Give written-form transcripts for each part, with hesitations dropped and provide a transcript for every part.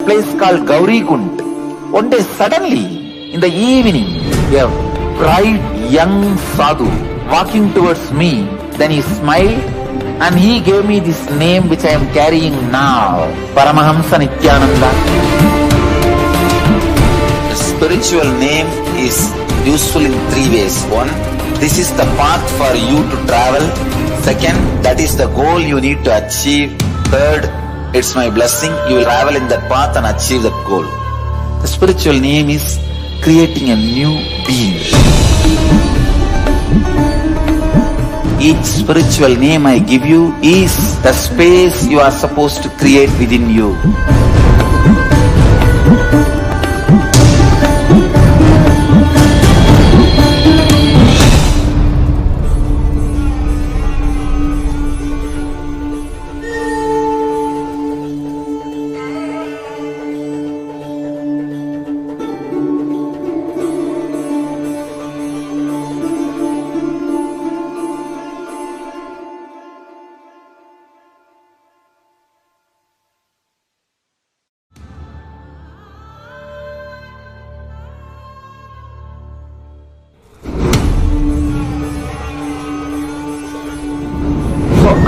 place called Gauri Kund. One day suddenly, in the evening, a bright young sadhu walking towards me. Then he smiled and he gave me this name which I am carrying now, Paramahamsa Nithyananda. The spiritual name is useful in three ways. One, this is the path for you to travel. Second, that is the goal you need to achieve. Third, it's my blessing. You will travel in that path and achieve that goal. The spiritual name is creating a new being. Each spiritual name I give you is the space you are supposed to create within you.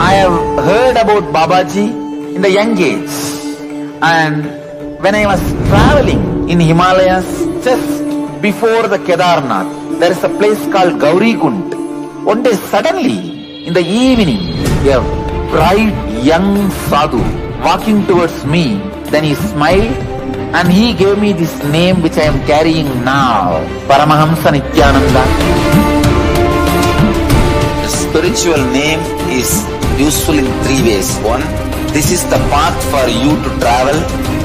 I have heard about Babaji in the young age, and when I was traveling in Himalayas just before the Kedarnath, there is a place called Gauri Kund. One day suddenly, in the evening, a bright young sadhu walking towards me. Then he smiled and he gave me this name which I am carrying now, Paramahamsa Nithyananda. The spiritual name is useful in three ways. One, this is the path for you to travel.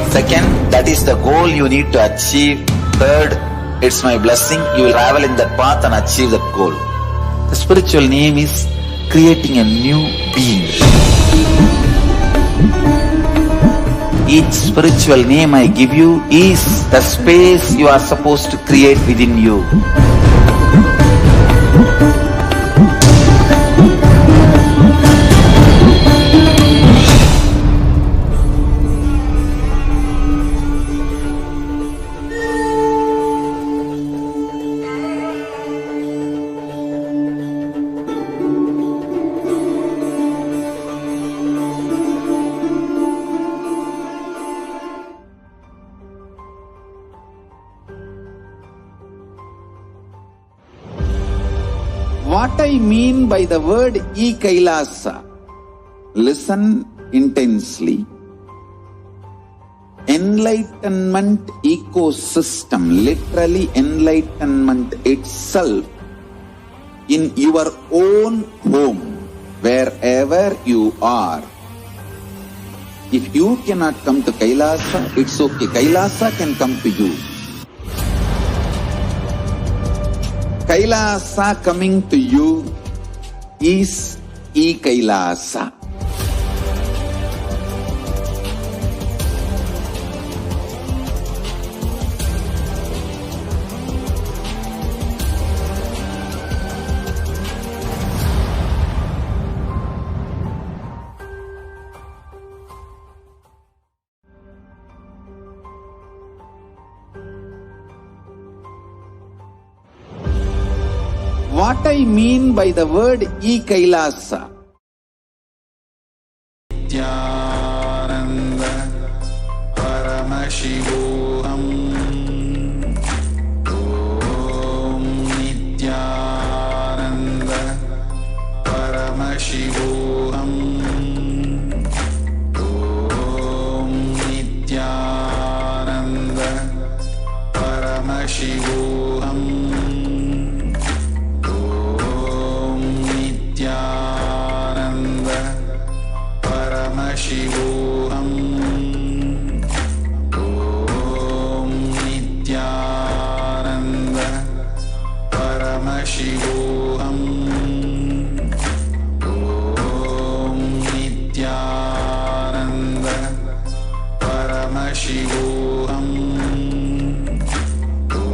Second, that is the goal you need to achieve. Third, it's my blessing. You will travel in that path and achieve that goal. The spiritual name is creating a new being. Each spiritual name I give you is the space you are supposed to create within you. What I mean by the word KAILASA, listen intensely. Enlightenment ecosystem, literally enlightenment itself, in your own home, wherever you are. If you cannot come to Kailasa, it's okay. Kailasa can come to you. Kailasa coming to you is Kailasa. What I mean by the word KAILASA? Nithyananda Paramashivoham Om Nithyananda Paramashivoham Om Nithyananda Paramashivoham Nithyananda Paramashivoham Om Nithyananda Paramashivoham Om Nithyananda Paramashivoham Om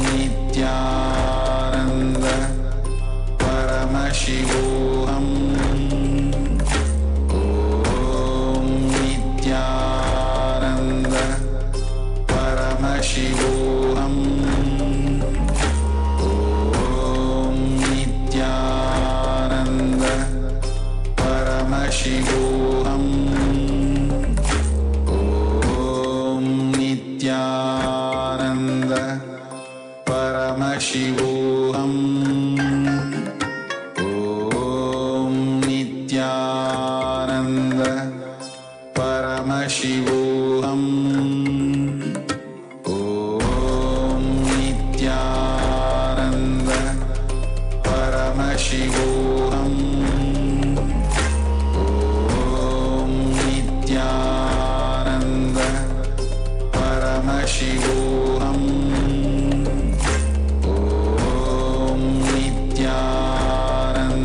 परमशिवोऽहम् ॐ नित्यानन्द परमशिवोऽहम् ॐ नित्यानन्द परमशिवोऽहम् ॐ नित्यानन्द परमशिवोऽहम् शिवोऽहम् ॐ नित्यानन्द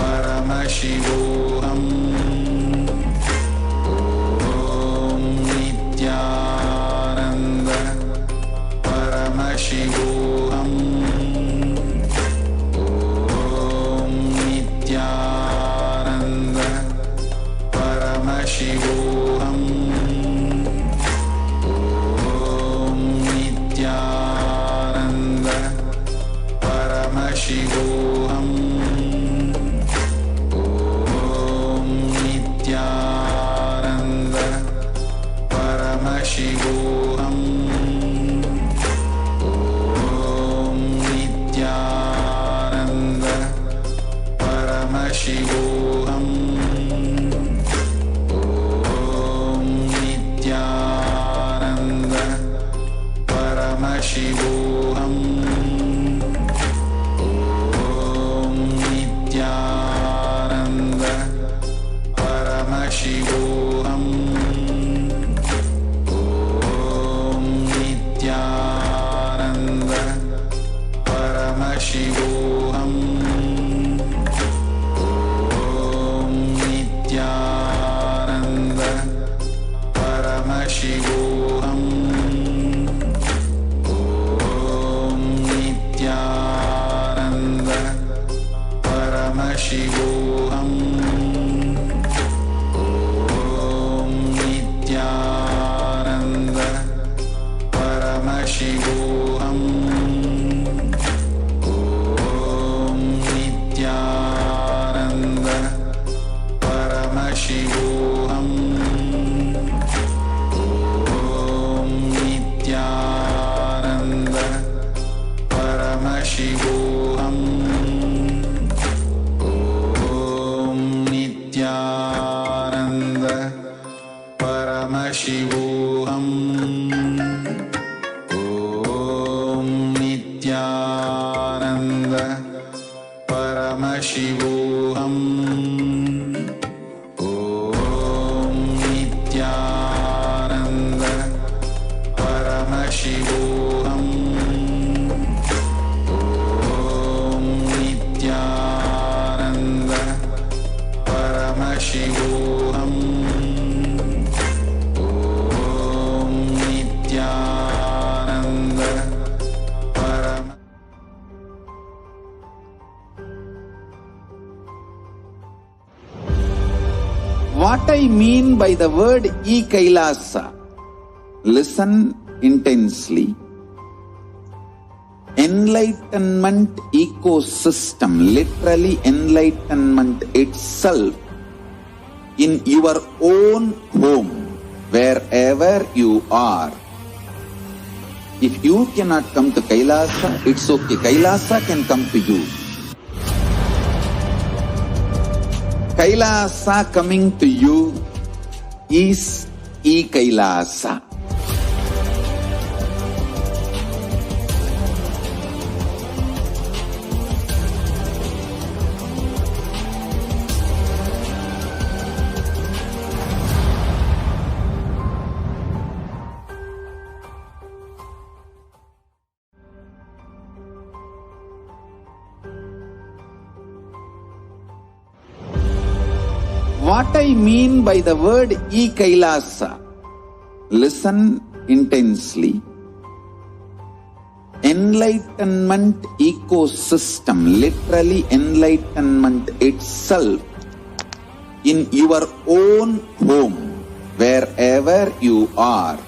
परमशिवोऽहम् ॐ नित्यानन्द परमशिवोऽहम् ॐ नित्यानन्द परमशिवोऽहम् शिवोऽहम् ॐ नित्यानन्द परमशिवोऽहम् ॐ नित्यानन्द परमशिवोऽहम् ॐ नित्यानन्द परमशिवोऽहम् शिवोऽहम् ॐ नित्यानन्द परमशिवोऽहम् ॐ नित्यानन्द परमशिवोऽहम् ॐ नित्यानन्द परमशिवोऽहम् शिवोऽहम् ॐ नित्यानन्द परमशिवोऽहम् ॐ नित्यानन्द परमशिवोऽहम् ॐ नित्यानन्द परमशिवोऽहम् शिवोऽहम् ॐ नित्यानन्द परमशिवोऽहम् ॐ नित्यानन्द परम What I mean by the word KAILASA? Listen intensely. Enlightenment ecosystem, literally enlightenment itself, in your own home, wherever you are. If you cannot come to Kailasa, it's okay. Kailasa can come to you. Kailasa coming to you is KAILASA. What I mean by the word KAILASA? Listen intensely. Enlightenment ecosystem, literally enlightenment itself, in your own home, wherever you are.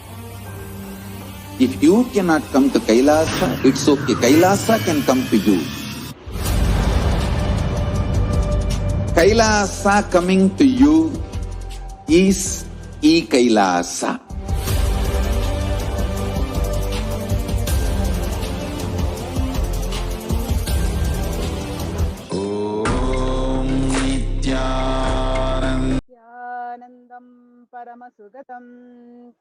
If you cannot come to Kailasa, it's okay. Kailasa can come to you. Kailasa coming to you is KAILASA. परमसुगतं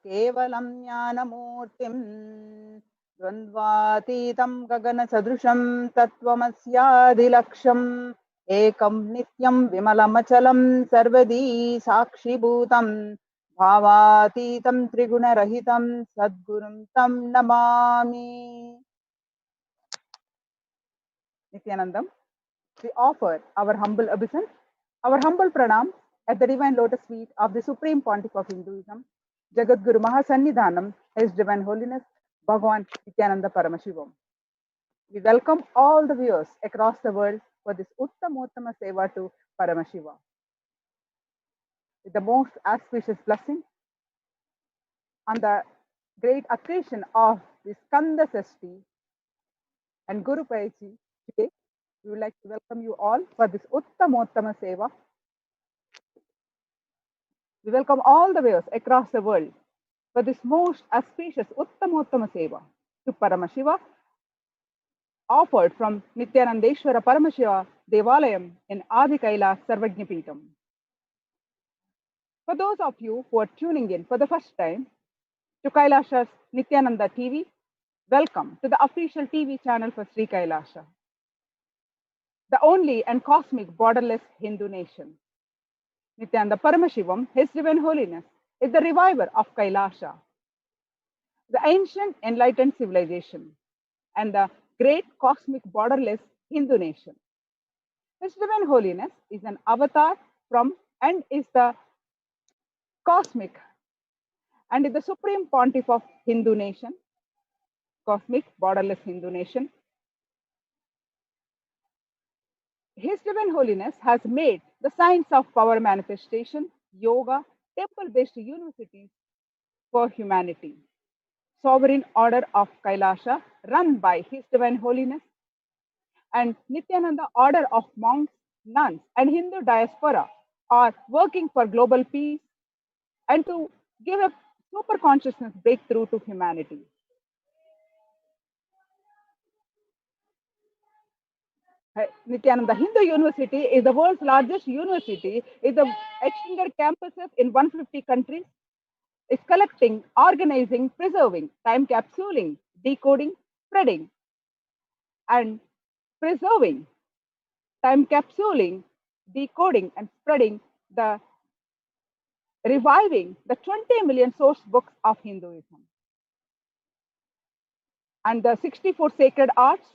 केवलं ज्ञानमूर्तिं द्वन्द्वातीतं गगनसदृशं तत्त्वमस्यादिलक्ष्यम् एकं नित्यं विमलमचलं सर्वदी साक्षिभूतं भावातीतं त्रिगुणरहितं सद्गुरुं तं Namami. Nithyanandam, we offer our humble obeisance, our humble pranam at the divine lotus feet of the Supreme Pontiff of Hinduism, Jagadguru Mahasannidhanam, His Divine Holiness, Bhagavan Nithyananda Paramashivam. We welcome all the viewers across the world for this Uttamottama Seva to Paramashiva. With the most auspicious blessing on the great occasion of the Skanda Sashti and Guru Payachi, today we would like to welcome you all for this Uttamottama Seva. We welcome all the viewers across the world for this most auspicious Uttamottama Seva to Paramashiva, offered from Nithyanandeshwara Paramashiva Devalayam in Adi Kailas Sarvajnapeetham. For those of you who are tuning in for the first time to Kailasa's Nithyananda TV, welcome to the official TV channel for Sri Kailasa, the only and cosmic borderless Hindu nation. Nithyananda Paramashivam, His Divine Holiness, is the reviver of Kailasa, the ancient enlightened civilization, and the great cosmic borderless Hindu nation. His Divine Holiness is an avatar from and is the cosmic and is the Supreme Pontiff of Hindu nation, cosmic borderless Hindu nation. His Divine Holiness has made the science of power manifestation, yoga, temple-based universities for humanity. Sovereign Order of Kailasa, run by His Divine Holiness, and Nithyananda Order of Monks, Nuns, and Hindu diaspora are working for global peace and to give a super consciousness breakthrough to humanity. Nithyananda Hindu University is the world's largest university, is the extended campuses in 150 countries, is collecting, organizing, preserving, time capsuling, decoding, spreading, and preserving, time capsuling, decoding, and spreading the reviving the 20 million source books of Hinduism and the 64 sacred arts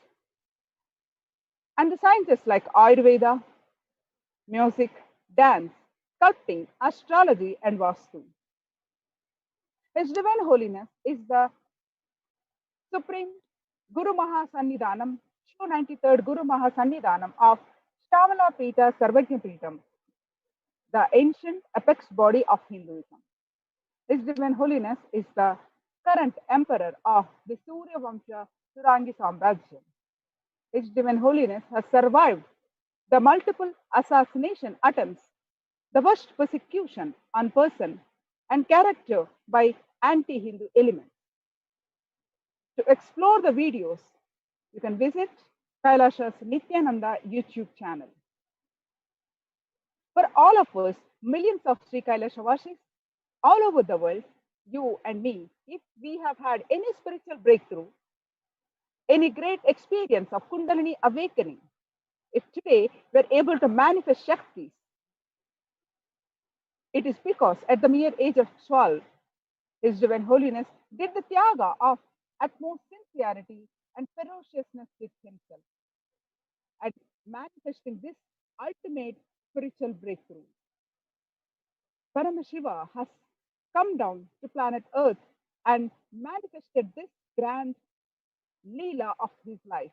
and the sciences like Ayurveda, music, dance, sculpting, astrology, and Vastu. His Divine Holiness is the Supreme Guru Mahasannidhanam, 293rd Guru Mahasannidhanam of Shtamala Pita Sarvajnapeetham, the ancient apex body of Hinduism. His Divine Holiness is the current emperor of the Surya Vamsha Surangi Samrajya. His Divine Holiness has survived the multiple assassination attempts, the worst persecution on person and character by anti-Hindu elements. To explore the videos, you can visit Kailasa's Nithyananda YouTube channel. For all of us, millions of Sri Kailasavasis all over the world, you and me, if we have had any spiritual breakthrough, any great experience of Kundalini awakening, if today we're able to manifest Shaktis, it is because at the mere age of 12, His Divine Holiness did the Tyaga of utmost sincerity and ferociousness with himself, and manifesting this ultimate spiritual breakthrough. Paramashiva has come down to planet Earth and manifested this grand Leela of his life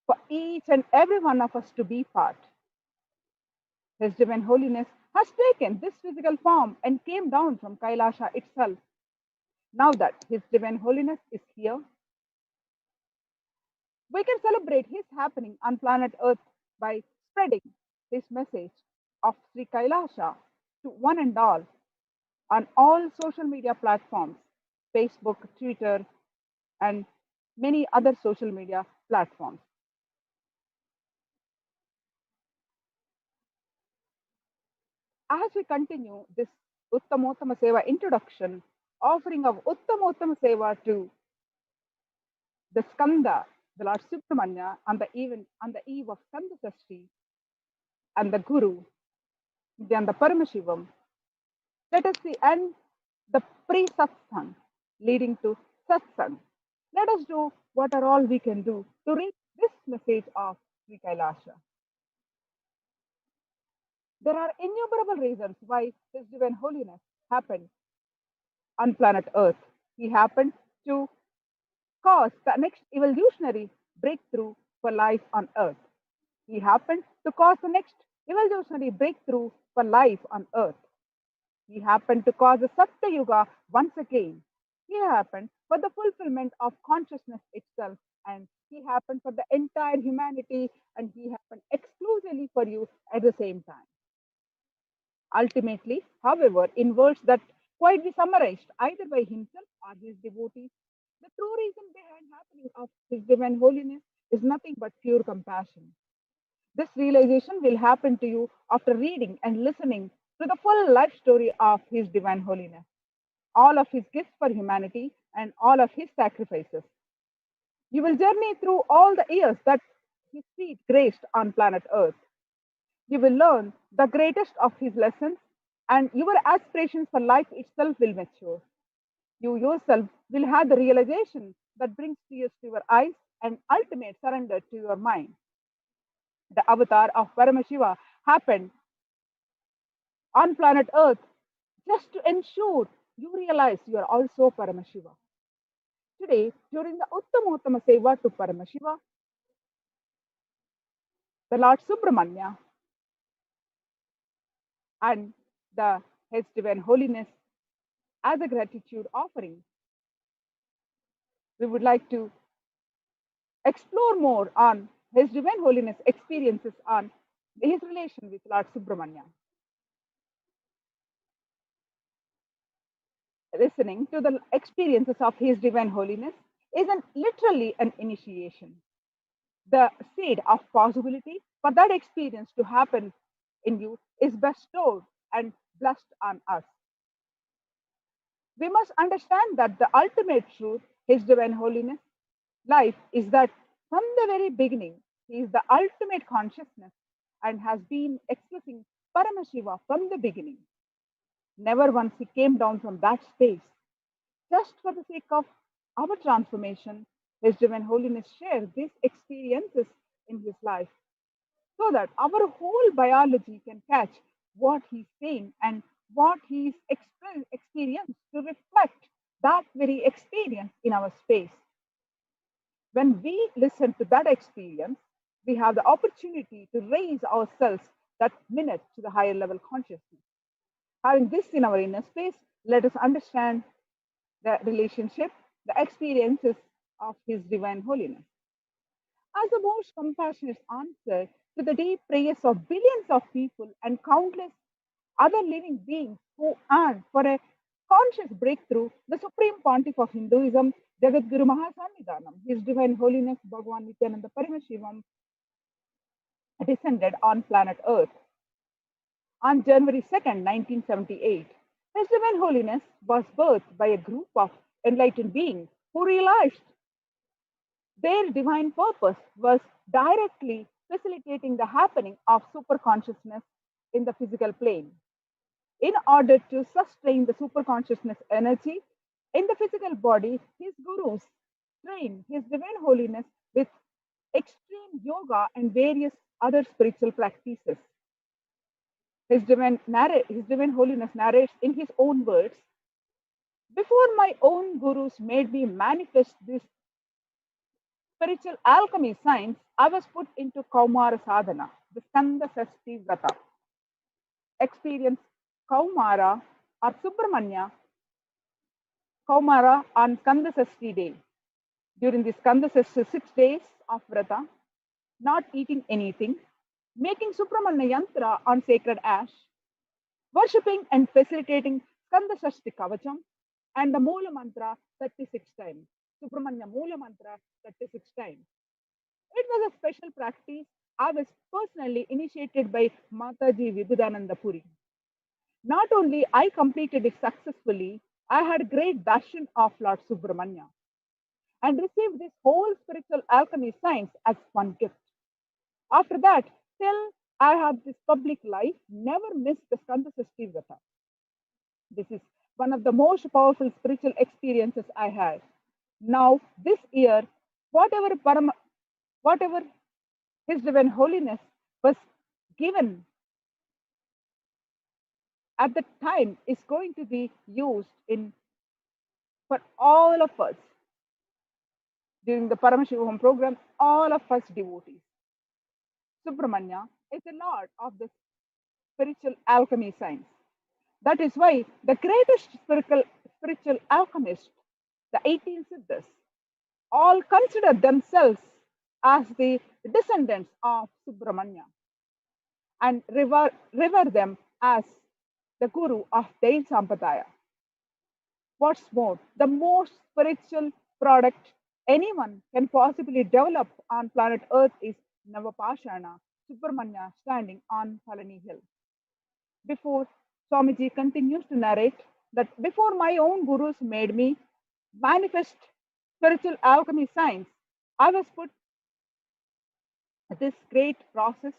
for each and every one of us to be part. His Divine Holiness has taken this physical form and came down from Kailasa itself. Now that His Divine Holiness is here, we can celebrate His happening on planet Earth by spreading His message of Sri Kailasa to one and all on all social media platforms, Facebook, Twitter, and many other social media platforms. As we continue this Uttamottama Seva introduction, offering of Uttamottama Seva to the Skanda, the Lord Subramanya, on the eve of Skanda Sashti, and the Guru, then the Paramashivam. Let us see, and the pre-Satsang leading to Satsang. Let us do what are all we can do to reach this message of Sri Kailasa. There are innumerable reasons why His Divine Holiness happened on planet Earth. He happened to cause the next evolutionary breakthrough for life on Earth. He happened to cause the next evolutionary breakthrough for life on Earth. He happened to cause the Satya Yuga once again. He happened for the fulfillment of consciousness itself, and he happened for the entire humanity, and he happened exclusively for you at the same time. Ultimately, however, in words that quite be summarized either by himself or his devotees, the true reason behind happening of His Divine Holiness is nothing but pure compassion. This realization will happen to you after reading and listening to the full life story of His Divine Holiness, all of his gifts for humanity, and all of his sacrifices. You will journey through all the years that his feet graced on planet Earth. You will learn the greatest of his lessons, and your aspirations for life itself will mature. You yourself will have the realization that brings tears to your eyes and ultimate surrender to your mind. The avatar of Paramashiva happened on planet Earth just to ensure you realize you are also Paramashiva. Today, during the Uttamottama Seva to Paramashiva, the Lord Subramanya and the His Divine Holiness, as a gratitude offering, we would like to explore more on His Divine Holiness experiences on his relation with Lord Subramanya. Listening to the experiences of His Divine Holiness is literally an initiation. The seed of possibility for that experience to happen in you is bestowed and blessed on us. We must understand that the ultimate truth, His Divine Holiness, life is that from the very beginning, He is the ultimate consciousness and has been expressing Paramashiva from the beginning. Never once He came down from that space. Just for the sake of our transformation, His Divine Holiness shared these experiences in His life so that our whole biology can catch what He's saying and what He's experienced to reflect that very experience in our space. When we listen to that experience, we have the opportunity to raise ourselves that minute to the higher level consciousness. Having this in our inner space, let us understand the relationship, the experiences of His Divine Holiness. As the most compassionate answer to the deep prayers of billions of people and countless other living beings who yearn for a conscious breakthrough, the Supreme Pontiff of Hinduism, Jagadguru Mahasannidhanam, His Divine Holiness Bhagavan Nithyananda Paramashivam, descended on planet Earth on January 2nd, 1978. His Divine Holiness was birthed by a group of enlightened beings who realized their divine purpose was directly facilitating the happening of superconsciousness in the physical plane. In order to sustain the superconsciousness energy in the physical body, his gurus trained His Divine Holiness with extreme yoga and various other spiritual practices. His Divine Holiness narrates in his own words, before my own gurus made me manifest this spiritual alchemy science, I was put into Kaumara Sadhana, the Skanda Sashti Vrata. Experience Kaumara or Subramanya Kaumara on Skanda Sashti day. During the Skanda Sashti 6 days of Vrata, not eating anything, making Subramanya Yantra on sacred ash, worshipping and facilitating Skanda Sashti Kavacham and the Moola Mantra 36 times. Subramanya Moola Mantra 36 times. It was a special practice I was personally initiated by Mataji Vibhudananda Puri. Not only I completed it successfully, I had great darshan of Lord Subramanya and received this whole spiritual alchemy science as one gift. After that, till I had this public life, never missed the Skanda Sashti Vrata. This is one of the most powerful spiritual experiences I had. Now, this year, whatever whatever His Divine Holiness was given at the time is going to be used in for all of us during the Paramashiva Home program, all of us devotees. Subramanya is the Lord of the spiritual alchemy science. That is why the greatest spiritual alchemists, the 18 Siddhas, all consider themselves as the descendants of Subramanya and revere them as the Guru of their Sampradaya. What's more, the most spiritual product anyone can possibly develop on planet Earth is Navapashana, Subramanya standing on Palani Hill. Before Swamiji continues to narrate that before my own gurus made me manifest spiritual alchemy science, I was put this great process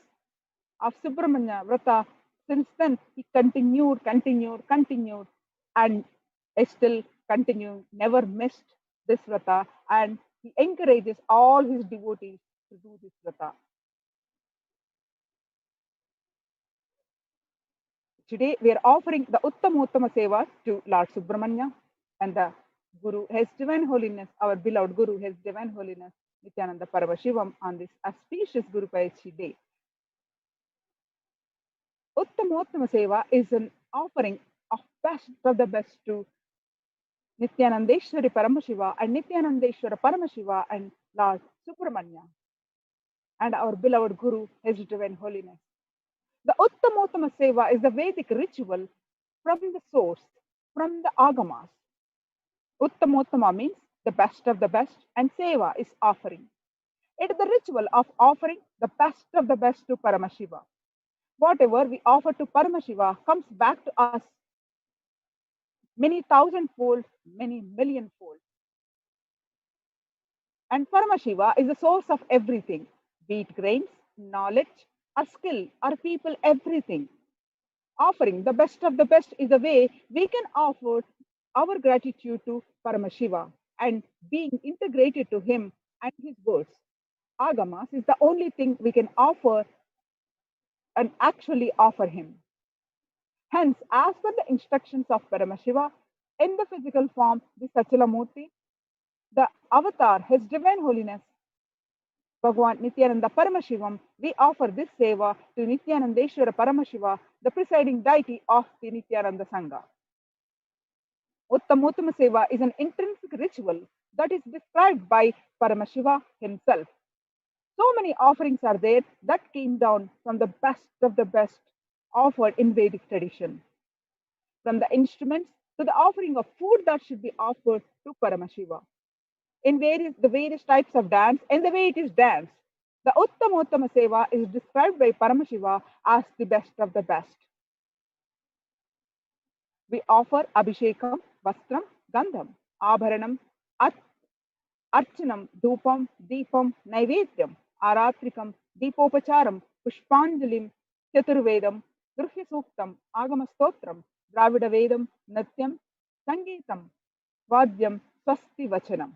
of Subramanya Vrata. Since then, he continued, and is still continuing, never missed this Vrata, and he encourages all his devotees to do this Vrata. Today, we are offering the Uttama Seva to Lord Subramanya and the Guru, His Divine Holiness, our beloved Guru, His Divine Holiness, Nithyananda Paravashivam, on this auspicious Guru Payachi day. Uttama Seva is an offering of best of the best to Nithyanandeshwari Paramashiva and Nithyanandeshwara Paramashiva and Lord Subramanya and our beloved Guru, His Divine Holiness. The Uttama Seva is the Vedic ritual from the source, from the Agamas. Uttama means the best of the best, and Seva is offering. It is the ritual of offering the best of the best to Paramashiva. Whatever we offer to Paramashiva comes back to us many thousandfold, many millionfold. And Paramashiva is the source of everything, be it grains, knowledge, or skill, or people, everything. Offering the best of the best is a way we can offer our gratitude to Paramashiva and being integrated to him and his words. Agamas is the only thing we can offer and actually offer him. Hence, as per the instructions of Paramashiva, in the physical form, the Sachilamurti, the avatar, His Divine Holiness, Bhagavan Nithyananda Paramashivam, we offer this seva to Nithyanandeshwara Paramashiva, the presiding deity of the Nithyananda Sangha. Uttama Seva is an intrinsic ritual that is described by Paramashiva himself. So many offerings are there that came down from the best of the best offered in Vedic tradition. From the instruments to the offering of food that should be offered to Paramashiva. In the various types of dance and the way it is danced, the Uttama Seva is described by Paramashiva as the best of the best. We offer Abhishekam, Vastram, Gandham, Abharanam, Archanam, Dhupam, Deepam, Naivedyam, Aratrikam, Deepopacharam, Pushpanjalim, Chaturvedam, Gruhya Suktam, Agamastotram, Dravida Vedam, Natyam, Sangeetam, Vadyam, Swasti Vachanam.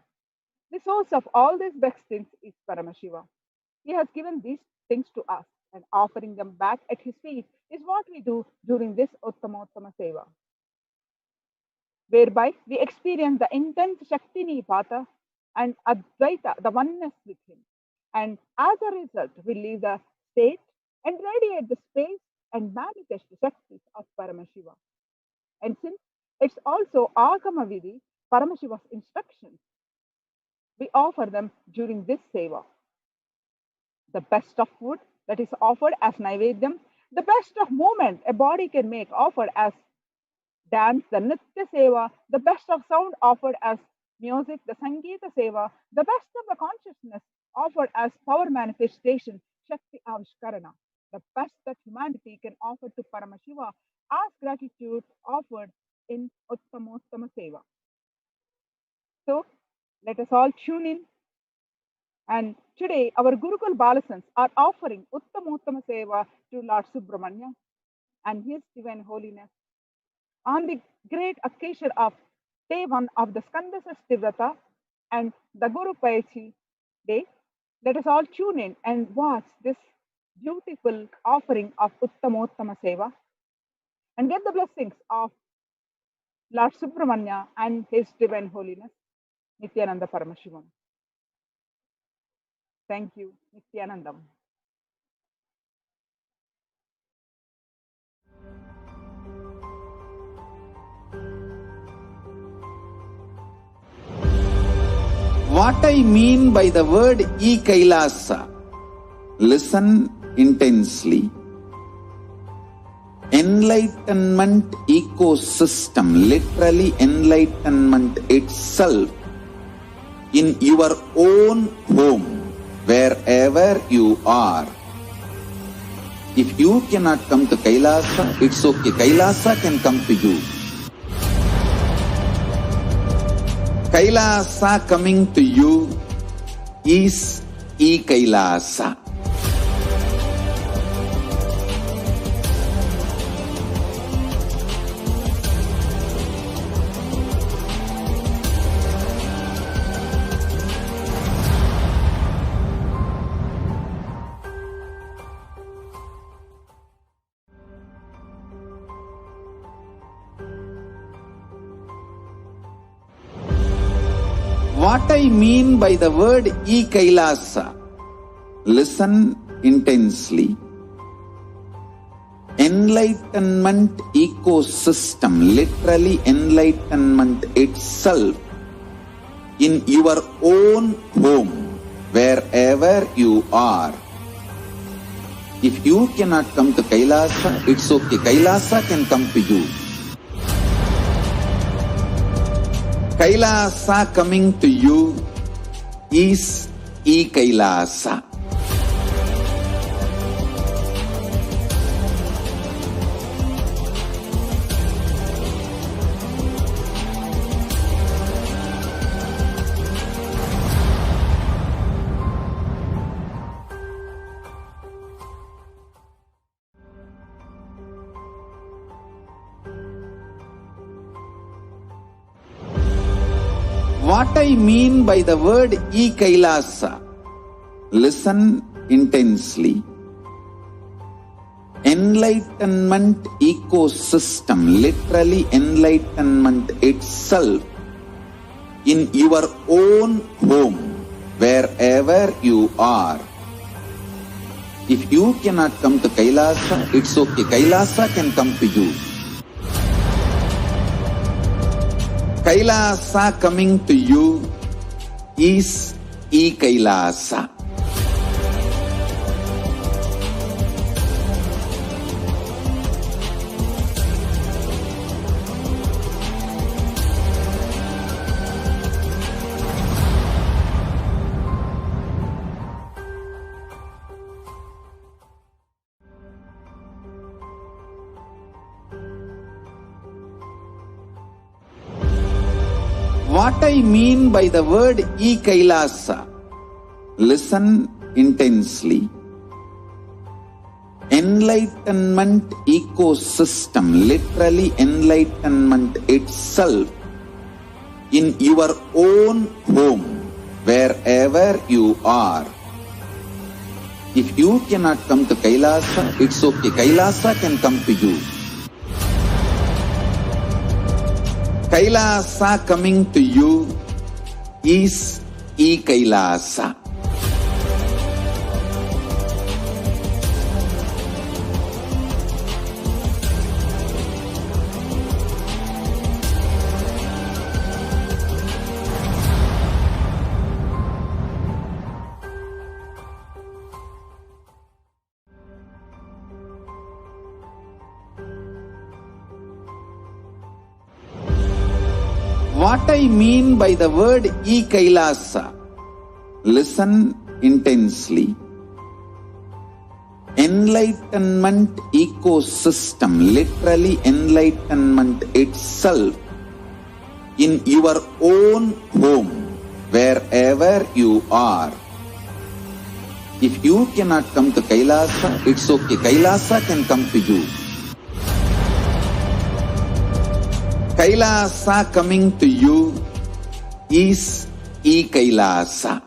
The source of all these best things is Paramashiva. He has given these things to us, and offering them back at his feet is what we do during this Uttama Seva, whereby we experience the intense Shakti Nipata and Advaita, the oneness with him. And as a result, we leave the state and radiate the space and manifest the Shaktis of Paramashiva. And since it's also Agama Vidhi, Paramashiva's instructions, we offer them during this seva. The best of food that is offered as Naivedyam, the best of movement a body can make offered as dance, the Nitya Seva, the best of sound offered as music, the Sangeeta Seva, the best of the consciousness offered as power manifestation, Shakti Avishkarana. the best that humanity can offer to Paramashiva as gratitude offered in Uttamottama Seva. So, let us all tune in. And today, our Gurukul Balasans are offering Uttamottama Seva to Lord Subramanya and His Divine Holiness on the great occasion of Day 1 of the Skanda Sashti Vrata and the Guru Payachi Day. Let us all tune in and watch this beautiful offering of Uttamottama Seva and get the blessings of Lord Subramanya and His Divine Holiness, Nithyananda Paramashivam. Thank you, Nithyanandam. What I mean by the word KAILASA, listen intensely. Enlightenment ecosystem, literally enlightenment itself, in your own home, wherever you are. If you cannot come to Kailasa, it's okay. Kailasa can come to you. Kailasa coming to you is Kailasa. What I mean by the word KAILASA, listen intensely. Enlightenment ecosystem, literally enlightenment itself, in your own home, wherever you are. If you cannot come to Kailasa, it's okay. Kailasa can come to you. Kailasa coming to you is Kailasa. What I mean by the word KAILASA, listen intensely. Enlightenment ecosystem, literally enlightenment itself, in your own home, wherever you are. If you cannot come to Kailasa, it's okay. Kailasa can come to you. Kailasa coming to you is Kailasa. What I mean by the word KAILASA, listen intensely. Enlightenment ecosystem, literally enlightenment itself, in your own home, wherever you are. If you cannot come to Kailasa, it's okay. Kailasa can come to you. Kailasa coming to you is Kailasa. What I mean by the word KAILASA, listen intensely. enlightenment ecosystem, literally enlightenment itself, in your own home, wherever you are. If you cannot come to Kailasa, it's okay. Kailasa can come to you. Kailasa coming to you is Kailasa.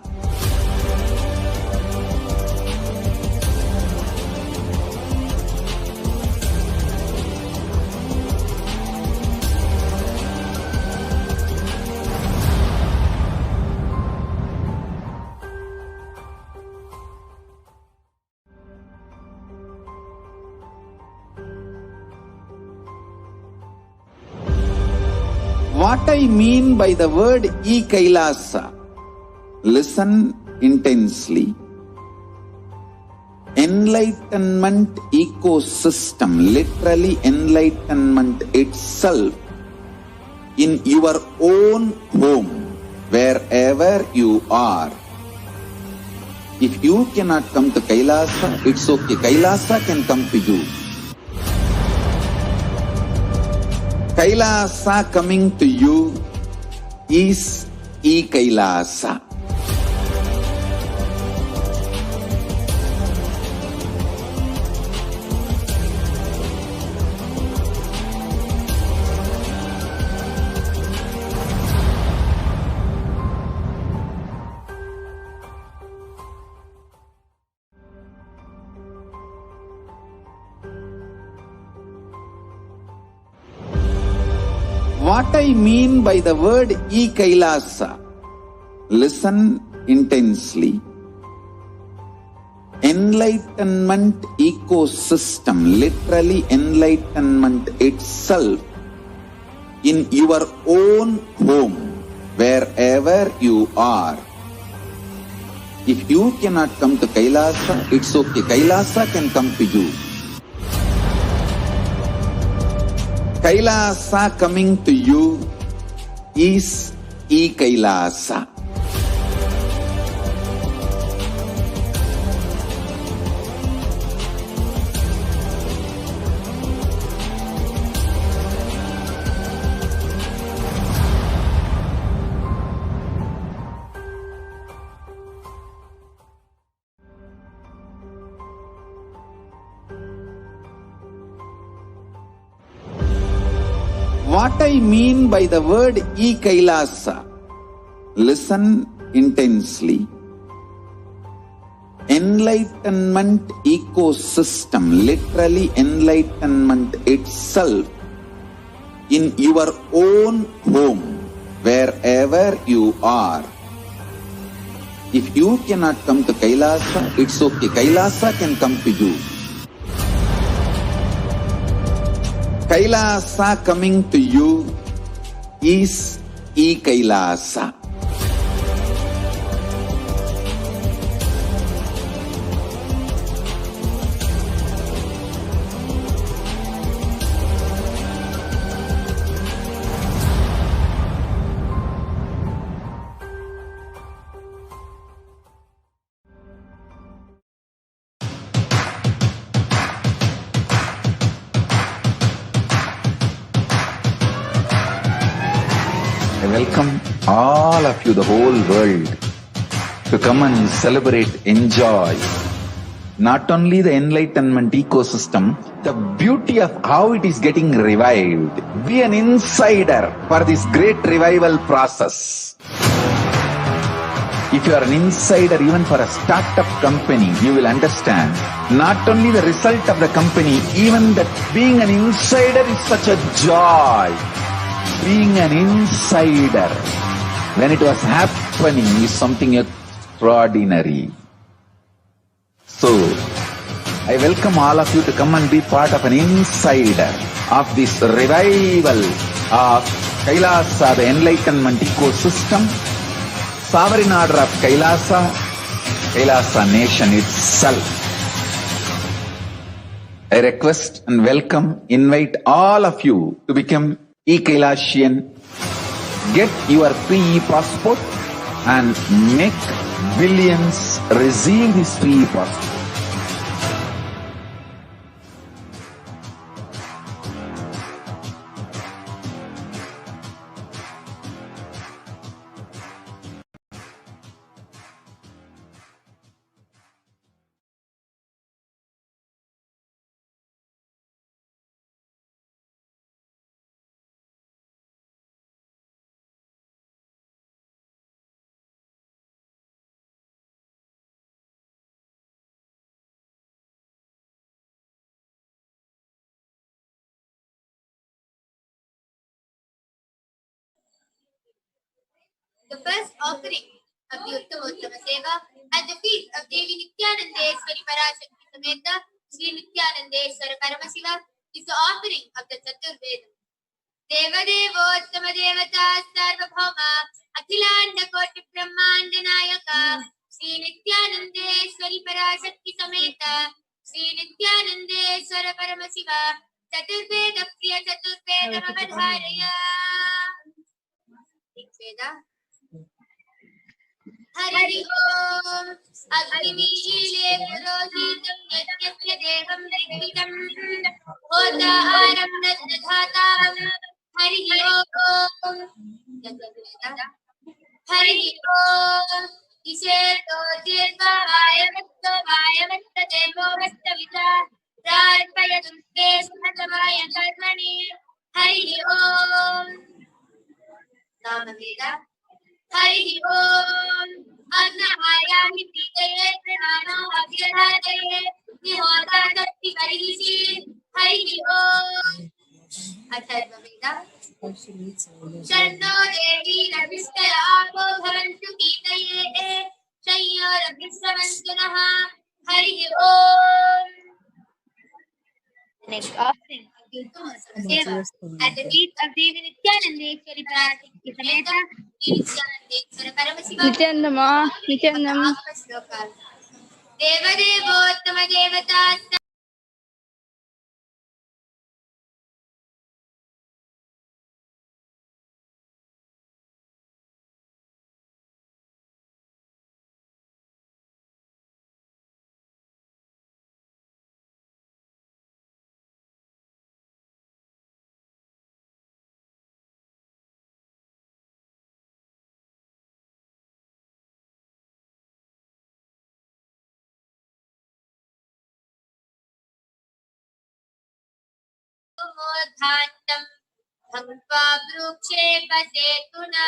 What I mean by the word Kailasa, listen intensely. Enlightenment ecosystem, literally enlightenment itself, in your own home, wherever you are. If you cannot come to Kailasa, it's okay. Kailasa can come to you. Kailasa coming to you is Kailasa. What I mean by the word Kailasa, listen intensely. Enlightenment ecosystem, literally enlightenment itself, in your own home, wherever you are. If you cannot come to Kailasa, it's okay. Kailasa can come to you. Kailasa coming to you is Kailasa. What I mean by the word Kailasa, listen intensely. Enlightenment ecosystem, literally enlightenment itself, in your own home, wherever you are. If you cannot come to Kailasa, it's okay. Kailasa can come to you. Kailasa coming to you is Kailasa. I welcome all of you, the whole world, to come and celebrate, enjoy not only the enlightenment ecosystem, the beauty of how it is getting revived. Be an insider for this great revival process. If you are an insider even for a startup company, you will understand not only the result of the company, even that being an insider is such a joy. Being an insider when it was happening is something extraordinary. So, I welcome all of you to come and be part of an insider of this revival of Kailasa, the enlightenment ecosystem, sovereign order of Kailasa, Kailasa nation itself. I request and welcome, invite all of you to become Kailasian, get your free passport and make billions receive this free passport. The first offering of the Uttamottama Seva at the feet of Devi Nithyanandeswari Parashakti Sameta Sri Nithyanandeswara Paramashiva is the offering of the Chaturvedam. Devadevottama Devata Sarvabhauma Akhilanda Koti Brahmanda Nayaka Sri Nithyanandeswari Parashakti Sameta Sri Nithyanandeswara Paramashiva Chaturveda Priya Chaturveda Avadharaya. Veda Hari Om Agnimeele Purohitam Yajnasya Devam Rigvidam Hota Aram Dadhatam Hari Om Hari Om Isheto Dirva Vayamatta Vayamatta Devo Vastavita Rarpayaduske Sunatamaya Karmani Hari Om Namaveda Hari Om Agnahayami Pitaye Pranano Abhyadhaye Nihota Datti Varishi Hari Om Atharvaveda Shanno Devi Rabhistaya Avo Bhavantu Pitaye Shayyo Rabhisavantu Naha Hari Om. Next offering of the Uttamottama Seva at the feet of Devi Nithyanandeswari Parashakti Sameta Nithyanandeswara Paramashiva. Nithyanam. Devadevottama Devata Modhantam Bhagva Brukshe Pasetuna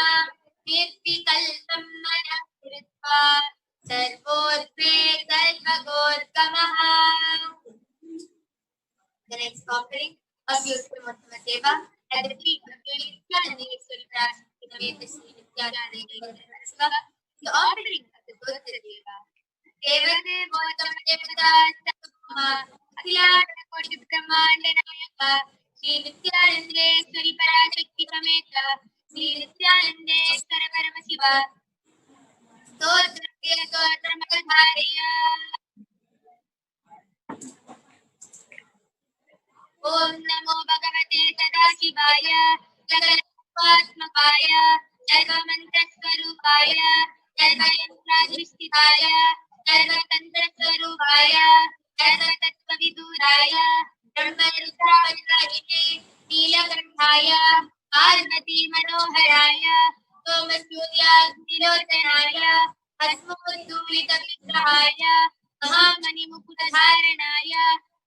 Nirvikalpam Mana Kritva Sarvorpe Kalpagorkamaha. The next offering of the Uttamottama Seva at the feet of Devi Nithyanandeswari Parashakti Sameta Sri Nithyanandeswara Paramashiva is the offering of the Dodha Deva. Devadevottama Devata Sarvabhauma Akhilanda Koti Brahmanda Nayaka Sri Nithyanandeswari Parashakti Sameta Sri Nithyanandeswara Paramashiva Stotra Priya Stotra Avadharaya. Om Namo Bhagavate Sadashivaya Jagannathvatmakaya Sarvamantraswarupaya Sarvayantrajvistitaya Sarvatantraswarupaya Sarvatattvaviduraya Brahmarudravajrahine Neelakantaya Parvati Manoharaya Somasuryagnilochanaya Hasmodulitavigrahaya Mahamani Mukutadharanaya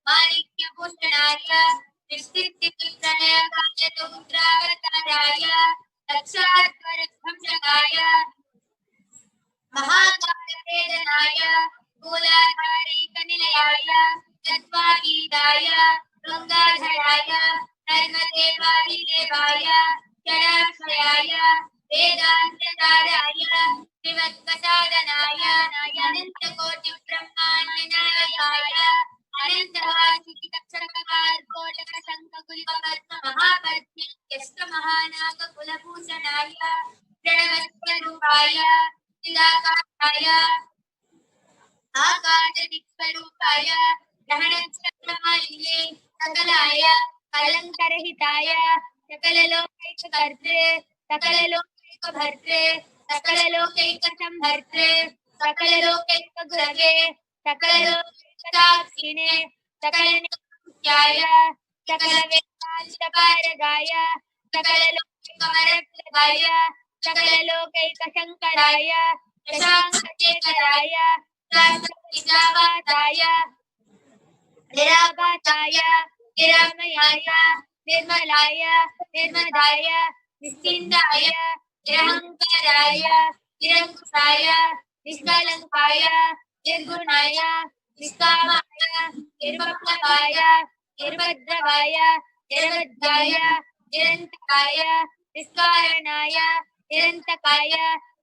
Manikya Bhushanaya Vishtittipranaya Kalyatudravarataraya Lakshadvaradhamshakaya Mahakalavedanaya Kuladharikanilayaya Tatvagidaya Rungadharaya Narmadevadidevaya Jadakshayaya Vedantadaraya Vivatkasadanaya Anantakoti Brahmananayaya Anantavasukitaksharakakar Kodaka Sankakulipakatma Mahapadmi Yashka Mahanaka Kulabhushanaya Pranavaswarupaya Tilakaya Akadadikwarupaya Rahanachakramaliye Sakalaya Kalankarahitaya Sakalalokaikakartre Sakalalokaikabhartre Sakalalokaikasambhartre Sakalalokaikagurave Sakalalokaikakshine Sakalanikyaya Sakalavedantaparagaya Sakalalokaikamarapradaya Sakalalokaikashankaraya Prashankachekaraya Prashankajavataya Niravataya Niramayaya Nirmalaya Nirmadaya Nistindaya Nirahankaraya Nirankushaya Niskalankaya Nirgunaya Niskamaya Nirvaplavaya Nirbhadravaya Nirvadhaya Nirantakaya Niskaranaya निरन्तकाय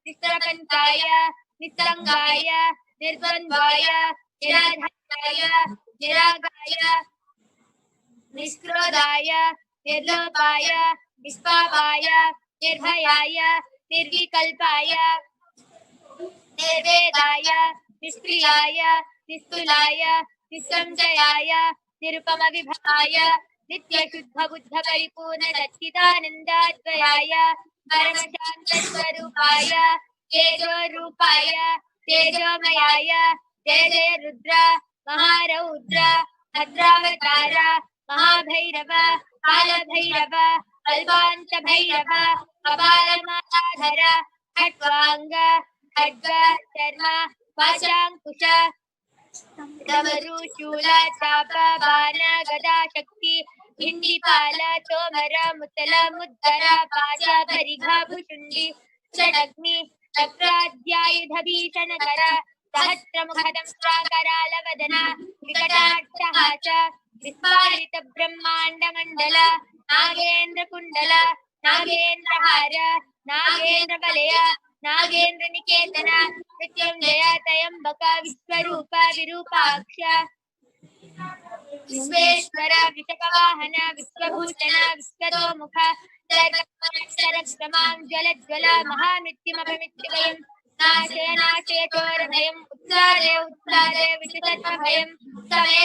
निष्प्रपञ्चाय निस्सङ्गाय निर्द्वन्द्वाय निराधाराय निरागाय निष्क्रोधाय निर्लोभाय निष्पापाय निर्भयाय निर्विकल्पाय निर्वेदाय निष्क्रियाय निस्तुलाय निस्संशयाय निरुपमविभवाय नित्यशुद्धबुद्धपरिपूर्ण सच्चिदानन्दाद्वयाय परमशान्तस्वरूपाय तेजोरूपाय तेजोमयाय जय जय रुद्र महारौद्र भद्रावतार महाभैरव कालभैरव कल्पान्तभैरव कपालमालाधर खट्वाङ्ग खड्ग शर्म पाशाङ्कुश डमरू शूल चाप बाण गदा शक्ति भिण्डिपाल तोमर मुतल मुद्गर पाश परिघा भुषुण्डि षडग्नि चक्राद्यायुध भीषणकर सहस्रमुखदं स्वाकरालवदन विकटाट्टहास विस्फारित ब्रह्माण्ड मण्डल नागेन्द्र कुण्डल नागेन्द्रहार नागेन्द्र वलय नागेन्द्र निकेतन मृत्युंजय त्र्यंबक विश्वरूप विरूपाक्ष विश्वेश्वर विषकवाहन विश्वभूषण विश्वतोमुख सरक्षमां ज्वलज्वल महामृत्युमपमृत्युभयं नाशय नाशय चोरभयं उत्सादय उत्सादय विशतभयं समय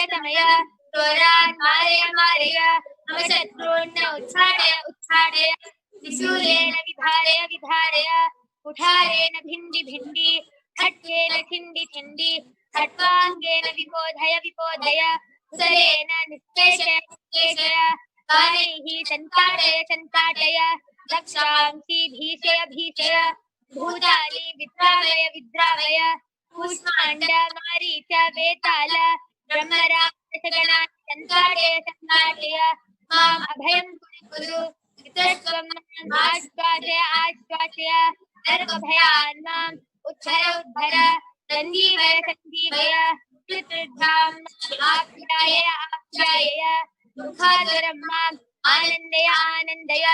चोरान् मारय मारय मम शत्रून् उच्छाडय उच्छाडय त्रिशूलेन विधारय विधारय कुठारेण भिण्डि भिण्डि खड्गेन छिण्डि छिण्डि खट्वाङ्गेन विपोधय विपोधय कुशलेन निष्पेषय निष्पेषय बाणैः सन्ताडय सन्ताडय रक्षांसि भीषय भीषय भूतानि विद्रावय विद्रावय कूष्माण्ड मारीच वेताल ब्रह्मराक्षसगणान् सन्ताडय सन्ताडय माम् अभयं कुरु पितृत्वम् आश्वासय आश्वासय सर्वभयान् माम् उद्धर उद्धर सञ्जीवय सञ्जीवय पितृभ्याम् आप्याय आप्याय दुःखादरं माम् आनन्दय आनन्दय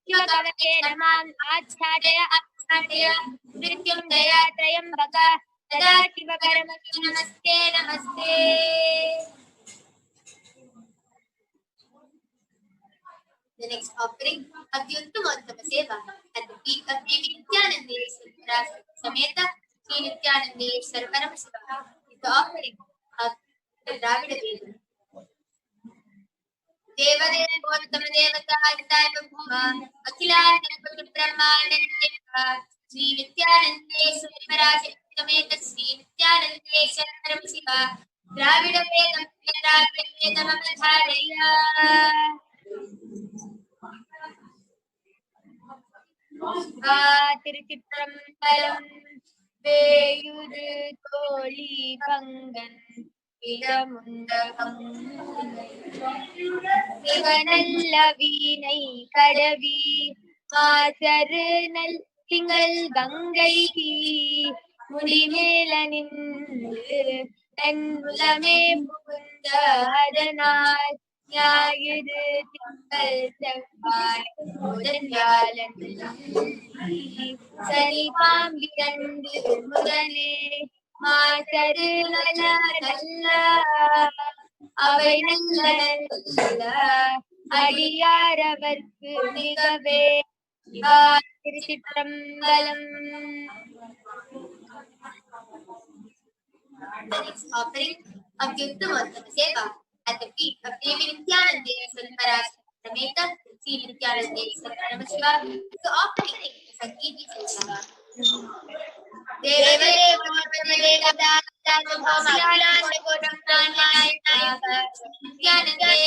शिवकवचेन माम् आच्छादय आच्छादय मृत्युञ्जय त्र्यम्बक सदा शिव परमशिव नमस्ते नमस्ते। The next offering of the Uttamottama Seva at the feet of Devi Nithyananda Sameta Sri Nithyananda Paramashiva is the offering of the Dravida Veda. Devadevottama Devata Aditayabhuma Akhilananda Brahmananda Sri Nithyananda Sameta Sri Nithyananda Paramashiva Dravida Veda Dravida Veda Mamadharaya திருச்சிற்றம்பலம் வேயுது தோழி பங்கன் இடமுண்டகம் சிவனல்ல வீணை கடவி மாசரு நல் திங்கள் கங்கை முடிமேல நின்று தன் உலமே புகுந்த அதனால் ஞாயிறு திங்கள் செவ்வாய் முதன்யாளன் சனி பாம்பிரண்டு முதலே மாசரு நல்ல நல்ல அவை நல்ல நல்ல அடியாரவர்க்கு மிகவே திருச்சிற்றம்பலம். The next offering of the Uttamottama Seva at the feet of Devi Nithyananda Sameta Sri Nithyananda Paramashiva is the offering of Sangeeti Seva. Devadevottama Devata Akhilananda Nithyananda Sameta Nithyananda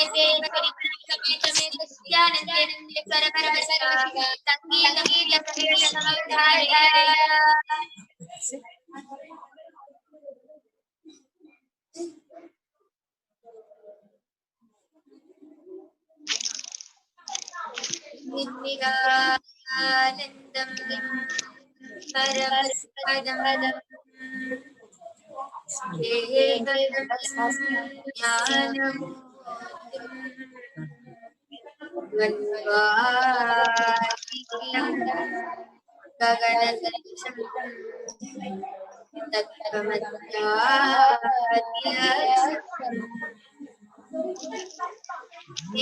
Paramashiva Sangeeta Seva Nityanandam Paramaspadam Jnanam Vanvātikam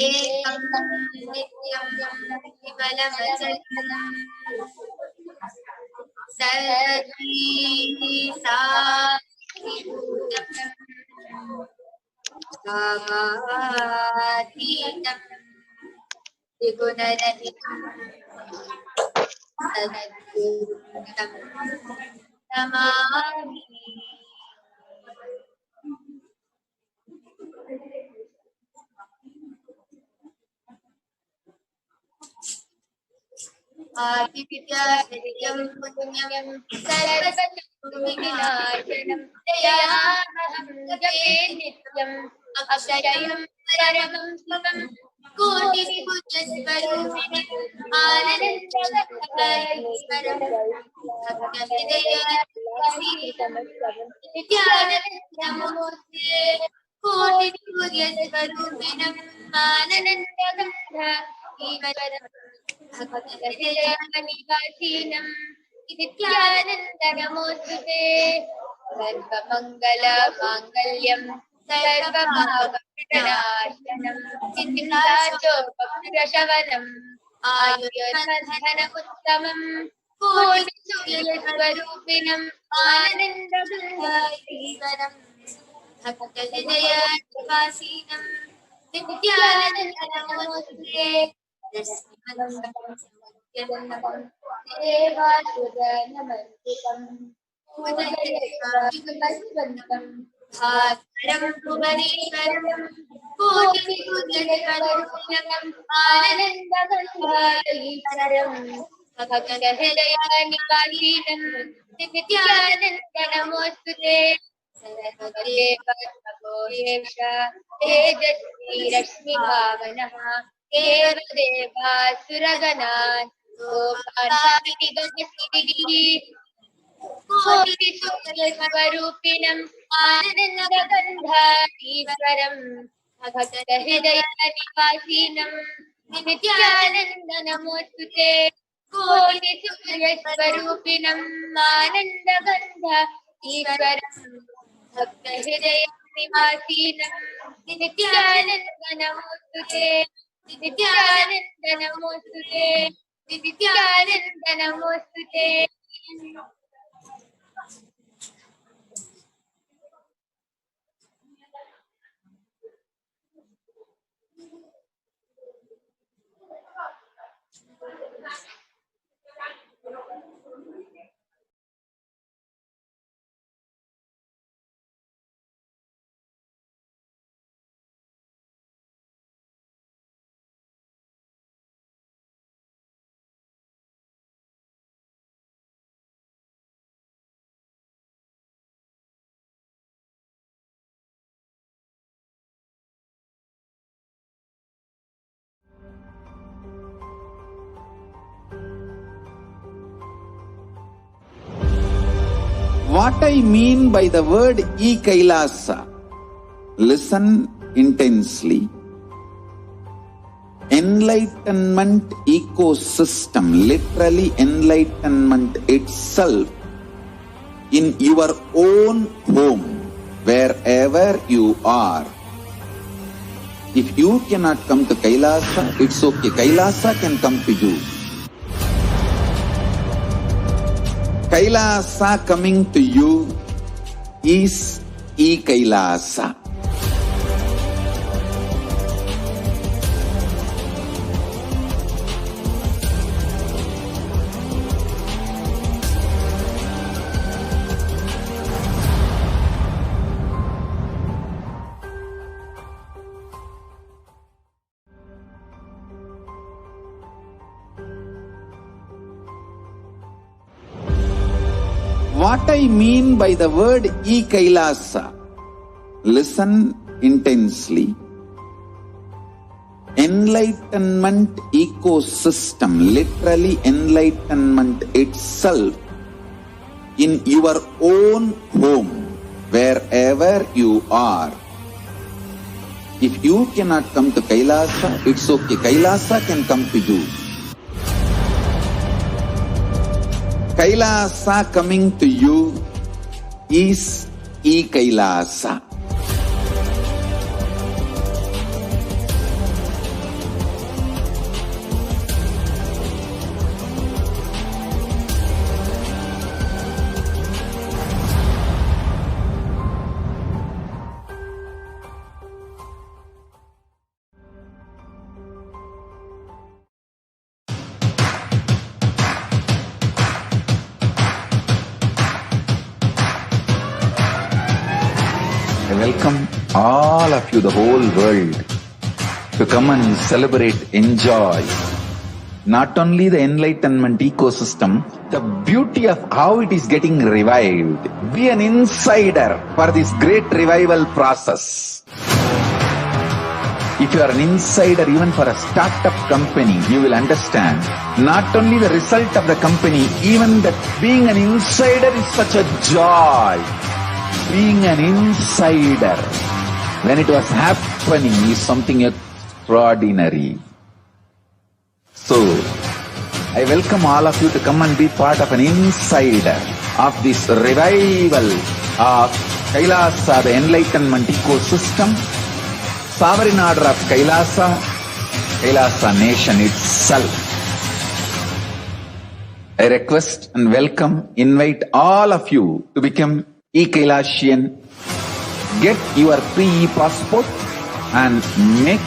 एकं नित्यं विमलमचलम् सर्वधी साक्षिभूतम् भावातीतम् त्रिगुणरहितम् सद्गुरुं नमामि। आदित्यादित्यं पुण्यं सर्वविघ्नविनाशनं दयामहं जपे नित्यम् अक्षयं परमं सुखं कोटिपुत्रस्वरूपिणम् आनन्दमयीश्वरम् नित्यानन्दमूर्ते कोटिसूर्यस्वरूपिणम् आनन्दगन्धीश्वरम् भक्तहृदयनिवासिनं नित्यानन्दनमोस्तुते। सर्वमङ्गलमाङ्गल्यं सर्वभावविनाशनं चिन्ताचोपप्रशमनम् आयुर्बन्धनमुत्तमम् कोटिसूर्यस्वरूपिणम् आनन्दगन्धीश्वरम् भक्तहृदयनिवासिनं नित्यानन्दनमोस्तुते। भास्करं भुवनेश्वरं कोटिसूर्यस्वरूपिणम् आनन्दगन्धीश्वरम् भक्तहृदयनिवासिनं नित्यानन्दनमोस्तुते। सर्वदेवसमोहेश तेजस्वी रश्मिभावनः देवदेवासुरगणान् कोटिसूर्यस्वरूपिणम् आनन्दगन्धीश्वरम् भक्तहृदयनिवासिनं नित्यानन्दनमोस्तुते। कोटिसूर्यस्वरूपिणम् आनन्दगन्धीश्वरम् भक्तहृदयनिवासिनं नित्यानन्दनमोस्तुते। नित्यानन्दनमोस्तुते नित्यानन्दनमोस्तुते। What I mean by the word KAILASA, listen intensely. Enlightenment ecosystem, literally enlightenment itself, in your own home, wherever you are. If you cannot come to Kailasa, it's okay. Kailasa can come to you. Kailasa coming to you is Kailasa. What I mean by the word KAILASA, listen intensely. Enlightenment ecosystem, literally enlightenment itself, in your own home, wherever you are. If you cannot come to Kailasa, it's okay. Kailasa can come to you. Kailasa coming to you is e-Kailasa. I welcome all of you, the whole world, to come and celebrate, enjoy not only the enlightenment ecosystem, the beauty of how it is getting revived. Be an insider for this great revival process. If you are an insider even for a startup company, you will understand not only the result of the company, even that being an insider is such a joy. Being an insider when it was happening is something extraordinary. So, I welcome all of you to come and be part of an insider of this revival of Kailasa, the enlightenment ecosystem, sovereign order of Kailasa, Kailasa nation itself. I request and welcome, invite all of you to become e-Kailasian. Get your free passport and make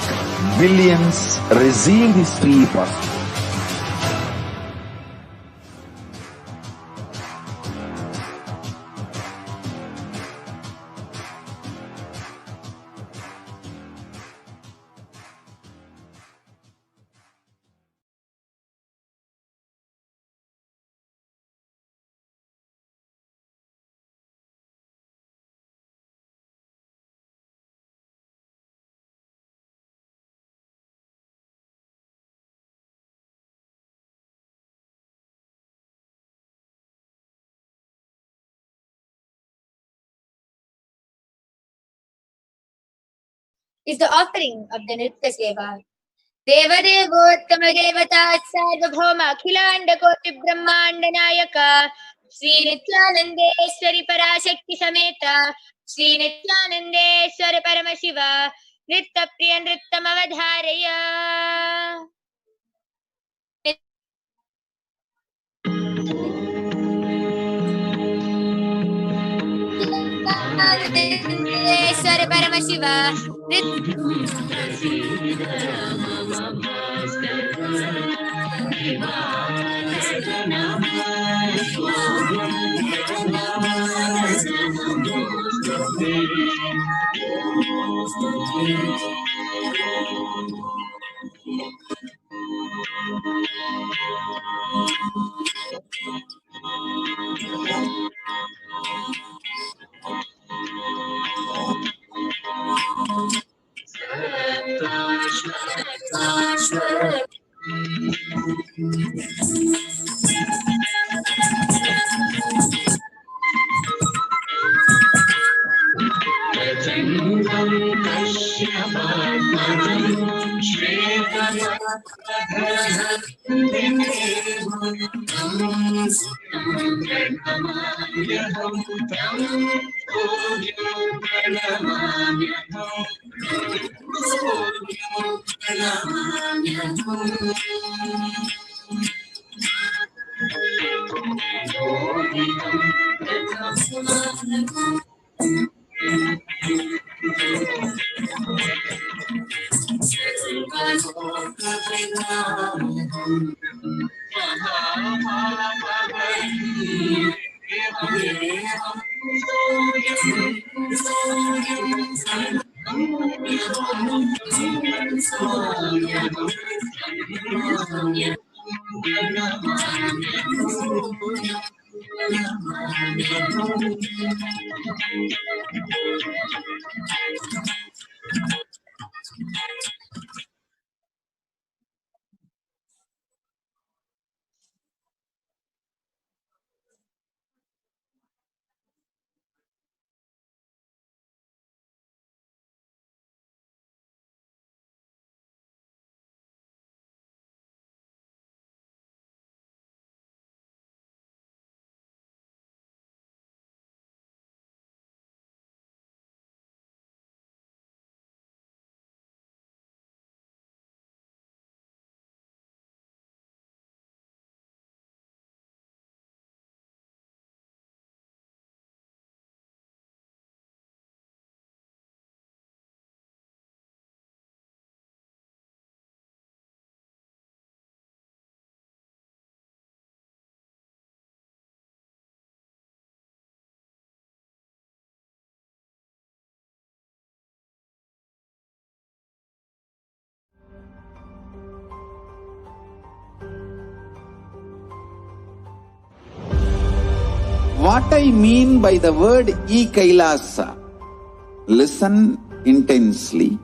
billions receive this free passport. Is the offering of the Nritya Seva. Devadevottama Devata Sarvabhauma Akhilanda Koti Brahmanda Nayaka Sri Nithyanandeswari Parashakti Sameta Sri Nithyanandeswari Paramashiva Nritya Priya Nrityam Avadharaya. Nithyanandeswari Paramashiva What I mean by the word KAILASA, listen intensely.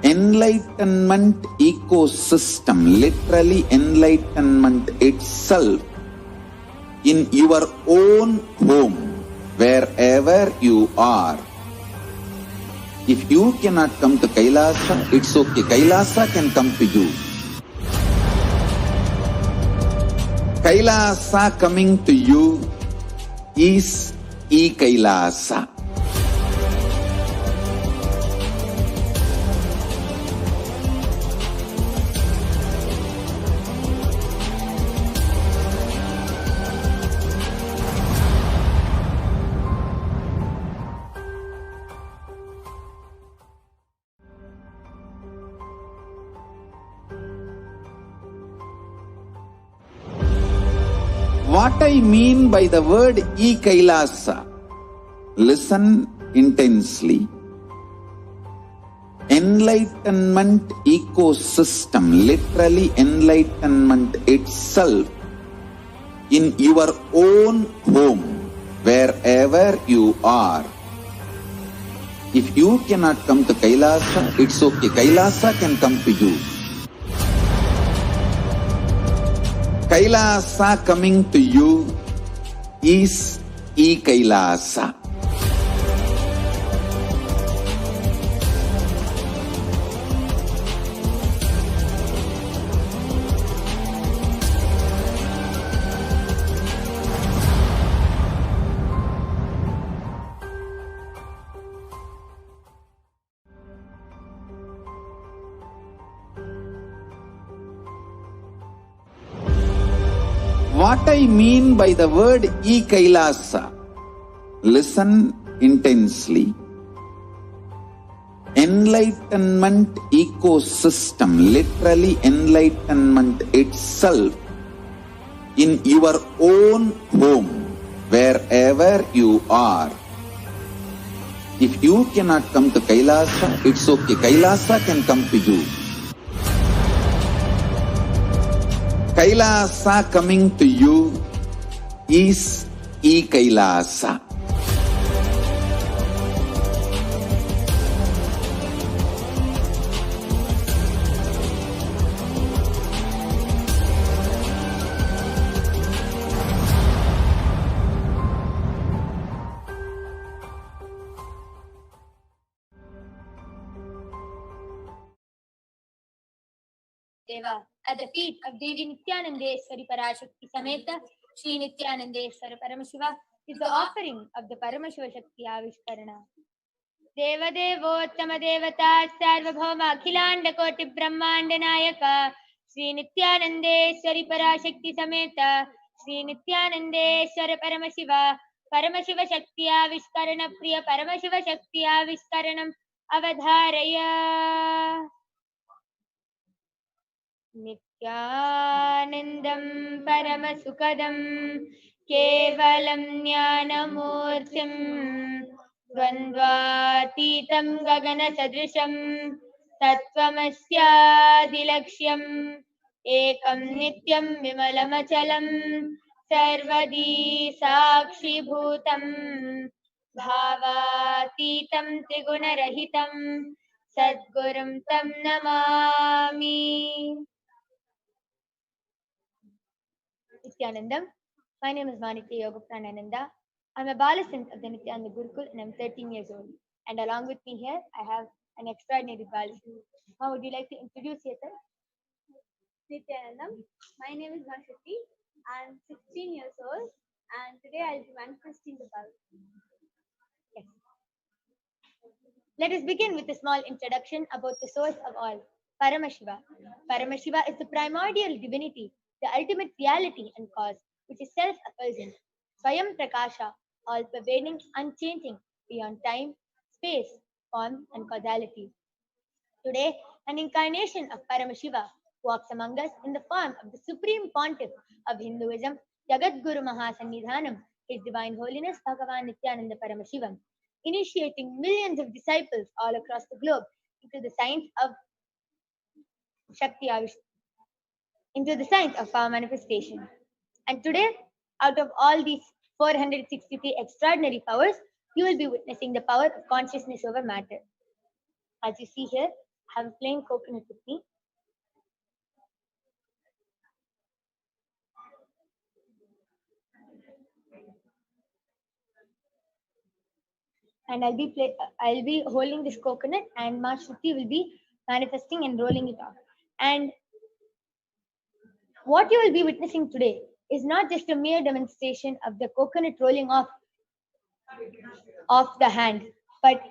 Enlightenment ecosystem, literally enlightenment itself, in your own home, wherever you are. If you cannot come to Kailasa, it's okay. Kailasa can come to you. Kailasa coming to you is Kailasa. What I mean by the word KAILASA, listen intensely. Enlightenment ecosystem, literally enlightenment itself, in your own home, wherever you are. If you cannot come to Kailasa, it's okay. Kailasa can come to you. Kailasa coming to you is Kailasa. What I mean by the word Kailasa, listen intensely. Enlightenment ecosystem, literally enlightenment itself, in your own home, wherever you are. If you cannot come to Kailasa, it's okay. Kailasa can come to you. Kailasa coming to you is Kailasa. Deva, at the feet of Devi Nithyanandeswari Parashakti Sameta, Shri Nithyanandeswara Paramashiva, is the offering of the Paramashiva Shakti Avishkarana. Deva Devottama Devata Sarvabhauma Akhilanda Koti Brahmanda Nayaka, Shri Nithyanandeswari Parashakti Sameta, Shri Nithyanandeswara Paramashiva, Paramashiva Shakti Avishkarana Priya Paramashiva Shakti Avishkaranam Avadharaya. Nithyanandam Paramasukadam Kevalam Jnanamurtim Dvandvatitam Gagana Sadrisham Tattvamasyaadilaksham Ekam Nityam Vimalamachalam Sarvadi Sakshi Bhutam Bhavatitam Trigunarahitam Sadgurum Tam Namami. Nithyanandam. My name is Manitya Yogapranananda. I'm a Balasant of the Nithyananda Gurukul and I'm 13 years old. And along with me here, I have an extraordinary Balasant. How would you like to introduce yourself? Nithyanandam. My name is Vanshati. I'm 16 years old and today I'll be manifesting the bulb. Yes. Let us begin with a small introduction about the source of all, Paramashiva. Paramashiva is the primordial divinity, the ultimate reality and cause, which is self-effulgent, Swayam Prakasha, all-pervading, unchanging, beyond time, space, form, and causality. Today, an incarnation of Paramashiva walks among us in the form of the Supreme Pontiff of Hinduism, Jagat Guru Mahasannidhanam, His Divine Holiness Bhagavan Nithyananda Paramashivam, initiating millions of disciples all across the globe into the science of Shakti into the science of power manifestation. And today, Out of all these 463 extraordinary powers, you will be witnessing the power of consciousness over matter. As you see here, I have a plain coconut with me. And I'll be holding this coconut, and Ma Shruti will be manifesting and rolling it off. And what you will be witnessing today is not just a mere demonstration of the coconut rolling off the hand, but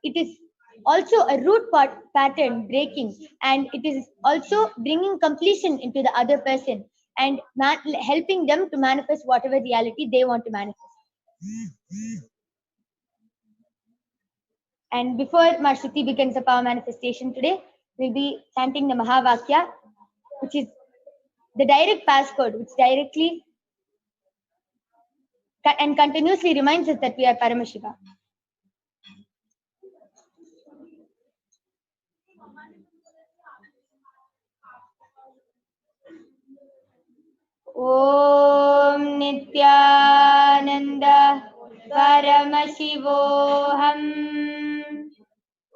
it is also a root pattern breaking, and it is also bringing completion into the other person and helping them to manifest whatever reality they want to manifest. And before Ma Shruti begins the power manifestation today, we'll be chanting the Mahavakya, which is the direct passcode, which directly and continuously reminds us that we are Paramashiva. Om Nithyananda Paramashivoham.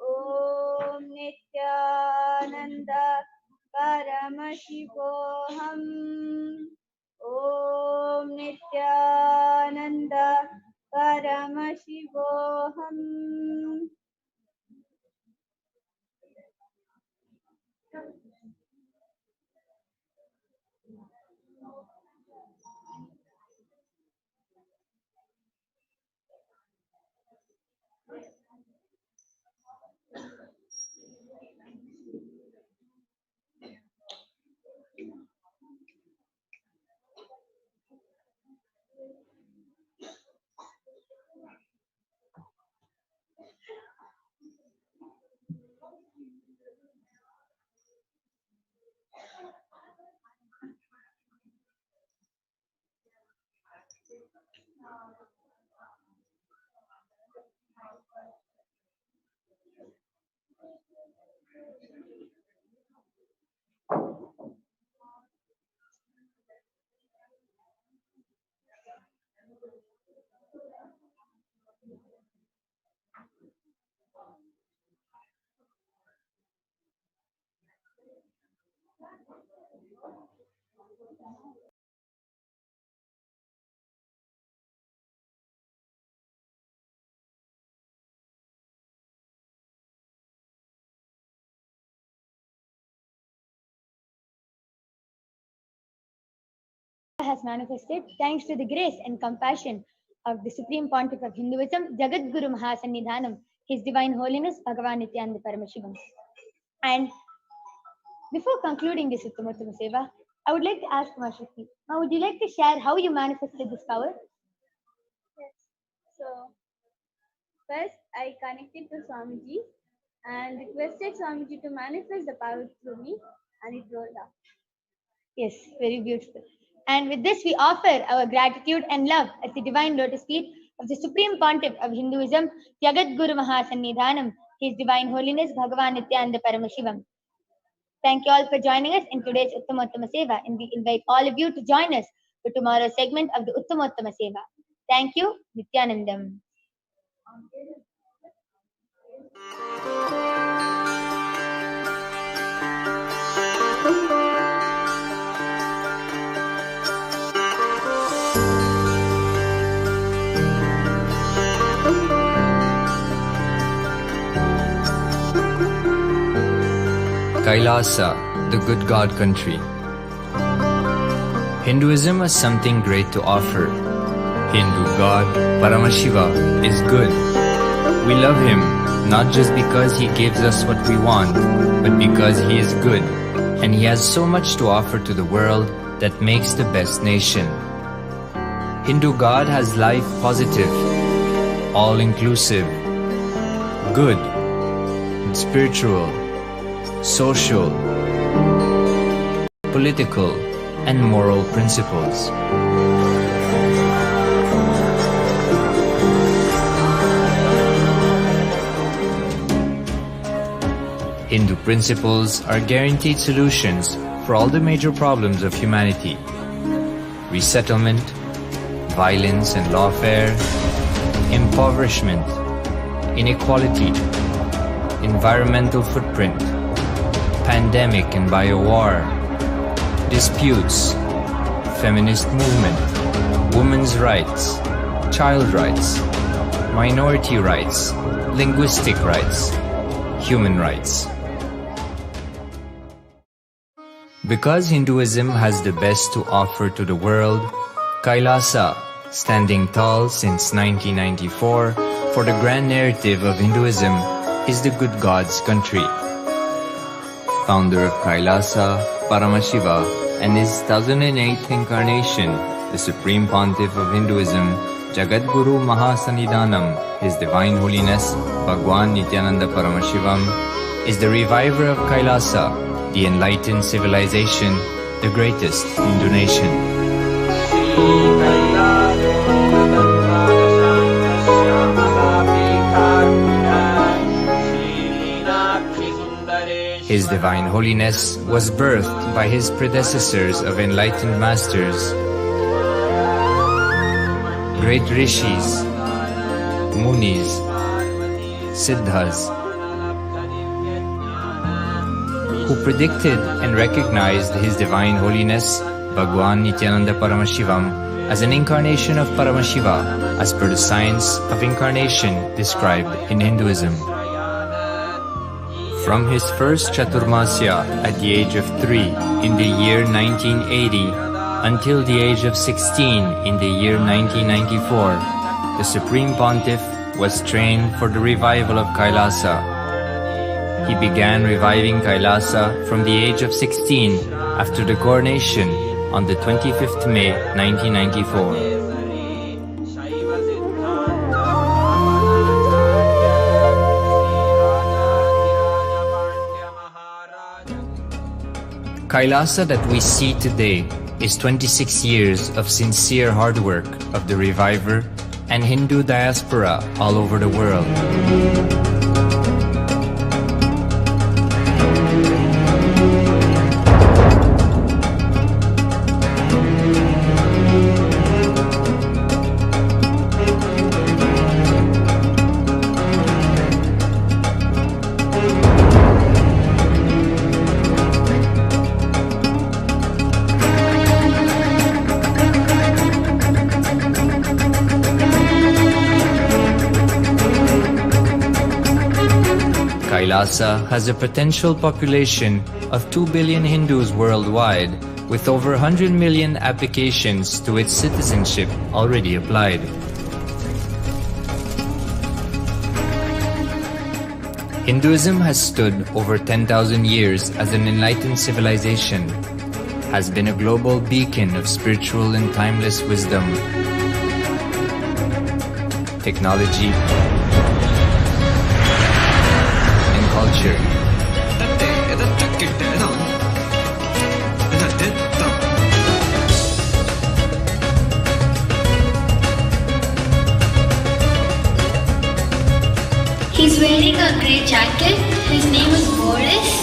Om Nithyananda Paramashivoham. Om Nithyananda Paramashivoham. Has manifested thanks to the grace and compassion of the Supreme Pontiff of Hinduism, Jagat Guru Mahasannidhanam, His Divine Holiness Bhagavan Nithyananda Paramashivam. And before concluding this Uttamottama Seva, I would like to ask Ma Shruti, now would you like to share how you manifested this power? Yes. So, first I connected to Swamiji and requested Swamiji to manifest the power through me, and it rolled out. Yes, very beautiful. And with this, we offer our gratitude and love at the divine lotus feet of the Supreme Pontiff of Hinduism, Jagat Guru Mahasannidhanam, His Divine Holiness Bhagavan Nithyananda Paramashivam. Thank you all for joining us in today's Uttamottama Seva, and we invite all of you to join us for tomorrow's segment of the Uttamottama Seva. Thank you, Nithyanandam. KAILASA, the good God country. Hinduism has something great to offer. Hindu God, Paramashiva, is good. We love him not just because he gives us what we want, but because he is good, and he has so much to offer to the world that makes the best nation. Hindu God has life positive, all-inclusive, good, spiritual, social, political, and moral principles. Hindu principles are guaranteed solutions for all the major problems of humanity: resettlement, violence and lawfare, impoverishment, inequality, environmental footprint, pandemic and biowar, disputes, feminist movement, women's rights, child rights, minority rights, linguistic rights, human rights. Because Hinduism has the best to offer to the world, KAILASA, standing tall since 1994 for the grand narrative of Hinduism, is the good God's country. Founder of KAILASA, Paramashiva, and his 1008th incarnation, the Supreme Pontiff of Hinduism, Jagadguru Mahasannidhanam, His Divine Holiness, Bhagwan Nithyananda Paramashivam, is the reviver of KAILASA, the enlightened civilization, the greatest Hindu nation. His Divine Holiness was birthed by his predecessors of enlightened masters, great rishis, munis, siddhas, who predicted and recognized His Divine Holiness, Bhagwan Nithyananda Paramashivam, as an incarnation of Paramashiva, as per the science of incarnation described in Hinduism. From his first Chaturmasya at the age of 3 in the year 1980 until the age of 16 in the year 1994, the Supreme Pontiff was trained for the revival of KAILASA. He began reviving KAILASA from the age of 16 after the coronation on the 25th May 1994. KAILASA that we see today is 26 years of sincere hard work of the reviver and Hindu diaspora all over the world. KAILASA has a potential population of 2 billion Hindus worldwide, with over 100 million applications to its citizenship already applied. Hinduism has stood over 10,000 years as an enlightened civilization, has been a global beacon of spiritual and timeless wisdom, technology, culture. He's wearing a grey jacket. His name is Boris.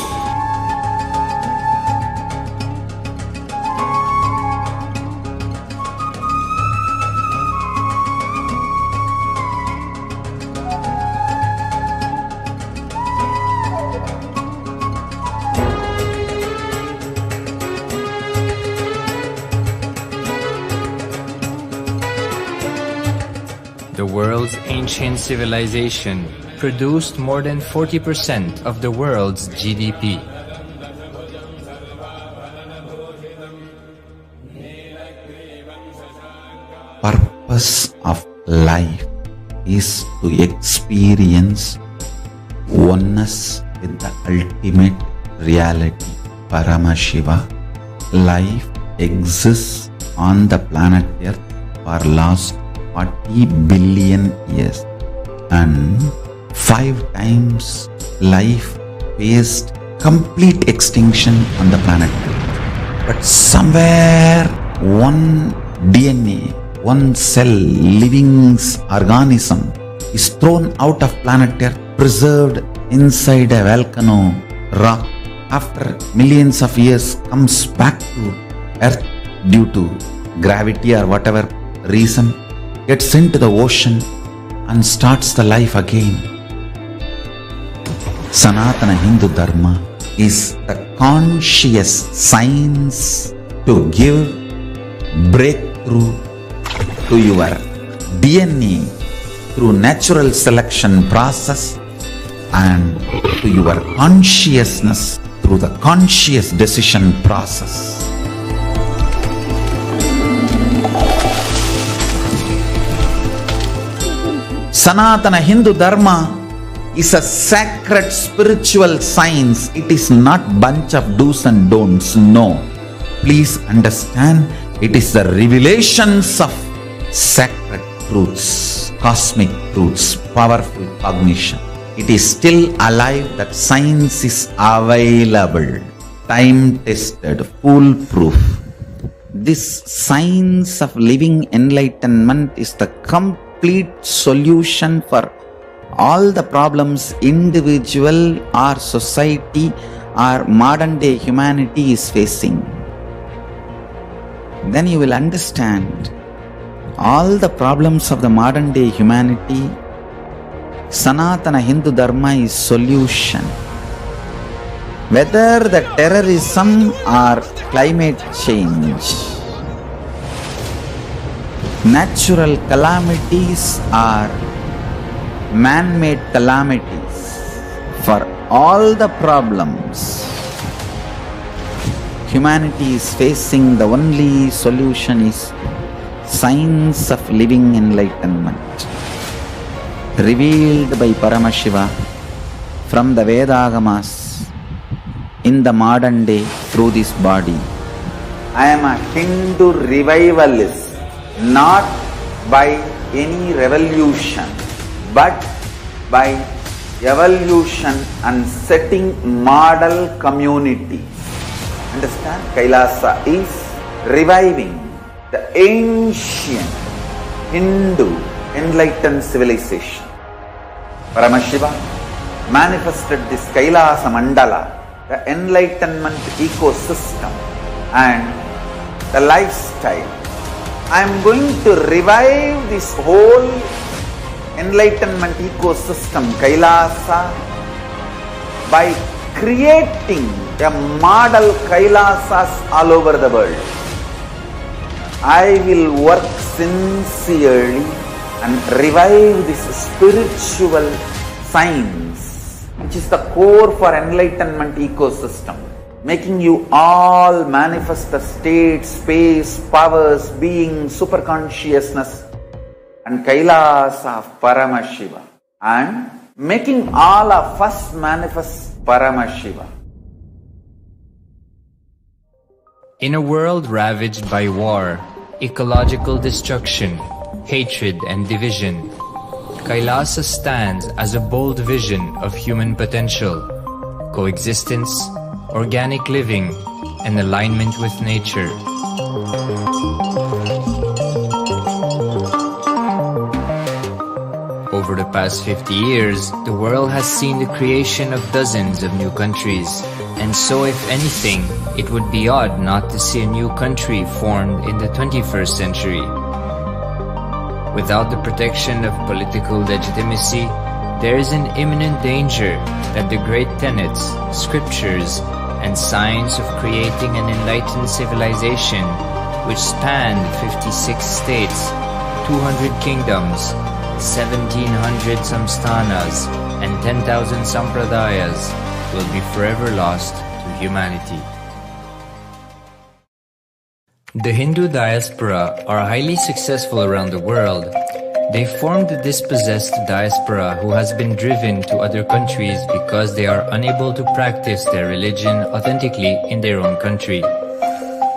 The world's ancient civilization produced more than 40% of the world's GDP. Purpose of life is to experience oneness with the ultimate reality, Paramashiva. Life exists on the planet Earth for last 40 billion years, and 5 times life faced complete extinction on the planet Earth. But somewhere one DNA, one cell, living organism is thrown out of planet Earth, preserved inside a volcano rock. After millions of years comes back to Earth due to gravity or whatever reason, gets into the ocean and starts the life again. Sanatana Hindu Dharma is the conscious science to give breakthrough to your DNA through natural selection process and to your consciousness through the conscious decision process. Sanatana Hindu Dharma is a sacred spiritual science. It is not bunch of do's and don'ts. No. Please understand, it is the revelations of sacred truths, cosmic truths, powerful cognition. It is still alive, that science is available, time-tested, foolproof. This science of living enlightenment is the complete solution for all the problems individual or society or modern day humanity is facing. Then you will understand all the problems of the modern day humanity. Sanatana Hindu Dharma is solution. Whether the terrorism or climate change, natural calamities or man-made calamities, for all the problems humanity is facing, the only solution is science of living enlightenment, revealed by Paramashiva from the Vedagamas in the modern day through this body. I am a Hindu revivalist, not by any revolution, but by evolution and setting model communities. Understand? Kailasa is reviving the ancient Hindu enlightened civilization. Paramashiva manifested this Kailasa Mandala, the enlightenment ecosystem and the lifestyle. I am going to revive this whole enlightenment ecosystem, Kailasa, by creating a model Kailasas all over the world. I will work sincerely and revive this spiritual science, which is the core for enlightenment ecosystem, making you all manifest the state, space, powers, being, superconsciousness and Kailasa of Paramashiva, and making all of us manifest Paramashiva. In a world ravaged by war, ecological destruction, hatred and division, Kailasa stands as a bold vision of human potential, coexistence, organic living, and alignment with nature. Over the past 50 years, the world has seen the creation of dozens of new countries, and so if anything, it would be odd not to see a new country formed in the 21st century. Without the protection of political legitimacy, there is an imminent danger that the great tenets, scriptures, and science of creating an enlightened civilization, which spanned 56 states, 200 kingdoms, 1700 samsthanas, and 10,000 sampradayas, will be forever lost to humanity. The Hindu diaspora are highly successful around the world. They formed the dispossessed diaspora who has been driven to other countries because they are unable to practice their religion authentically in their own country.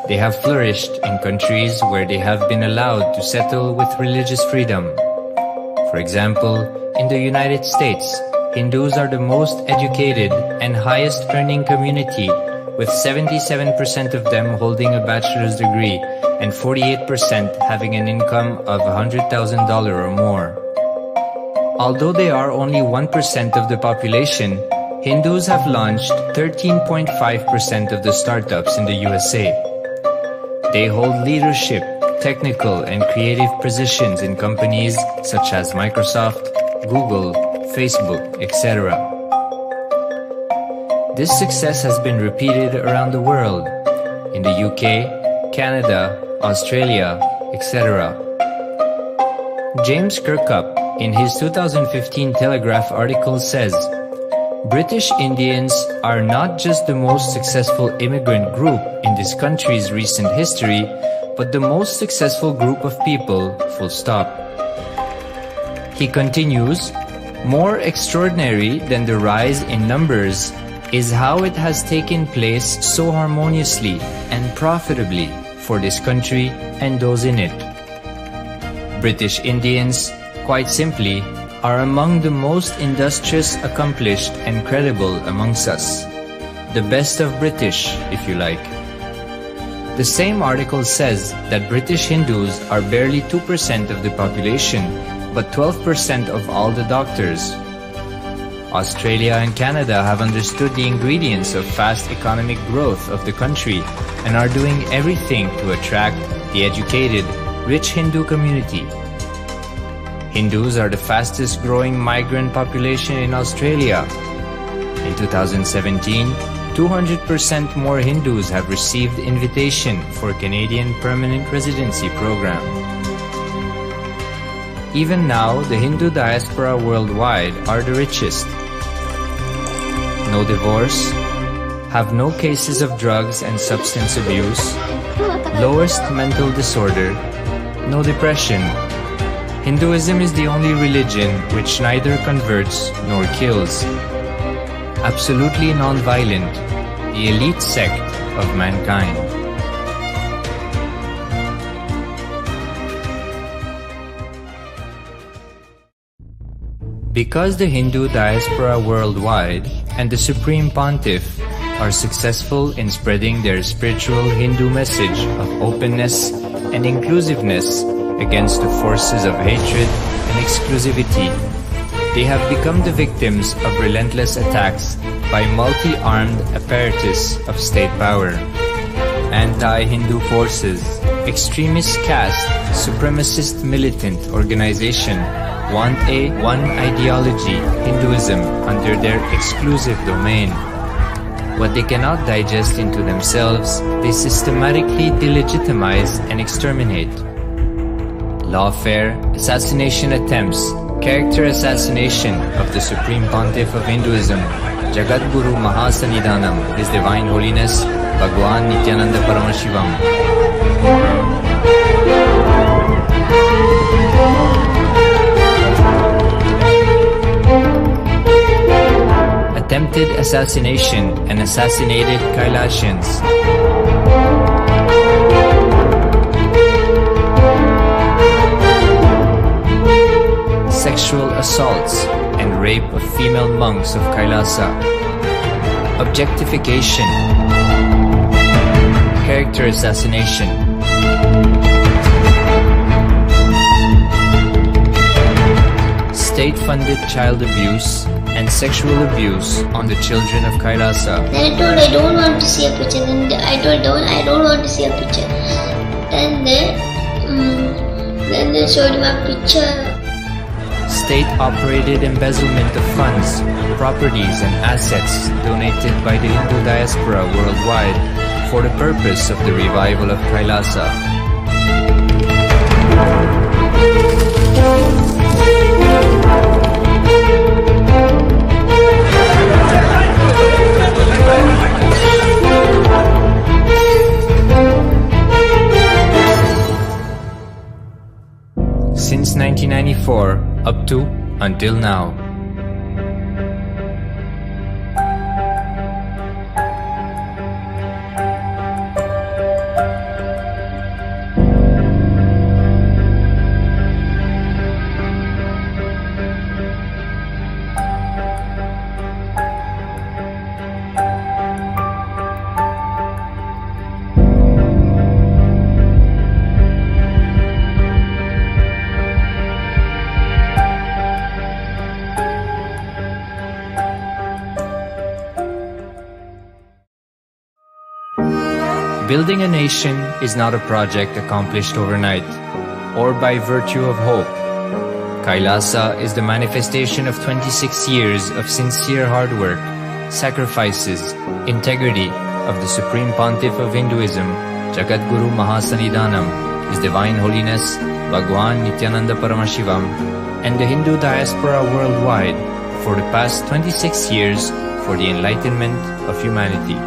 They have flourished in countries where they have been allowed to settle with religious freedom. For example, in the United States, Hindus are the most educated and highest earning community, with 77% of them holding a bachelor's degree and 48% having an income of $100,000 or more. Although they are only 1% of the population, Hindus have launched 13.5% of the startups in the USA. They hold leadership technical and creative positions in companies such as Microsoft, Google, Facebook, etc. This success has been repeated around the world, in the UK, Canada, Australia, etc. James Kirkup, in his 2015 Telegraph article says, British Indians are not just the most successful immigrant group in this country's recent history, but the most successful group of people, full stop. He continues, more extraordinary than the rise in numbers is how it has taken place so harmoniously and profitably for this country and those in it. British Indians, quite simply, are among the most industrious, accomplished, and credible amongst us. The best of British, if you like. The same article says that British Hindus are barely 2% of the population, but 12% of all the doctors. Australia and Canada have understood the ingredients of fast economic growth of the country and are doing everything to attract the educated, rich Hindu community. Hindus are the fastest growing migrant population in Australia. In 2017, 200% more Hindus have received invitation for Canadian Permanent Residency Program. Even now, the Hindu diaspora worldwide are the richest. No divorce, have no cases of drugs and substance abuse, lowest mental disorder, no depression. Hinduism is the only religion which neither converts nor kills. Absolutely non-violent, the elite sect of mankind. Because the Hindu diaspora worldwide and the Supreme Pontiff are successful in spreading their spiritual Hindu message of openness and inclusiveness against the forces of hatred and exclusivity, they have become the victims of relentless attacks by multi-armed apparatus of state power. Anti-Hindu forces, extremist caste, supremacist militant organization want a one ideology, Hinduism, under their exclusive domain. What they cannot digest into themselves, they systematically delegitimize and exterminate. Lawfare, assassination attempts, character assassination of the Supreme Pontiff of Hinduism, Jagadguru Mahasannidhanam, His Divine Holiness, Bhagwan Nithyananda Paramashivam. Attempted assassination and assassinated Kailasians. Sexual assaults and rape of female monks of Kailasa. Objectification. Character assassination. State-funded child abuse and sexual abuse on the children of Kailasa. Then I told I don't want to see a picture. Then I told I don't want to see a picture. Then they showed me a picture. State-operated embezzlement of funds, properties and assets donated by the Hindu diaspora worldwide for the purpose of the revival of Kailasa. Since 1994, up to until now. Building a nation is not a project accomplished overnight or by virtue of hope. Kailasa is the manifestation of 26 years of sincere hard work, sacrifices, integrity of the Supreme Pontiff of Hinduism, Jagadguru Mahasannidhanam, His Divine Holiness Bhagwan Nithyananda Paramashivam, and the Hindu diaspora worldwide for the past 26 years for the enlightenment of humanity.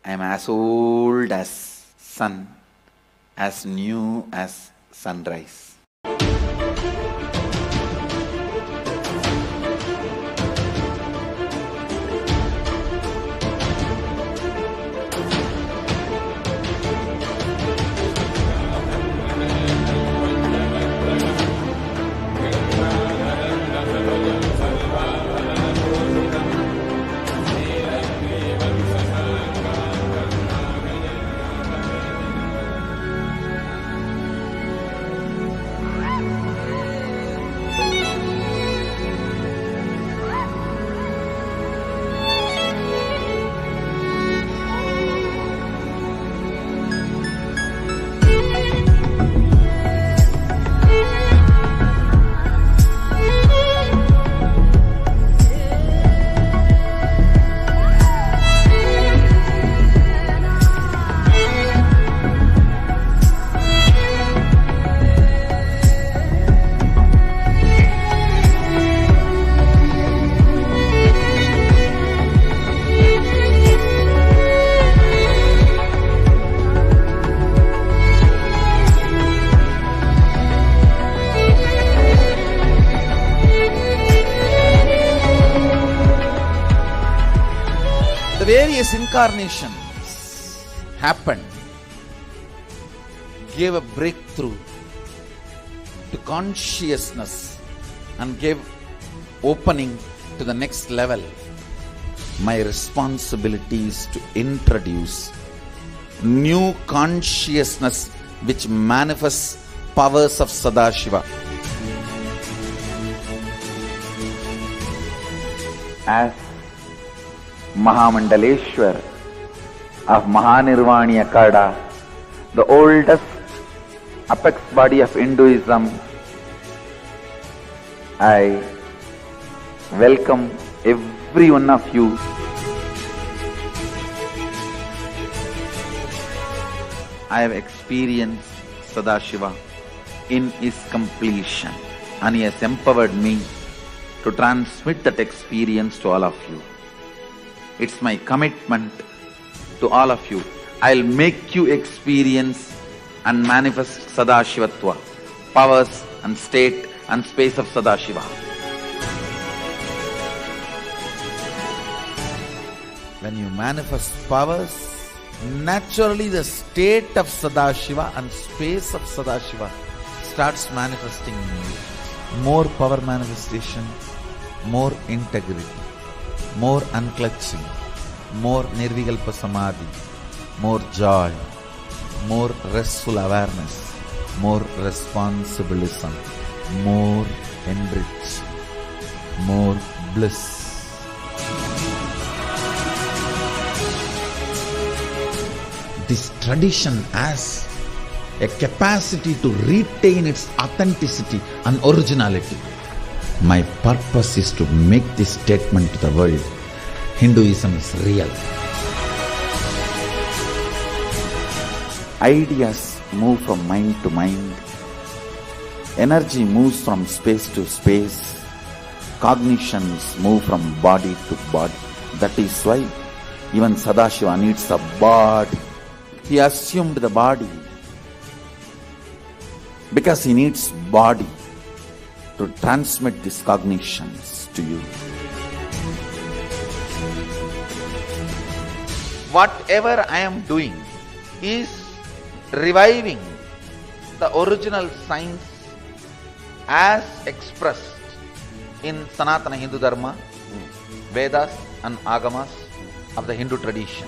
I am as old as sun, as new as sunrise. The various incarnations happened, gave a breakthrough to consciousness and gave opening to the next level. My responsibility is to introduce new consciousness which manifests powers of Sadashiva. As Mahamandaleshwar of Mahanirvani Akada, the oldest apex body of Hinduism, I welcome every one of you. I have experienced Sadashiva in his completion, and he has empowered me to transmit that experience to all of you. It's my commitment to all of you. I'll make you experience and manifest Sadashivatva, powers and state and space of Sadashiva. When you manifest powers, naturally the state of Sadashiva and space of Sadashiva starts manifesting in you. More power manifestation, more integrity, more unclutching, more Nirvikalpa Samadhi, more joy, more restful awareness, more responsibilism, more enrich, more bliss. This tradition has a capacity to retain its authenticity and originality. My purpose is to make this statement to the world. Hinduism is real. Ideas move from mind to mind. Energy moves from space to space. Cognitions move from body to body. That is why even Sadashiva needs a body. He assumed the body because he needs body to transmit these cognitions to you. Whatever I am doing is reviving the original science as expressed in Sanatana Hindu Dharma, Vedas and Agamas of the Hindu tradition.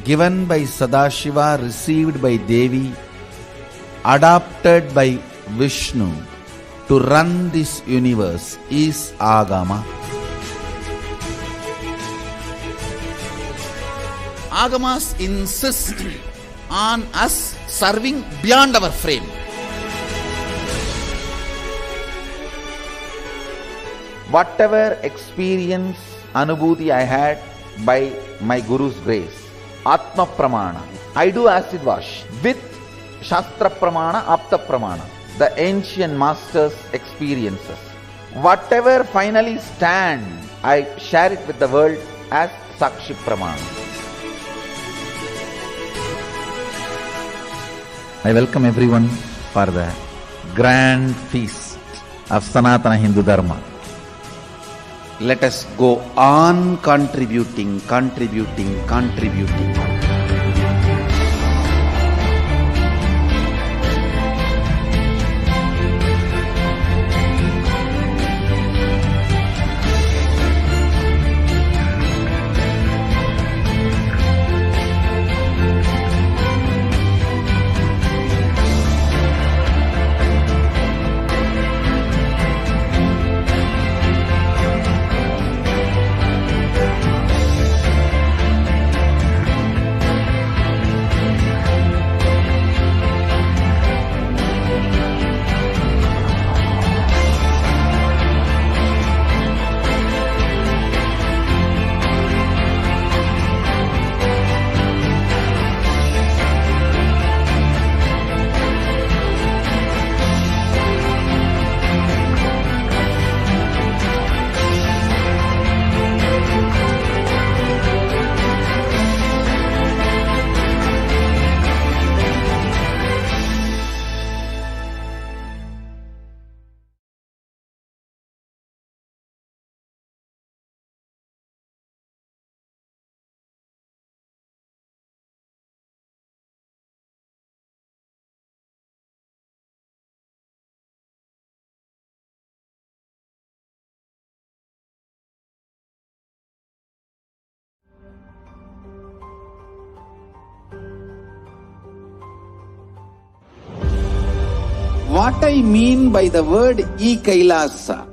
Given by Sadashiva, received by Devi, adopted by Vishnu to run this universe is Agama. Agamas insist on us serving beyond our frame. Whatever experience, anubhuti I had by my Guru's grace, Atma Pramana, I do acid wash with Shastra Pramana, Apta Pramana, the ancient masters' experiences. Whatever finally stand, I share it with the world as Sakshi Pramana. I welcome everyone for the grand feast of Sanatana Hindu Dharma. Let us go on contributing. What I mean by the word KAILASA,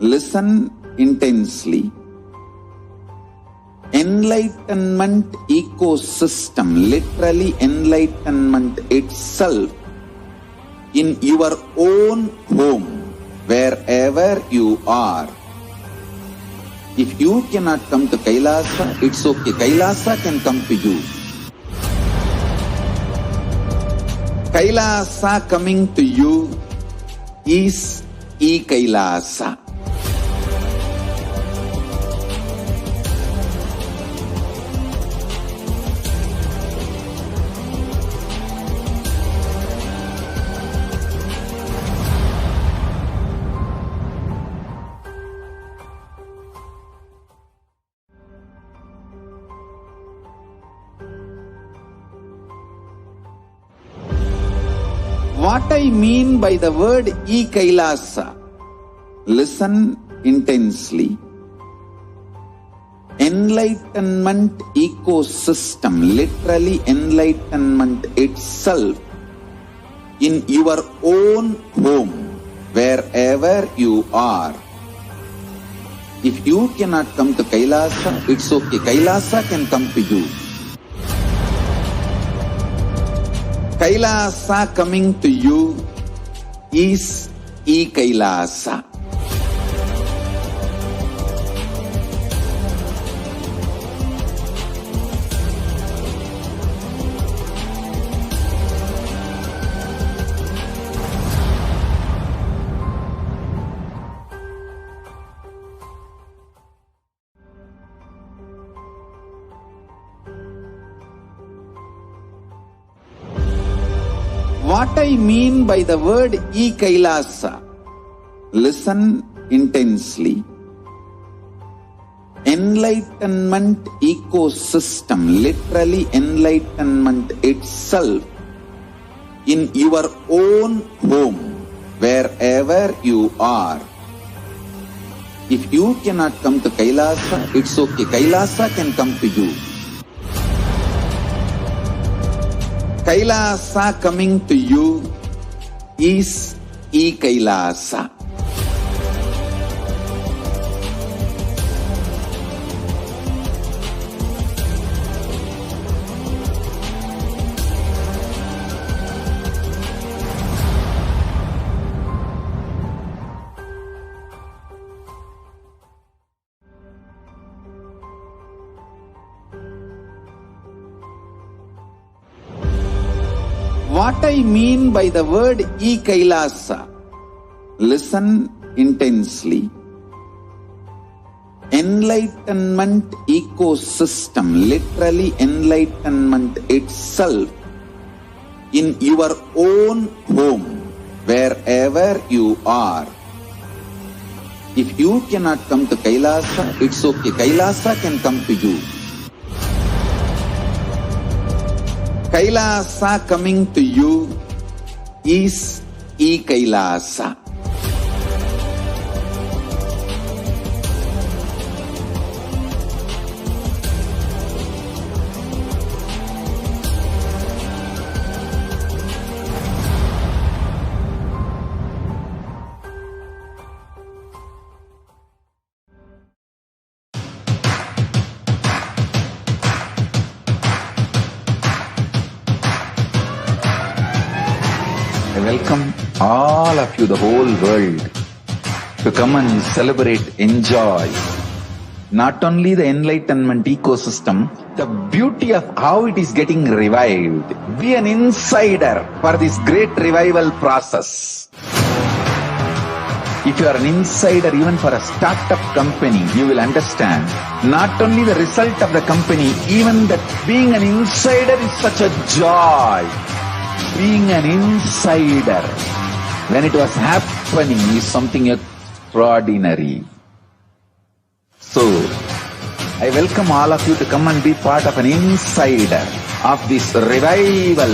listen intensely. Enlightenment ecosystem, literally enlightenment itself in your own home, wherever you are. If you cannot come to Kailasa, it's okay. Kailasa can come to you. Kailasa coming to you is Kailasa. What I mean by the word KAILASA, Listen intensely. Enlightenment ecosystem, literally enlightenment itself, in your own home, wherever you are. If you cannot come to Kailasa, it's okay. Kailasa can come to you. Kailasa coming to you is E-Kailasa. What I mean by the word E-Kailasa, listen intensely. Enlightenment ecosystem, literally enlightenment itself, in your own home, wherever you are. If you cannot come to Kailasa, it's okay. Kailasa can come to you. Kailasa coming to you is E-Kailasa. What I mean by the word E-Kailasa, listen intensely. Enlightenment ecosystem, literally enlightenment itself, in your own home, wherever you are. If you cannot come to Kailasa, it's okay. Kailasa can come to you. Kailasa coming to you is E-Kailasa. I welcome all of you, the whole world, to come and celebrate, enjoy not only the enlightenment ecosystem, the beauty of how it is getting revived. Be an insider for this great revival process. If you are an insider even for a startup company, you will understand not only the result of the company, even that being an insider is such a joy. Being an insider when it was happening is something extraordinary. So, I welcome all of you to come and be part of an insider of this revival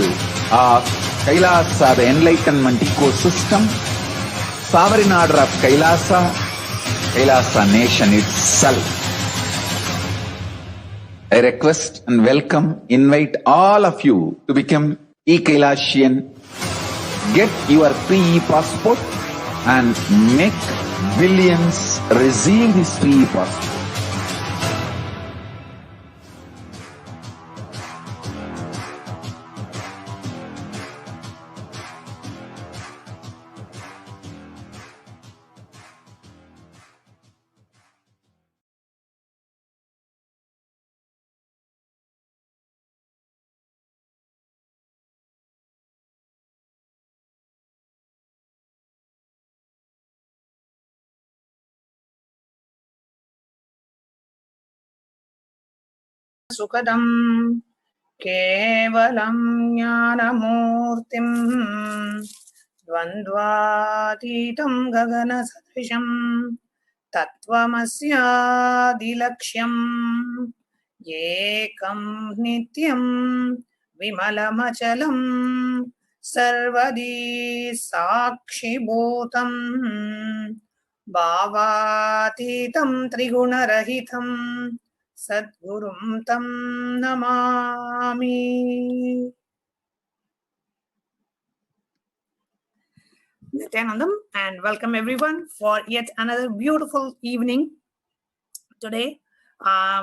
of Kailasa, the enlightenment ecosystem, sovereign order of Kailasa, Kailasa nation itself. I request and welcome, invite all of you to become E-Kailasian. Get your free passport and make billions receive this free passport. सुखदं केवलं ज्ञानमूर्तिं द्वन्द्वातीतं गगनसदृशं तत्त्वमस्यादिलक्ष्यम् एकं नित्यं विमलमचलं सर्वदी साक्षिभूतं Bhavatitam Trigunarahitam Sadgurum Tam Namami. Nithyanandam, and welcome everyone for yet another beautiful evening. Today,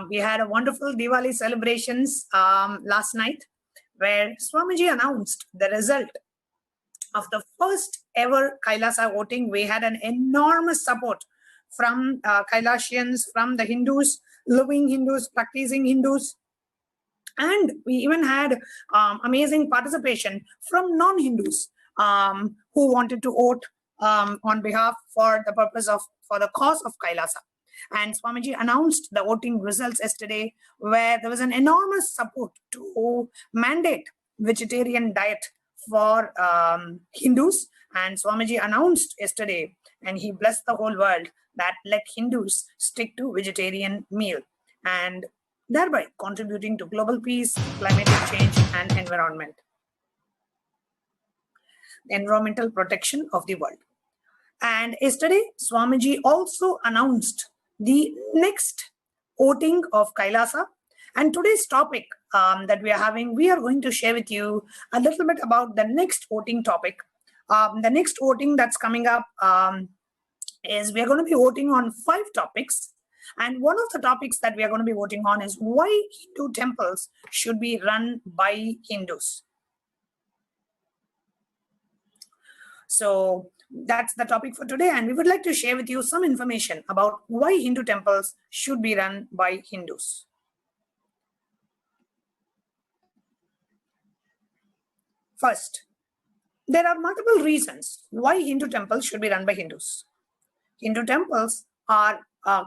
we had a wonderful Diwali celebrations last night, where Swamiji announced the result of the first ever Kailasa voting. We had an enormous support from Kailasians, from the Hindus, living Hindus, practicing Hindus, and we even had amazing participation from non-Hindus who wanted to vote on behalf for the cause of Kailasa. And Swamiji announced the voting results yesterday, where there was an enormous support to mandate vegetarian diet for Hindus. And Swamiji announced yesterday, and he blessed the whole world, that let Hindus stick to vegetarian meal, and thereby contributing to global peace, climatic change, and environmental protection of the world. And yesterday, Swamiji also announced the next voting of Kailasa. And today's topic that we are going to share with you a little bit about the next voting topic. The next voting that's coming up is we are going to be voting on 5 topics. And one of the topics that we are going to be voting on is why Hindu temples should be run by Hindus. So that's the topic for today, and we would like to share with you some information about why Hindu temples should be run by Hindus. First, there are multiple reasons why Hindu temples should be run by Hindus. Hindu temples are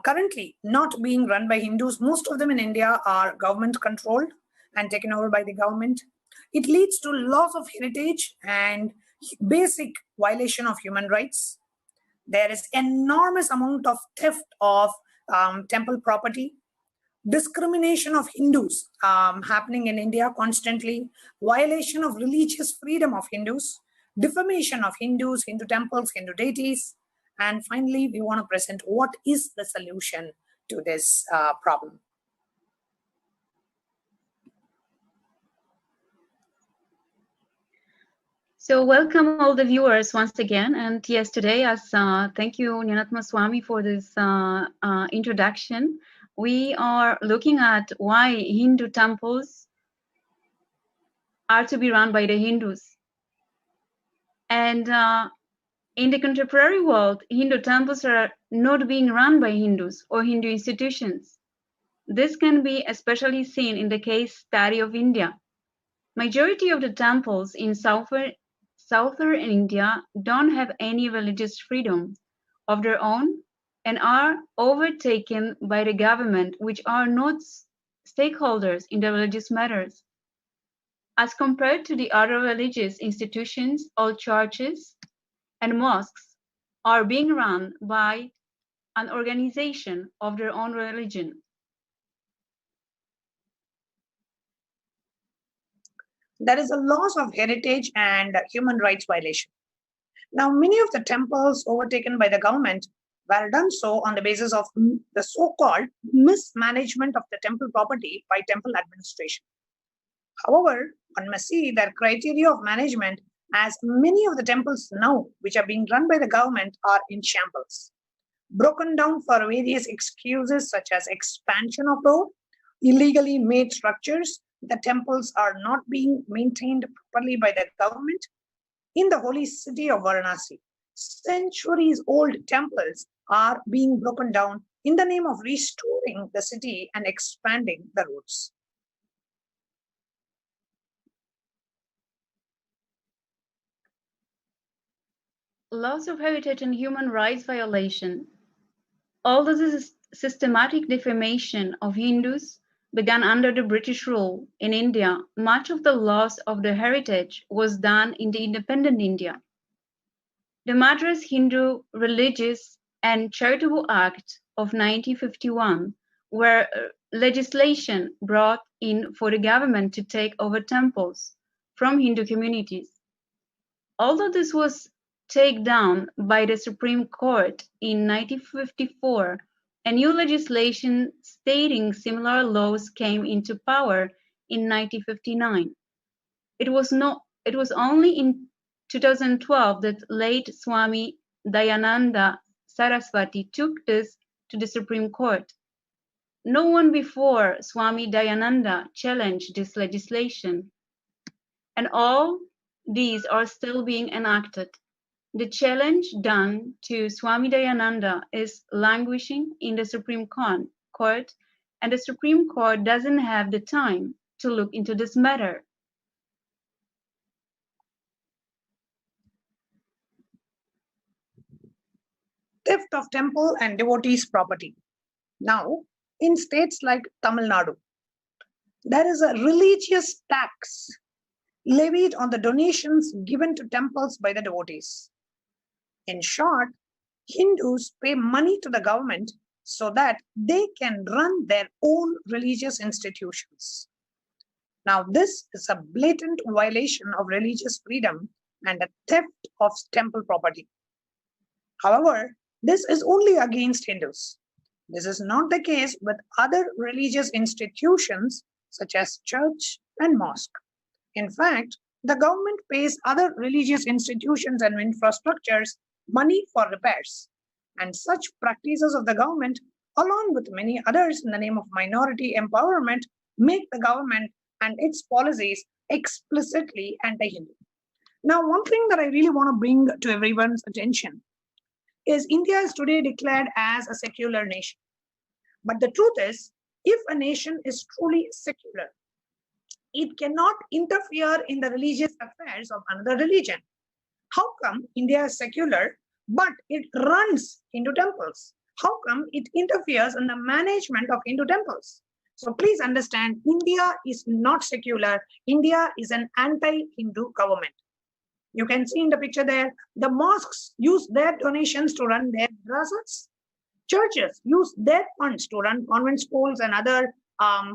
currently not being run by Hindus. Most of them in India are government controlled and taken over by the government. It leads to loss of heritage and basic violation of human rights. There is enormous amount of theft of temple property, discrimination of Hindus happening in India constantly, violation of religious freedom of Hindus, defamation of Hindus, Hindu temples, Hindu deities. And finally, we want to present what is the solution to this problem. So welcome all the viewers once again. And yes, today, as thank you, Nyanatma Swami, for this introduction. We are looking at why Hindu temples are to be run by the Hindus. And in the contemporary world, Hindu temples are not being run by Hindus or Hindu institutions. This can be especially seen in the case study of India. Majority of the temples in southern India don't have any religious freedom of their own and are overtaken by the government, which are not stakeholders in the religious matters. As compared to the other religious institutions, all churches and mosques are being run by an organization of their own religion. There is a loss of heritage and human rights violation. Now, many of the temples overtaken by the government were done so on the basis of the so-called mismanagement of the temple property by temple administration. However, one must see that criteria of management, as many of the temples now which are being run by the government are in shambles, broken down for various excuses such as expansion of road, illegally made structures. The temples are not being maintained properly by the government. In the holy city of Varanasi, centuries-old temples are being broken down in the name of restoring the city and expanding the roads. Loss of heritage and human rights violation. Although this systematic defamation of Hindus began under the British rule in India, much of the loss of the heritage was done in the independent India. The Madras Hindu Religious and Charitable Act of 1951 were legislation brought in for the government to take over temples from Hindu communities. Although this was takedown by the Supreme Court in 1954, and new legislation stating similar laws came into power in 1959. It was only in 2012 that late Swami Dayananda Saraswati took this to the Supreme Court. No one before Swami Dayananda challenged this legislation, and all these are still being enacted. The challenge done to Swami Dayananda is languishing in the Supreme Court, and the Supreme Court doesn't have the time to look into this matter. Theft of temple and devotees' property. Now, in states like Tamil Nadu, there is a religious tax levied on the donations given to temples by the devotees. In short, Hindus pay money to the government so that they can run their own religious institutions. Now, this is a blatant violation of religious freedom and a theft of temple property. However, this is only against Hindus. This is not the case with other religious institutions such as church and mosque. In fact, the government pays other religious institutions and infrastructures money for repairs. And such practices of the government, along with many others in the name of minority empowerment, make the government and its policies explicitly anti-Hindu. Now, one thing that I really want to bring to everyone's attention is India is today declared as a secular nation. But the truth is, if a nation is truly secular, it cannot interfere in the religious affairs of another religion. How come India is secular, but it runs Hindu temples? How come it interferes in the management of Hindu temples? So please understand, India is not secular. India is an anti-Hindu government. You can see in the picture there, the mosques use their donations to run their madrasas. Churches use their funds to run convent schools and other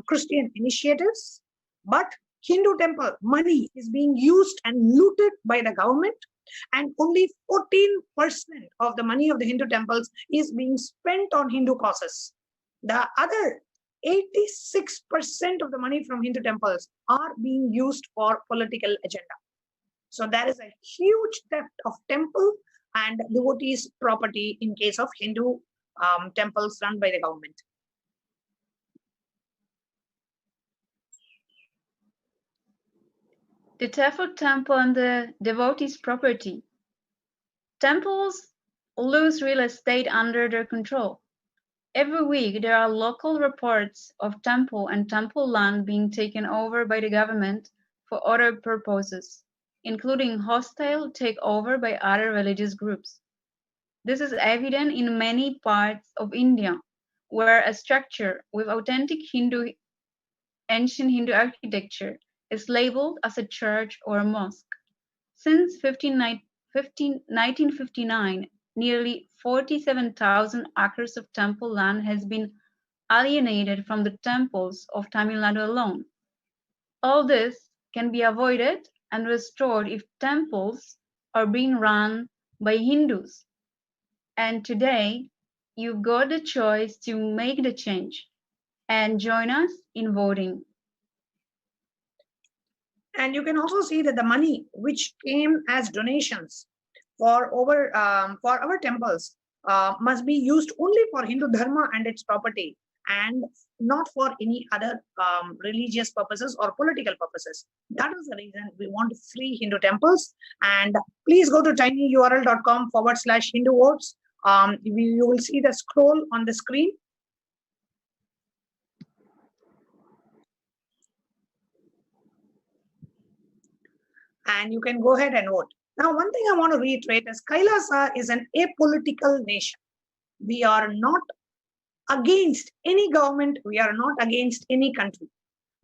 Christian initiatives. But Hindu temple money is being used and looted by the government, and only 14% of the money of the Hindu temples is being spent on Hindu causes. The other 86% of the money from Hindu temples are being used for political agenda. So there is a huge theft of temple and devotees' property in case of Hindu temples run by the government. The theft of temple and the devotees' property. Temples lose real estate under their control. Every week, there are local reports of temple and temple land being taken over by the government for other purposes, including hostile takeover by other religious groups. This is evident in many parts of India, where a structure with authentic ancient Hindu architecture is labeled as a church or a mosque. Since 1959, nearly 47,000 acres of temple land has been alienated from the temples of Tamil Nadu alone. All this can be avoided and restored if temples are being run by Hindus. And today, you've got the choice to make the change and join us in voting. And you can also see that the money which came as donations for our temples must be used only for Hindu Dharma and its property, and not for any other religious purposes or political purposes. That is the reason we want to free Hindu temples. And please go to tinyurl.com/Hindu votes. You will see the scroll on the screen. And you can go ahead and vote. Now, one thing I want to reiterate is Kailasa is an apolitical nation. We are not against any government. We are not against any country.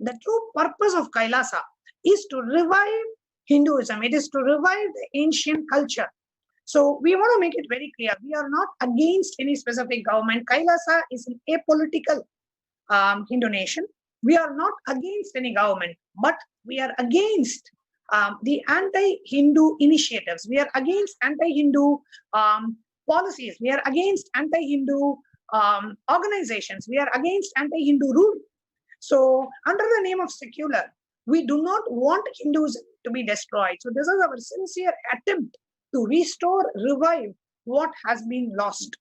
The true purpose of Kailasa is to revive Hinduism. It is to revive the ancient culture. So we want to make it very clear. We are not against any specific government. Kailasa is an apolitical Hindu nation. We are not against any government, but we are against the anti-Hindu initiatives. We are against anti-Hindu policies. We are against anti-Hindu organizations. We are against anti-Hindu rule. So under the name of secular, we do not want Hindus to be destroyed. So this is our sincere attempt to restore, revive what has been lost.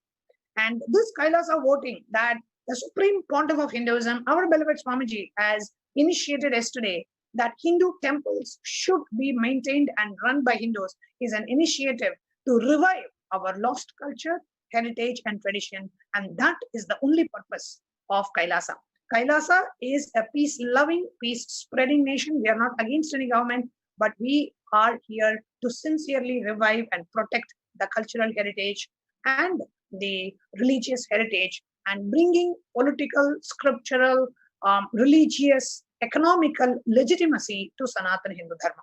And this Kailasa voting that the Supreme Pontiff of Hinduism, our beloved Swamiji, has initiated yesterday, that Hindu temples should be maintained and run by Hindus, is an initiative to revive our lost culture, heritage, and tradition. And that is the only purpose of Kailasa. Kailasa is a peace-loving, peace-spreading nation. We are not against any government, but we are here to sincerely revive and protect the cultural heritage and the religious heritage, and bringing political, scriptural, religious, economical legitimacy to Sanatana Hindu Dharma.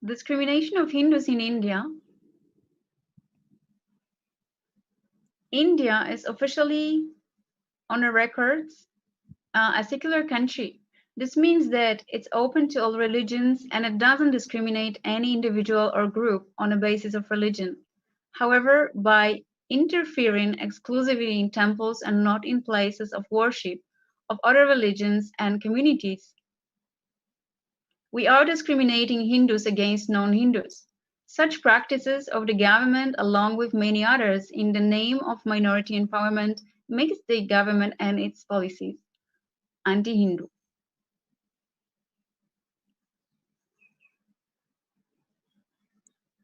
Discrimination of Hindus in India. India is officially on a records a secular country. This means that it's open to all religions and it doesn't discriminate any individual or group on a basis of religion. However, by interfering exclusively in temples and not in places of worship of other religions and communities, we are discriminating Hindus against non-Hindus. Such practices of the government, along with many others, in the name of minority empowerment, makes the government and its policies anti-Hindu.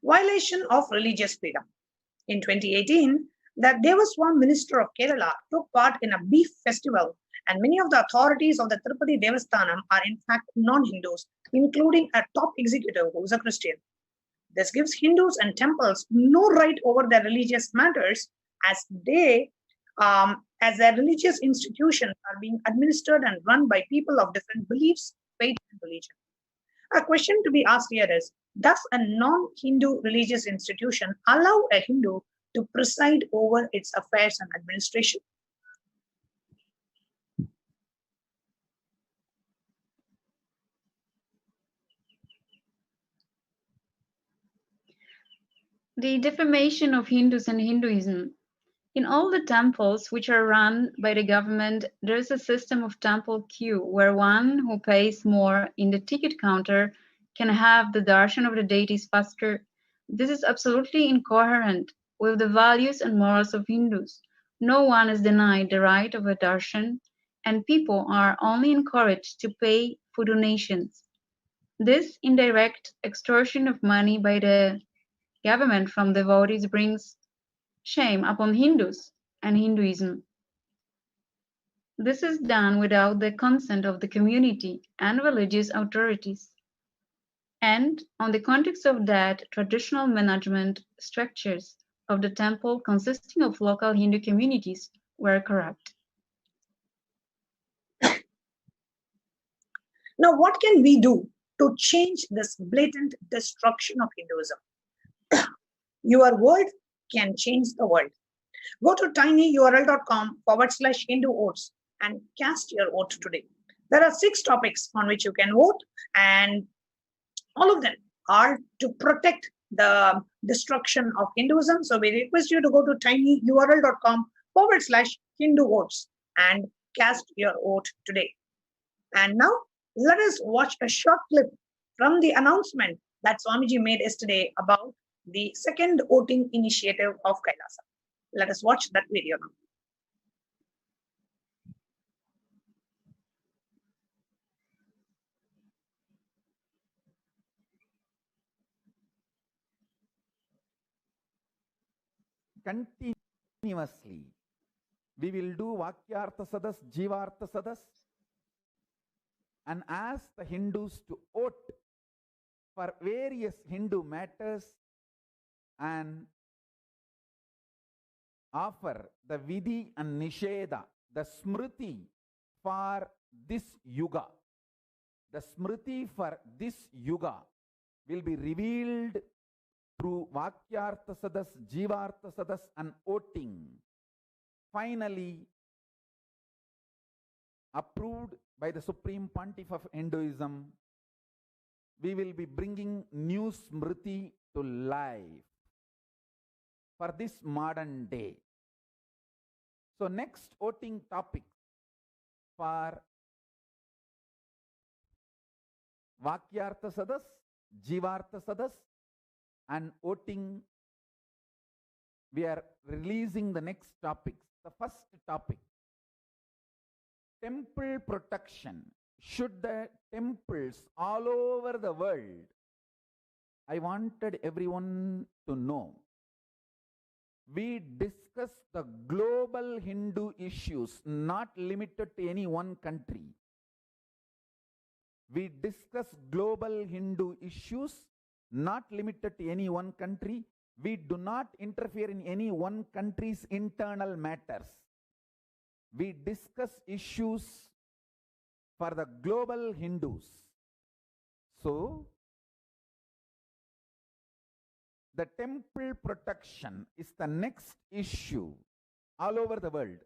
Violation of religious freedom. In 2018, the Devaswam minister of Kerala took part in a beef festival, and many of the authorities of the Tirupati Devasthanam are in fact non-Hindus, including a top executive who is a Christian. This gives Hindus and temples no right over their religious matters, as their religious institutions are being administered and run by people of different beliefs, faith, and religion. A question to be asked here is, does a non-Hindu religious institution allow a Hindu to preside over its affairs and administration? The defamation of Hindus and Hinduism. In all the temples which are run by the government, there is a system of temple queue where one who pays more in the ticket counter can have the darshan of the deities faster. This is absolutely incoherent with the values and morals of Hindus. No one is denied the right of a darshan, and people are only encouraged to pay for donations. This indirect extortion of money by the government from devotees brings shame upon Hindus and Hinduism. This is done without the consent of the community and religious authorities. And on the context of that, traditional management structures of the temple consisting of local Hindu communities were corrupt. Now, what can we do to change this blatant destruction of Hinduism? Your word can change the world. Go to tinyurl.com/Hindu votes and cast your vote today. There are 6 topics on which you can vote, and all of them are to protect the destruction of Hinduism. So we request you to go to tinyurl.com/Hindu votes and cast your vote today. And now let us watch a short clip from the announcement that Swamiji made yesterday about the second voting initiative of Kailasa. Let us watch that video now. Continuously, we will do Vakyartha Sadas, Jivartha Sadas, and ask the Hindus to vote for various Hindu matters and offer the Vidhi and Nisheda, the Smriti for this Yuga. The Smriti for this Yuga will be revealed through Vakyartha Sadas, Jivartha Sadas and voting. Finally, approved by the Supreme Pontiff of Hinduism, we will be bringing new Smriti to life for this modern day. So next voting topic for Vakyartha Sadas, Jivartha Sadas, and voting, we are releasing the next topics. The first topic, temple protection. Should the temples all over the world, I wanted everyone to know, we discuss the global Hindu issues, not limited to any one country. We discuss global Hindu issues, not limited to any one country. We do not interfere in any one country's internal matters. We discuss issues for the global Hindus. So, the temple protection is the next issue all over the world.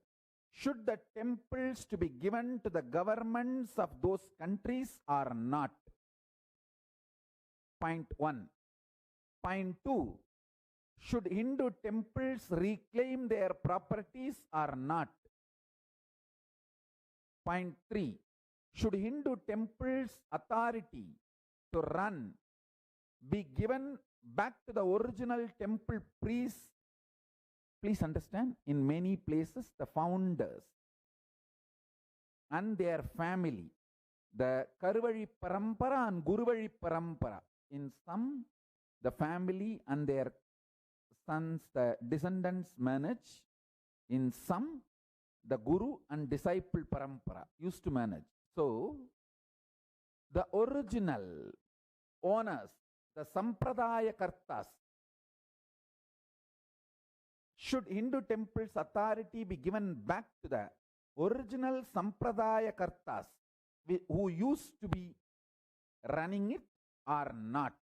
Should the temples to be given to the governments of those countries or not? Point 1. Point 2. Should Hindu temples reclaim their properties or not? Point 3. Should Hindu temples authority to run be given back to the original temple priests? Please understand, in many places, the founders and their family, the Karuvali Parampara and Guruvali Parampara, in some, the family and their sons, the descendants manage. In some, the Guru and disciple Parampara used to manage. So, the original owners, the Sampradaya Kartas, should Hindu temples authority be given back to the original Sampradaya Kartas who used to be running it or not?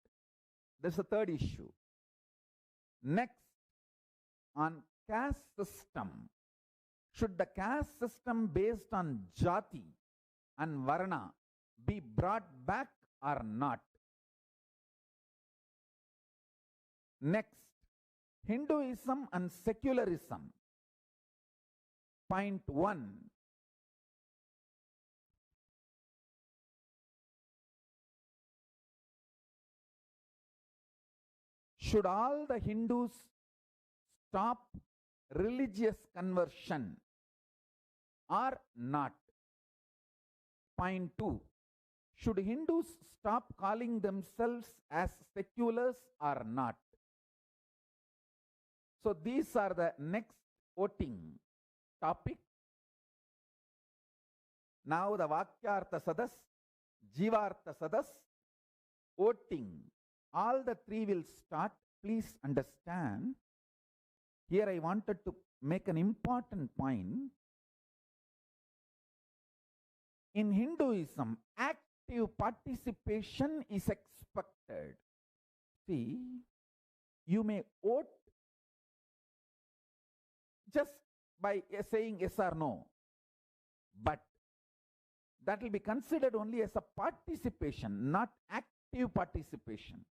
This is the third issue. Next, on caste system. Should the caste system based on Jati and Varna be brought back or not? Next, Hinduism and secularism. Point 1. Should all the Hindus stop religious conversion or not? Point 2. Should Hindus stop calling themselves as seculars or not? So these are the next voting topic. Now the Vakyartha Sadas, Jivartha Sadas, voting. All the three will start. Please understand. Here I wanted to make an important point. In Hinduism, active participation is expected. See, you may vote just by saying yes or no, but that will be considered only as a participation, not active participation.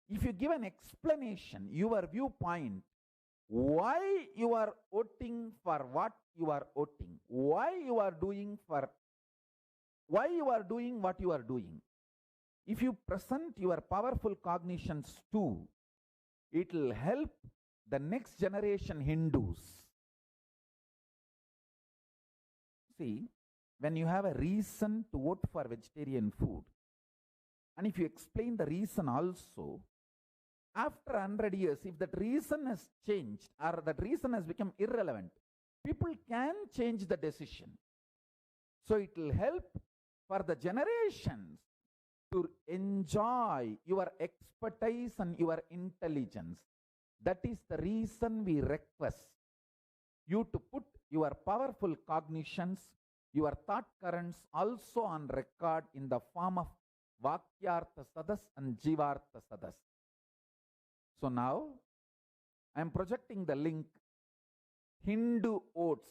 If you give an explanation, your viewpoint, why you are voting for what you are voting, why you are doing what you are doing. If you present your powerful cognitions too, it will help the next generation Hindus. See, when you have a reason to vote for vegetarian food, and if you explain the reason also, after 100 years, if that reason has changed or that reason has become irrelevant, people can change the decision. So it will help for the generations to enjoy your expertise and your intelligence. That is the reason we request you to put your powerful cognitions, your thought currents also on record in the form of Vakyartha Sadas and Jivartha Sadas. So now, I am projecting the link, Hindu votes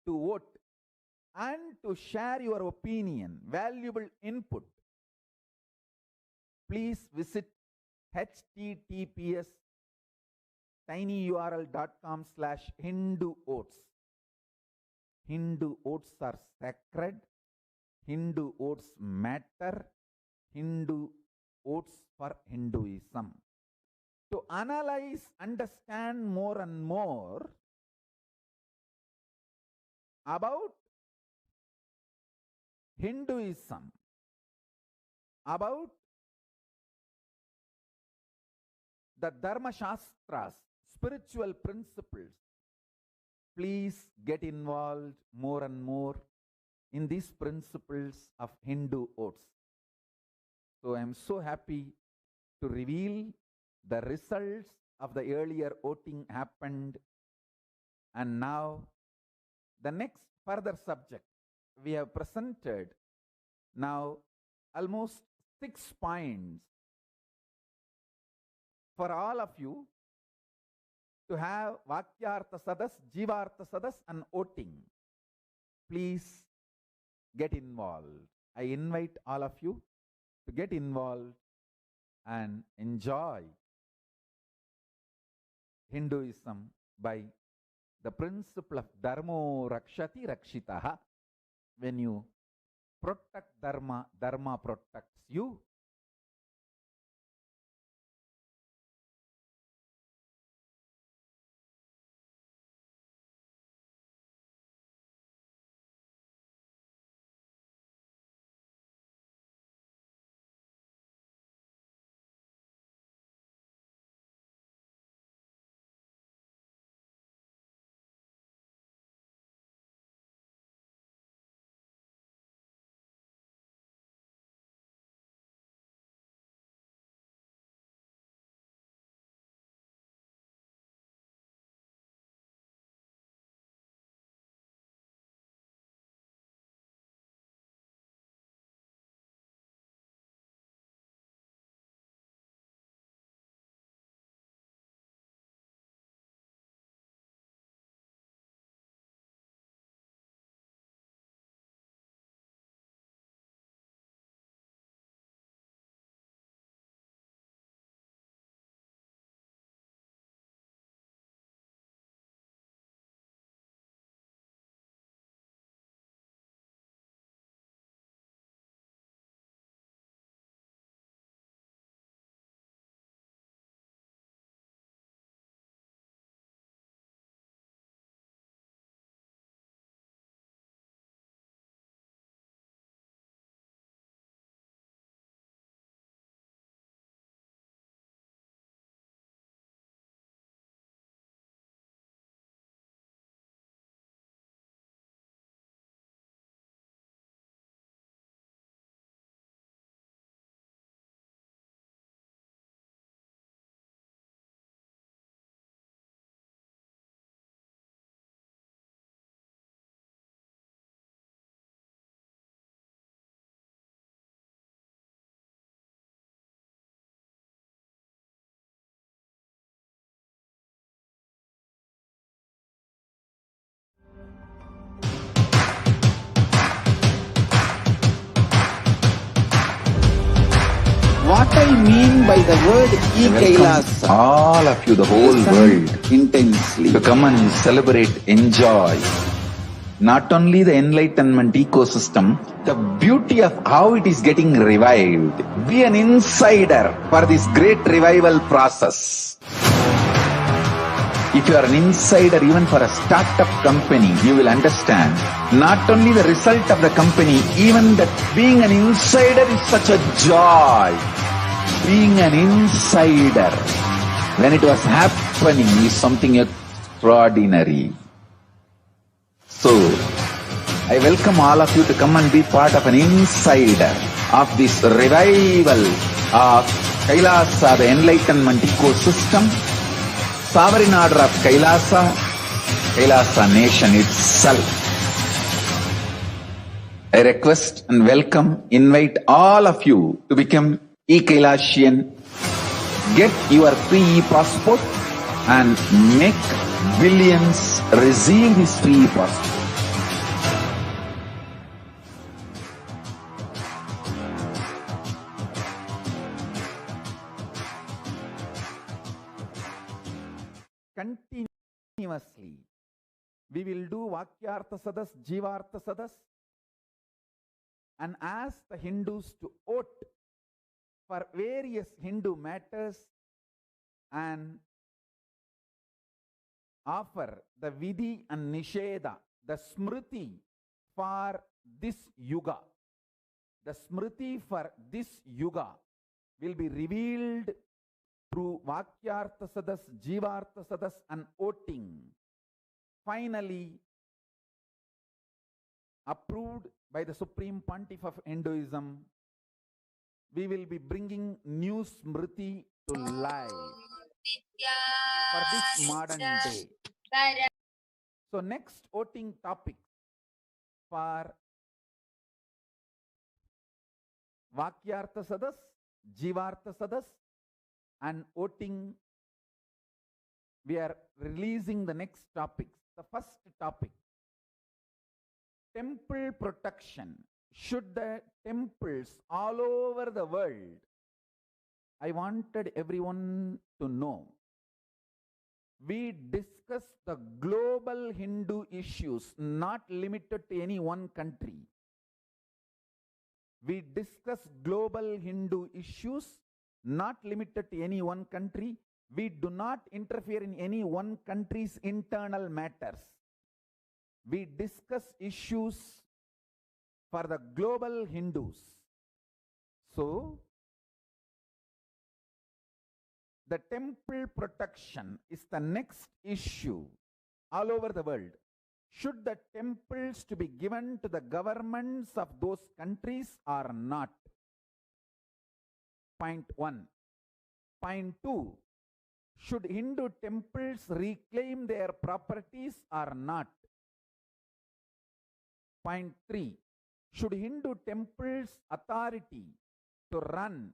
to vote and to share your opinion, valuable input, please visit https://tinyurl.com/Hindu oats. Hindu oats are sacred. Hindu oats matter. Hindu oats for Hinduism. To analyze, understand more and more about Hinduism, about the Dharma Shastras, spiritual principles, please get involved more and more in these principles of Hindu oats. So I am so happy to reveal the results of the earlier voting happened, and now the next further subject we have presented now almost 6 points for all of you to have Vakyartha Sadas, Jivartha Sadas and voting. Please get involved. I invite all of you to get involved and enjoy Hinduism by the principle of Dharmo Rakshati Rakshitaha. When you protect Dharma, Dharma protects you. What I mean by the word KAILASA, all of you, the whole world, intensely to come and celebrate, enjoy not only the enlightenment ecosystem, the beauty of how it is getting revived. Be an insider for this great revival process. If you are an insider even for a startup company, you will understand not only the result of the company, even that being an insider is such a joy. Being an insider when it was happening is something extraordinary. So, I welcome all of you to come and be part of an insider of this revival of KAILASA, the enlightenment ecosystem, sovereign order of KAILASA, KAILASA nation itself. I request and welcome, invite all of you to become e-Kailasian, get your free e-passport and make billions receive this free e-passport. continuously. We will do Vakyartha Sadas, Jivartha Sadas, and ask the Hindus to vote for various Hindu matters and offer the Vidhi and Nisheda, the Smriti for this Yuga. The Smriti for this Yuga will be revealed through Vakyartha Sadas, Jivartha Sadas, and voting. Finally, approved by the Supreme Pontiff of Hinduism, we will be bringing new Smriti to life for this modern day. So next voting topic for Vakyartha Sadas, Jivartha Sadas, and voting, we are releasing the next topics. The first topic, temple protection. Should the temples all over the world, I wanted everyone to know, we discuss the global Hindu issues, not limited to any one country. We discuss global Hindu issues, not limited to any one country. We do not interfere in any one country's internal matters. We discuss issues for the global Hindus. So, the temple protection is the next issue all over the world. Should the temples to be given to the governments of those countries or not? Point 1. Point 2. Should Hindu temples reclaim their properties or not? Point 3. Should Hindu temples authority to run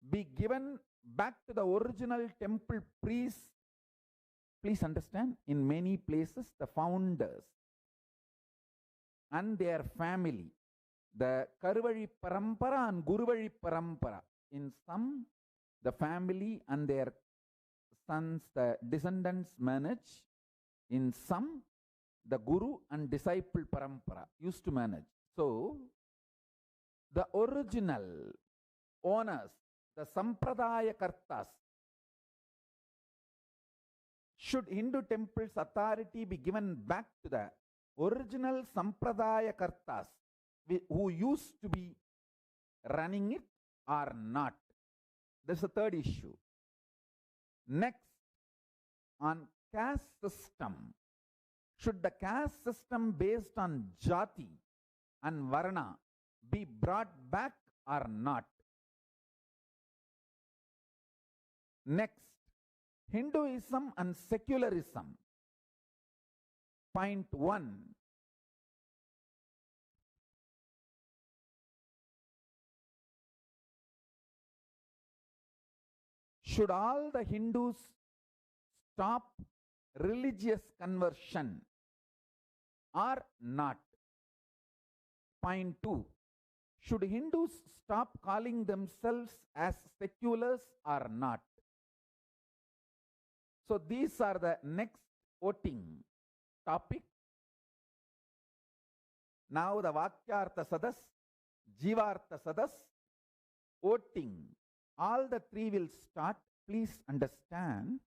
be given back to the original temple priests? Please understand, in many places, the founders and their family, the Karuvali Parampara and Guruvali Parampara, in some, the family and their sons, the descendants manage. In some, the Guru and disciple Parampara used to manage. So, the original owners, the Sampradaya Kartas, should Hindu temples authority be given back to the original Sampradaya Kartas who used to be running it or not? This is the third issue. Next, on caste system. Should the caste system based on Jati and Varna be brought back or not? Next, Hinduism and secularism. Point 1. Should all the Hindus stop religious conversion or not? Point 2. Should Hindus stop calling themselves as seculars or not? So these are the next voting topic. Now the Vakyartha Sadas, Jivartha Sadas, voting. All the three will start. Please understand.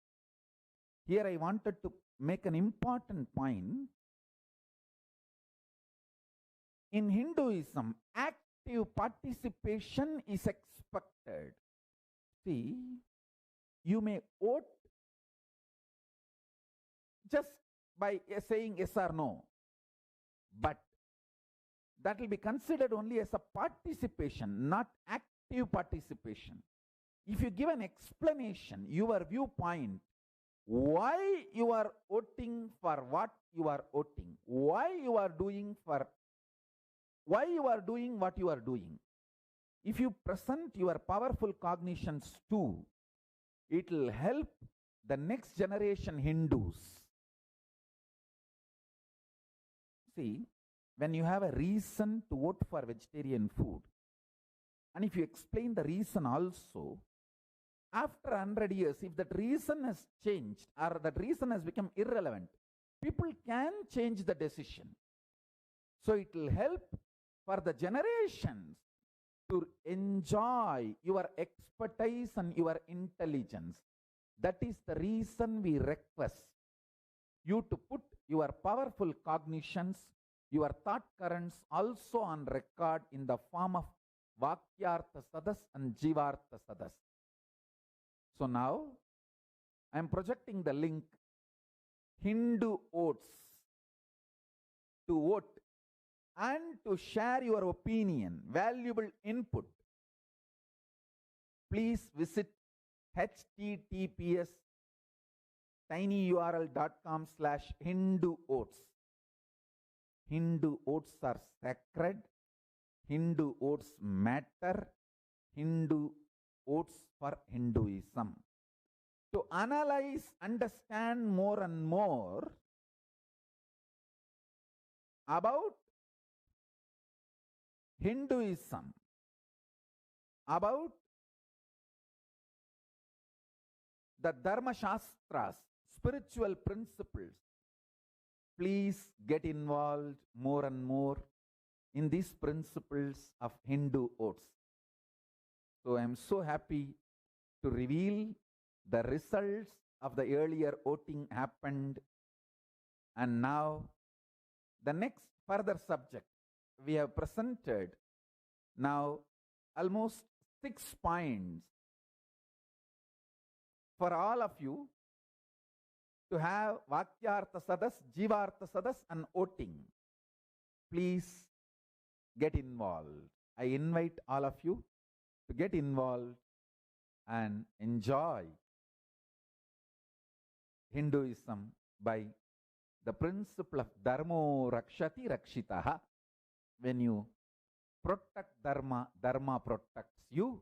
Here I wanted to make an important point. In Hinduism, active participation is expected. See, you may vote just by saying yes or no, but that will be considered only as a participation, not active participation. If you give an explanation, your viewpoint, why you are voting for what you are voting, why you are doing what you are doing. If you present your powerful cognitions too, it will help the next generation Hindus. See, when you have a reason to vote for vegetarian food, and if you explain the reason also, after 100 years, if that reason has changed or that reason has become irrelevant, people can change the decision. So it will help for the generations to enjoy your expertise and your intelligence. That is the reason we request you to put your powerful cognitions, your thought currents also on record in the form of Vakyartha Sadas and Jivartha Sadas. So now I am projecting the link Hindu Oats to vote and to share your opinion, valuable input. Please visit https tinyurl.com/Hindu Oats. Hindu Oats are sacred. Hindu Oats matter. Hindu Oats for Hinduism. To analyze, understand more and more about Hinduism, about the Dharma Shastras, spiritual principles, please get involved more and more in these principles of Hindu Oats. So I am so happy to reveal the results of the earlier voting happened, and now the next further subject we have presented now almost 6 points for all of you to have Vakyartha Sadas, Jivartha Sadas and voting. Please get involved. I invite all of you to get involved and enjoy Hinduism by the principle of Dharmo Rakshati Rakshitaha. When you protect Dharma, Dharma protects you.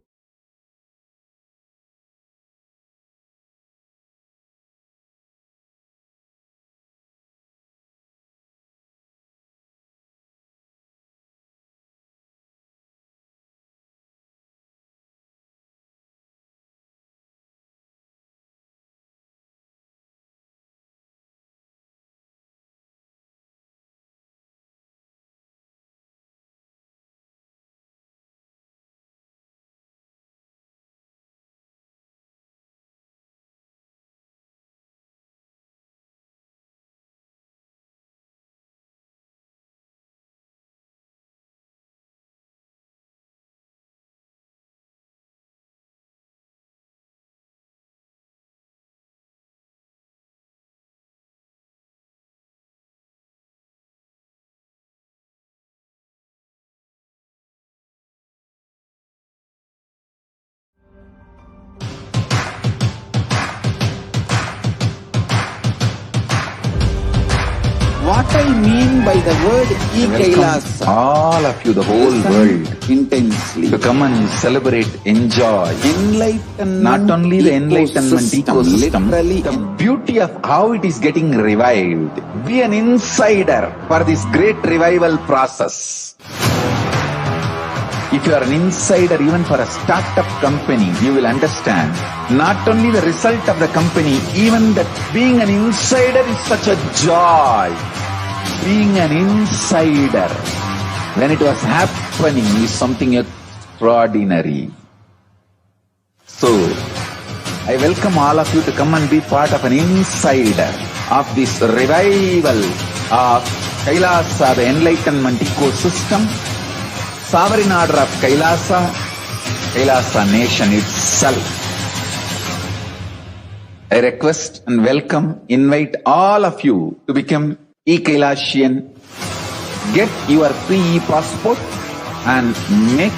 What I mean by the word KAILASA, All of you, the whole world, intensely, to come and celebrate, enjoy. enlightenment, Not only the enlightenment ecosystem, literally the beauty of how it is getting revived. Be an insider for this great revival process. If you are an insider even for a startup company, you will understand not only the result of the company, even that being an insider is such a joy. Being an insider when it was happening is something extraordinary. So, I welcome all of you to come and be part of an insider of this revival of Kailasa, the enlightenment ecosystem, sovereign order of Kailasa, Kailasa nation itself. I request and welcome, invite all of you to become e-Kailasian, get your free e-passport and make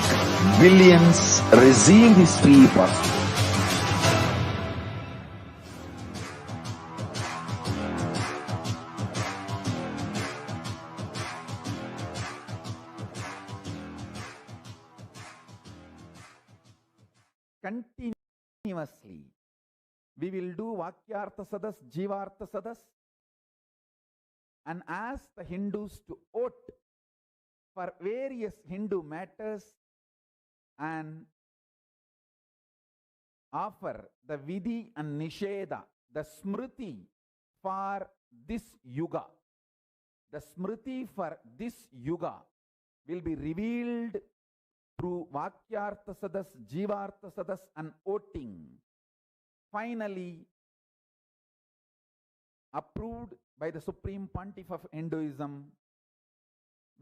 billions receive this free e-passport. Continuously, we will do Vakyartha Sadas, Jivartha Sadas, and ask the Hindus to vote for various Hindu matters and offer the Vidhi and Nisheda, the Smriti for this Yuga. The Smriti for this Yuga will be revealed through Vakyartha Sadas, Jivartha Sadas and voting. Finally, approved by the Supreme Pontiff of Hinduism,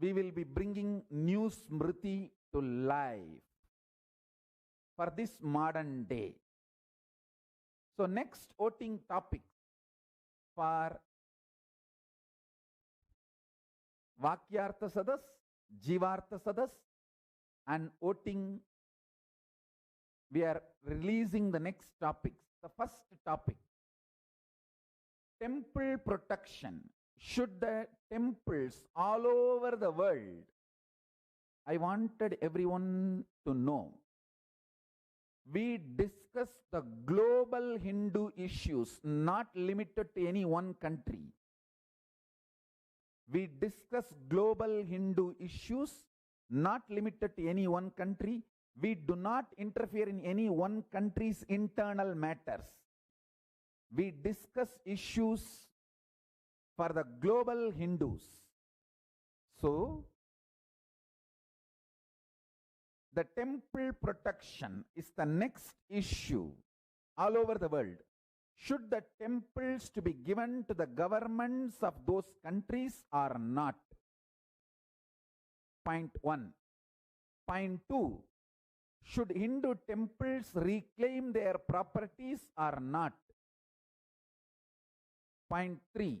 we will be bringing new Smriti to life for this modern day. So next voting topic for Vakyartha Sadas, Jivartha Sadas and voting, we are releasing the next topics. The first topic, temple protection. Should the temples all over the world, I wanted everyone to know, we discuss the global Hindu issues, not limited to any one country. We discuss global Hindu issues, not limited to any one country. We do not interfere in any one country's internal matters. We discuss issues for the global Hindus. So, the temple protection is the next issue all over the world. Should the temples to be given to the governments of those countries or not? Point 1. Point 2. Should Hindu temples reclaim their properties or not? Point 3.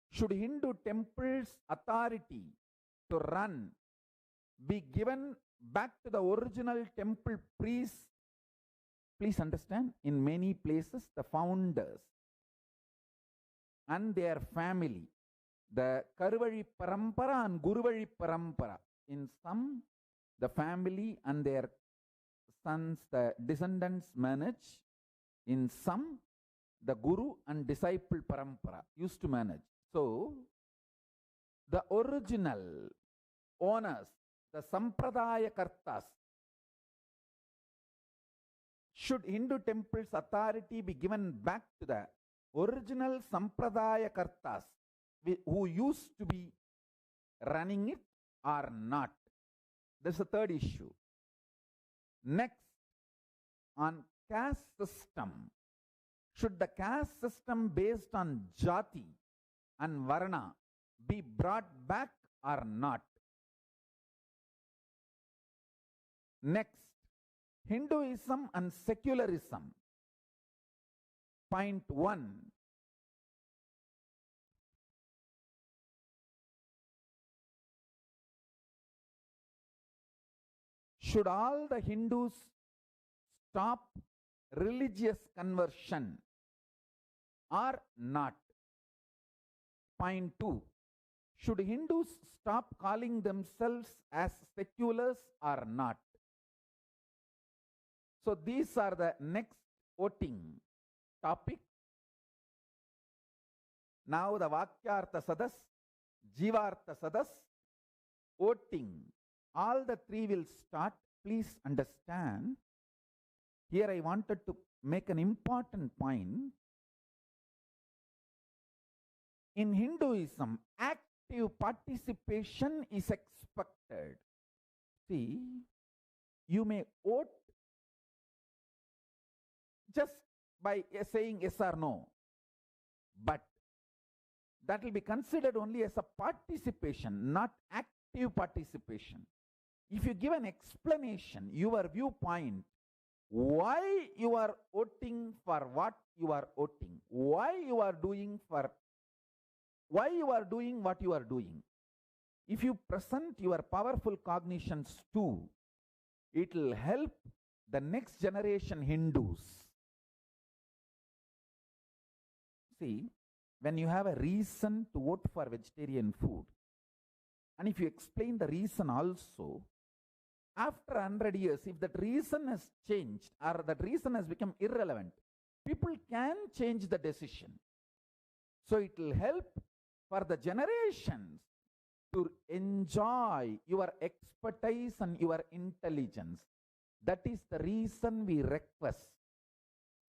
Should Hindu temples authority to run be given back to the original temple priests? Please understand, in many places, the founders and their family, the Karuvali Parampara and Guruvali Parampara, in some, the family and their sons, the descendants manage. In some, the Guru and disciple Parampara used to manage. So, the original owners, the Sampradaya Kartas, should Hindu temples authority be given back to the original Sampradaya Kartas who used to be running it or not? This is the third issue. Next, on caste system. Should the caste system based on Jati and Varna be brought back or not? Next, Hinduism and secularism. Point 1. Should all the Hindus stop religious conversion or not? Point 2. Should Hindus stop calling themselves as seculars or not? So these are the next voting topic. Now the Vakyartha Sadas, Jivartha Sadas, voting. All the three will start. Please understand. Here I wanted to make an important point. In Hinduism, active participation is expected. See, you may vote just by saying yes or no, but that will be considered only as a participation, not active participation. If you give an explanation, your viewpoint, why you are voting for what you are voting, why you are doing what you are doing. If you present your powerful cognitions too, it will help the next generation Hindus. See, when you have a reason to vote for vegetarian food, and if you explain the reason also, after 100 years, if that reason has changed or that reason has become irrelevant, people can change the decision. So it will help for the generations to enjoy your expertise and your intelligence. That is the reason we request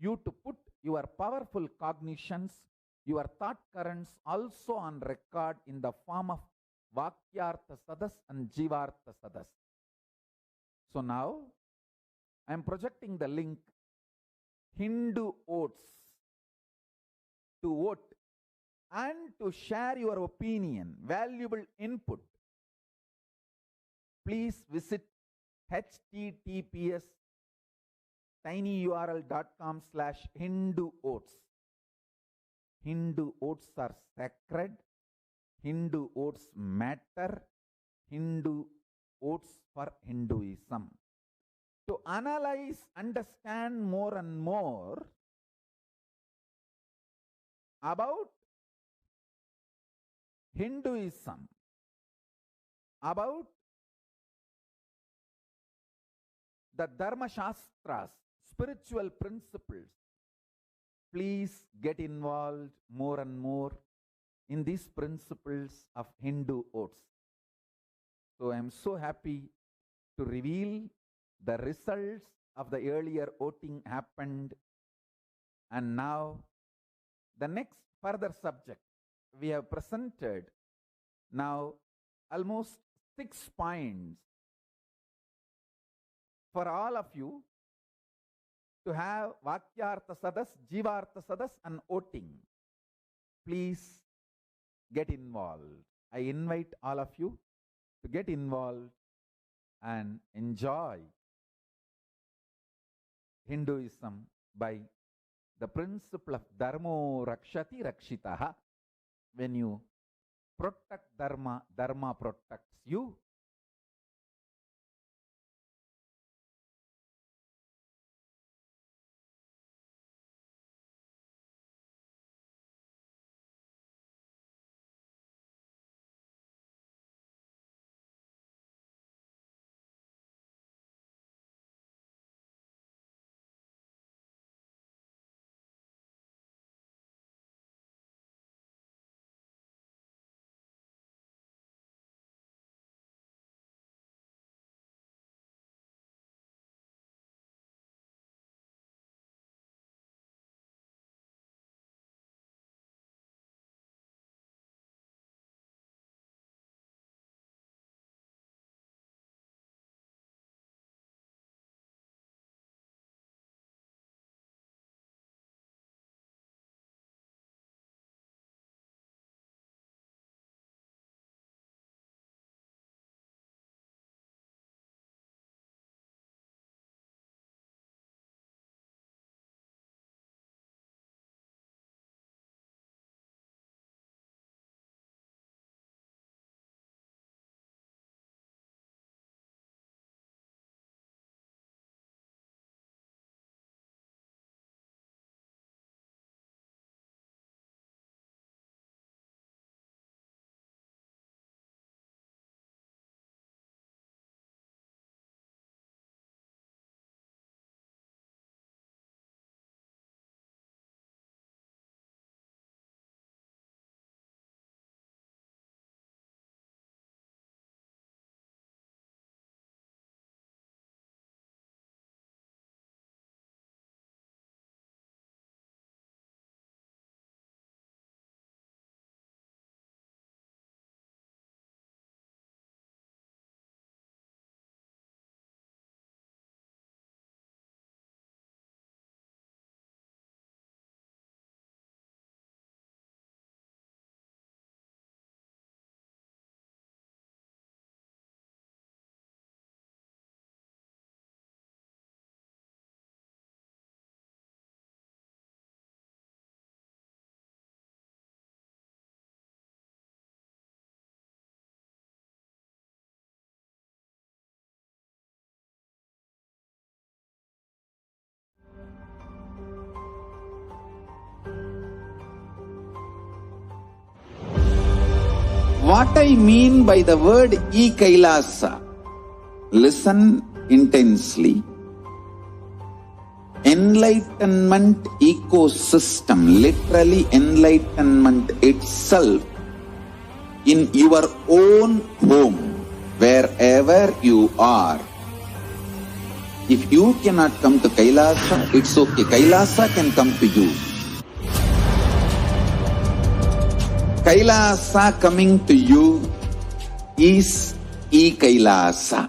you to put your powerful cognitions, your thought currents also on record in the form of Vakyartha Sadas and Jivartha Sadas. So now I am projecting the link Hindu Oats to vote and to share your opinion, valuable input. Please visit https://tinyurl.com/Hindu-Oats. Hindu oats are sacred. Hindu oats matter. Hindu oats for Hinduism. To analyze, understand more and more about Hinduism, about the Dharma Shastras, spiritual principles, please get involved more and more in these principles of Hindu oats. So I am so happy to reveal the results of the earlier voting happened, and now the next further subject we have presented now almost 6 points for all of you to have Vakyartha Sadas, Jivartha Sadas and voting. Please get involved. I invite all of you to get involved and enjoy Hinduism by the principle of Dharmo Rakshati Rakshitaha. When you protect Dharma, Dharma protects you. What I mean by the word KAILASA, listen intensely. Enlightenment ecosystem, literally enlightenment itself, in your own home, wherever you are. If you cannot come to Kailasa, it's okay. Kailasa can come to you. Kailasa coming to you is E-Kailasa.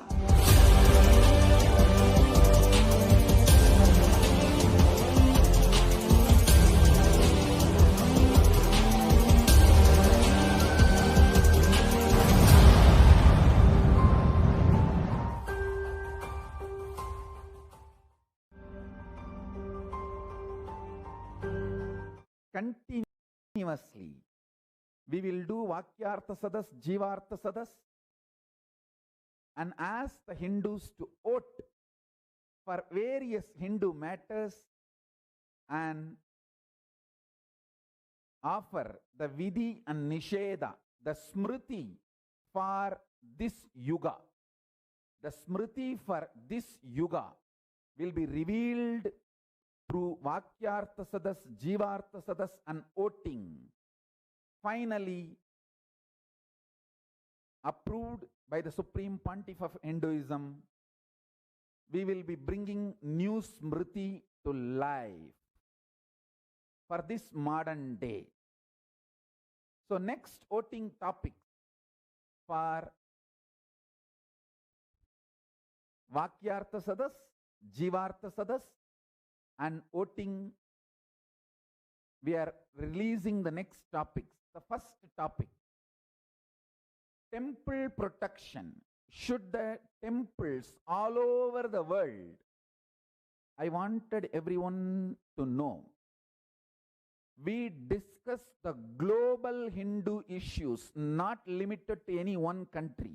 Continuously, we will do Vakyartha Sadas, Jivartha Sadas, and ask the Hindus to vote for various Hindu matters and offer the Vidhi and Nisheda, the Smriti for this Yuga. The Smriti for this Yuga will be revealed through Vakyartha Sadas, Jivartha Sadas and voting. Finally, approved by the Supreme Pontiff of Hinduism, we will be bringing new Smriti to life for this modern day. So next voting topic for Vakyartha Sadas, Jivartha Sadas and voting, we are releasing the next topics. The first topic, temple protection. Should the temples all over the world, I wanted everyone to know, we discuss the global Hindu issues, not limited to any one country.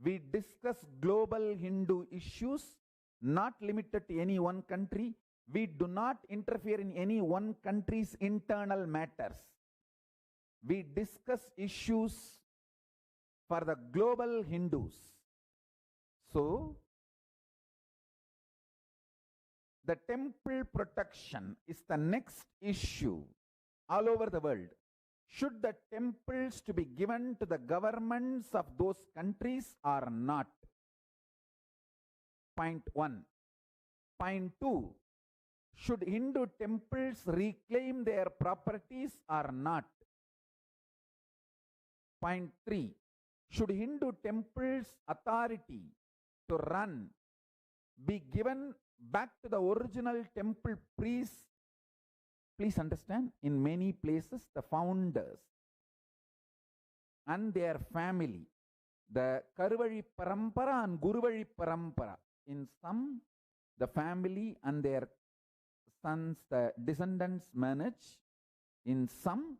We discuss global Hindu issues, not limited to any one country. We do not interfere in any one country's internal matters. We discuss issues for the global Hindus. So, the temple protection is the next issue all over the world. Should the temples to be given to the governments of those countries or not? Point 1. Point 2. Should Hindu temples reclaim their properties or not? Point 3. Should Hindu temples authority to run be given back to the original temple priests? Please understand, in many places the founders and their family, the Karuvali Parampara and Guruvali Parampara, in some the family and their sons, the descendants manage. In some,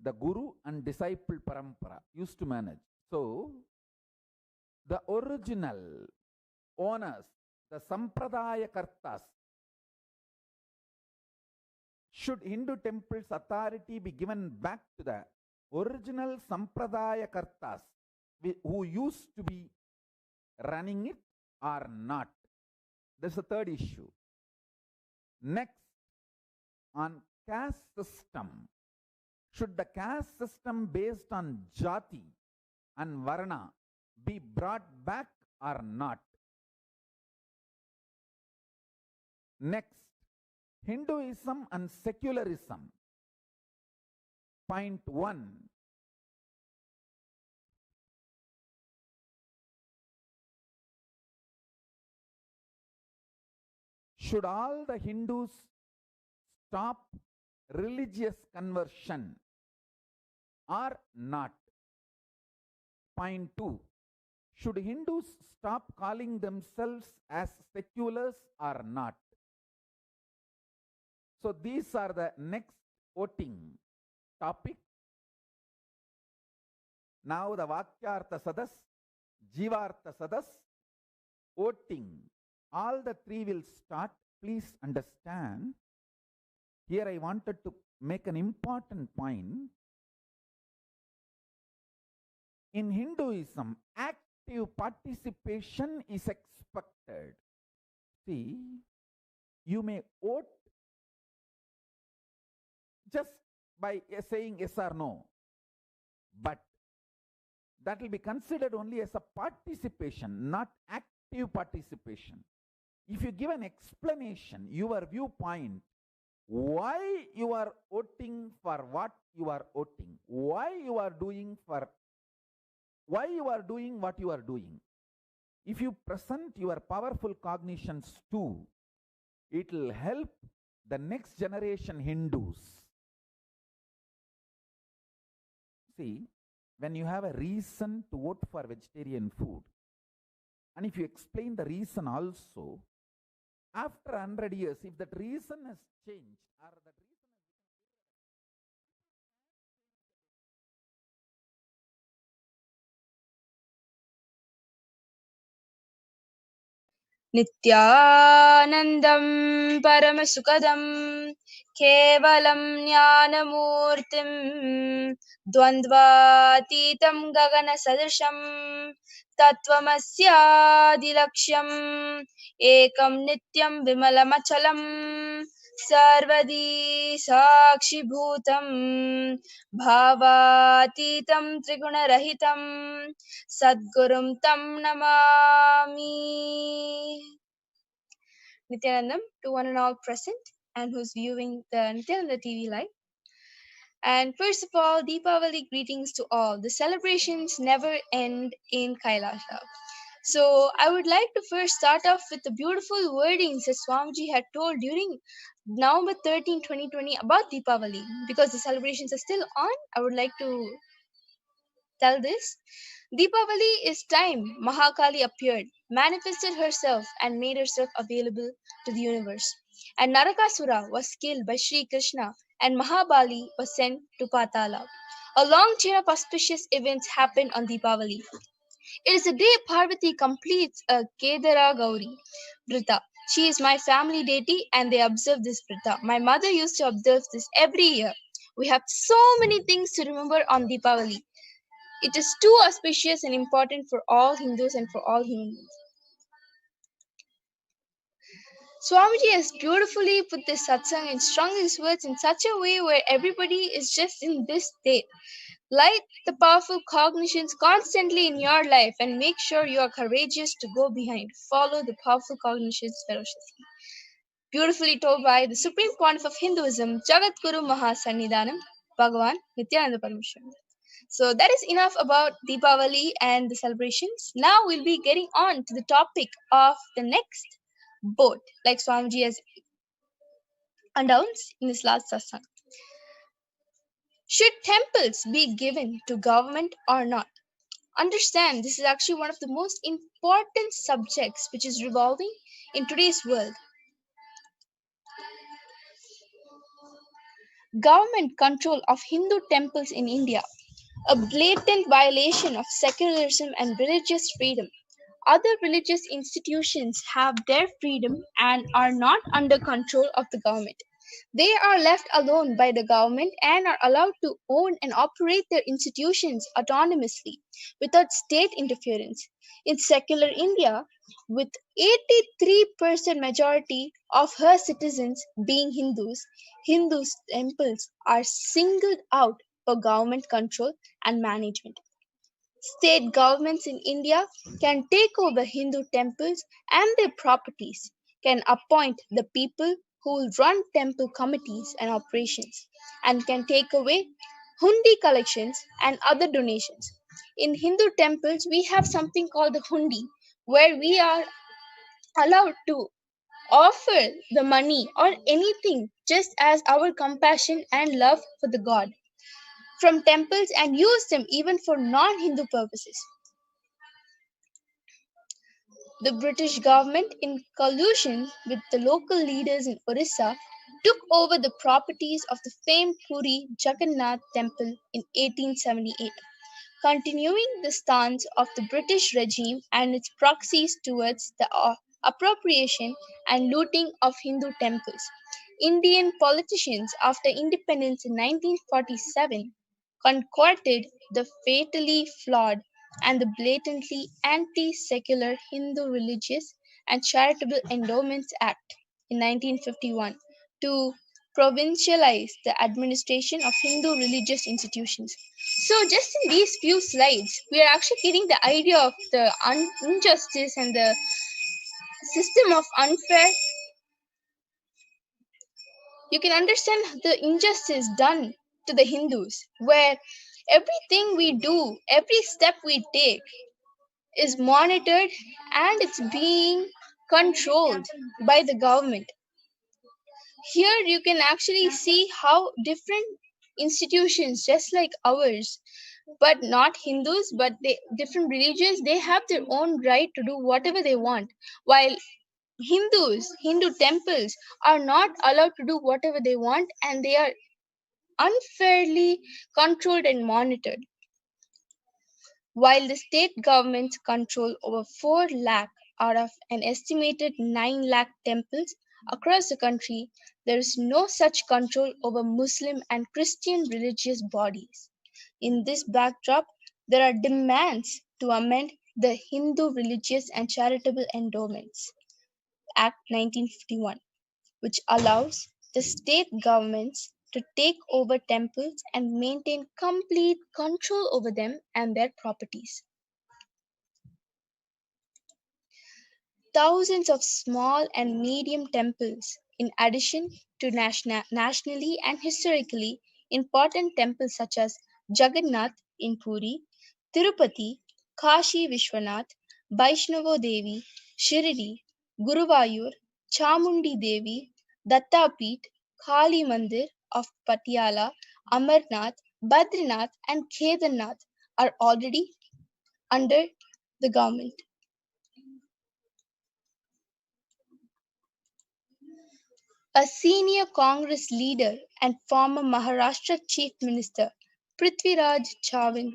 the Guru and disciple Parampara used to manage. So, the original owners, the Sampradaya Kartas, should Hindu temples authority be given back to the original Sampradaya Kartas who used to be running it or not? That's the third issue. Next, on caste system. Should the caste system based on Jati and Varna be brought back or not? Next, Hinduism and secularism. Point 1. Should all the Hindus stop religious conversion or not? Point 2. Should Hindus stop calling themselves as seculars or not? So these are the next voting topic. Now the Vakyartha Sadas, Jivartha Sadas, voting. All the three will start. Please understand. Here I wanted to make an important point. In Hinduism, active participation is expected. See, you may vote just by saying yes or no, but that will be considered only as a participation, not active active participation. If you give an explanation, your viewpoint, why you are voting for what you are voting, why you are doing what you are doing. If you present your powerful cognitions too, it will help the next generation Hindus. See, when you have a reason to vote for vegetarian food, and if you explain the reason also, after 100 years, if that reason has changed or that reason नित्यानन्दं परमसुखदं केवलं ज्ञानमूर्तिं द्वन्द्वातीतं गगनसदृशं तत्त्वमस्यादिलक्ष्यम् एकं नित्यं विमलमचलं सर्वदी साक्षिभूतं भावातीतं त्रिगुणरहितं सद्गुरुं तं Namami. Nithyanandam to one and all present and who's viewing the Nithyananda TV live. And first of all, Deepavali greetings to all. The celebrations never end in Kailasa. So I would like to first start off with the beautiful wordings that Swamiji had told during November 13, 2020 about Deepavali. Because the celebrations are still on, I would like to tell this. Deepavali is time Mahakali appeared, manifested herself and made herself available to the universe. And Narakasura was killed by Sri Krishna and Mahabali was sent to Patala. A long chain of auspicious events happened on Deepavali. It is the day Parvati completes a Kedara Gauri Vrita. She is my family deity and they observe this Vrita. My mother used to observe this every year. We have so many things to remember on Deepavali. It is too auspicious and important for all Hindus and for all humans. Swamiji has beautifully put this satsang and strung his words in such a way where everybody is just in this state. Light the powerful cognitions constantly in your life and make sure you are courageous to go behind. Follow the powerful cognitions ferociously. Beautifully told by the Supreme Pontiff of Hinduism, Jagat Guru Mahasannidhanam, Bhagavan Nithyananda Parameshwaran. So that is enough about Deepavali and the celebrations. Now we'll be getting on to the topic of the next boat, like Swamiji has announced in his last satsang. Should temples be given to government or not? Understand, this is actually one of the most important subjects which is revolving in today's world. Government control of Hindu temples in India. A blatant violation of secularism and religious freedom. Other religious institutions have their freedom and are not under control of the government. They are left alone by the government and are allowed to own and operate their institutions autonomously without state interference. In secular India, with 83% majority of her citizens being Hindus, Hindu temples are singled out for government control and management. State governments in India can take over Hindu temples and their properties, can appoint the people who will run temple committees and operations, and can take away hundi collections and other donations. In Hindu temples, we have something called the hundi, where we are allowed to offer the money or anything just as our compassion and love for the God from temples and use them even for non-Hindu purposes. The British government, in collusion with the local leaders in Orissa, took over the properties of the famed Puri Jagannath temple in 1878, continuing the stance of the British regime and its proxies towards the appropriation and looting of Hindu temples. Indian politicians, after independence in 1947, concocted the fatally flawed and the blatantly anti-secular Hindu Religious and Charitable Endowments Act in 1951 to provincialize the administration of Hindu religious institutions. So, just in these few slides, we are actually getting the idea of the injustice and the system of unfair. You can understand the injustice done to the Hindus, where everything we do, every step we take, is monitored and it's being controlled by the government. Here you can actually see how different institutions, just like ours, but not Hindus, but different religions, they have their own right to do whatever they want, while Hindu temples are not allowed to do whatever they want, and they are unfairly controlled and monitored. While the state governments control over 4 lakh out of an estimated 9 lakh temples across the country, there is no such control over Muslim and Christian religious bodies. In this backdrop, there are demands to amend the Hindu Religious and Charitable Endowments Act 1951, which allows the state governments to take over temples and maintain complete control over them and their properties. Thousands of small and medium temples, in addition to nationally and historically important temples such as Jagannath in Puri, Tirupati, Kashi Vishwanath, Vaishnavo Devi, Shirdi, Guruvayur, Chamundi Devi, Dattapet, Kali Mandir of Patiala, Amarnath, Badrinath, and Kedarnath are already under the government. A senior Congress leader and former Maharashtra Chief Minister Prithviraj Chavan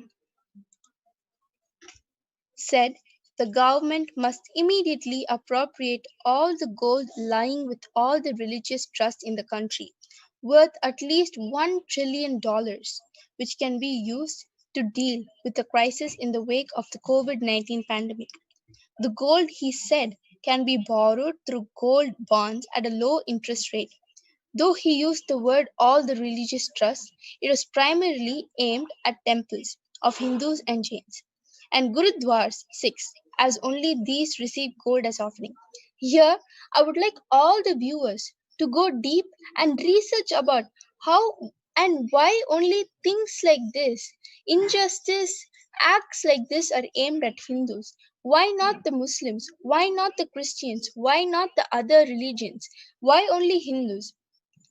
said the government must immediately appropriate all the gold lying with all the religious trusts in the country, worth at least $1 trillion, which can be used to deal with the crisis in the wake of the COVID-19 pandemic. The gold, he said, can be borrowed through gold bonds at a low interest rate. Though he used the word all the religious trusts, it was primarily aimed at temples of Hindus and Jains, and Gurudwaras, 6, as only these receive gold as offering. Here, I would like all the viewers to go deep and research about how and why only things like this, injustice, acts like this are aimed at Hindus. Why not the Muslims? Why not the Christians? Why not the other religions? Why only Hindus?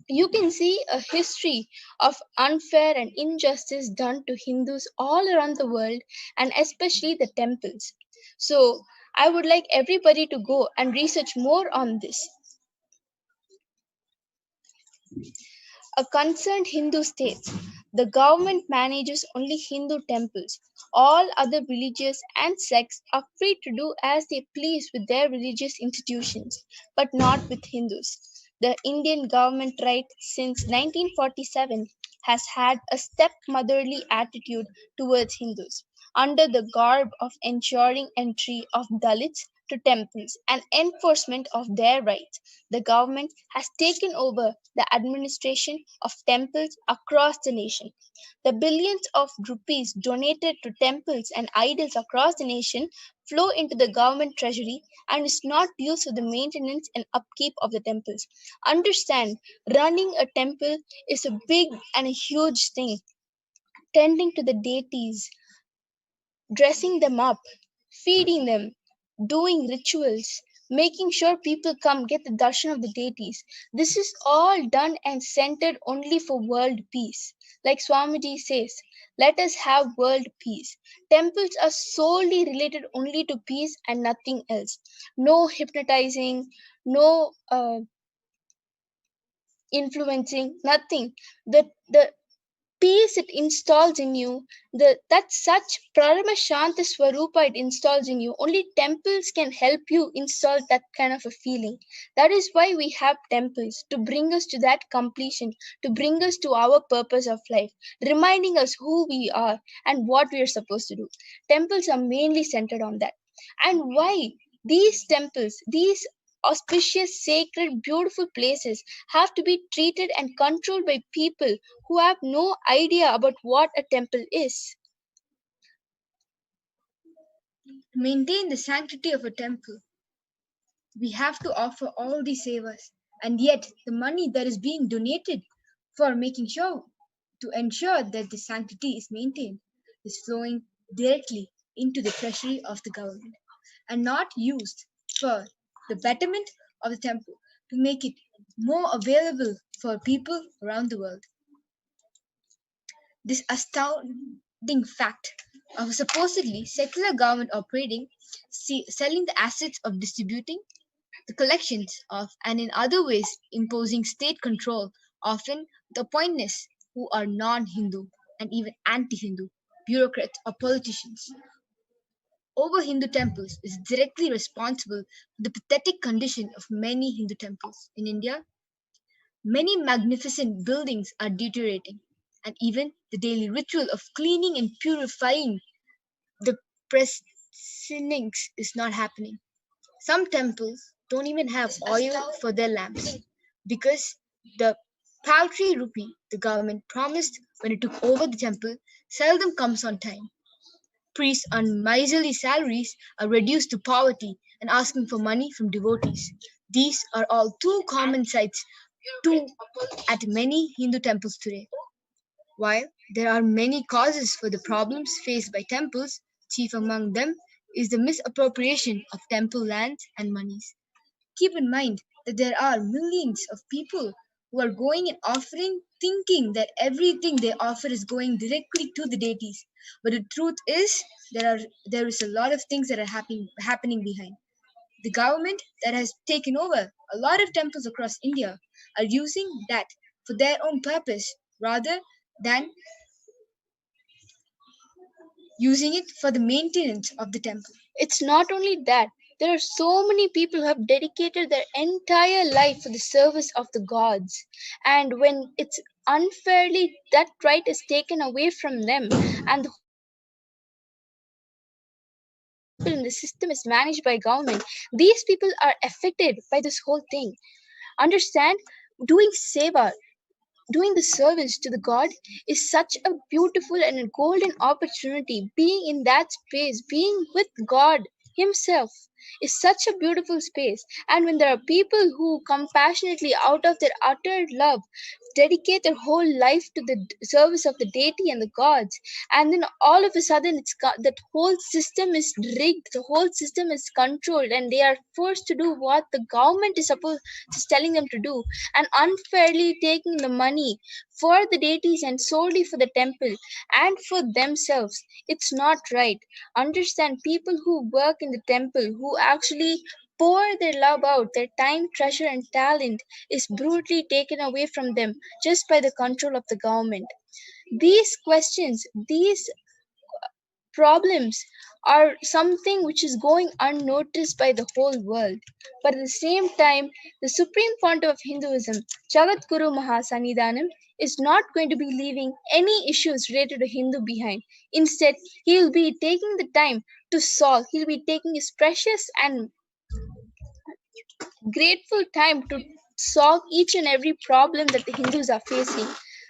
You can see a history of unfair and injustice done to Hindus all around the world, and especially the temples. So, I would like everybody to go and research more on this. A concerned Hindu states the government manages only Hindu temples. All other religions and sects are free to do as they please with their religious institutions, but not with Hindus. The Indian government right since 1947 has had a stepmotherly attitude towards Hindus, under the garb of ensuring entry of Dalits to temples and enforcement of their rights. The government has taken over the administration of temples across the nation. The billions of rupees donated to temples and idols across the nation flow into the government treasury and is not used for the maintenance and upkeep of the temples. Understand, running a temple is a big and a huge thing. Tending to the deities, dressing them up, feeding them, doing rituals, making sure people come get the darshan of the deities. This is all done and centered only for world peace. Like Swamiji says, let us have world peace. Temples are solely related only to peace and nothing else. No hypnotizing, no influencing, nothing. The peace it installs in you, that such Paramashanta Swarupa it installs in you. Only temples can help you install that kind of a feeling. That is why we have temples, to bring us to that completion, to bring us to our purpose of life, reminding us who we are and what we are supposed to do. Temples are mainly centered on that. And why these temples, these auspicious, sacred, beautiful places have to be treated and controlled by people who have no idea about what a temple is? To maintain the sanctity of a temple, we have to offer all these savers, and yet the money that is being donated for making sure to ensure that the sanctity is maintained is flowing directly into the treasury of the government and not used for the betterment of the temple to make it more available for people around the world. This astounding fact of a supposedly secular government operating, selling the assets of distributing the collections of, and in other ways imposing state control, often the appointments who are non-Hindu and even anti-Hindu bureaucrats or politicians over Hindu temples is directly responsible for the pathetic condition of many Hindu temples in India. Many magnificent buildings are deteriorating, and even the daily ritual of cleaning and purifying the precincts is not happening. Some temples don't even have oil for their lamps because the paltry rupee the government promised when it took over the temple seldom comes on time. Priests on miserly salaries are reduced to poverty and asking for money from devotees. These are all too common sights at many Hindu temples today. While there are many causes for the problems faced by temples, chief among them is the misappropriation of temple lands and monies. Keep in mind that there are millions of people who are going and offering, thinking that everything they offer is going directly to the deities. But the truth is, there is a lot of things that are happening behind. The government that has taken over a lot of temples across India are using that for their own purpose rather than using it for the maintenance of the temple. It's not only that, there are so many people who have dedicated their entire life for the service of the gods. And when it's unfairly, that right is taken away from them, and the system is managed by government, these people are affected by this whole thing. Understand, doing seva, doing the service to the god is such a beautiful and a golden opportunity. Being in that space, being with God himself is such a beautiful space. And when there are people who compassionately, out of their utter love, dedicate their whole life to the service of the deity and the gods, and then all of a sudden that whole system is rigged, the whole system is controlled, and they are forced to do what the government is telling them to do, and unfairly taking the money for the deities and solely for the temple and for themselves. It's not right. Understand, people who work in the temple, who actually pour their love out, their time, treasure, and talent is brutally taken away from them just by the control of the government. These questions, these problems are something which is going unnoticed by the whole world. But at the same time, the Supreme Pontiff of Hinduism, Jagadguru Mahasannidhanam, is not going to be leaving any issues related to Hindu behind. Instead, he will be taking the time to solve, he'll be taking his precious and grateful time to solve each and every problem that the Hindus are facing.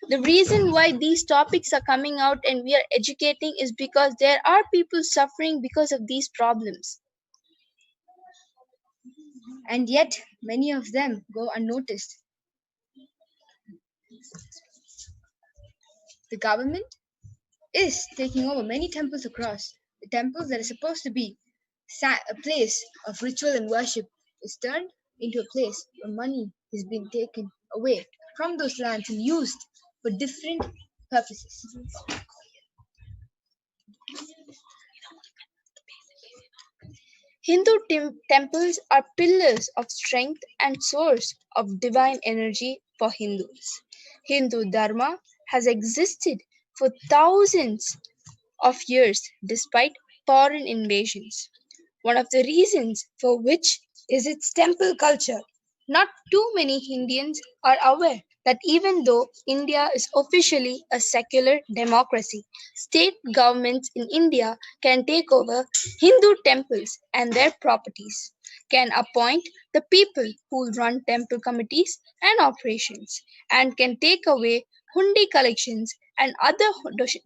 The reason why these topics are coming out and we are educating is because there are people suffering because of these problems. And yet, many of them go unnoticed. The government is taking over many temples across. The temples that are supposed to be a place of ritual and worship is turned into a place where money is being taken away from those lands and used for different purposes. Hindu temples are pillars of strength and source of divine energy for Hindus. Hindu Dharma has existed for thousands of years despite foreign invasions. One of the reasons for which is its temple culture. Not too many Indians are aware that even though India is officially a secular democracy, state governments in India can take over Hindu temples and their properties, can appoint the people who run temple committees and operations, and can take away hundi collections and other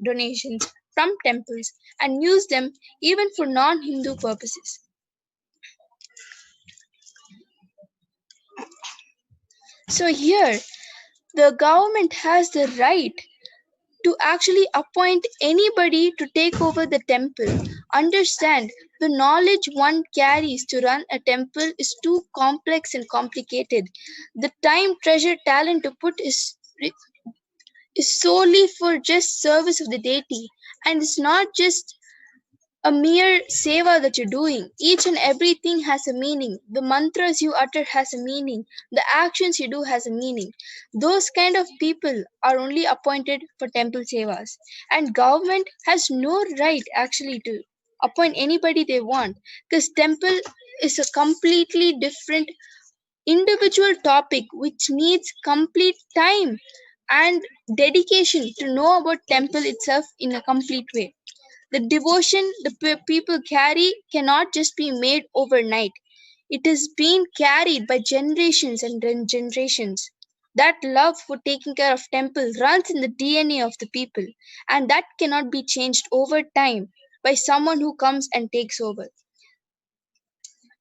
donations from temples and use them even for non Hindu purposes. So, here the government has the right to actually appoint anybody to take over the temple. Understand, the knowledge one carries to run a temple is too complex and complicated. The time, treasure, talent to put is solely for just service of the deity, and it's not just a mere seva that you're doing. Each and everything has a meaning. The mantras you utter has a meaning. The actions you do has a meaning. Those kind of people are only appointed for temple sevas. And government has no right actually to appoint anybody they want, because temple is a completely different individual topic which needs complete time and dedication to know about temple itself in a complete way. The devotion the people carry cannot just be made overnight. It has been carried by generations and then generations. That love for taking care of temple runs in the DNA of the people, and that cannot be changed over time by someone who comes and takes over.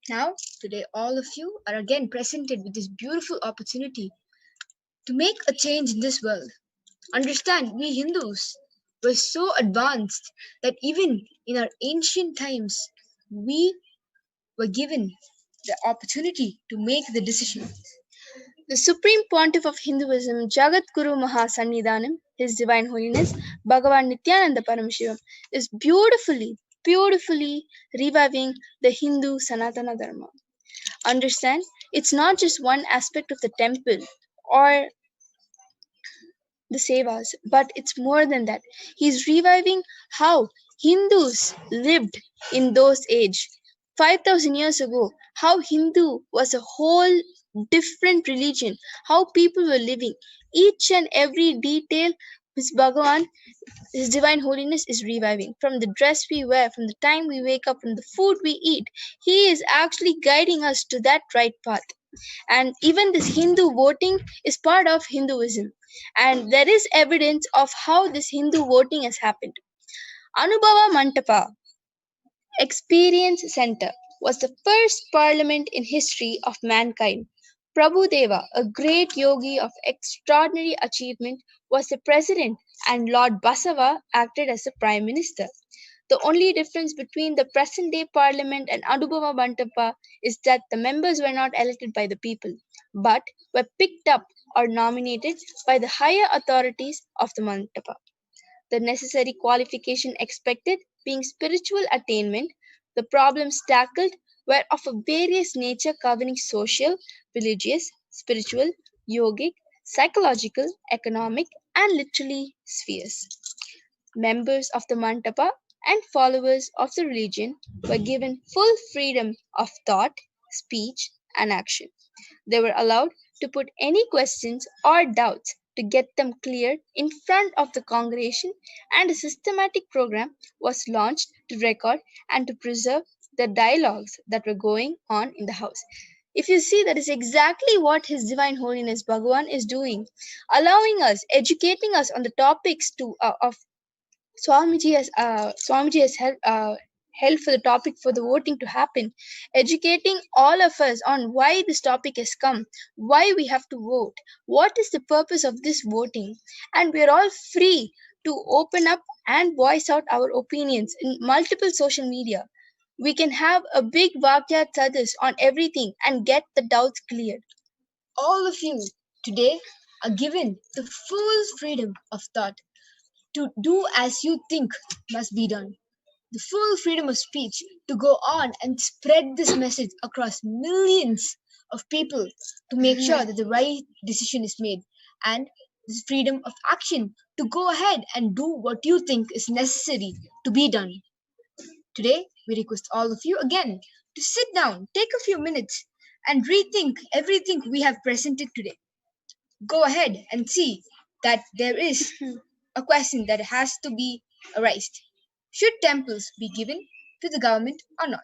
Now, today, all of you are again presented with this beautiful opportunity to make a change in this world. Understand, we Hindus were so advanced that even in our ancient times, we were given the opportunity to make the decision. The Supreme Pontiff of Hinduism, Jagat Guru Mahasannidhanam, His Divine Holiness, Bhagavan Nithyananda Paramashivam, is beautifully reviving the Hindu Sanatana Dharma. Understand, it's not just one aspect of the temple or the sevas, but it's more than that. He's reviving how Hindus lived in those age. 5,000 years ago, how Hindu was a whole different religion, how people were living. Each and every detail His Bhagavan, His Divine Holiness is reviving. From the dress we wear, from the time we wake up, from the food we eat, He is actually guiding us to that right path. And even this Hindu voting is part of Hinduism. And there is evidence of how this Hindu voting has happened. Anubhava Mantapa Experience Center was the first parliament in history of mankind. Prabhudeva, a great yogi of extraordinary achievement, was the president and Lord Basava acted as the prime minister. The only difference between the present day parliament and Anubhava Mantapa is that the members were not elected by the people, but were picked up or nominated by the higher authorities of the Mantapa. The necessary qualification expected being spiritual attainment, the problems tackled were of a various nature covering social, religious, spiritual, yogic, psychological, economic, and literary spheres. Members of the Mantapa and followers of the religion were given full freedom of thought, speech, and action. They were allowed to put any questions or doubts to get them cleared in front of the congregation, and a systematic program was launched to record and to preserve the dialogues that were going on in the house. If you see, that is exactly what His Divine Holiness Bhagavan is doing, allowing us, educating us on the topics of Swamiji has held for the topic for the voting to happen, educating all of us on why this topic has come, why we have to vote, what is the purpose of this voting, and we are all free to open up and voice out our opinions in multiple social media. We can have a big Vakyat Sadhus on everything and get the doubts cleared. All of you today are given the full freedom of thought to do as you think must be done. The full freedom of speech to go on and spread this message across millions of people to make sure that the right decision is made, and this freedom of action to go ahead and do what you think is necessary to be done. Today, we request all of you again to sit down, take a few minutes, and rethink everything we have presented today. Go ahead and see that there is a question that has to be raised. Should temples be given to the government or not?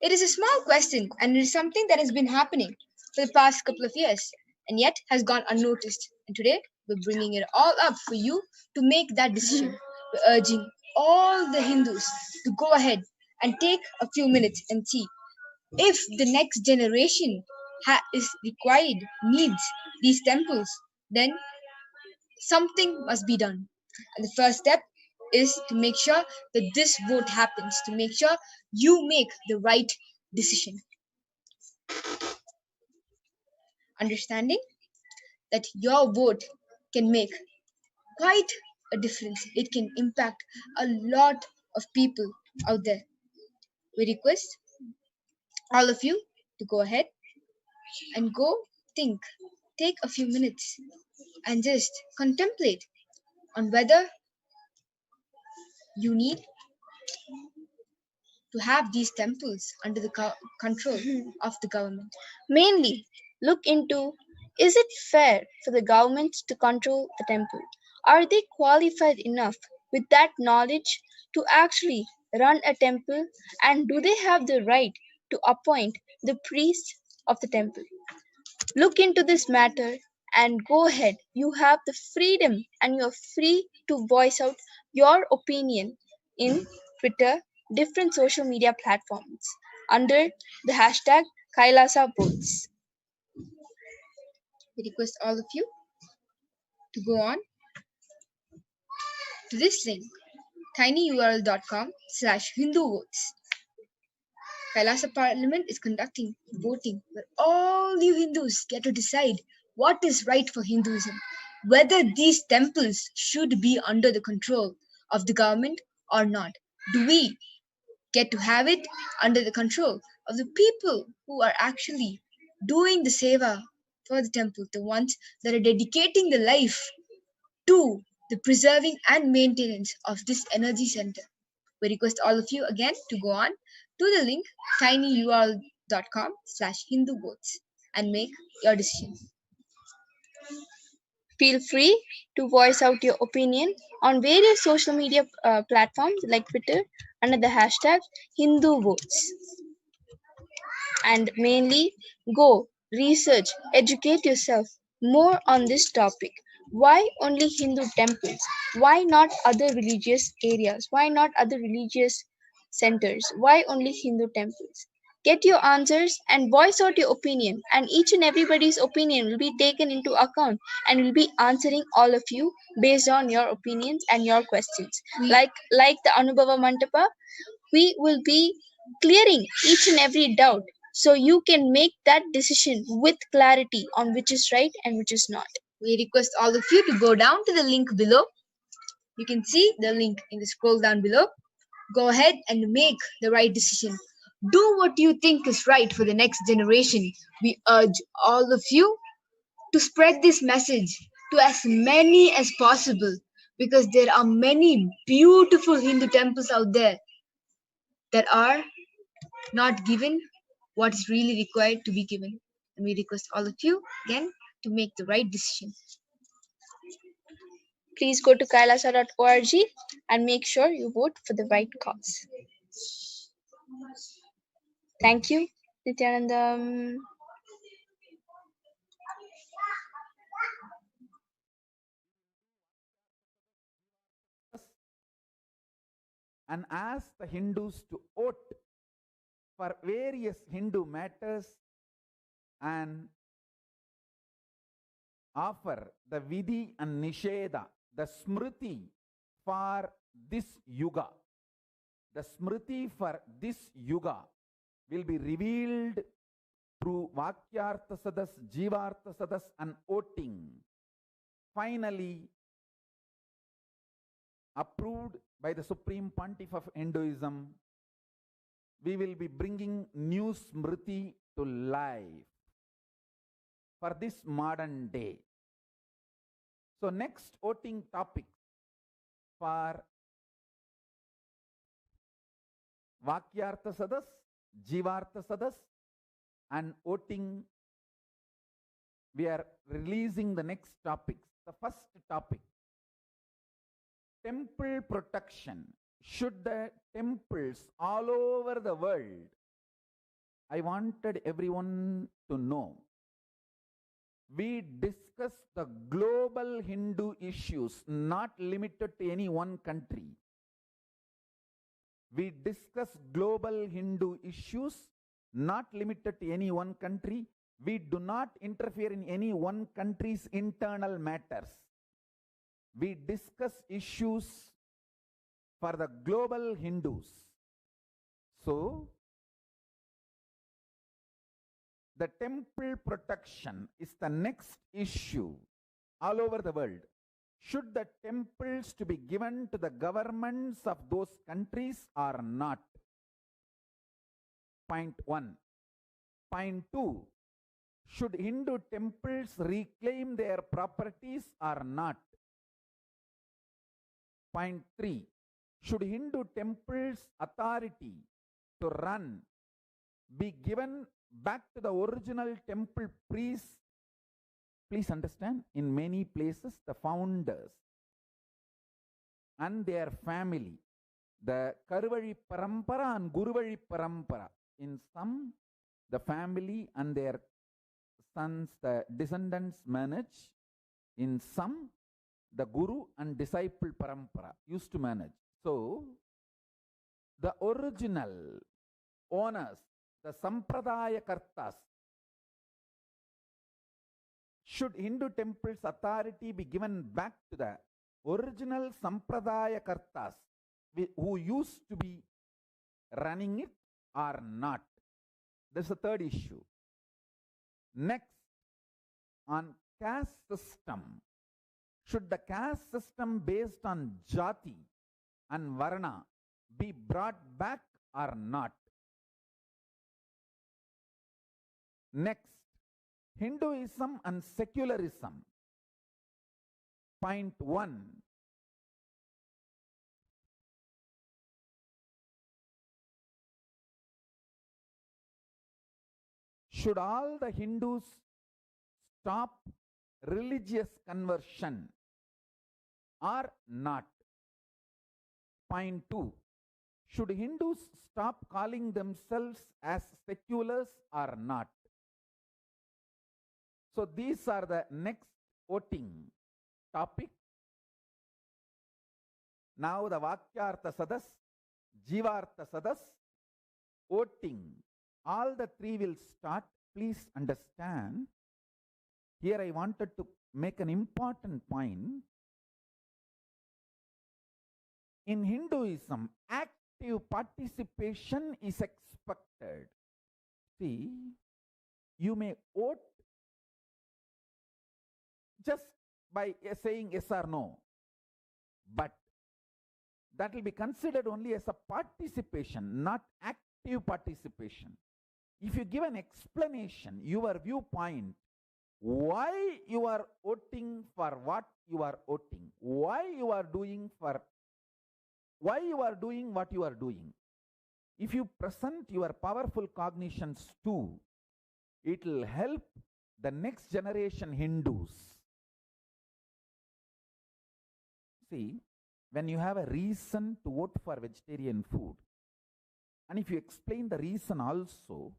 It is a small question and it is something that has been happening for the past couple of years and yet has gone unnoticed. And today we're bringing it all up for you to make that decision. We're urging all the Hindus to go ahead and take a few minutes and see if the next generation is required, needs these temples, then something must be done. And the first step is to make sure that this vote happens, to make sure you make the right decision. Understanding that your vote can make quite a difference. It can impact a lot of people out there. We request all of you to go ahead and go think, take a few minutes and just contemplate on whether you need to have these temples under the control of the government. Mainly, look into, is it fair for the government to control the temple? Are they qualified enough with that knowledge to actually run a temple? And do they have the right to appoint the priest of the temple? Look into this matter and go ahead. You have the freedom and you're free to voice out your opinion in Twitter, different social media platforms under the hashtag KAILASA votes. We request all of you to go on to this link, tinyurl.com/Hindu votes. Kailasa Parliament is conducting voting where all you Hindus get to decide what is right for Hinduism, whether these temples should be under the control of the government or not. Do we get to have it under the control of the people who are actually doing the seva for the temple, the ones that are dedicating the life to the preserving and maintenance of this energy center? We request all of you again to go on to the link tinyurl.com/Hindu votes and make your decision. Feel free to voice out your opinion on various social media platforms like Twitter under the hashtag Hindu votes. And mainly go research, educate yourself more on this topic. Why only Hindu temples? Why not other religious areas? Why not other religious centers? Why only Hindu temples? Get your answers and voice out your opinion, and each and everybody's opinion will be taken into account and will be answering all of you based on your opinions and your questions. Like the Anubhava Mantapa, we will be clearing each and every doubt so you can make that decision with clarity on which is right and which is not. We request all of you to go down to the link below. You can see the link in the scroll down below. Go ahead and make the right decision. Do what you think is right for the next generation. We urge all of you to spread this message to as many as possible, because there are many beautiful Hindu temples out there that are not given what is really required to be given. And we request all of you again to make the right decision. Please go to kailasa.org and make sure you vote for the right cause. Thank you, Nithyananda. And ask the Hindus to vote for various Hindu matters and offer the Vidhi and Nisheda, the Smriti for this Yuga. The Smriti for this Yuga will be revealed through Vakyartha Sadas, Jivartha Sadas and voting. Finally, approved by the Supreme Pontiff of Hinduism, we will be bringing new Smriti to life for this modern day. So next voting topic for Vakyartha Sadas, Jivartha Sadas and voting, we are releasing the next topics. The first topic, temple protection. Should the temples all over the world, I wanted everyone to know, we discuss the global Hindu issues, not limited to any one country. We discuss global Hindu issues, not limited to any one country. We do not interfere in any one country's internal matters. We discuss issues for the global Hindus. So, the temple protection is the next issue all over the world. Should the temples to be given to the governments of those countries or not? Point 1. Point 2. Should Hindu temples reclaim their properties or not? Point 3. Should Hindu temples authority to run be given back to the original temple priests? Please understand, in many places, the founders and their family, the Karuvali Parampara and Guruvali Parampara, in some, the family and their sons, the descendants manage. In some, the Guru and disciple Parampara used to manage. So, the original owners, the Sampradaya Kartas, should Hindu temples authority be given back to the original Sampradaya Kartas who used to be running it or not? This is the third issue. Next, on caste system. Should the caste system based on Jati and Varna be brought back or not? Next, Hinduism and secularism. Point 1. Should all the Hindus stop religious conversion or not? Point 2. Should Hindus stop calling themselves as seculars or not? So these are the next voting topic. Now the Vakyartha Sadas, Jivartha Sadas, voting. All the three will start. Please understand. Here I wanted to make an important point. In Hinduism, active participation is expected. See, you may vote just by saying yes or no, but that will be considered only as a participation, not active participation. If you give an explanation, your viewpoint, why you are voting for what you are voting, why you are doing what you are doing. If you present your powerful cognitions too, it will help the next generation Hindus. See, when you have a reason to vote for vegetarian food, and if you explain the reason also,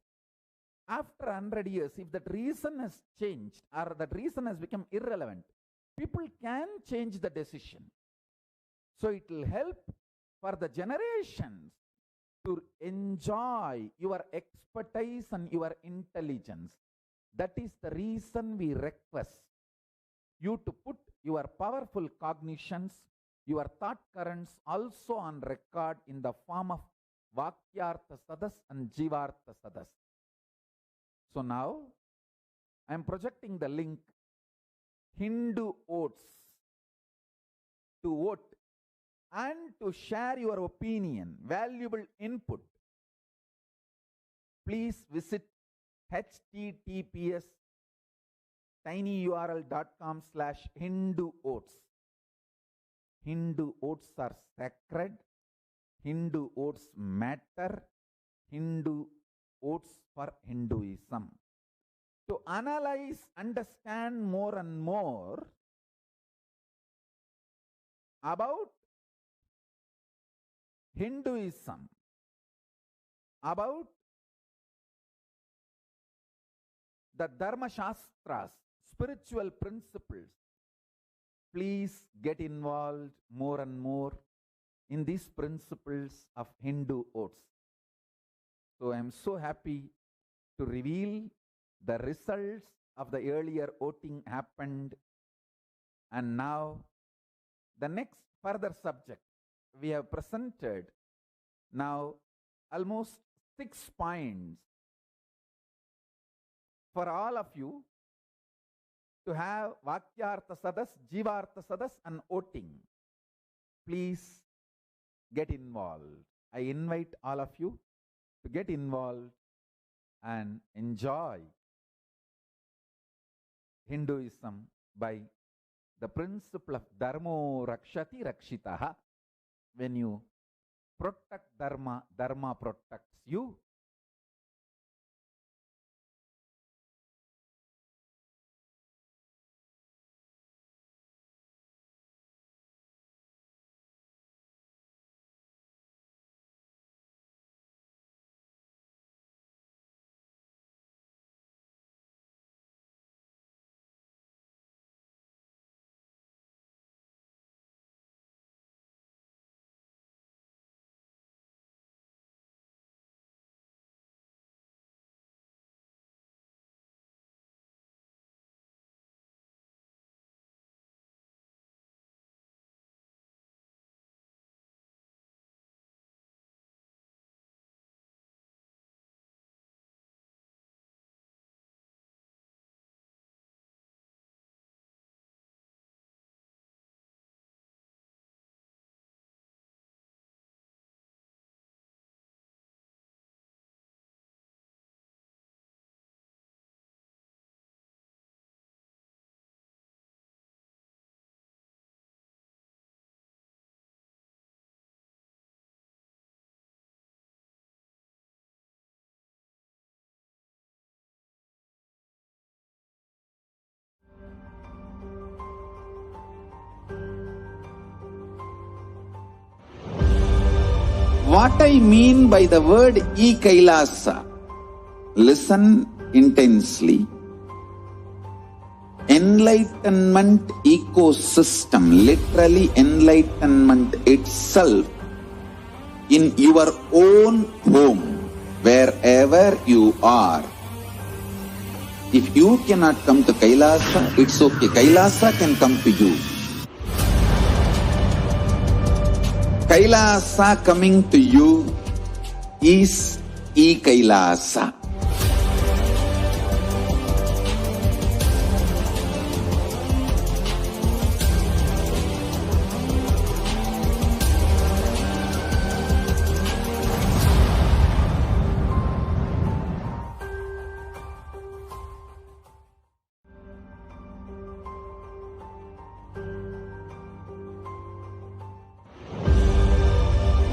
after 100 years, if that reason has changed or that reason has become irrelevant, people can change the decision. So it will help for the generations to enjoy your expertise and your intelligence. That is the reason we request you to put your powerful cognitions, your thought currents also on record in the form of Vakyartha Sadas and Jivartha Sadas. So now, I am projecting the link, Hindu votes, to vote and to share your opinion, valuable input. Please visit https://tinyurl.com/Hindu votes. Hindu votes are sacred. Hindu votes matter. Hindu votes for Hinduism. To analyze, understand more and more about Hinduism, about the Dharma Shastras, spiritual principles, please get involved more and more in these principles of Hindu oaths. So I am so happy to reveal the results of the earlier voting happened, and now the next further subject we have presented now almost 6 points for all of you to have Vakyartha Sadas, Jivartha Sadas and voting. Please get involved. I invite all of you to get involved and enjoy Hinduism by the principle of Dharmo Rakshati Rakshitaha. When you protect Dharma, Dharma protects you. What I mean by the word KAILASA, listen intensely. Enlightenment ecosystem, literally enlightenment itself, in your own home, wherever you are. If you cannot come to Kailasa, it's okay. Kailasa can come to you. Kailasa coming to you is Kailasa.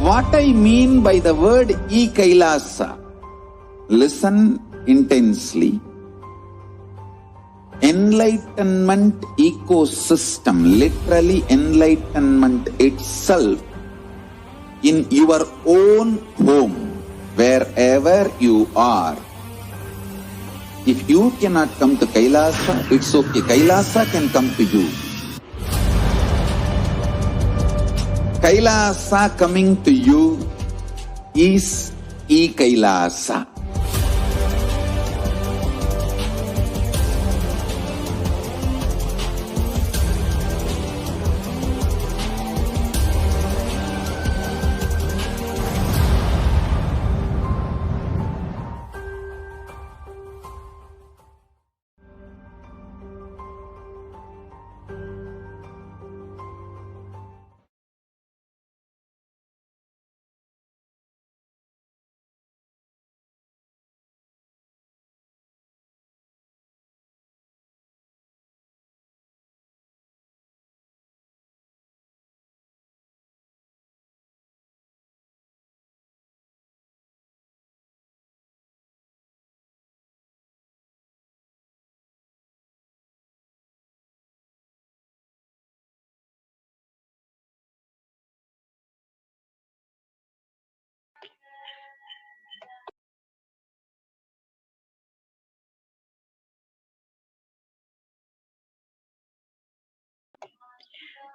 What I mean by the word KAILASA, listen intensely. Enlightenment ecosystem, literally enlightenment itself, in your own home, wherever you are. If you cannot come to Kailasa, it's okay. Kailasa can come to you. Kailasa coming to you is Kailasa.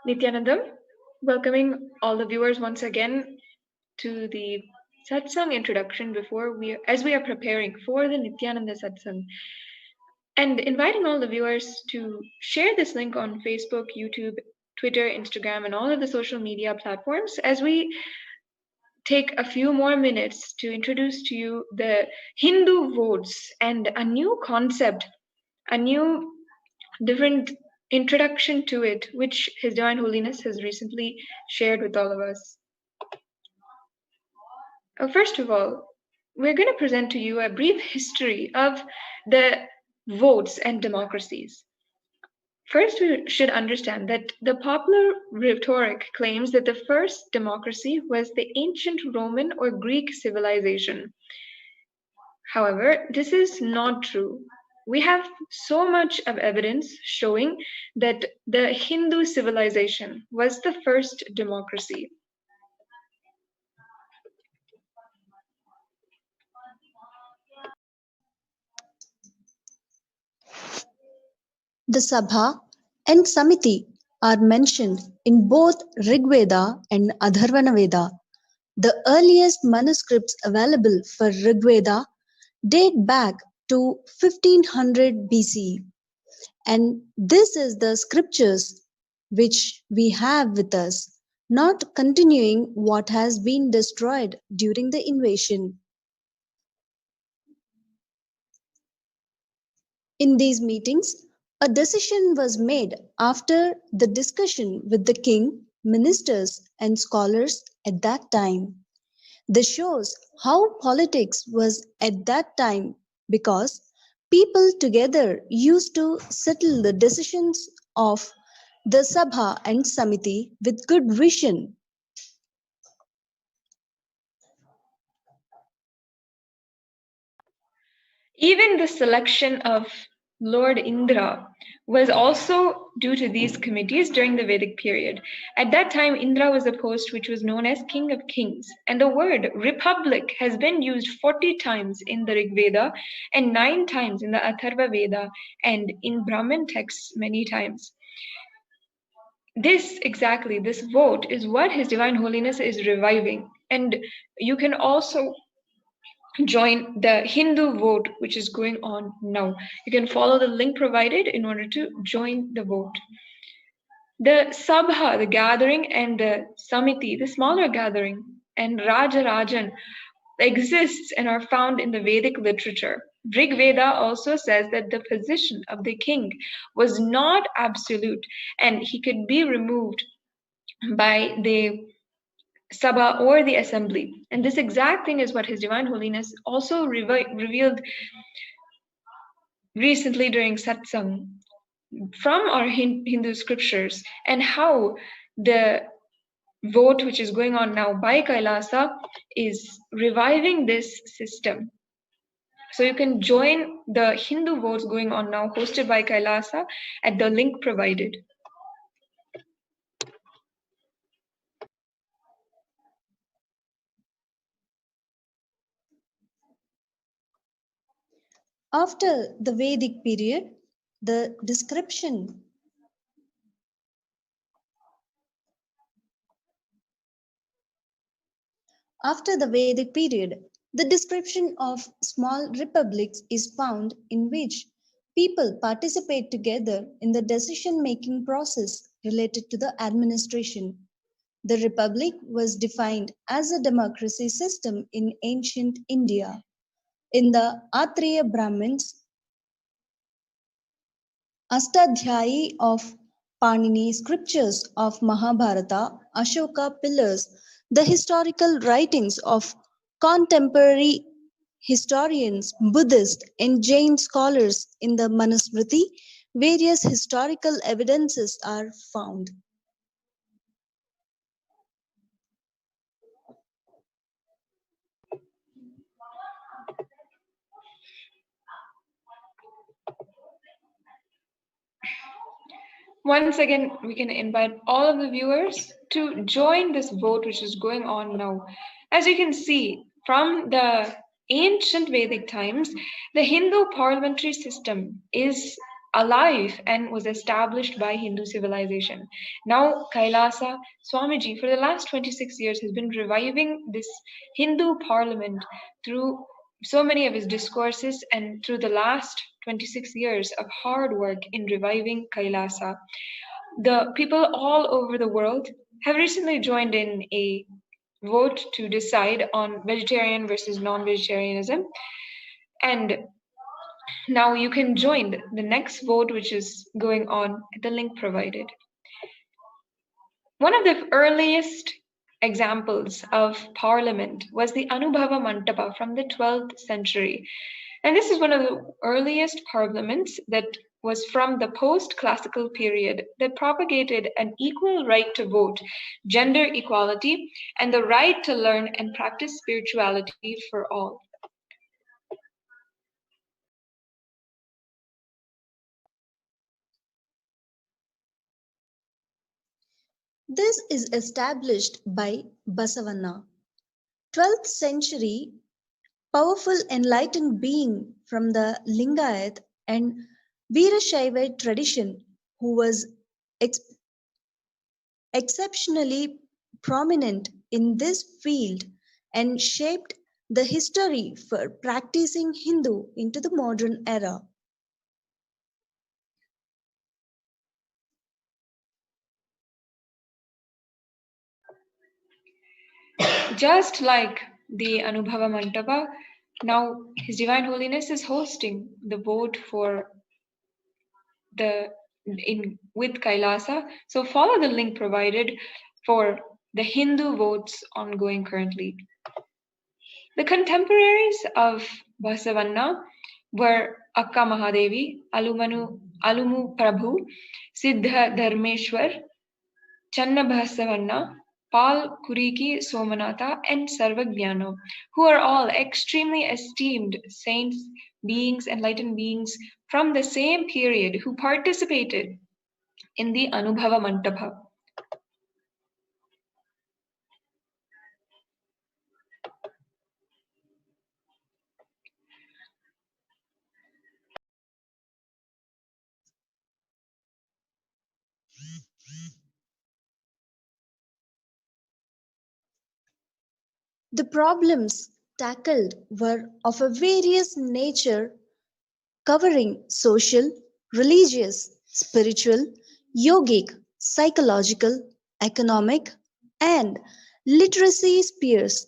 Nithyananda, welcoming all the viewers once again to the Satsang introduction as we are preparing for the Nithyananda Satsang, and inviting all the viewers to share this link on Facebook, YouTube, Twitter, Instagram, and all of the social media platforms as we take a few more minutes to introduce to you the Hindu votes and a new concept, a new different introduction to it, which His Divine Holiness has recently shared with all of us. First of all, we're going to present to you a brief history of the votes and democracies. First, we should understand that the popular rhetoric claims that the first democracy was the ancient Roman or Greek civilization. However, this is not true. We have so much of evidence showing that the Hindu civilization was the first democracy. The Sabha and Samiti are mentioned in both Rigveda and Atharvana Veda. The earliest manuscripts available for Rigveda date back to 1500 BC, and this is the scriptures which we have with us, not continuing what has been destroyed during the invasion. In these meetings, a decision was made after the discussion with the king, ministers, and scholars at that time. This shows how politics was at that time, because people together used to settle the decisions of the Sabha and Samiti with good vision. Even the selection of Lord Indra was also due to these committees during the Vedic period. At that time, Indra was a post which was known as King of Kings, and the word republic has been used 40 times in the Rig Veda and 9 times in the Atharva Veda and in Brahmin texts many times. This vote is what His Divine Holiness is reviving, and you can also join the Hindu vote which is going on now. You can follow the link provided in order to join the vote. The Sabha, the gathering, and the Samiti, the smaller gathering, and Rajarajan exists and are found in the Vedic literature. Rig Veda also says that the position of the king was not absolute and he could be removed by the Sabha or the assembly. And this exact thing is what His Divine Holiness also revealed recently during Satsang from our Hindu scriptures, and how the vote which is going on now by Kailasa is reviving this system. So you can join the Hindu votes going on now hosted by Kailasa at the link provided. After the Vedic period, the description of small republics is found, in which people participate together in the decision-making process related to the administration. The republic was defined as a democracy system in ancient India. In the Atriya Brahmins, Astadhyayi of Panini scriptures of Mahabharata, Ashoka pillars, the historical writings of contemporary historians, Buddhist and Jain scholars in the Manusmriti, various historical evidences are found. Once again, we can invite all of the viewers to join this vote which is going on now. As you can see, from the ancient Vedic times, the Hindu parliamentary system is alive and was established by Hindu civilization. Now, Kailasa Swamiji, for the last 26 years, has been reviving this Hindu parliament through so many of his discourses and through the last 26 years of hard work in reviving Kailasa. The people all over the world have recently joined in a vote to decide on vegetarian versus non-vegetarianism, and now you can join the next vote, which is going on at the link provided. One of the earliest examples of parliament was the Anubhava Mantapa from the 12th century. And this is one of the earliest parliaments that was from the post-classical period that propagated an equal right to vote, gender equality, and the right to learn and practice spirituality for all. This is established by Basavanna, 12th century powerful enlightened being from the Lingayat and Veerashaiva tradition who was exceptionally prominent in this field and shaped the history for practicing Hindu into the modern era. Just like the Anubhava Mantapa, now His Divine Holiness is hosting the vote for with Kailasa. So follow the link provided for the Hindu votes ongoing currently. The contemporaries of Basavanna were Akka Mahadevi, Alumu Prabhu, Siddha Dharmeshwar, Channa Basavanna, Pal Kuriki Somanatha, and Sarvajnana, who are all extremely esteemed saints, beings, enlightened beings from the same period who participated in the Anubhava Mantapa. The problems tackled were of a various nature covering social, religious, spiritual, yogic, psychological, economic, and literacy spheres.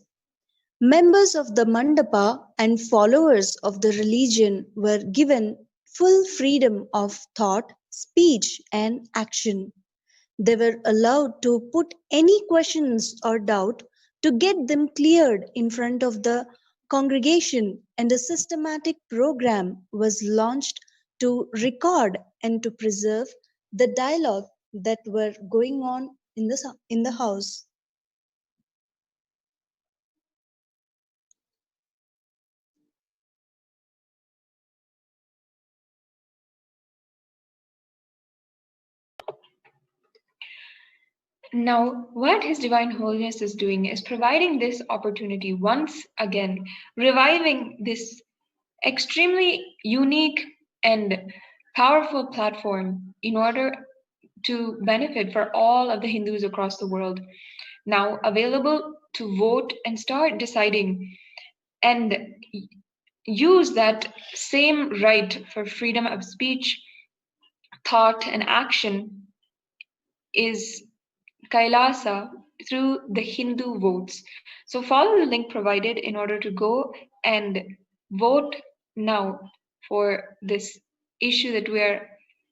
Members of the Mandapa and followers of the religion were given full freedom of thought, speech, and action. They were allowed to put any questions or doubt to get them cleared in front of the congregation, and a systematic program was launched to record and to preserve the dialogue that were going on in the house. Now, what His Divine Holiness is doing is providing this opportunity once again, reviving this extremely unique and powerful platform in order to benefit for all of the Hindus across the world. Now available to vote and start deciding and use that same right for freedom of speech, thought, and action is Kailasa through the Hindu votes. So follow the link provided in order to go and vote now for this issue that we are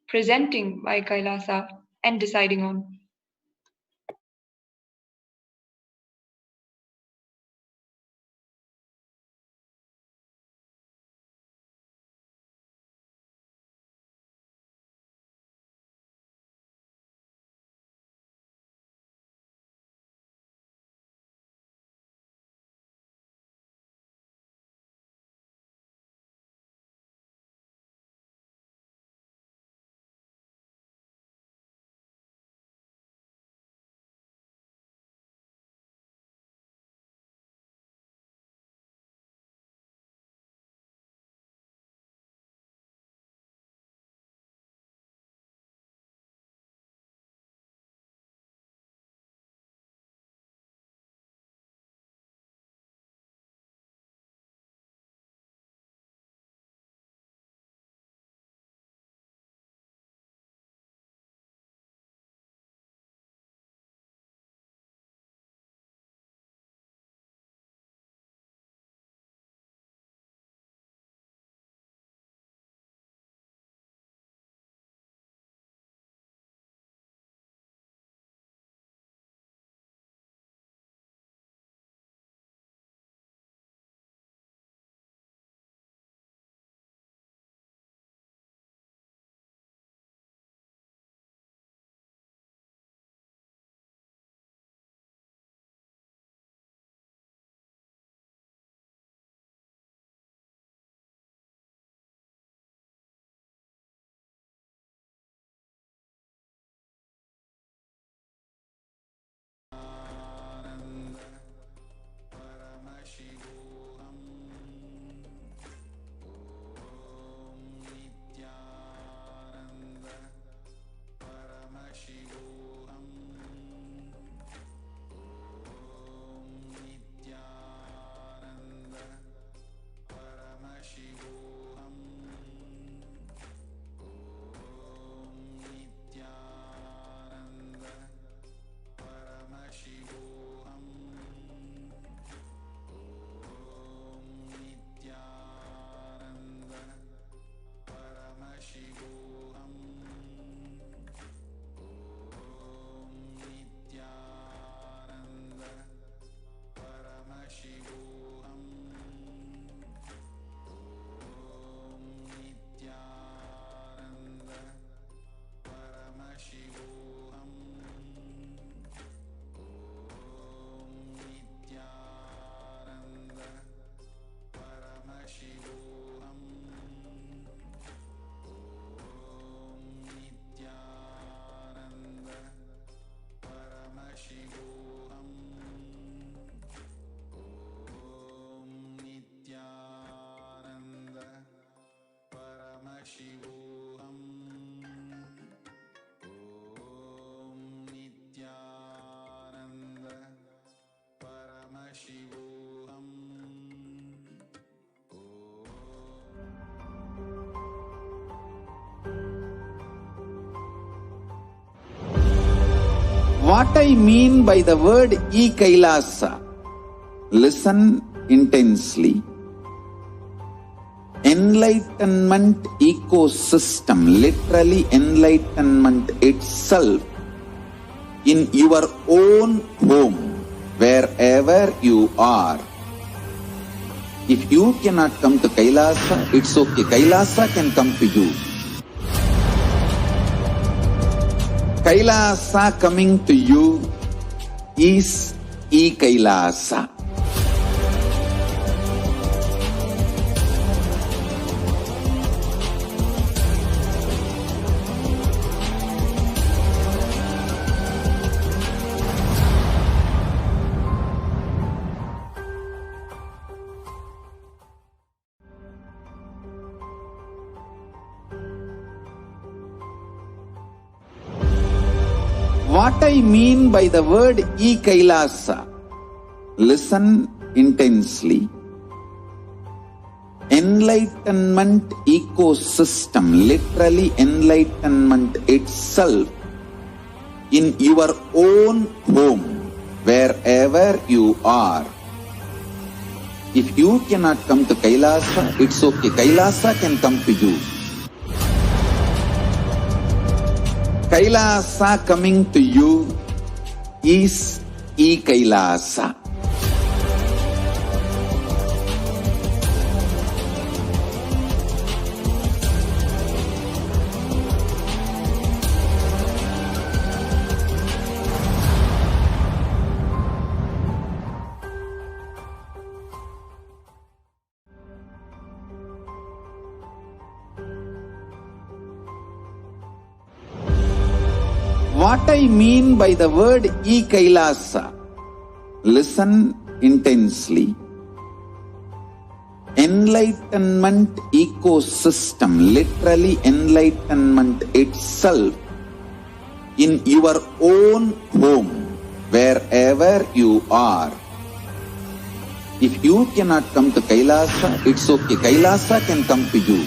presenting by Kailasa and deciding on. What I mean by the word KAILASA, listen intensely. Enlightenment ecosystem, literally enlightenment itself, in your own home, wherever you are. If you cannot come to Kailasa, it's okay. Kailasa can come to you. Kailasa coming to you is Kailasa. What I mean by the word KAILASA, listen intensely. Enlightenment ecosystem, literally enlightenment itself, in your own home, wherever you are. If you cannot come to Kailasa, it's okay. Kailasa can come to you. Kailasa coming to you is Kailasa. What I mean by the word Kailasa, listen intensely. Enlightenment ecosystem, literally enlightenment itself, in your own home, wherever you are. If you cannot come to Kailasa, it's okay. Kailasa can come to you.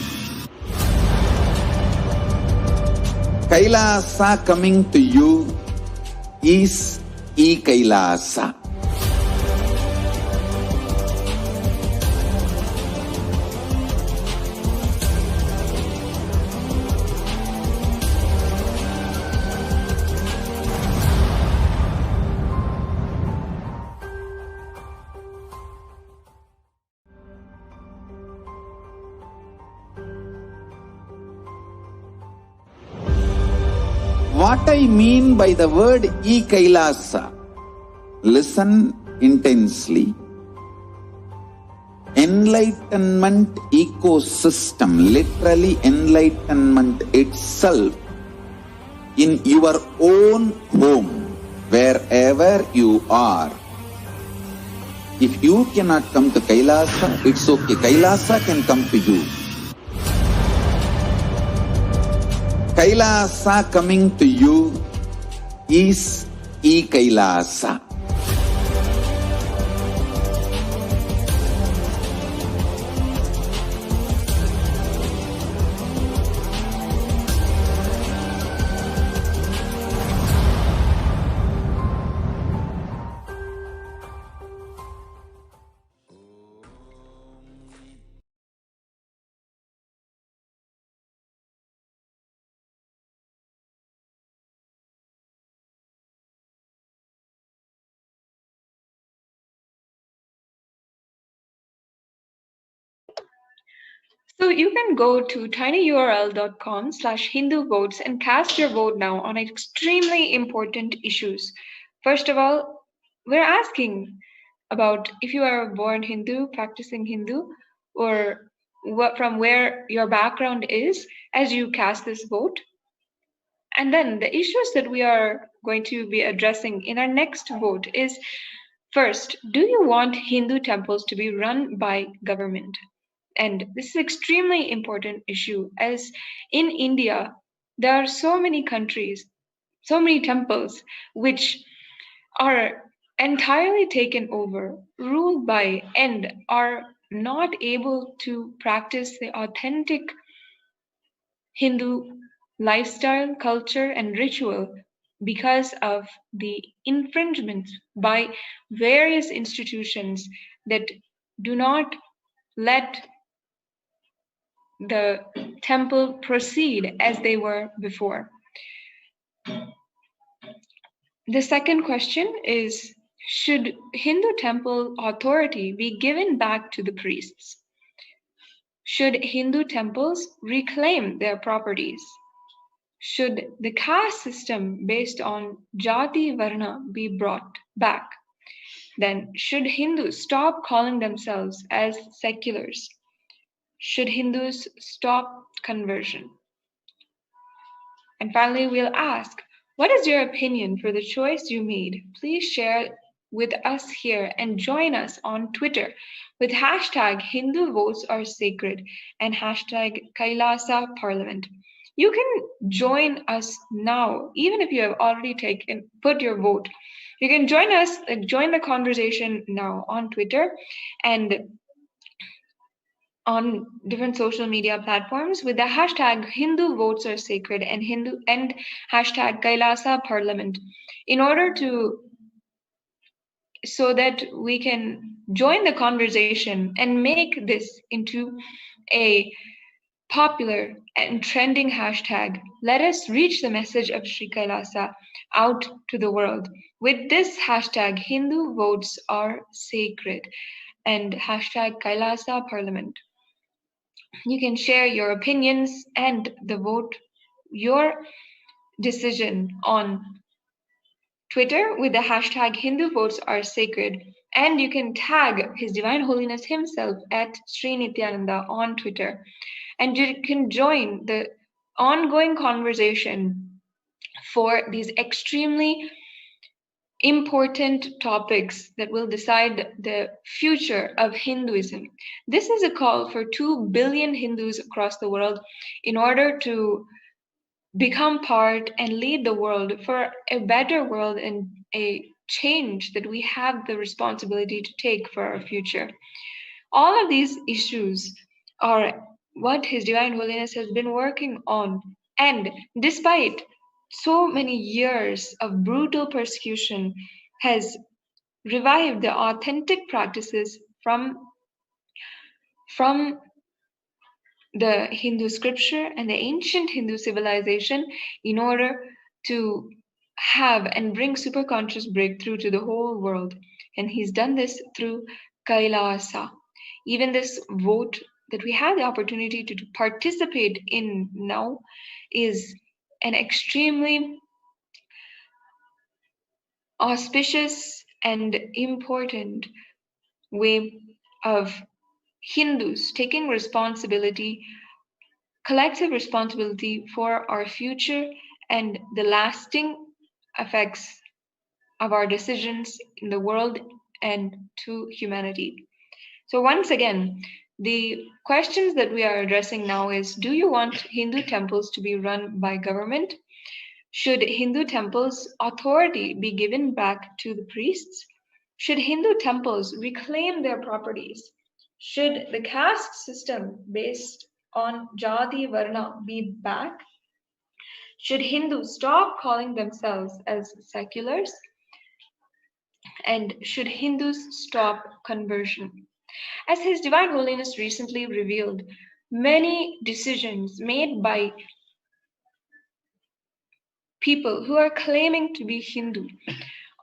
Kailasa coming to you is Kailasa. What I mean by the word Kailasa, listen intensely. Enlightenment ecosystem, literally enlightenment itself, in your own home, wherever you are. If you cannot come to Kailasa, it's okay. Kailasa can come to you. Kailasa coming to you is Kailasa. So you can go to tinyurl.com/Hindu votes and cast your vote now on extremely important issues. First of all, we're asking about if you are born Hindu, practicing Hindu, or from where your background is as you cast this vote. And then the issues that we are going to be addressing in our next vote is, first, do you want Hindu temples to be run by government? And this is an extremely important issue, as in India, there are so many countries, so many temples, which are entirely taken over, ruled by, and are not able to practice the authentic Hindu lifestyle, culture, and ritual because of the infringements by various institutions that do not let the temple proceed as they were before. The second question is, should Hindu temple authority be given back to the priests? Should Hindu temples reclaim their properties? Should the caste system based on Jati Varna be brought back? Then should Hindus stop calling themselves as seculars? Should Hindus stop conversion? And finally, we'll ask, what is your opinion for the choice you made? Please share with us here and join us on Twitter with hashtag Hindu votes are sacred and hashtag KAILASA Parliament. You can join us now, even if you have already put your vote. You can join us, join the conversation now on Twitter and on different social media platforms with the hashtag Hindu votes are sacred and hashtag Kailasa Parliament, in order so that we can join the conversation and make this into a popular and trending hashtag. Let us reach the message of Sri Kailasa out to the world with this hashtag Hindu votes are sacred and hashtag Kailasa Parliament. You can share your opinions and the vote, your decision on Twitter with the hashtag Hindu votes are sacred, and you can tag His Divine Holiness himself at Sri Nithyananda on Twitter, and you can join the ongoing conversation for these extremely important topics that will decide the future of Hinduism. This is a call for 2 billion Hindus across the world in order to become part and lead the world for a better world and a change that we have the responsibility to take for our future. All of these issues are what His Divine Holiness has been working on, and despite so many years of brutal persecution, has revived the authentic practices from the Hindu scripture and the ancient Hindu civilization in order to have and bring superconscious breakthrough to the whole world. And He's done this through Kailasa. Even this vote that we have the opportunity to participate in now is an extremely auspicious and important way of Hindus taking responsibility, collective responsibility for our future and the lasting effects of our decisions in the world and to humanity. So once again, the questions that we are addressing now is, do you want Hindu temples to be run by government? Should Hindu temples' authority be given back to the priests? Should Hindu temples reclaim their properties? Should the caste system based on Jati Varna be back? Should Hindus stop calling themselves as seculars? And should Hindus stop conversion? As His Divine Holiness recently revealed, many decisions made by people who are claiming to be Hindu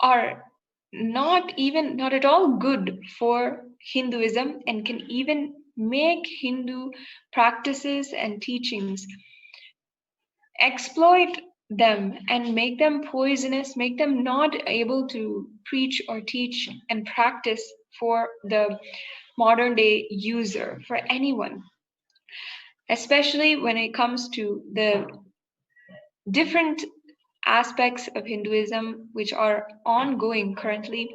are not at all good for Hinduism and can even make Hindu practices and teachings, exploit them and make them poisonous, make them not able to preach or teach and practice for the modern day user, for anyone, especially when it comes to the different aspects of Hinduism which are ongoing currently.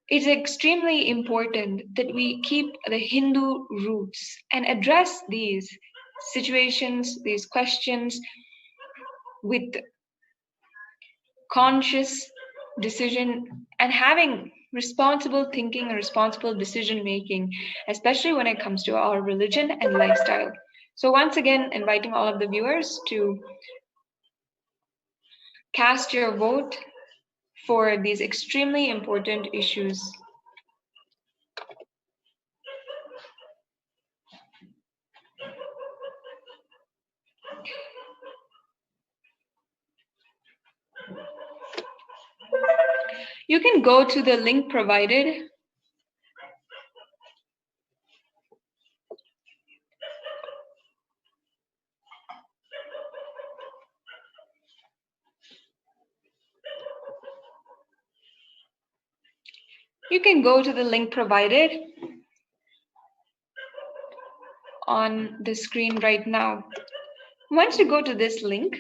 It's extremely important that we keep the Hindu roots and address these situations, these questions with conscious decision and having responsible thinking and responsible decision making, especially when it comes to our religion and lifestyle. So once again, inviting all of the viewers to cast your vote for these extremely important issues. You can go to the link provided on the screen right now. Once you go to this link,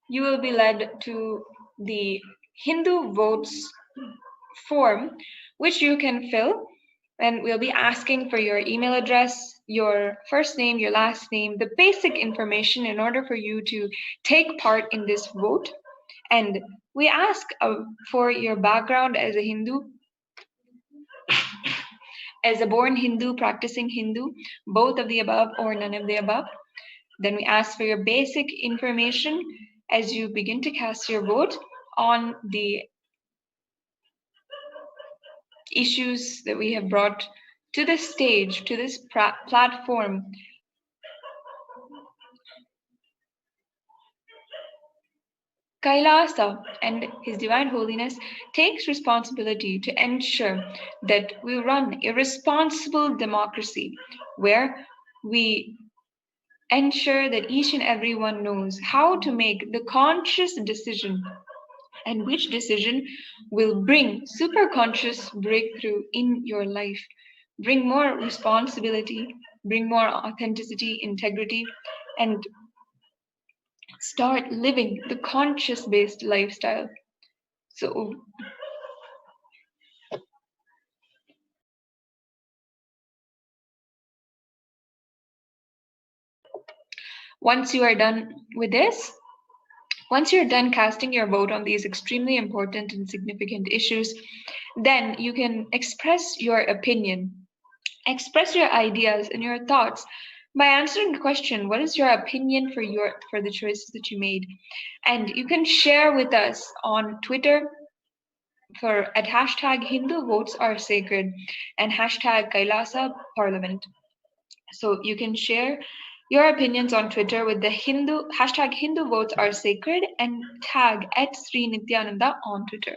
you will be led to the Hindu votes form, which you can fill, and we'll be asking for your email address, your first name, your last name, the basic information in order for you to take part in this vote. And we ask for your background as a Hindu, as a born Hindu, practicing Hindu, both of the above or none of the above. Then we ask for your basic information as you begin to cast your vote on the issues that we have brought to this stage, to this platform. Kailasa and His Divine Holiness takes responsibility to ensure that we run a responsible democracy where we ensure that each and everyone knows how to make the conscious decision, and which decision will bring super conscious breakthrough in your life, bring more responsibility, bring more authenticity, integrity, and start living the conscious based lifestyle. So once you are done with this, once you're done casting your vote on these extremely important and significant issues, then you can express your opinion, express your ideas and your thoughts by answering the question, what is your opinion for the choices that you made? And you can share with us on Twitter at hashtag Hindu votes are sacred and hashtag Kailasa Parliament. So you can share your opinions on Twitter with the hashtag Hindu votes are sacred and tag at Sri Nithyananda on Twitter.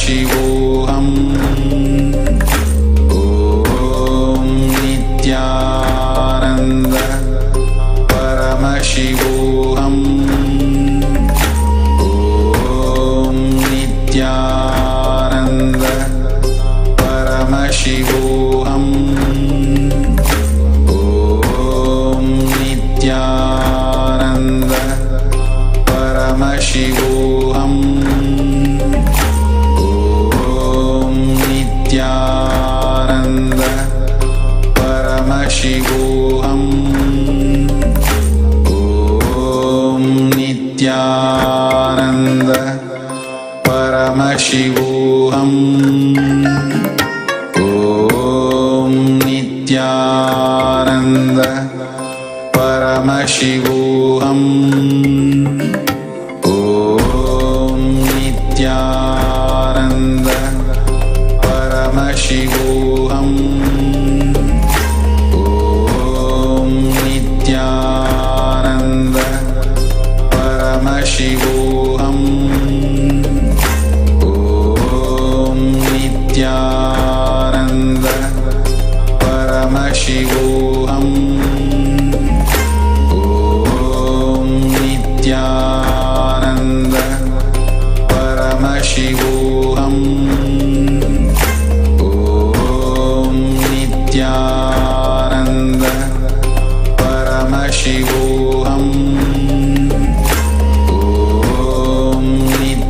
Paramashivoham. Om Nithyananda Paramashivoham. Om Nithyananda Paramashivoham. Om Nithyananda Paramashivoham. Om Nithyananda Paramashivoham. Om Nithyananda Paramashivoham. Om Nithyananda Paramashivoham. Om Nithyananda Paramashivoham. Om Nithyananda Paramashivoham. Om Nithyananda Paramashivoham. Om Nithyananda Paramashivoham. Om Nithyananda Paramashivoham. Om Nithyananda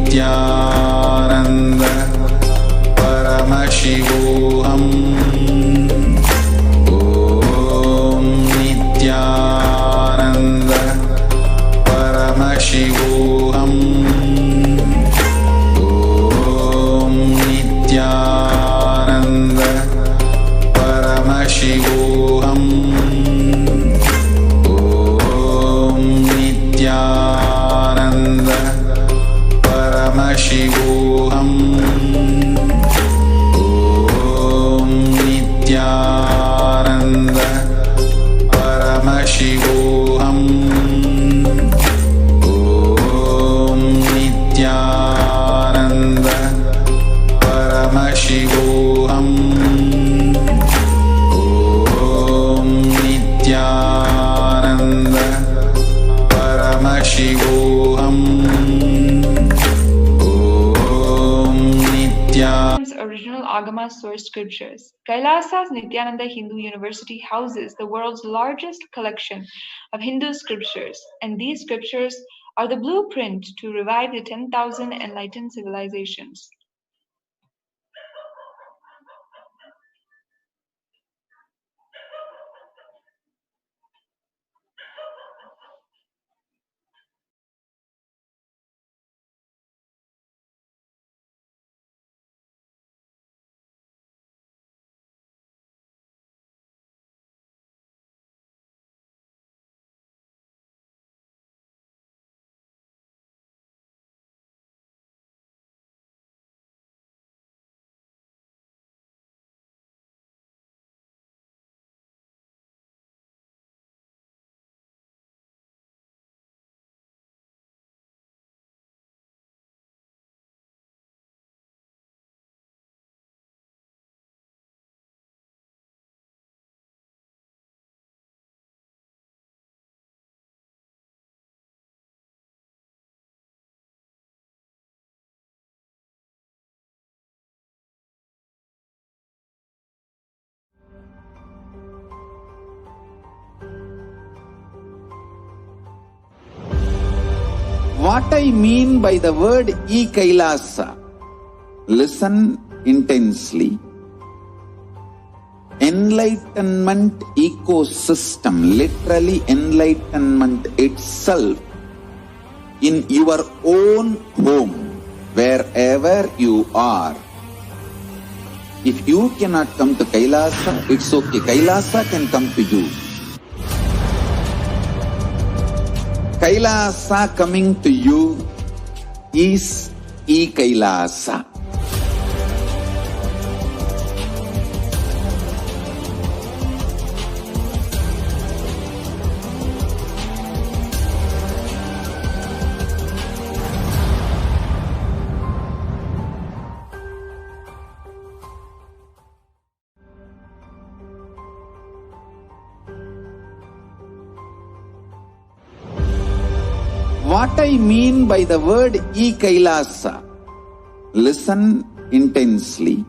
Paramashivoham. Om Nithyananda Paramashivoham. Om Nithyananda Paramashivoham. Om Nithyananda Paramashivoham. Om Nithyananda Paramashivoham. Om Nithyananda Paramashivoham. Om Nithyananda Paramashivoham. Om Nithyananda Original Agama source scriptures. Kailasa's Nithyananda Hindu University houses the world's largest collection of Hindu scriptures, and these scriptures are the blueprint to revive the 10,000 enlightened civilizations. What I mean by the word KAILASA, listen intensely. Enlightenment ecosystem, literally enlightenment itself, in your own home, wherever you are. If you cannot come to Kailasa, it's okay. Kailasa can come to you. Kailasa coming to you is Kailasa. What I mean by the word Kailasa, listen intensely.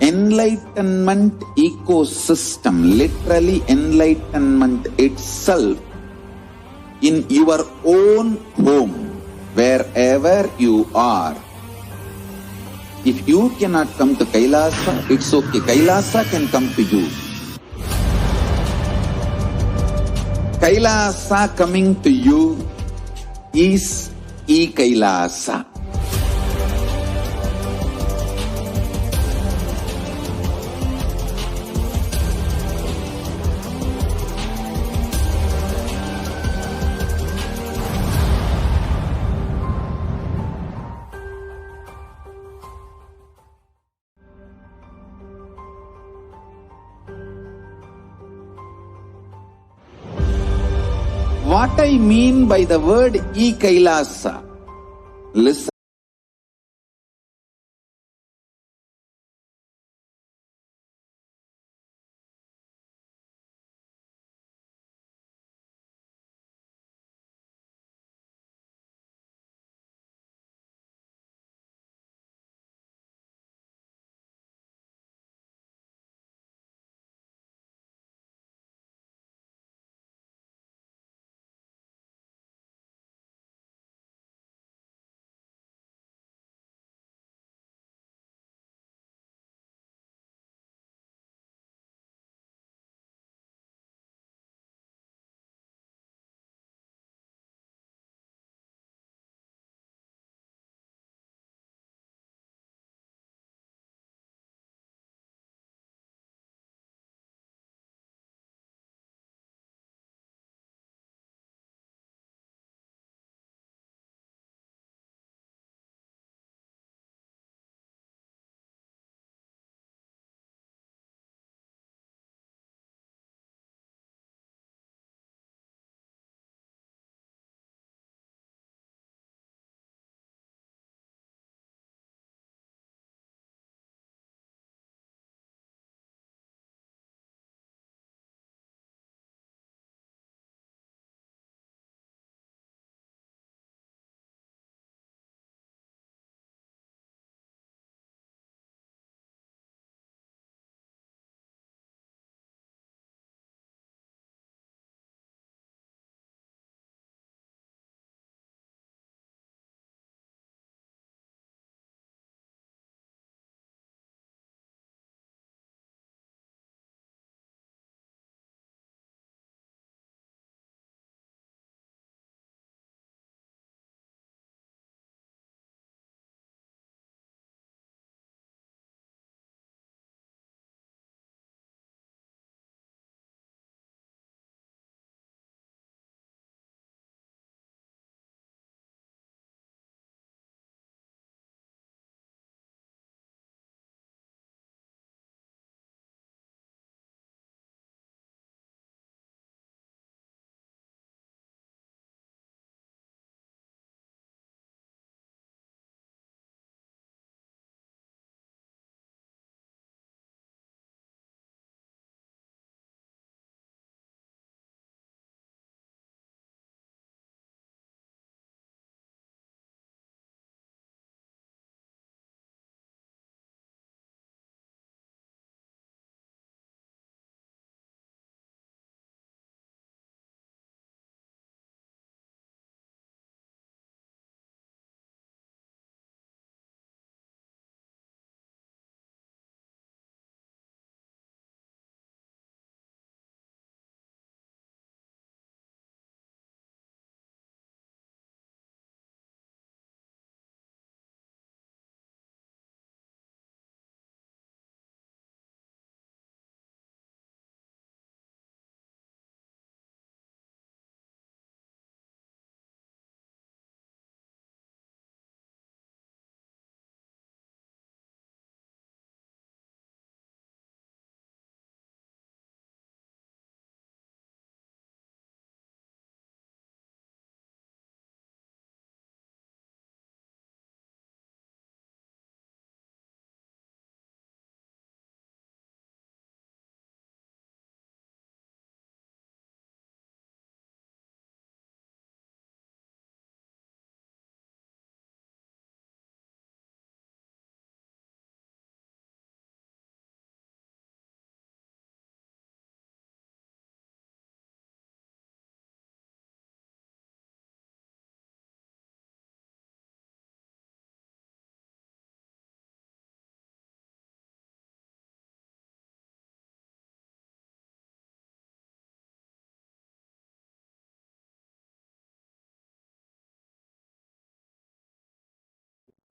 Enlightenment ecosystem, literally enlightenment itself, in your own home, wherever you are. If you cannot come to Kailasa, it's okay. Kailasa can come to you. Kailasa coming to you is Kailasa. What I mean by the word Kailasa, listen.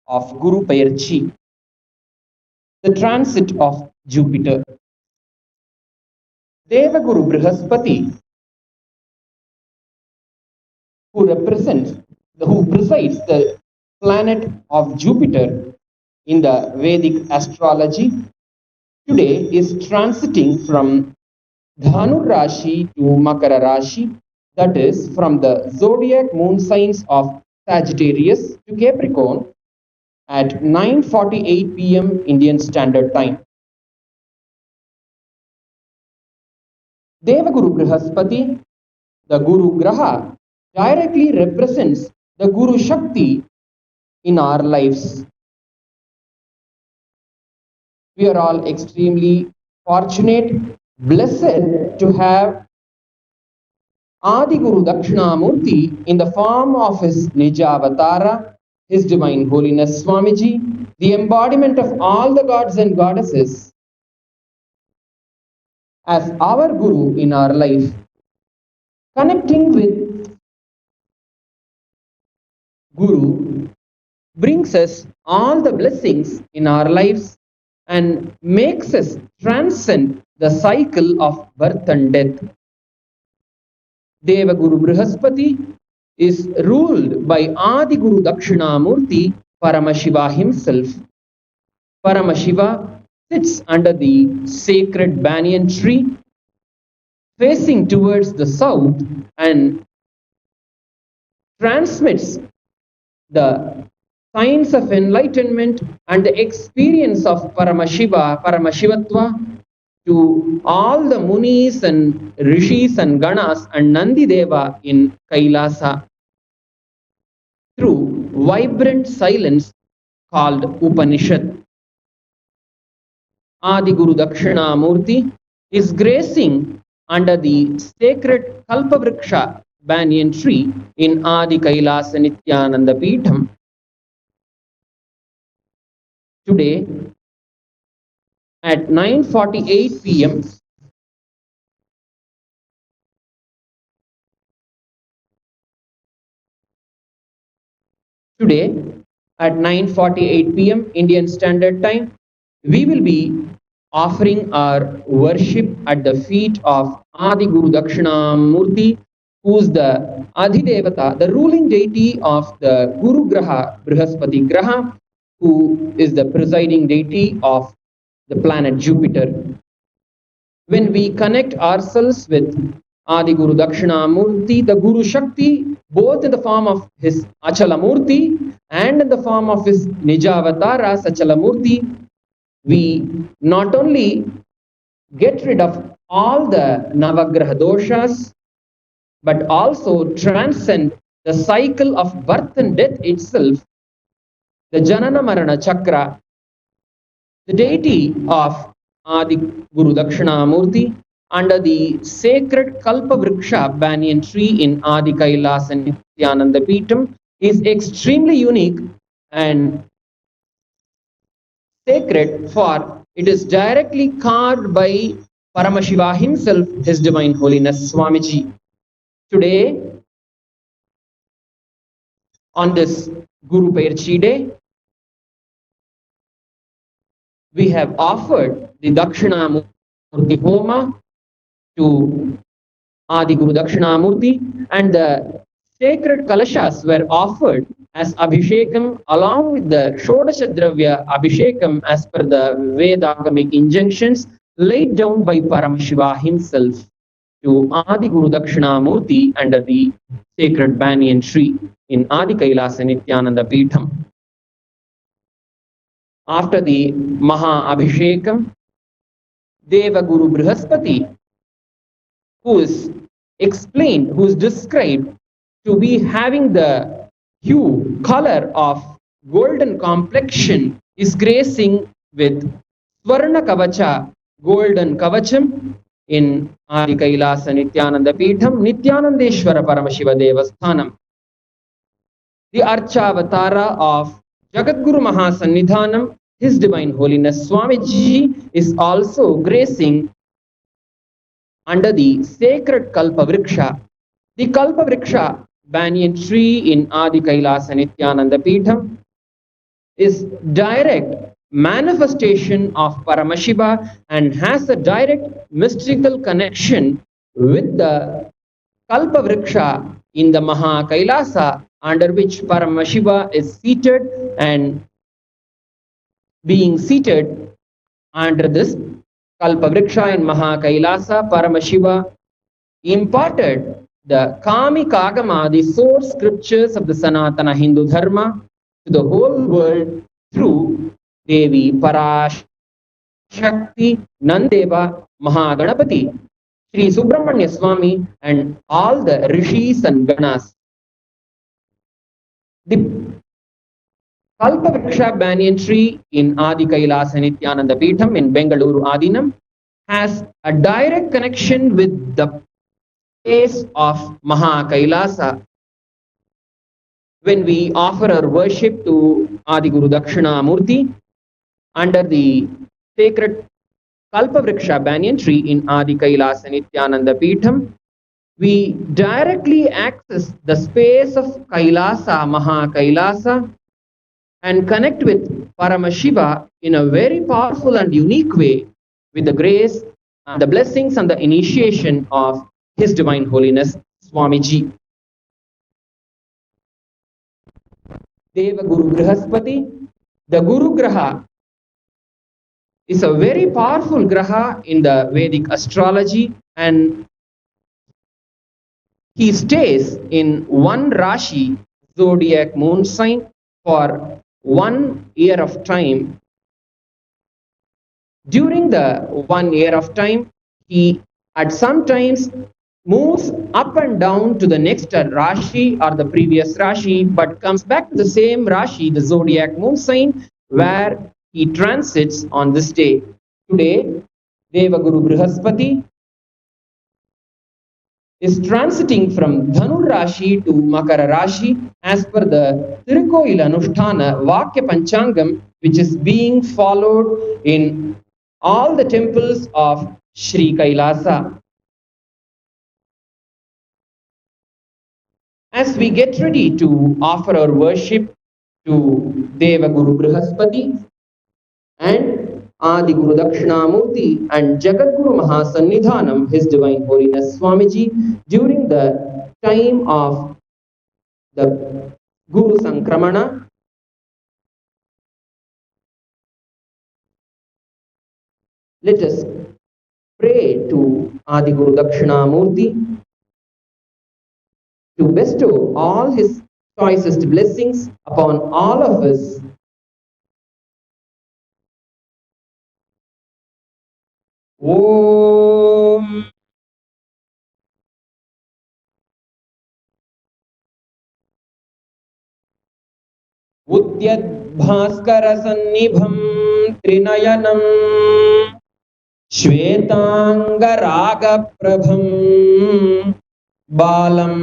of Guru Payarchi, the transit of Jupiter. Devaguru Brihaspati, who presides the planet of Jupiter in the Vedic astrology, today is transiting from Dhanu Rashi to Makara Rashi, that is from the zodiac moon signs of Sagittarius to Capricorn at 9:48 p.m. Indian Standard Time. Devaguru Brihaspati, the Guru Graha, directly represents the Guru Shakti in our lives. We are all extremely fortunate, blessed to have Adi Guru Dakshinamurti in the form of his Nija Avatara, His Divine Holiness Swamiji, the embodiment of all the gods and goddesses, as our Guru in our life. Connecting with Guru brings us all the blessings in our lives and makes us transcend the cycle of birth and death. Devaguru Brihaspati is ruled by Adi Guru Dakshinamurti, Paramashiva himself. Paramashiva sits under the sacred banyan tree, facing towards the south, and transmits the signs of enlightenment and the experience of Paramashivatva to all the Munis and Rishis and Ganas and Nandi Deva in Kailasa through vibrant silence called Upanishad. Adi Guru Dakshinamurti is gracing under the sacred Kalpavriksha banyan tree in Adi Kailasa Nithyananda Peetham. Today at 9:48 p.m. Today at 9:48 p.m. Indian Standard Time, we will be offering our worship at the feet of Adi Guru Dakshinamurti, who is the Adhidevata, the ruling deity of the Guru Graha, Brihaspati Graha, who is the presiding deity of the planet Jupiter. When we connect ourselves with Adi Guru Dakshinamurti, the Guru Shakti, both in the form of his Achalamurti and in the form of his Nijavatara Sachalamurti, we not only get rid of all the Navagraha doshas, but also transcend the cycle of birth and death itself, the Janana Marana Chakra. The deity of Adi Guru Dakshinamurti under the sacred Kalpavriksha banyan tree in Adi Kailasa Nithyananda Peetham is extremely unique and sacred, for it is directly carved by Paramashiva himself, His Divine Holiness Swamiji. Today, on this Guru Payarchi Day, we have offered the Dakshinamurti Homa to Adi Guru Dakshinamurti, and the sacred Kalashas were offered as Abhishekam along with the Shodasha Dravya Abhishekam as per the Vedagamic injunctions laid down by Paramashiva himself to Adi Guru Dakshinamurti under the sacred banyan tree in Adi Kailasa Nithyananda Peetham. After the Maha Abhishekam, Devaguru Brihaspati, who is explained, who is described to be having the hue, color of golden complexion, is gracing with Swarna Kavacha, golden Kavacham in Adi Kailasa Nithyananda Peetham, Nithyanandeshwara Paramashiva Devasthanam. The Archavatara of Jagadguru Mahasannidhanam, His Divine Holiness Swamiji, is also gracing under the sacred Kalpavriksha. The Kalpavriksha banyan tree in Adi Kailasa Nithyananda Peetham is direct manifestation of Paramashiva and has a direct mystical connection with the Kalpa Vriksha in the Maha Kailasa, under which Paramashiva is seated, and being seated under this Kalpa Vriksha in Maha Kailasa, Paramashiva imparted the Kamikagama, the source scriptures of the Sanatana Hindu Dharma, to the whole world through Devi Parashakti, Nandeva, Mahaganapati, Sri Subramanya Swami, and all the rishis and ganas. The Kalpavriksha banyan tree in Adi Kailasa Nithyananda Peetham in Bengaluru Adinam has a direct connection with the place of Maha Kailasa. When we offer our worship to Adi Guru Dakshina Murti under the sacred Kalpavriksha banyan tree in Adi Kailasa Nithyananda Peetham, we directly access the space of Kailasa, Maha Kailasa, and connect with Paramashiva in a very powerful and unique way with the grace and the blessings and the initiation of His Divine Holiness Swamiji. Deva Guru Brihaspati, the Guru Graha, is a very powerful graha in the Vedic astrology, and he stays in one Rashi, zodiac moon sign, for 1 year of time. During the 1 year of time, he at sometimes moves up and down to the next Rashi or the previous Rashi, but comes back to the same Rashi, the zodiac moon sign, where he transits on this day. Today, Deva Guru Brihaspati is transiting from Dhanur Rashi to Makara Rashi as per the Tirukoil Anushtana Vakya Panchangam, which is being followed in all the temples of Sri Kailasa. As we get ready to offer our worship to Deva Guru Brihaspati and Adi Guru Dakshinamurti and Jagat Guru Mahasannidhanam, His Divine Holiness Swamiji, during the time of the Guru Sankramana, let us pray to Adi Guru Dakshinamurti to bestow all his choicest blessings upon all of us. Om Udyad Bhaskara Sannibham Trinayanam Shvetanga Raga Prabham Balam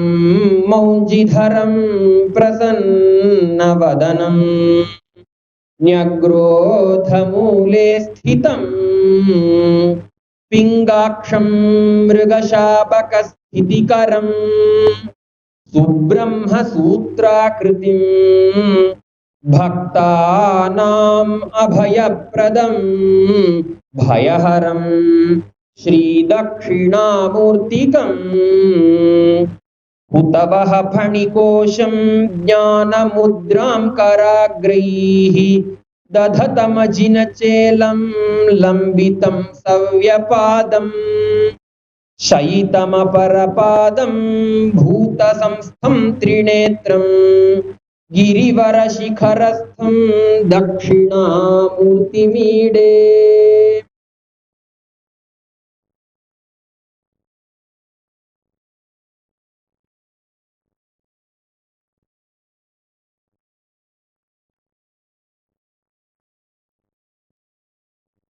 Maunjidharam Prasannavadanam Nyagrodhamule Sthitam Pingaksham Mrigashabakasthitikaram Subrahma Sutrakritim Bhaktanam Abhayapradam Bhayaharam Shri Dakshinamurtikam Hutavaha Phanikosham Jnana Mudram Karagraihi Dadhatamajinachelam Lambitam Savyapadam Shaitamaparapadam Bhuta Samstham Trinetram Girivara Shikharastham Dakshinamurtimide.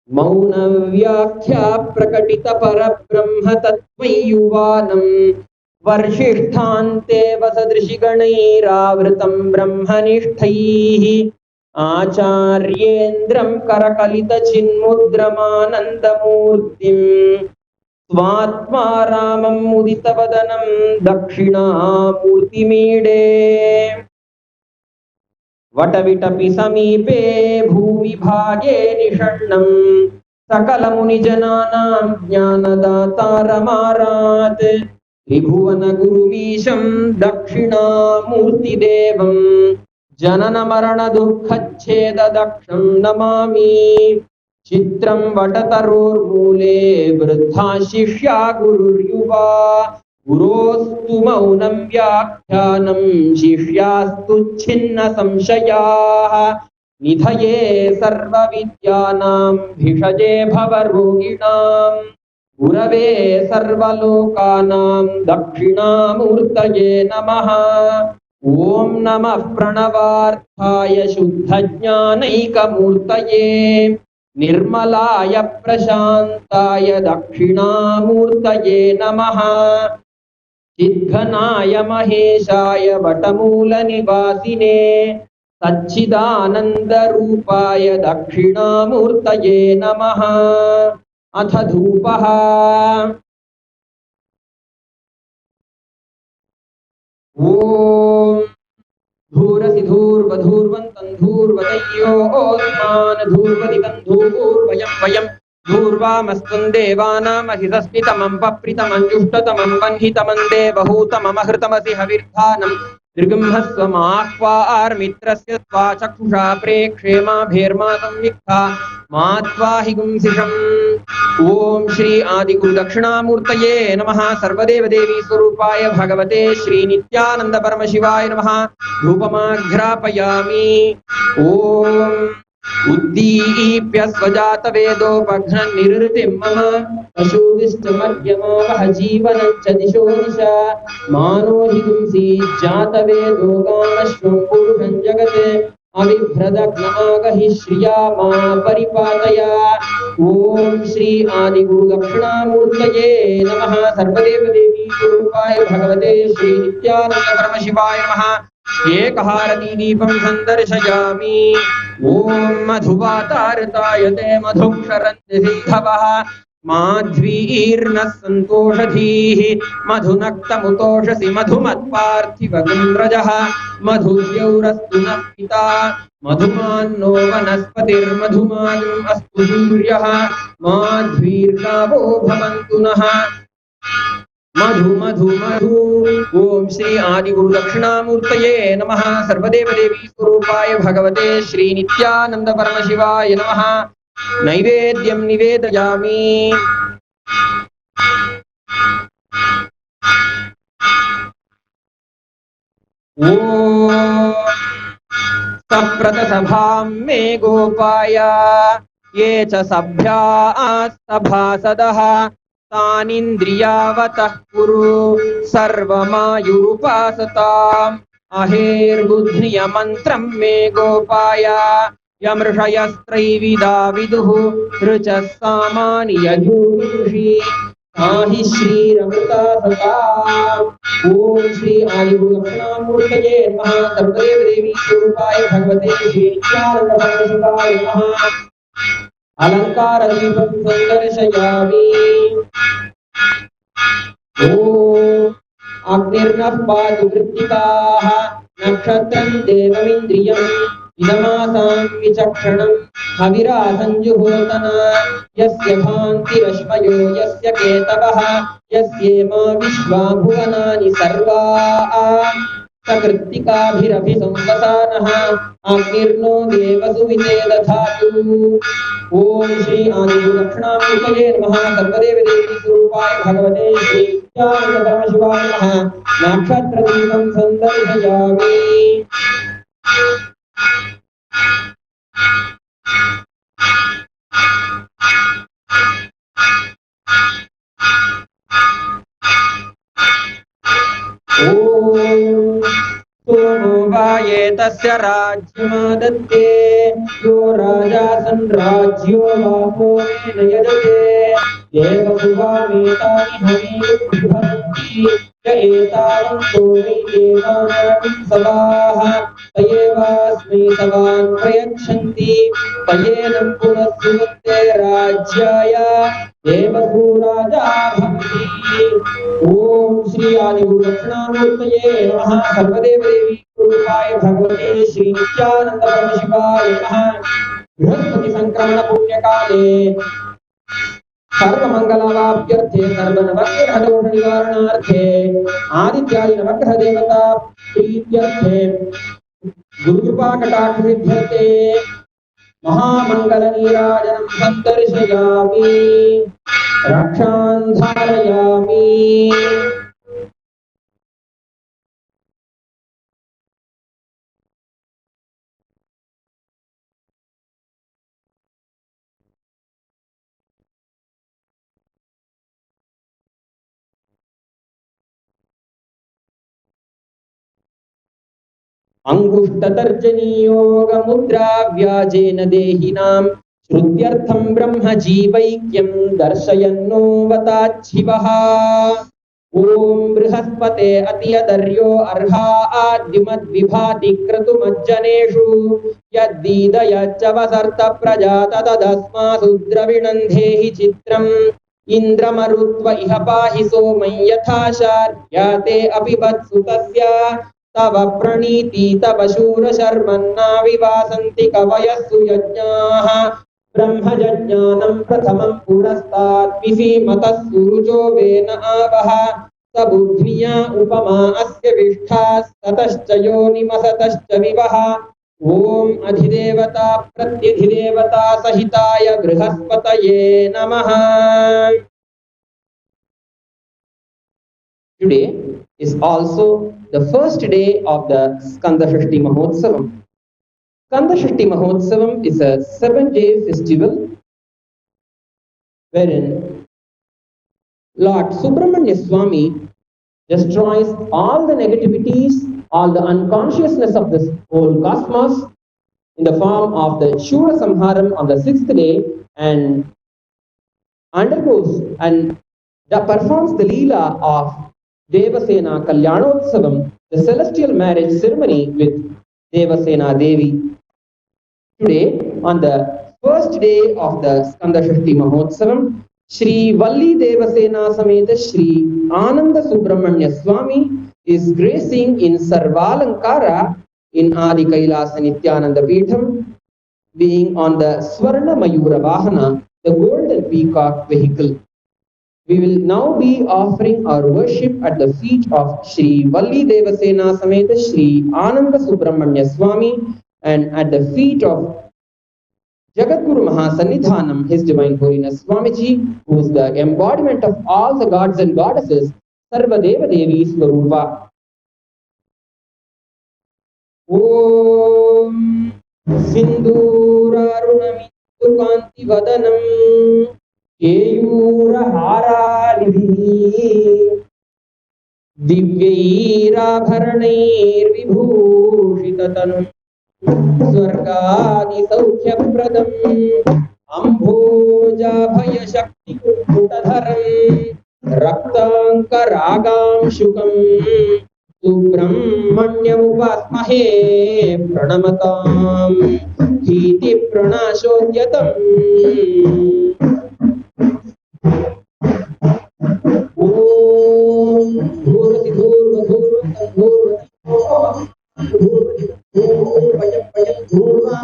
Mauna Vyakhya Prakatita Parabrahma Tattvaiyuvanam Varshishthante Vasadrishiganairavritam Brahmanishtaihi Acharyendram Karakalita Chinmudramanandamurtim Svatmaramam Muditavadanam Dakshinamurtimide. वटविटपि समीपे भूविभागे निषण्णम् सकलमुनिजनानां ज्ञानदातारमारात् त्रिभुवनगुरुमीशं दक्षिणामूर्तिदेवं जननमरणदुःखच्छेददक्षं नमामि। चित्रं वटतरोर्मूले वृद्धा शिष्या गुरुर्युवा गुरोस्तु मौनं व्याख्यानं शिष्यास्तु छिन्न संशयाः निधये सर्वविद्यानां भिषजे भवरोगिणां गुरवे सर्वलोकानां दक्षिणामूर्तये नमः। ॐ नमः प्रणवार्थाय शुद्धज्ञानैकमूर्तये निर्मलाय प्रशान्ताय दक्षिणामूर्तये नमः। चिद्घनाय महेशाय वटमूलनिवासिने सच्चिदानन्दरूपाय दक्षिणामूर्तये नमः। अथ धूपः। ॐ धूरसि धूर्वधूर्वन्तं धूर्वदय्योऽस्मान् धूर्वदितं धूर्वयं वयं धूर्वामस्त्वं देवानामहितस्मितमं पप्रितमं जुष्टतमं वह्नितमं देवहूतममहृतमसि हविर्धानं ऋगुंहस्वमाह्वार्मित्रस्य त्वा चक्षुषा प्रेक्षेमा भेर्मा संविक्ता मा त्वा हिगुंसिषम्। ओम श्री आदिगुरु दक्षिणामूर्तये नमः। सर्वदेव देवी स्वरूपाय भगवते श्री नित्यानंद परमशिवाय नमः। धूपमाघ्रापयामि। ओम उद्दीप्य स्वजात वेदोपघ्न निरृतिं मम पशुविष्टमध्यमावह जीवनं च दिशो दिशा मानो हिंसी जात वेदो गामश्वं पुरुषं जगते अविभ्रदग्नागहि श्रिया मा परिपातया। ओम श्री आदिगुरु दक्षिणामूर्तये नमः। सर्वदेव देवी स्वरूपाय भगवते श्री नित्यानंद परमशिवाय नमः। एकहारती दीपं संदर्शयामि। ओम मधुवातारताय ते मधुक्षरन्ति सिन्धवः माध्वीर्नः सन्तोषधीः मधुनक्तमुतोषसि मधुमत्पार्थिवगुन्द्रजः मधुद्यौरस्तु नः पिता मधुमान्नो वनस्पतिर्मधुमानम् अस्तु सूर्यः माध्वीर्गावो भवन्तु नः। मधु मधु मधु। ओम श्री आदिगुरु दक्षिणामूर्तये नमः। सर्वदेव देवी स्वरूपाय भगवते श्री नित्यानंद परमशिवाय नमः। नैवेद्यं निवेदयामि। ओम सप्रतसभां मे गोपाय ये च सभ्यास्तभासदः तानिन्द्रियावतः कुरु सर्वमायुरुपासताम्। अहेर्बुद्धियमन्त्रं मे गोपाय यमृषयस्त्रैविदा विदुः ऋचः सामानि यजुषि साहि श्रीरमृता सता। ओम श्री आदिगुरु दक्षिणामूर्तये नमः। सर्वदेव देवी स्वरूपाय भगवते श्री नित्यानंद परमशिवाय नमः। अलंकार दीपं संदर्शयामि। ओम अग्निर्नः पातु कृत्तिकाः नक्षत्रं देवमिन्द्रियम् इदमासां विचक्षणं हविरासञ्जुहोतना यस्य भान्तिरश्मयो यस्य केतवः यस्येमा विश्वा भुवनानि सर्वा सकृत्तिकाभिरभिसंवसानः अग्निर्नो देवसुविते दधातु। ओम श्री आदिगुरु दक्षिणामूर्तये नमः। सर्वदेव देवी स्वरूपाय भगवते श्री नित्यानंद परमशिवाय नमः। नक्षत्रदीपं संदर्शयामि। सोमो वाये तस्य राज्यमादत्ते यो राजा संराज्यो वामोनेन यजते देवसुवामेतानि हवीर्भवन्ति य एतावन्तो वै देवानां सवाः स एवास्मै सवान् प्रयच्छन्ति तयेनं पुनः सुवत्ते राज्याय देवभूराजा भवति। ओम श्री आदिगुरु दक्षिणामूर्तये नमः। सर्वदेव देवी रूपाय भगवते श्री नित्यानंद परमशिवाय नमः। बृहस्पति संक्रमण पुण्यकाले सर्वमंगलावाप्यर्थे सर्वनवग्रह दोष निवारणार्थे आदित्यादि नवग्रह देवता प्रीत्यर्थे गुरुकृपा कटाक्ष सिद्ध्यर्थे महामंगल नीराजनं सन्दर्शयामि रक्षान् धारयामि। अंगुष्ठतर्जनीयोगमुद्रा व्याजेन देहिनां श्रुत्यर्थं ब्रह्मजीवैक्यं दर्शयन्नोऽवताच्छिवः। ॐ बृहस्पते अतियदर्यो अर्हा आद्युमद्विभाति क्रतुमज्जनेषु यद्दीदयच्च वसर्त प्रजात तदस्मासु द्रविणन्धेहि चित्रम् इन्द्रमरुत्व इह पाहि सोमं यथा शार्याते अपि वत्सु तस्य तव प्रणीति तव शूरशर्मन्ना विवासन्ति कवयस्सु यज्ञाः ब्रह्मजज्ञानं प्रथमं पुरस्तात् विसीमतः सुरुचो वेन आवह स बुद्ध्या उपमा अस्य विष्ठास्ततश्च योनिमसतश्च विवह। ॐ अधिदेवता प्रत्यधिदेवता सहिताय बृहस्पतये नमः। Today is also the first day of the Skandashashti Mahotsavam. Skandashashti Mahotsavam is a 7-day festival wherein Lord Subramanya Swami destroys all the negativities, all the unconsciousness of this whole cosmos in the form of the Shura Samharam on the 6th day and undergoes and performs the Leela of Devasena Kalyanotsavam, the celestial marriage ceremony with Devasena Devi. Today, on the first day of the Skandashashti Mahotsavam, Shri Valli Devasena Sameta Shri Ananda Subramanya Swami is gracing in Sarvalankara in Adi Kailasa Nithyananda Peetham, being on the Swarna Mayura Vahana, the golden peacock vehicle. We will now be offering our worship at the feet of Shri Valli Devasena Sameta Shri Ananda Subramanya Swami and at the feet of Jagadguru Mahasannidhanam, His Divine Holiness Swamiji, who is the embodiment of all the gods and goddesses, Sarva Deva Devi Swarupa. Om Sindurarunamitu Kanti Vadanam Keyuraharanihi Divyairabharanairvibhushitatanam Swargadi Saukyapradam Ambhoja Bhaya Shakti Kutadharam Raktankaragam Shukam Subramanyamupasmahe Pranamatam Hiti Pranashodyatam Om Dhurati Dhurva Dhurva Dhurva Pajam Pajam Dhurva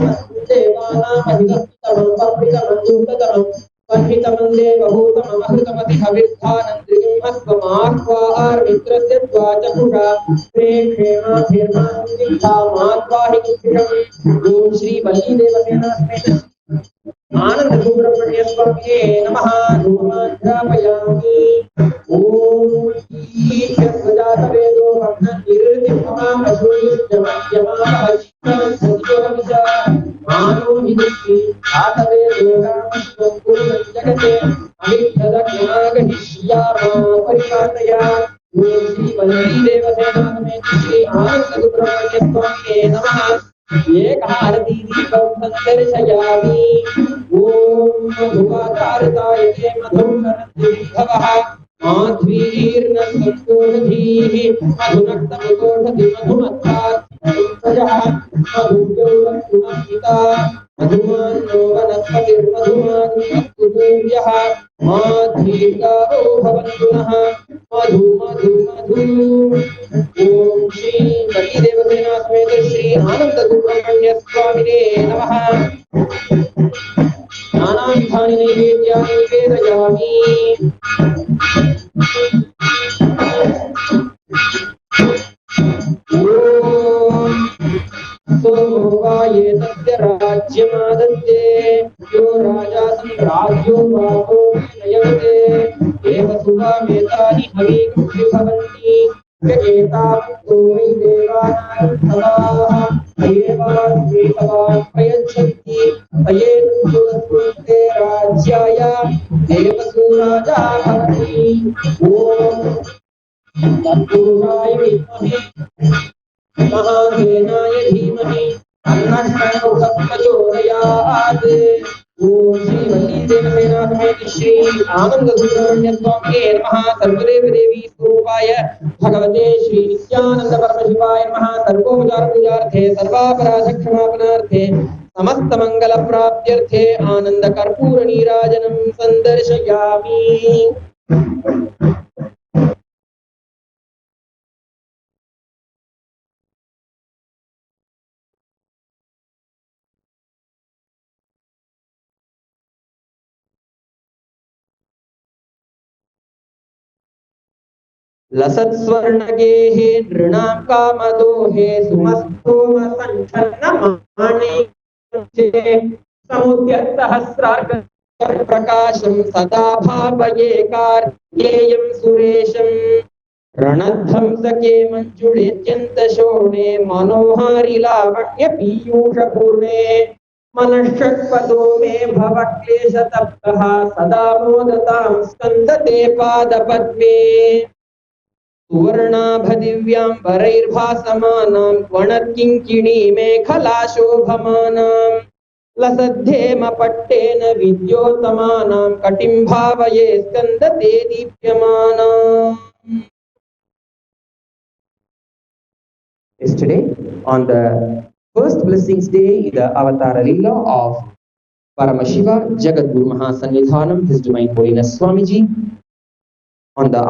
Devana Mahidastitaram Papritaram Dhutataram Panhitamam Deva Bhutamam Ahritamati Havidhanandrigam Asvamahva Arvitrasya Dvachapura Prekhema Thirma Sikha Mahvahi Kusham Om Shri Valli Devasena Sameta Ananda Subramanya Swamiye Namaha Dhurmandrapayami Om Ishasvajata Vedo Bhagna Nirritimama Ashuri Jamatyama Ashtam Sadhyavamisa Manu Hidiki Ata Vedo Ramasvam Guru Jagate Amithyadakyaga Hishyama Parivataya Om Shri Valli Devasena Sameta Shri Ananda Subramanya Swamiye Namaha Ekharati Deepam Sandarshayami Om Madhuvakartaye Madhukarantivibhavaha Madhvirna Santoradhihi Madhunaktamikoshati Madhumathat Madhukajaha Madhukyauvakunamhita Madhumanno Vanaspatir Madhumanastuduryaha Madhika Bhavantunaha मधु मधु मधु ओम श्री वल्लीदेवसेना समेत श्री आनंद सुब्रह्मण्य स्वामिने नमः नानाविधानि नैवेद्यानि निवेदयामि सोमवाये तस्य राज्यमादत्ते यो राजा सम्राज्यो वापो नयते एव सुवामेतानि हवीगुंसि भवन्ति यकेता पुत्रो वै देवानां सदाः देवास्मै सदां प्रयच्छन्ति अयेन सुरस्ते राज्याय देवसु राजा भवति ॐ तत्पुरुषाय विद्महे महासेनाय धीमहि अन्नप्रचोदयात् ओम श्री वल्लीदेवसेना समेत श्री आनंद सुब्रह्मण्य स्वामिने नमः सर्वदेव देवी स्वरूपाय भगवते श्री नित्यानंद परमशिवाय नमः सर्वोपचार पूजार्थे सर्वापराध क्षमापणार्थे समस्त मंगल प्राप्त्यर्थे आनंद कर्पूर नीराजनं संदर्शयामि लसत् स्वर्णगेहे नृणां कामदोहे सुमस्तोम संचन्नमाणे समुद्यत्सहस्रार्क प्रकाशं सदा भावये कार्येयं सुरेशं रणध्वंसके मञ्जुळेत्यन्तशोणे मनोहारि लावण्य पीयूषपूर्णे मनश्चत्पदो मे भव क्लेशतप्तः सदा मोदतां स्कन्दते पादपद्मे सुवर्णाभदिव्याम्बरैर्भासमानां वणत्किङ्किणी मेखला शोभमानां लसद्धेमपट्टेन विद्योतमानां कटिं भावये स्कन्दते दीप्यमानाम्. Yesterday, on the first blessings day, the Avatara Leela of Paramashiva Jagadguru Mahasannidhanam, His Divine Holiness Swamiji, on the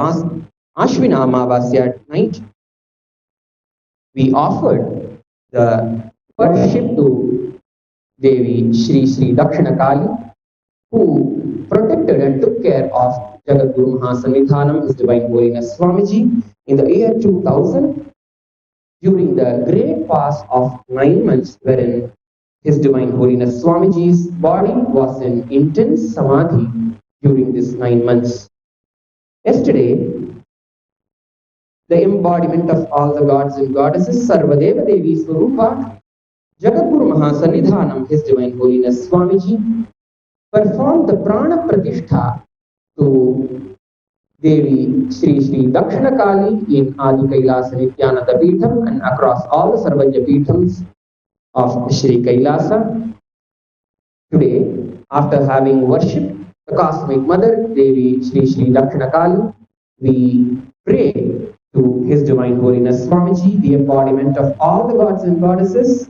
Ashwina Amavasya night, we offered the worship to Devi Shri Shri Dakshina Kali, who protected and took care of Jagadguru Mahasannidhanam, His Divine Holiness Swamiji, in the year 2000, during the great fast of 9 months, wherein His Divine Holiness Swamiji's body was in intense samadhi during these 9 months. Yesterday, the embodiment of all the gods and goddesses, Sarvadeva Devi Swarupa, Jagadguru Mahasannidhanam, His Divine Holiness Swamiji, performed the Prana Pratishtha to Devi Shri Shri Dakshina Kali in Adi KAILASA Nithyananda Peetham and across all the Sarvajya Peethams of Shri KAILASA. Today, after having worshipped the Cosmic Mother, Devi Shri Shri Dakshina Kali, we pray to His Divine Holiness Swamiji, the embodiment of all the gods and goddesses,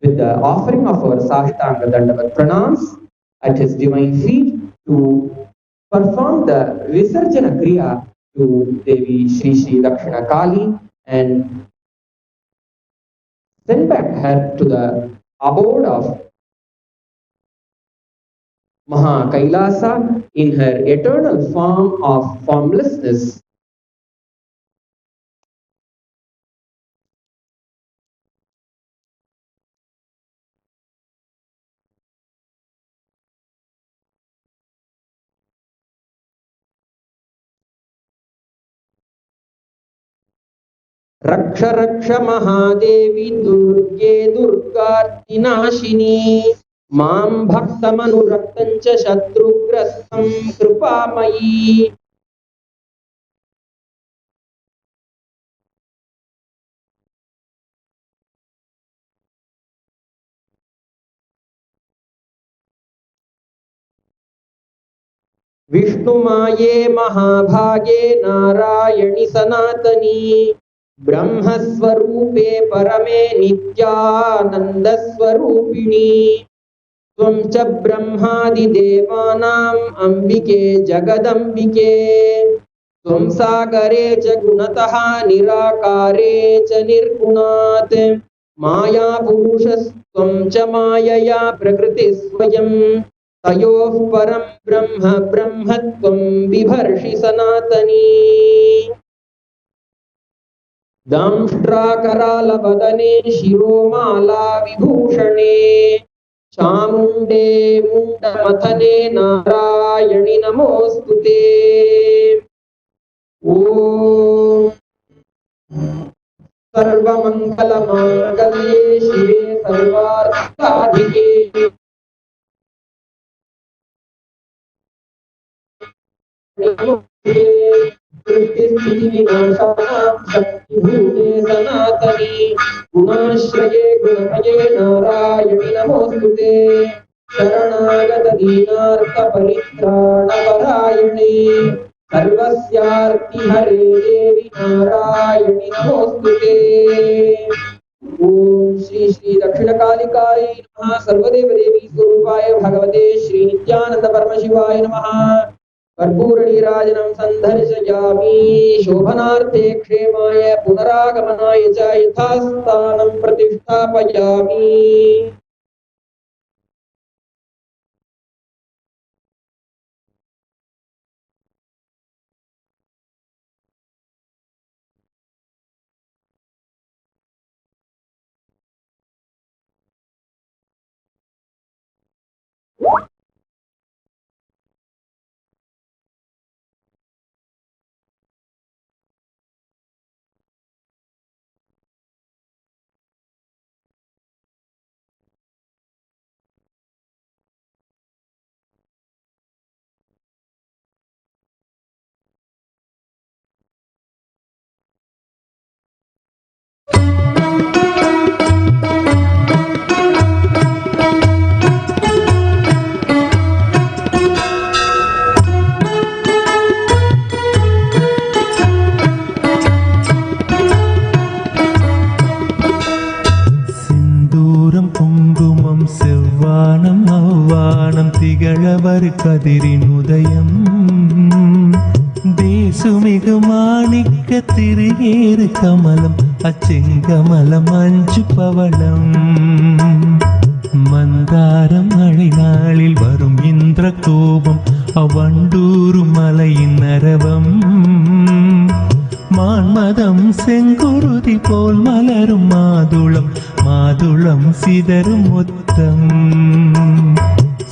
with the offering of our Sashtanga Dandavat Pranams at His divine feet to perform the Visarjana Kriya to Devi Shri Shri Dakshina Kali and send back her to the abode of Maha Kailasa in her eternal form of formlessness. रक्ष रक्ष महादेवी दुर्गे दुर्गार्तिनाशिनी मां भक्तमनुरक्तं च शत्रुग्रस्तं कृपामयी. विष्णुमाये महाभागे नारायणि सनातनी ब्रह्मस्वरूपे परमे नित्यानन्दस्वरूपिणी त्वं च ब्रह्मादिदेवानाम् अम्बिके जगदम्बिके त्वं सागरे च गुणतः निराकारे च निर्गुणात् मायापुरुषस्त्वं च मायया प्रकृतिः स्वयं तयोः परं ब्रह्म ब्रह्मत्वं बिभर्षि सनातनी दंष्ट्राकरालवदने शिरोमाला विभूषणे चामुण्डे मुण्डमथने नारायणि नमोऽस्तुते ॐ सर्वमङ्गलमाङ्गल्ये शिवे सर्वार्थसाधिके सृष्टिस्थितिविनाशानां शक्तिभूते सनातनी गुणाश्रये गुणमये नारायणि नमोऽस्तुते शरणागतदीनार्तपरित्राणपरायणे सर्वस्यार्तिहरे देवि नारायणि नमोऽस्तुते ॐ श्री श्री दक्षिणकालिकायै नमः सर्वदेवदेवी स्वरूपाय भगवते श्री नित्यानंद परमशिवाय नमः कर्पूरनीराजनं सन्दर्शयामि शोभनार्थे क्षेमाय पुनरागमनाय च यथास्थानं प्रतिष्ठापयामि திகழவர் கதிரின் உதயம் தேசுமிகு மாணிக்க திரியேறு கமலம் அச்செங்கமலம் அஞ்சு பவளம் மந்தாரம் மழை நாளில் வரும் இந்திர கோபம் அவண்டூரும் மலையின் அரவம் மான்மதம் செங்குருதி போல் மலரும் மாதுளம் மாதுளம் சிதறும் முத்தம்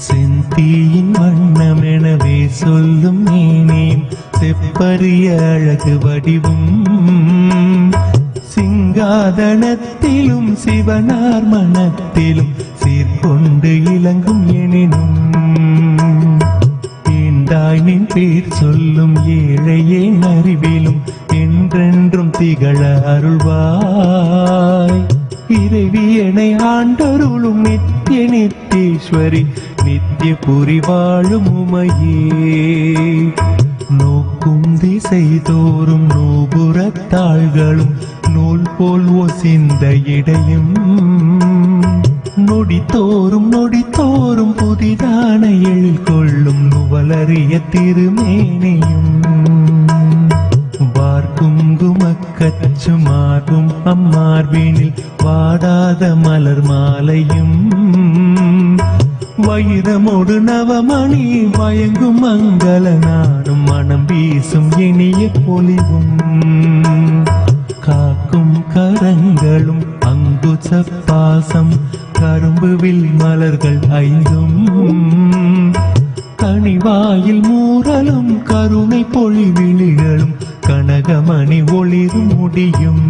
செந்தீயின் வண்ணமெனவே சொல்லும் மேனேன் செப்பரிய அழகு வடிவும் சிங்காதனத்திலும் சிவனார் மனத்திலும் சீர்கொண்டு இலங்கும் எனினும் ஏண்டாய் நின் பேர் சொல்லும் ஏழையே அறிவிலும் என்றென்றும் திகழ அருள்வாய் இறைவியனை ஆண்டருளும் நித்திய நித்தீஸ்வரி நித்திய புரி வாழும் உமையே நோக்கும் திசை தோறும் நூபுறத்தாள்களும் நூல் போல் ஒசிந்த இடையும் நொடி தோறும் புதிதான எழில் கொள்ளும் நுவலறிய திருமேனியும் வார்குங்குமக்கச்சு மார்பும் அம்மார்பினில் வாடாத மலர் மாலையும் வைரமோடு நவமணி வயங்கும் மங்கள நாடும் மனம் வீசும் இனிய பொலிவும் காக்கும் கரங்களும் அங்குச பாசம் கரும்புவில் மலர்கள் ஐந்தும் கனிவாயில் மூரலும் கருணை பொழிவிழிகளும் கனகமணி ஒளிரும் முடியும்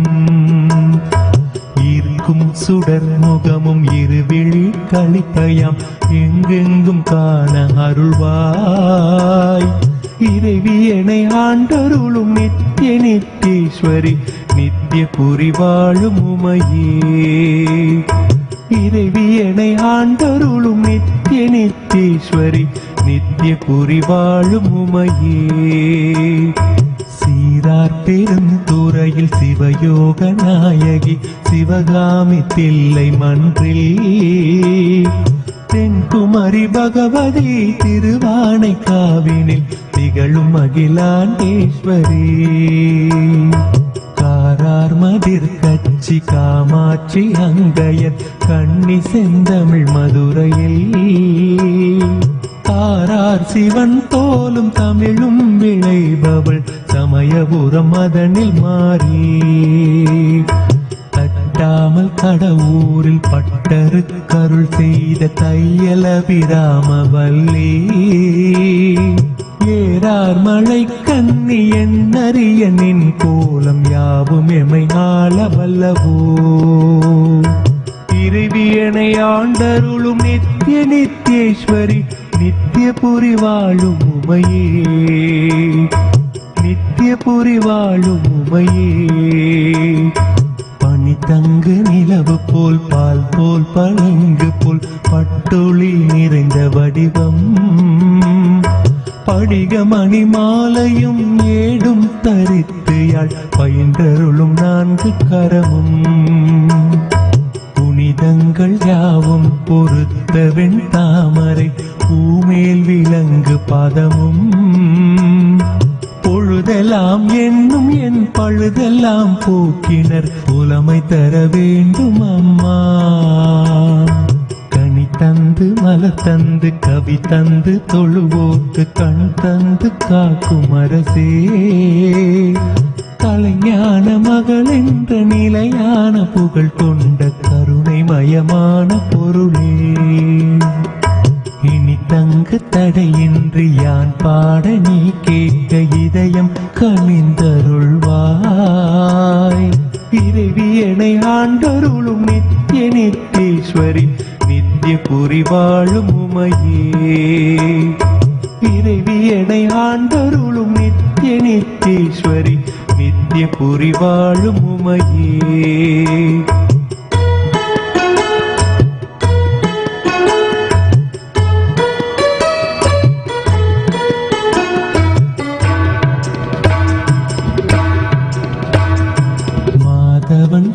ஈர்க்கும் சுடர் முகமும் இருவிழி களிப்பயாம் எங்கெங்கும் காண அருள்வாய் இறைவியனை ஆண்டருளும் நித்திய நித்தீஸ்வரி நித்திய புரி வாழும் உமையே இறைவியனை ஆண்டருளும் நித்திய நித்தீஸ்வரி நித்திய புரி வாழும் உமையே சீரார் பெருந்துறையில் சிவயோக நாயகி சிவகாமி தில்லை மன்றில் தென்குமரி பகவதி திருவானைக்காவினில் திகழும் அகிலாண்டேஸ்வரி காரார் மதிர் கச்சி காமாட்சி அங்கையர் கண்ணி செந்தமிழ் மதுரையில் ஆரார் சிவன் தோலும் தமிழும் விளைபவள் சமயபுரம் அதனில் மாறி தட்டாமல் கடவுரில் பட்டரு கருள் செய்த தையலபிராமவல்லி ஏறார் மழை கண்ணி எண்ணறிய நின் கோலம் யாவும் எமை ஆள வல்லவோ இறைவியனை ஆண்டருளும் நித்திய நித்யேஸ்வரி நித்தியபுரி வாழும் உமையே நித்தியபுரி வாழும் உமையே பனி தங்கு நிலவு போல் பால் போல் பளிங்கு போல் பட்டொளி நிறைந்த வடிவம் படிக மணி மாலையும் ஏடும் தரித்து யாழ் பயின்றருளும் 4 கரமும் புனிதங்கள் யாவும் பொறுத்த வெண் தாமரை பூமேல் விலங்கு பாதமும் பொழுதெல்லாம் என்னும் என் பழுதெல்லாம் போக்கினர் புலமை தர வேண்டும் அம்மா கனி தந்து மலர் தந்து கவி தந்து தொழுவோர்க்கு கண் தந்து காக்கும் அரசே கலைஞான மகள் என்ற நிலையான புகழ் கொண்ட கருணை மயமான பொருளே இனி தங்கு தடையின்றி யான் பாட நீ கேட்க இதயம் கனிந்தருள்வாய் இறைவியனை ஆண்டருளும் நித்திய நித்தேஸ்வரி நித்தியபுரி வாழும் உமையே இறைவியனை ஆண்டருளும் நித்திய நித்தேஸ்வரி நித்தியபுரி வாழும் உமையே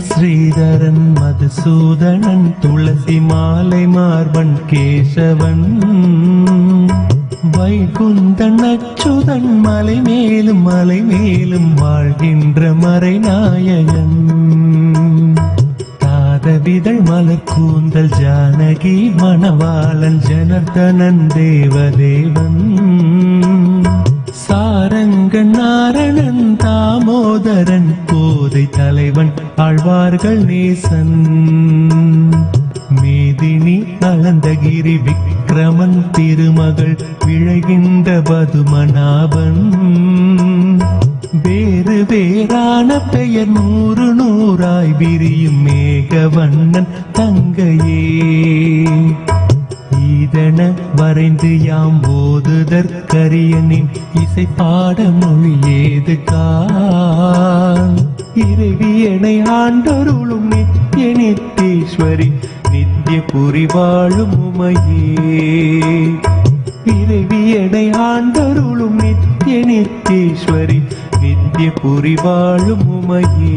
ஸ்ரீதரன் மதுசூதனன் துளசி மாலை மார்பன் கேசவன் வைகுந்தன் அச்சுதன் மலை மேலும் வாழ்கின்ற மறைநாயகன் தாதவிதழ் மலர் கூந்தல் ஜானகி மணவாளன் ஜனர்தனன் தேவதேவன் சாரங்கன் நாரணன் தாமோதரன் கோதை தலைவன் ஆழ்வார்கள் நேசன் மேதினி அலந்தகிரி விக்ரமன் திருமகள் விழைகின்ற பதுமநாபன் வேறு வேறான பெயர் 100 விரியும் மேகவண்ணன் தங்கையே இதன வரைந்து யாம் போதுதற்கரியனின் இசை பாட மொழி ஏது கான் இறைவியனை ஆண்டருளும் நித்திய நித்தேஸ்வரி நித்தியபுரி வாழும் உமையே இறைவியனை ஆண்டருளும் நித்திய நித்தேஸ்வரி நித்தியபுரி வாழும் உமையே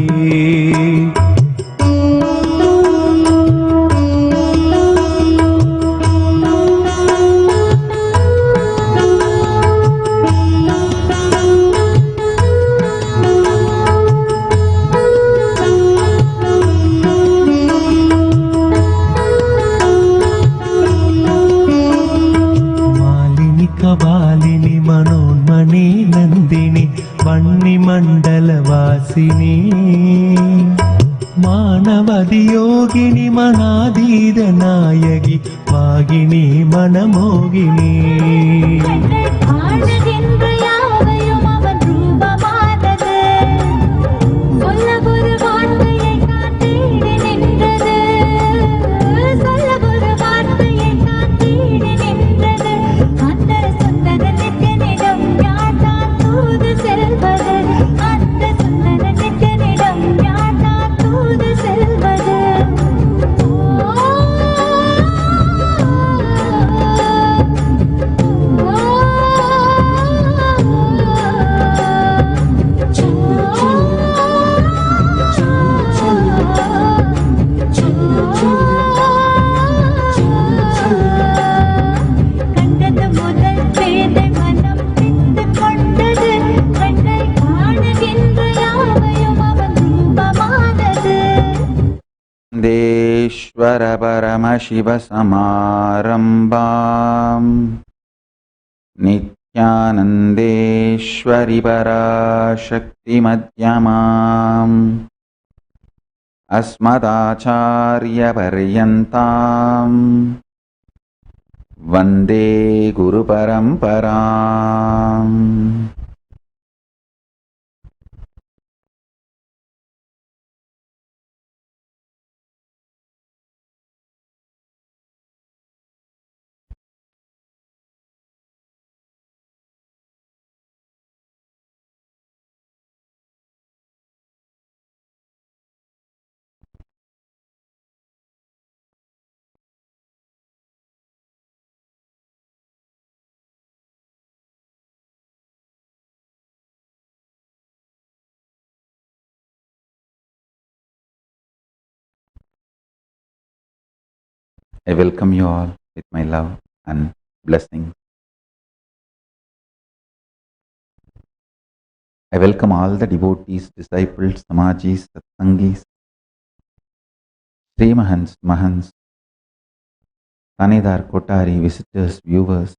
கபாலினி மனோன்மணி நந்தினி வன்னி மண்டல வாசினி மானவதி யோகினி மனாதீத நாயகி Vahini மனமோகினி Paramashivasamaarambam Nithyanandeshwari Parashakti Madhyamam Asmadacharya Paryantam Vande Guru Paramparam. I welcome you all with my love and blessing. I welcome all the devotees, disciples, samajis, satsangis, Sri Mahants, Mahants, Tanedar, Kotari, visitors, viewers,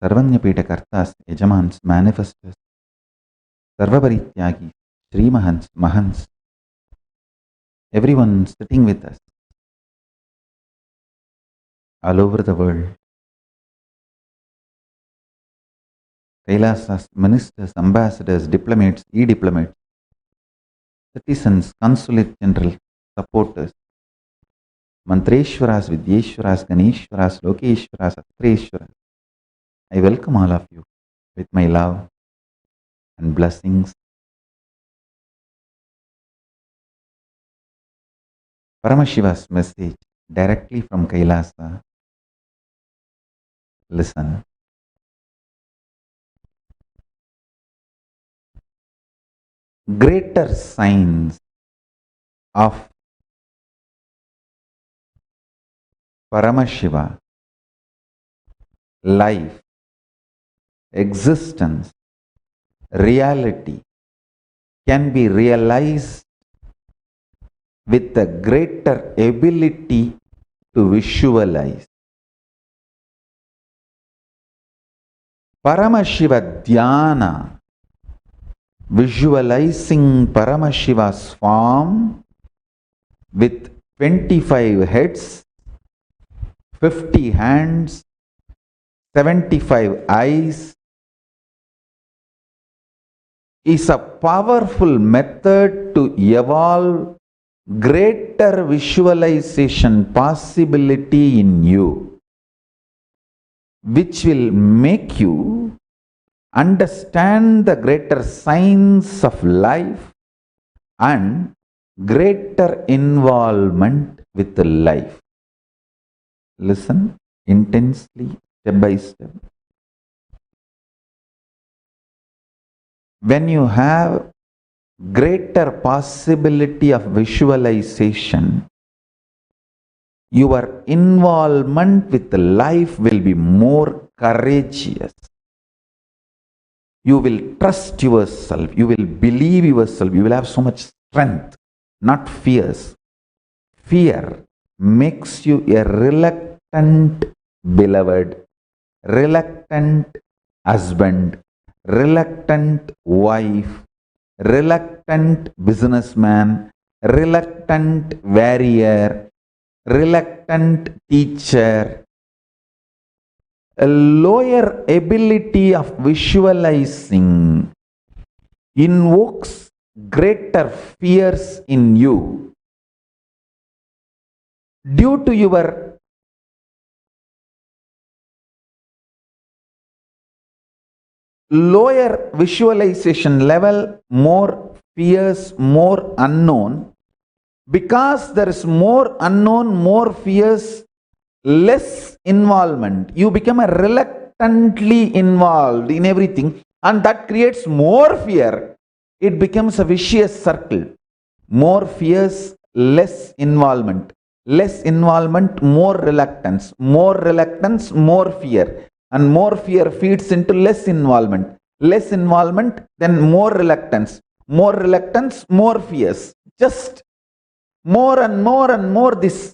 Sarvanyapita Kartas, Yajamans, manifestors, Sarvaparityagi, Sri Mahants, Mahants, everyone sitting with us all over the world. KAILASA's ministers, ambassadors, diplomats, e-diplomats, citizens, consulate general, supporters, Mantreshwaras, Vidyeshwaras, Ganeshwaras, Lokeshwaras, Atreshwaras. I welcome all of you with my love and blessings. Paramashiva's message directly from Kailasa. Listen. Greater signs of Paramashiva, life, existence, reality can be realized with a greater ability to visualize. Paramashiva Dhyana, visualizing Paramashiva's form with 25 heads, 50 hands, 75 eyes, is a powerful method to evolve greater visualization possibility in you, which will make you understand the greater signs of life and greater involvement with life. Listen intensely, step by step. When you have greater possibility of visualization, your involvement with life will be more courageous. You will trust yourself, you will believe yourself, you will have so much strength, not fears. Fear makes you a reluctant beloved, reluctant husband, reluctant wife, reluctant businessman, reluctant warrior, reluctant teacher. A lower ability of visualizing invokes greater fears in you. Due to your lower visualization level, more fears, more unknown. Because there is more unknown, more fears, less involvement. You become a reluctantly involved in everything, and that creates more fear. It becomes a vicious circle. More fears, less involvement. Less involvement, more reluctance. More reluctance, more fear. And more fear feeds into less involvement. Less involvement, then more reluctance. More reluctance, more fears. Just more and more and more this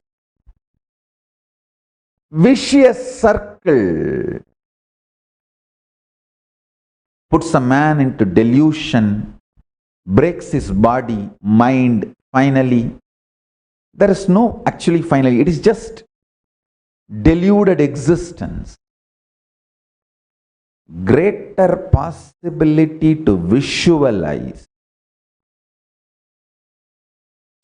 vicious circle puts a man into delusion, breaks his body, mind, finally. There is no actually finally, it is just deluded existence. Greater possibility to visualize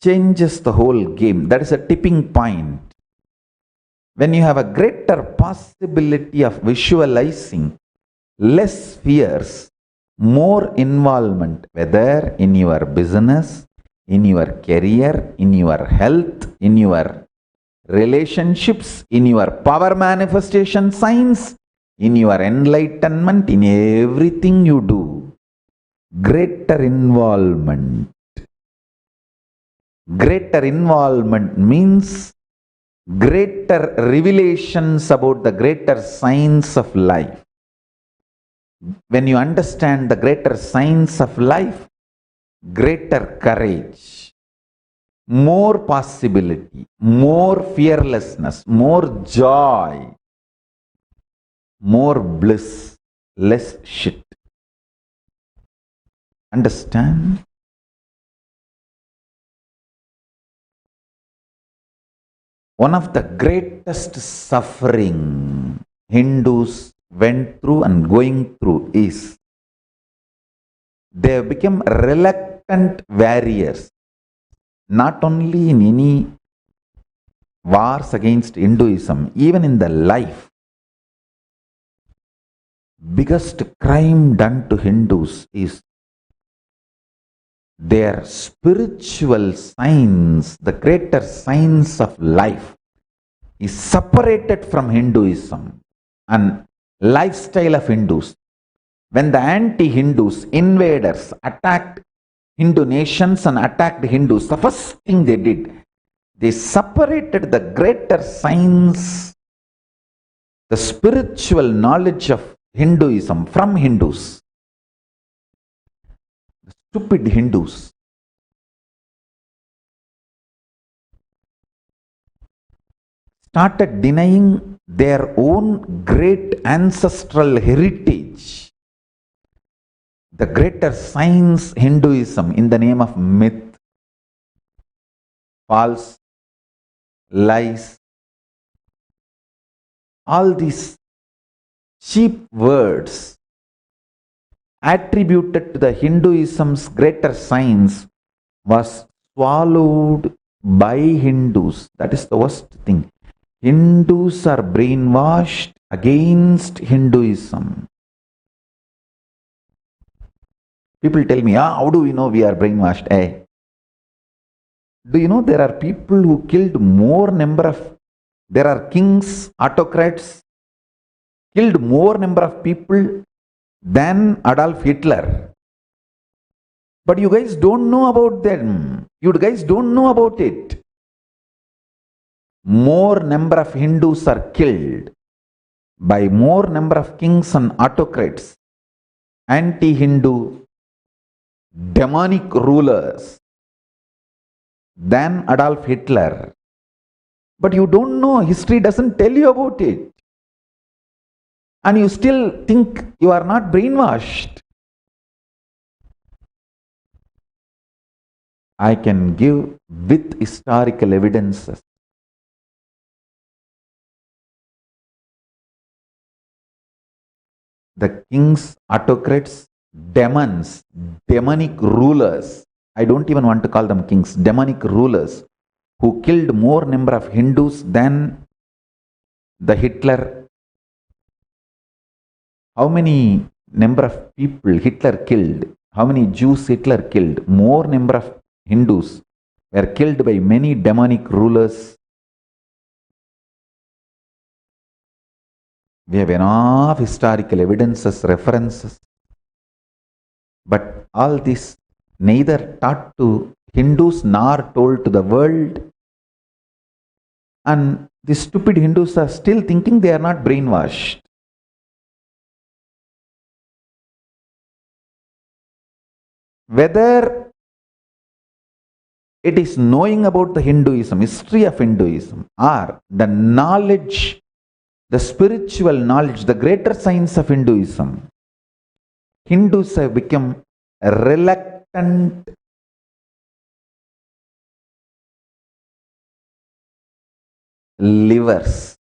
changes the whole game. That is a tipping point. When you have a greater possibility of visualizing, less fears, more involvement, whether in your business, in your career, in your health, in your relationships, in your power manifestation science, in your enlightenment, in everything you do. Greater involvement. Greater involvement means greater revelations about the greater science of life. When you understand the greater science of life, greater courage, more possibility, more fearlessness, more joy, more bliss, less shit. Understand? One of the greatest suffering Hindus went through and going through is they have become reluctant warriors, not only in any wars against Hinduism, even in the life. Biggest crime done to Hindus is their spiritual science, the greater science of life, is separated from Hinduism and lifestyle of Hindus. When the anti-Hindus, invaders, attacked Hindu nations and attacked Hindus, the first thing they did, they separated the greater science, the spiritual knowledge of Hinduism from Hindus. Stupid Hindus. Started denying their own great ancestral heritage, the greater science Hinduism, in the name of myth, false, lies, all these cheap words attributed to the Hinduism's greater science was swallowed by Hindus. That is the worst thing. Hindus are brainwashed against Hinduism. People tell me, how do we know we are brainwashed? Do you know there are people who killed more number of, there are kings, autocrats, killed more number of people than Adolf Hitler. But you guys don't know about them. You guys don't know about it. More number of Hindus are killed by more number of kings and autocrats, anti-Hindu, demonic rulers than Adolf Hitler. But you don't know, history doesn't tell you about it. And you still think you are not brainwashed. I can give with historical evidences. The kings, autocrats, demons, demonic rulers, I don't even want to call them kings, demonic rulers who killed more number of Hindus than the Hitler. How many number of people Hitler killed? How many Jews Hitler killed? More number of Hindus were killed by many demonic rulers. We have enough historical evidences, references. But all this neither taught to Hindus nor told to the world. And the stupid Hindus are still thinking they are not brainwashed. Whether It is knowing about the Hinduism, history of Hinduism, or the knowledge, the spiritual knowledge, the greater science of Hinduism. Hindus have become reluctant livers.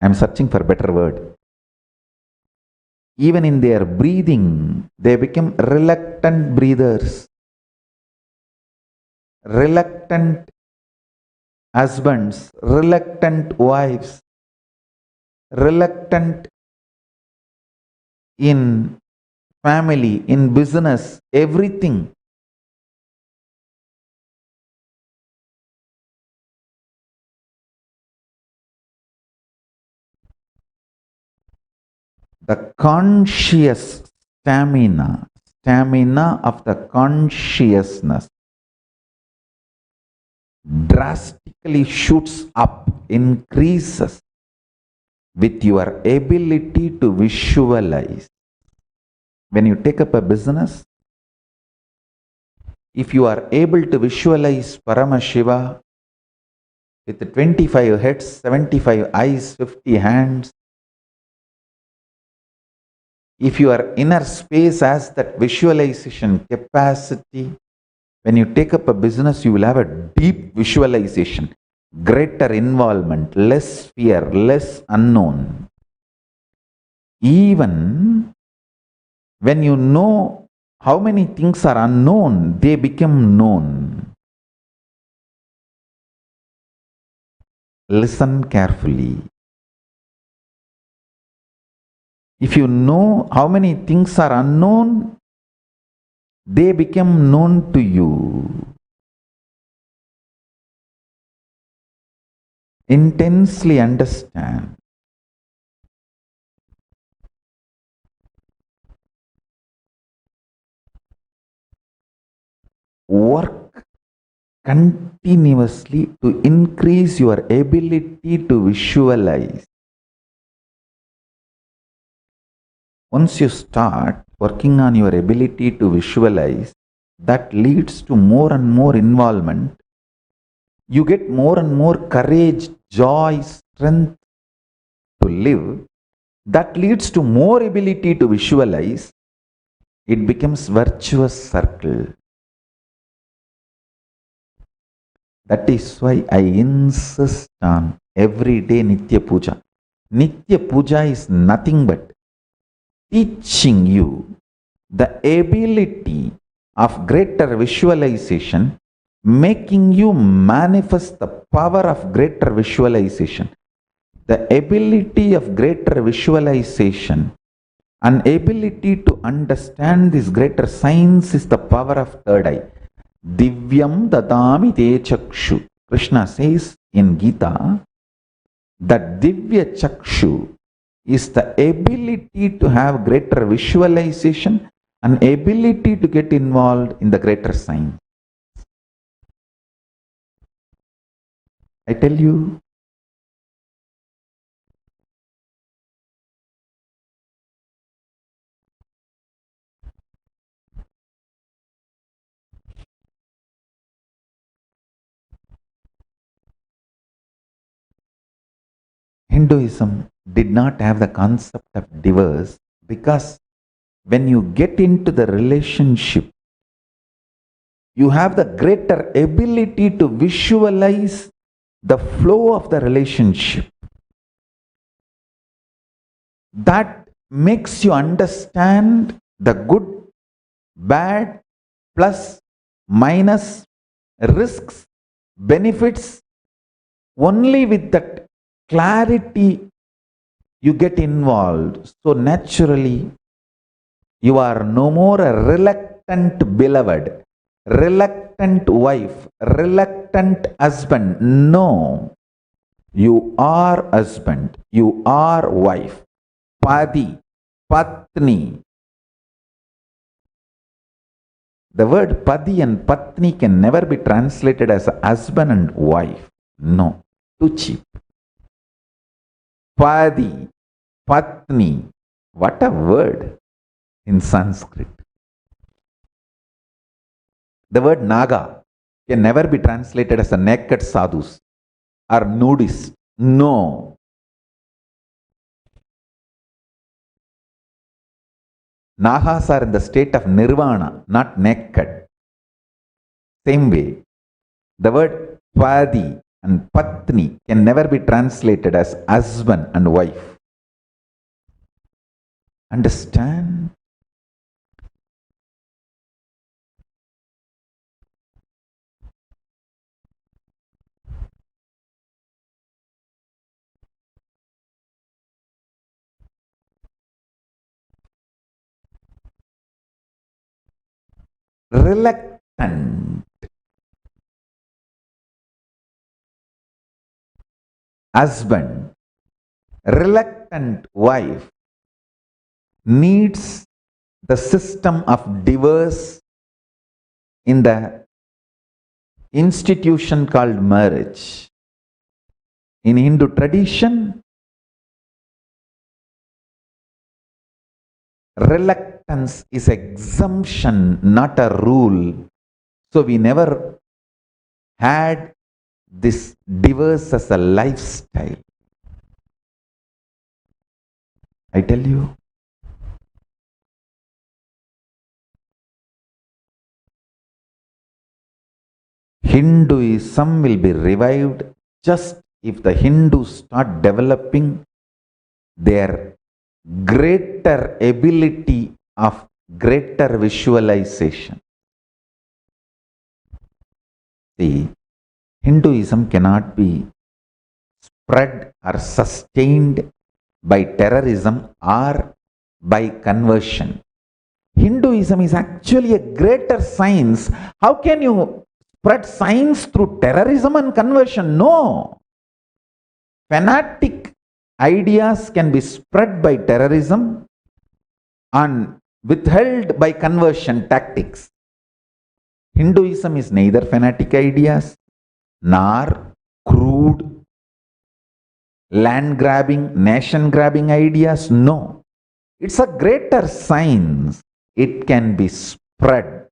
I am searching for a better word. Even in their breathing, they become reluctant breathers, reluctant husbands, reluctant wives, reluctant in family, in business, everything. The conscious stamina of the consciousness drastically shoots up, increases with your ability to visualize. When you take up a business, if you are able to visualize Paramashiva with 25 heads, 75 eyes, 50 hands, if your inner space has that visualization capacity, when you take up a business, you will have a deep visualization, greater involvement, less fear, less unknown. Even when you know how many things are unknown, they become known. Listen carefully. If you know how many things are unknown, they become known to you. Intensely understand. Work continuously to increase your ability to visualize. Once you start working on your ability to visualize, that leads to more and more involvement. You get more and more courage, joy, strength to live. That leads to more ability to visualize. It becomes virtuous circle. That is why I insist on everyday Nitya Puja. Nitya Puja is nothing but teaching you the ability of greater visualization, making you manifest the power of greater visualization. The ability of greater visualization and ability to understand this greater science is the power of third eye. Divyam dadami te chakshu. Krishna says in Gita that Divya Chakshu is the ability to have greater visualization and ability to get involved in the greater science. I tell you, Hinduism did not have the concept of divorce because when you get into the relationship, you have the greater ability to visualize the flow of the relationship. That makes you understand the good, bad, plus, minus, risks, benefits. Only with that clarity you get involved. So naturally, you are no more a reluctant beloved, reluctant wife, reluctant husband. No, you are husband, you are wife, padi, patni. The word padi and patni can never be translated as a husband and wife. No, too cheap. Padi, patni, what a word in Sanskrit. The word Naga can never be translated as a naked sadhus or nudist. No. Nagas are in the state of nirvana, not naked. Same way, the word Padi and Patni can never be translated as husband and wife. Understand? Reluctant. Husband, reluctant wife needs the system of divorce in the institution called marriage. In Hindu tradition, reluctance is exemption, not a rule. So we never had this divorce as a lifestyle. I tell you. Hinduism will be revived just if the Hindus start developing their greater ability of greater visualization. See, Hinduism cannot be spread or sustained by terrorism or by conversion. Hinduism is actually a greater science. How can you spread science through terrorism and conversion? No. Fanatic ideas can be spread by terrorism and withheld by conversion tactics. Hinduism is neither fanatic ideas nor crude land grabbing, nation grabbing ideas. No. It's a greater science. It can be spread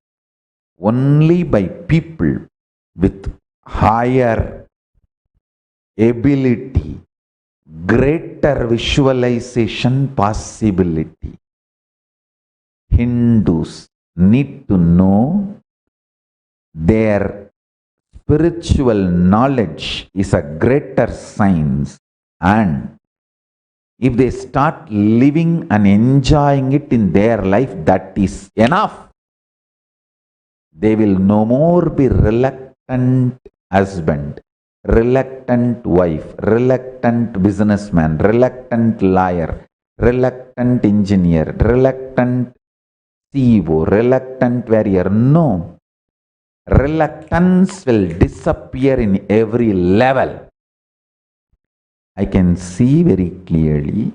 only by people with higher ability, greater visualization possibility. Hindus need to know their spiritual knowledge is a greater science, and if they start living and enjoying it in their life, that is enough. They will no more be reluctant husband, reluctant wife, reluctant businessman, reluctant liar, reluctant engineer, reluctant CEO, reluctant warrior. No. Reluctance will disappear in every level. I can see very clearly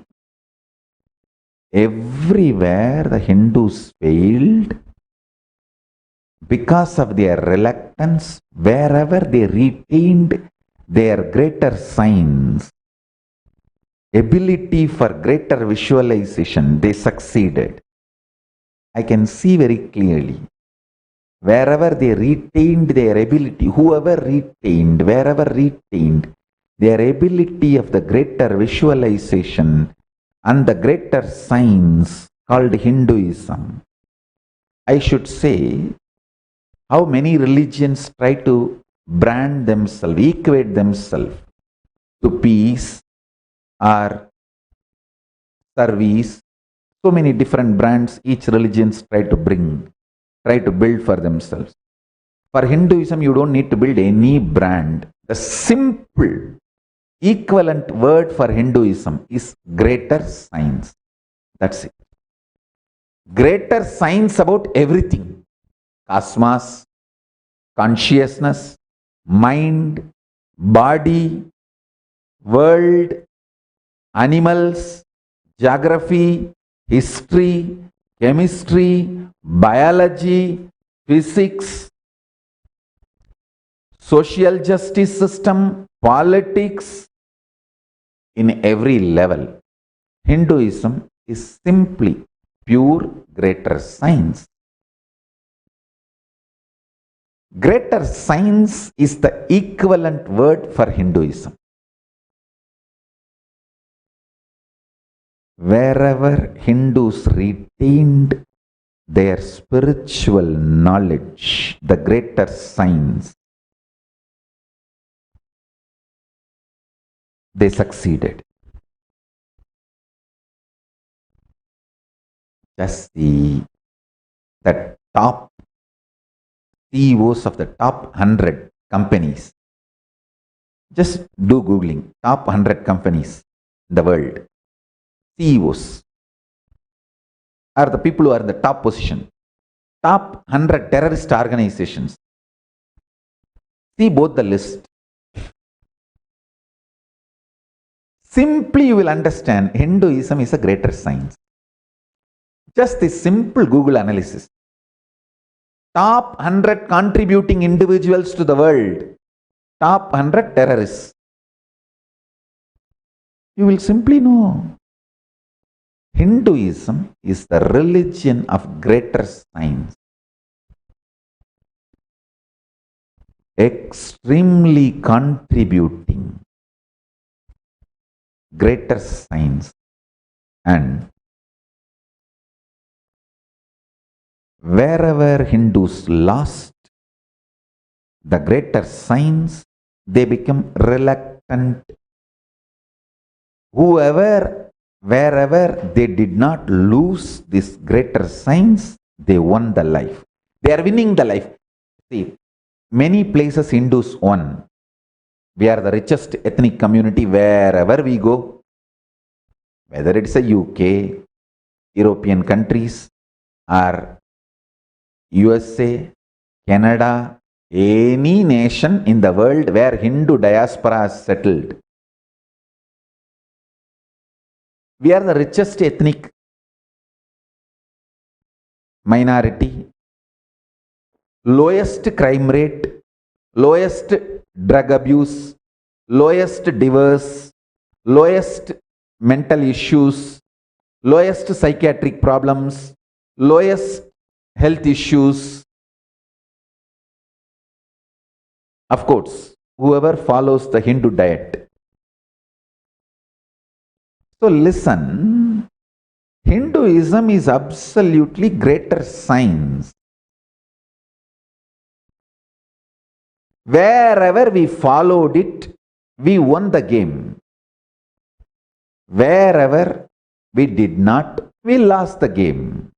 everywhere the Hindus failed because of their reluctance. Wherever they retained their greater science, ability for greater visualization, they succeeded. I can see very clearly. Wherever they retained their ability, whoever retained, wherever retained their ability of the greater visualization and the greater science called Hinduism, I should say, how many religions try to brand themselves, equate themselves to peace or service. So many different brands each religions try to build for themselves. For Hinduism, you don't need to build any brand. The simple equivalent word for Hinduism is greater science. That's it. Greater science about everything. Cosmos, consciousness, mind, body, world, animals, geography, history, chemistry, biology, physics, social justice system, politics, in every level. Hinduism is simply pure greater science. Greater science is the equivalent word for Hinduism. Wherever Hindus retained their spiritual knowledge, the greater science, they succeeded. Just the top CEOs of the top 100 companies. Just do Googling, top 100 companies in the world. CEOs are the people who are in the top position. Top 100 terrorist organizations. See both the list. Simply you will understand Hinduism is a greater science. Just this simple Google analysis. Top 100 contributing individuals to the world. Top 100 terrorists. You will simply know. Hinduism is the religion of greater science. Extremely contributing greater science, and wherever Hindus lost the greater science, they become reluctant. Wherever they did not lose this greater science, they won the life. They are winning the life. See, many places Hindus won. We are the richest ethnic community wherever we go. Whether it's a UK, European countries, or USA, Canada, any nation in the world where Hindu diaspora is settled. We are the richest ethnic minority, lowest crime rate, lowest drug abuse, lowest divorce, lowest mental issues, lowest psychiatric problems, lowest health issues. Of course, whoever follows the Hindu diet. So listen, Hinduism is absolutely greater science. Wherever we followed it, we won the game. Wherever we did not, we lost the game.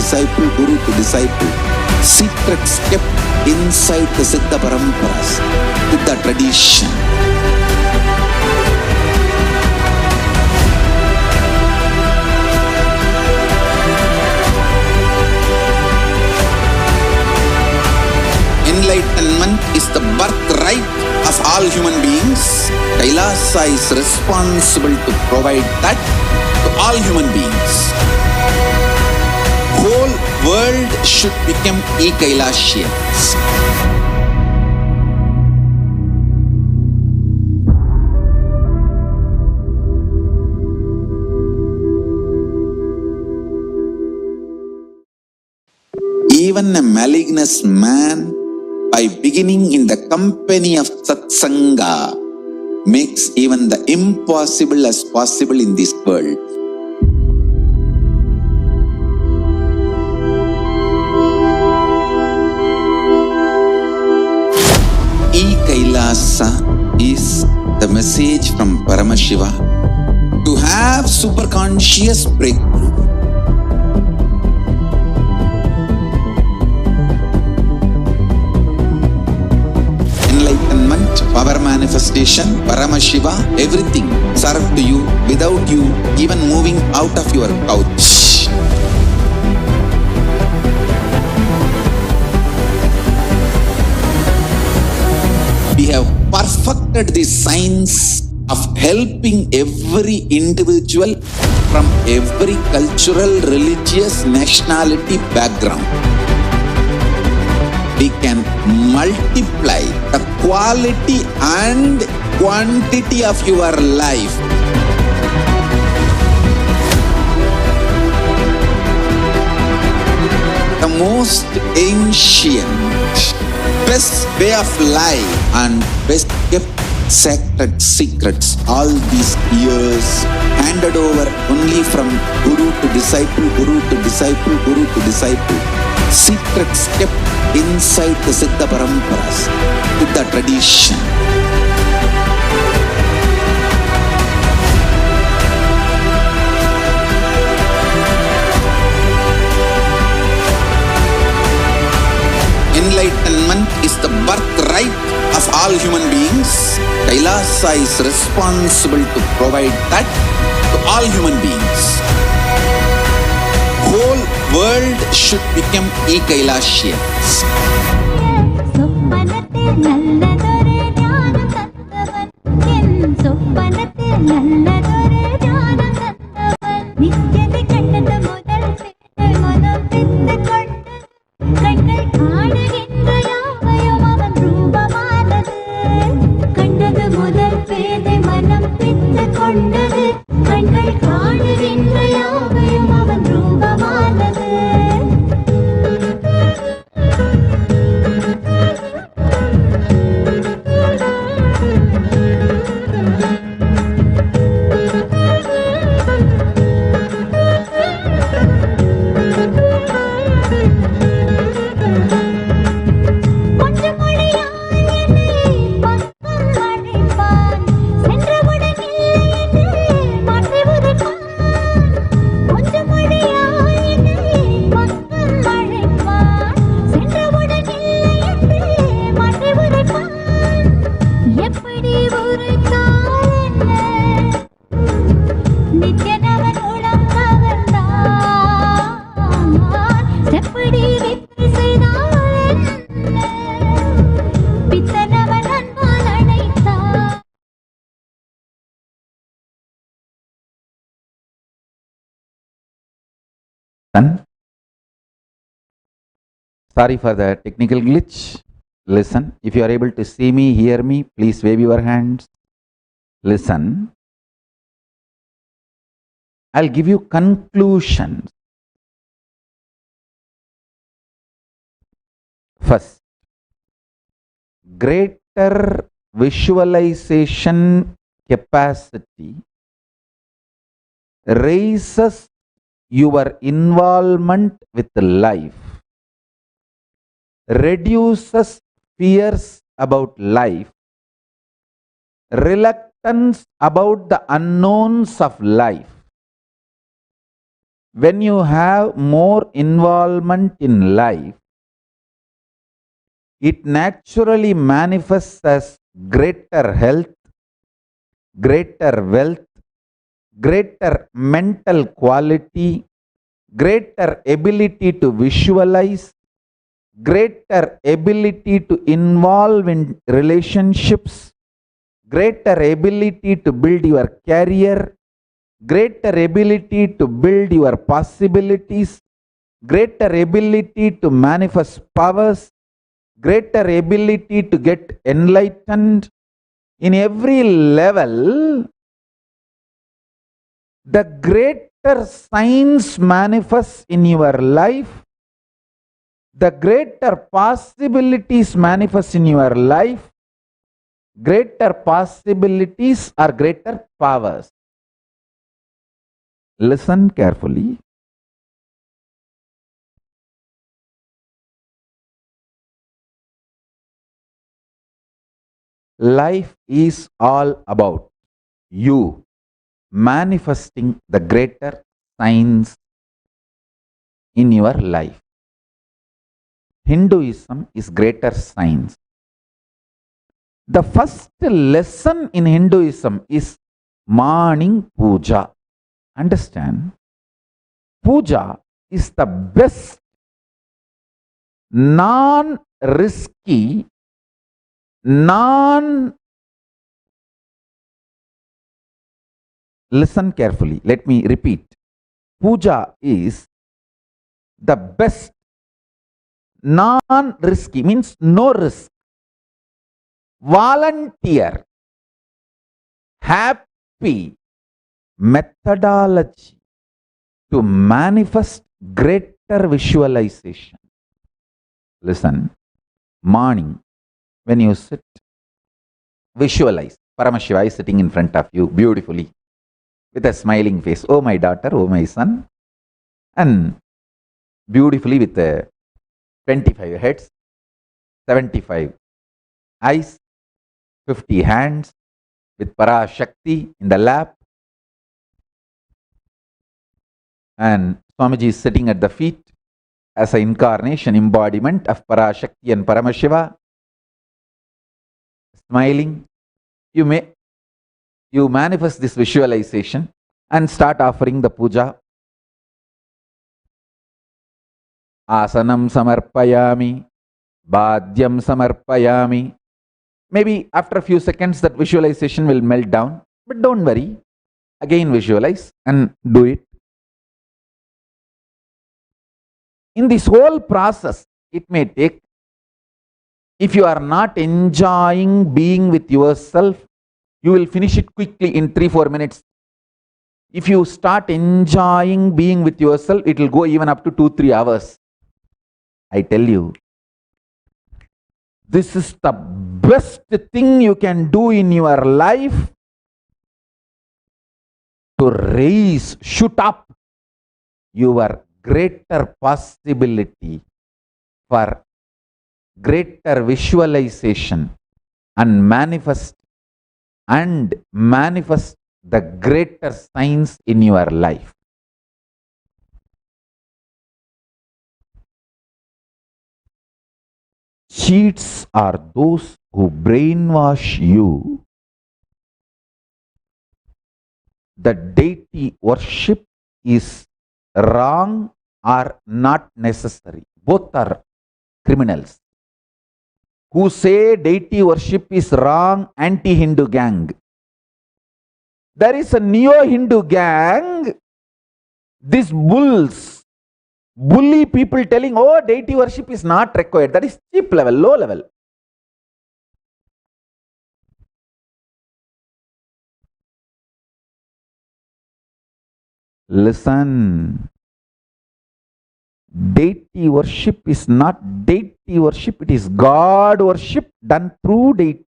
disciple, guru to disciple. Secrets kept inside the Siddha Paramparas, Siddha tradition. Enlightenment is the birthright of all human beings. Kailasa is responsible to provide that to all human beings. Whole world should become e-Kailasians. Even a malignous man, by beginning in the company of Satsanga, makes even the impossible as possible in this world. E-Kailasa is the message from Paramashiva to have superconscious breakthrough. Enlightenment, power manifestation, Paramashiva, everything served to you without you even moving out of your couch. We have perfected the science of helping every individual from every cultural, religious, nationality background. We can multiply the quality and quantity of your life. The most ancient, best way of life and best kept sacred secrets all these years handed over only from guru to disciple, guru to disciple, guru to disciple. Secrets kept inside the Siddha Paramparas, Siddha tradition. Enlightenment is the birthright of all human beings. Kailasa is responsible to provide that to all human beings. Whole world should become e-Kailasians. Sorry for the technical glitch. Listen, if you are able to see me, hear me, please wave your hands. Listen. I'll give you conclusions. First, greater visualization capacity raises your involvement with life, reduces fears about life, reluctance about the unknowns of life, when you have more involvement in life, it naturally manifests as greater health, greater wealth, greater mental quality, greater ability to visualize, greater ability to involve in relationships, greater ability to build your career, greater ability to build your possibilities, greater ability to manifest powers, greater ability to get enlightened. In every level, the greater signs manifest in your life, the greater possibilities manifest in your life, greater possibilities are greater powers. Listen carefully. Life is all about you manifesting the greater signs in your life. Hinduism is greater signs. The first lesson in Hinduism is morning puja. Understand? Puja is the best non-risky, listen carefully. Let me repeat. Puja is the best non-risky, means no risk, volunteer, happy methodology to manifest greater visualization. Listen, morning, when you sit, visualize. Paramashiva is sitting in front of you beautifully with a smiling face. Oh, my daughter, oh, my son. And beautifully with 25 heads, 75 eyes, 50 hands, with Parashakti in the lap. And Swamiji is sitting at the feet as an incarnation, embodiment of Parashakti and Paramashiva. Smiling. You manifest this visualization and start offering the puja. Asanam samarpayami, bhadyam samarpayami. Maybe after a few seconds that visualization will melt down, but don't worry. Again visualize and do it. In this whole process, it may take, if you are not enjoying being with yourself, you will finish it quickly in 3-4 minutes. If you start enjoying being with yourself, it will go even up to 2-3 hours. I tell you, this is the best thing you can do in your life to raise, shoot up your greater possibility for greater visualization and manifest the greater signs in your life. Cheats are those who brainwash you that deity worship is wrong or not necessary. Both are criminals. Who say deity worship is wrong, anti-Hindu gang. There is a neo-Hindu gang, these bulls, bully people telling, oh, deity worship is not required. That is cheap level, low level. Listen. Deity worship is not deity worship, it is God worship done through deity.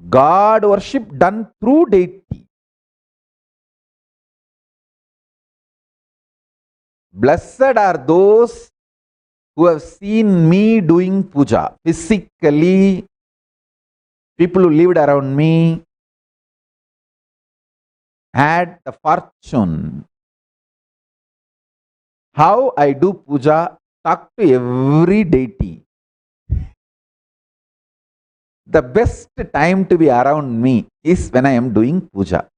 God worship done through deity. Blessed are those who have seen me doing puja physically, people who lived around me, had the fortune, how I do puja, talk to every deity. The best time to be around me is when I am doing puja.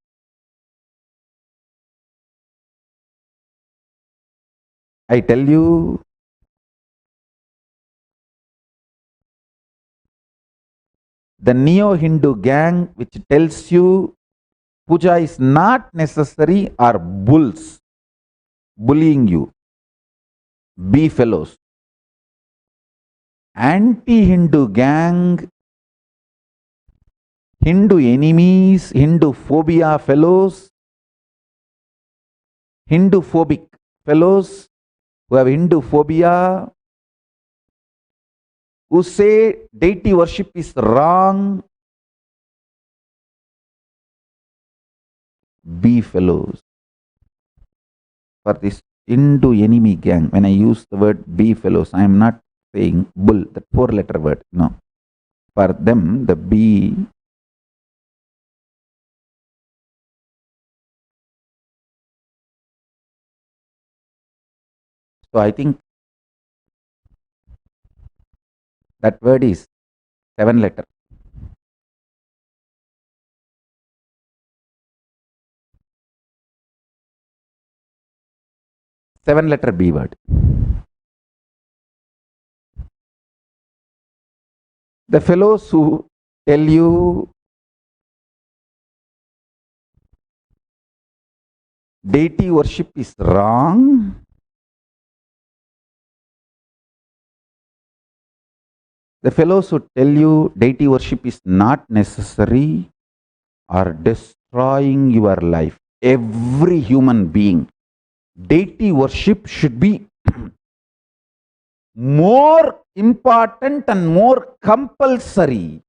I tell you, the neo-Hindu gang which tells you puja is not necessary are bulls bullying you. Be fellows. Anti-Hindu gang, Hindu enemies, Hindu phobia fellows, Hindu phobic fellows who have Hindu phobia, who say deity worship is wrong, be fellows. For this Hindu enemy gang, when I use the word be fellows, I am not saying bull, that 4-letter word. No. For them, the be so I think that word is 7-letter. Seven-letter B word. The fellows who tell you deity worship is wrong, the fellows who tell you deity worship is not necessary are destroying your life. Every human being, deity worship should be more important and more compulsory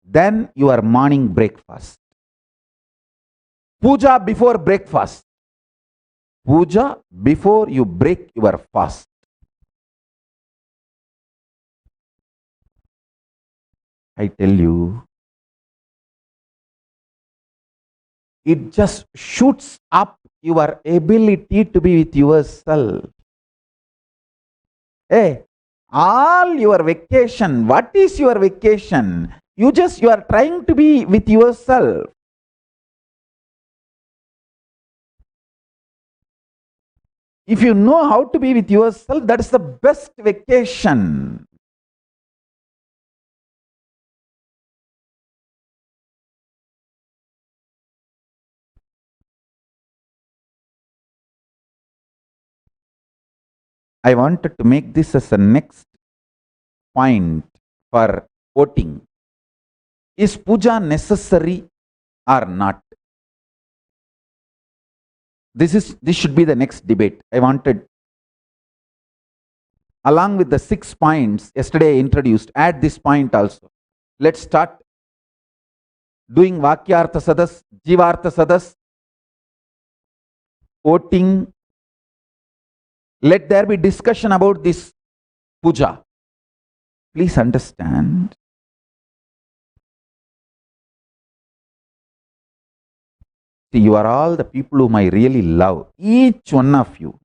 than your morning breakfast. Puja before breakfast. Puja before you break your fast. I tell you, it just shoots up your ability to be with yourself. Hey, all your vacation, what is your vacation? You are trying to be with yourself. If you know how to be with yourself, that is the best vacation. I wanted to make this as a next point for voting. Is puja necessary or not? This should be the next debate. I wanted, along with the 6 points yesterday I introduced, add this point also. Let's start doing Vakyartha Sadas, Jivartha Sadas, voting. Let there be discussion about this puja. Please understand, see, you are all the people whom I really love. Each one of you.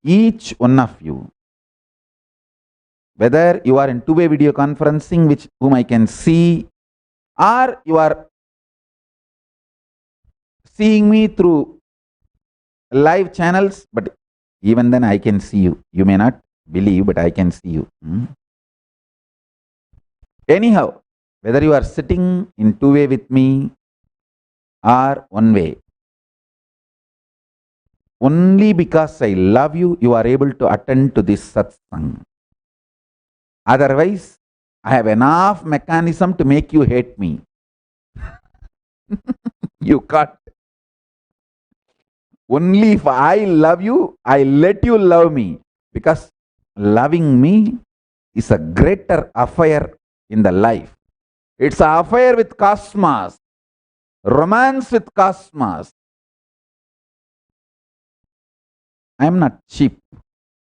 Each one of you. Whether you are in two-way video conferencing, whom I can see, or you are seeing me through live channels, but even then I can see you. You may not believe, but I can see you. Anyhow, whether you are sitting in two-way with me or one-way, only because I love you, you are able to attend to this satsang. Otherwise, I have enough mechanism to make you hate me. You can't. Only if I love you, I let you love me. Because loving me is a greater affair in the life. It's an affair with cosmos. Romance with cosmos. I am not cheap.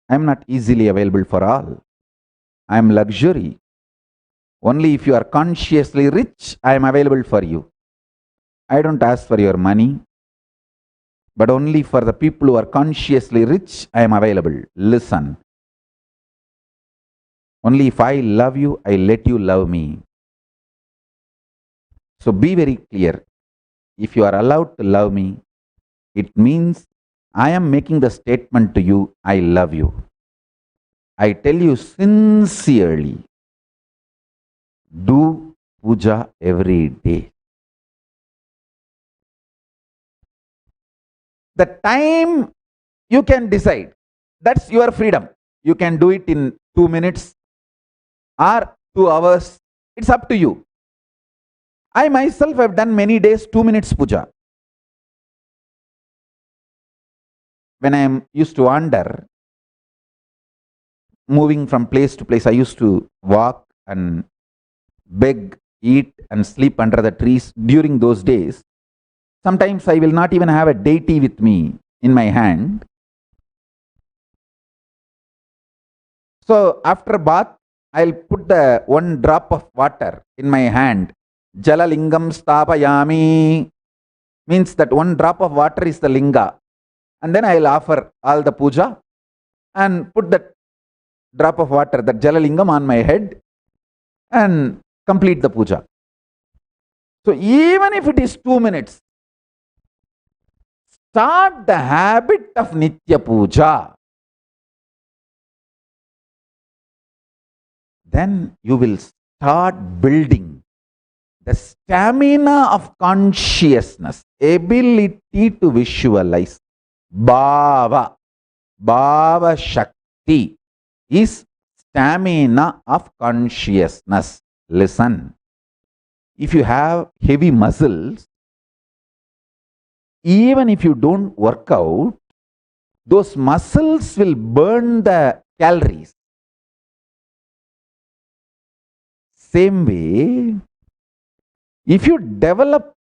I am not easily available for all. I am luxury. Only if you are consciously rich, I am available for you. I don't ask for your money, but only for the people who are consciously rich, I am available. Listen. Only if I love you, I let you love me. So be very clear. If you are allowed to love me, it means I am making the statement to you, I love you. I tell you sincerely, do puja every day. The time you can decide. That's your freedom. You can do it in 2 minutes or 2 hours. It's up to you. I myself have done many days 2 minutes puja. When I used to wander, moving from place to place, I used to walk and beg, eat and sleep under the trees during those days. Sometimes I will not even have a deity with me in my hand. So after bath, I'll put the one drop of water in my hand. Jalalingam stapayami means that one drop of water is the linga. And then I'll offer all the puja and put that drop of water, that jalalingam, on my head and complete the puja. So even if it is 2 minutes, start the habit of Nitya Puja. Then you will start building the stamina of consciousness, ability to visualize. Bhava Shakti is stamina of consciousness. Listen, if you have heavy muscles, even if you don't work out, those muscles will burn the calories. Same way, if you develop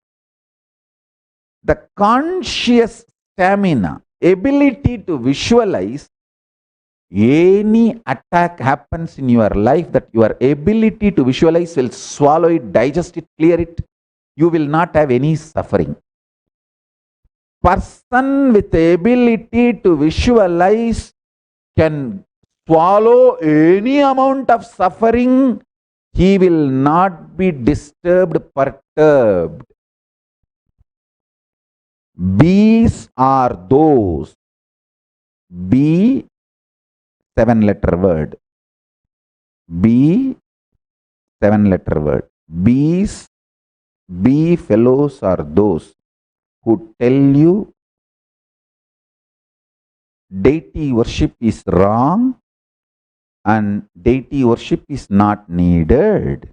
the conscious stamina, ability to visualize, any attack happens in your life, that your ability to visualize will swallow it, digest it, clear it. You will not have any suffering. Person with ability to visualize can swallow any amount of suffering. He will not be disturbed, perturbed. Bees are those. B, 7-letter word. B, 7-letter word. Bees, bee fellows are those who tell you deity worship is wrong and deity worship is not needed.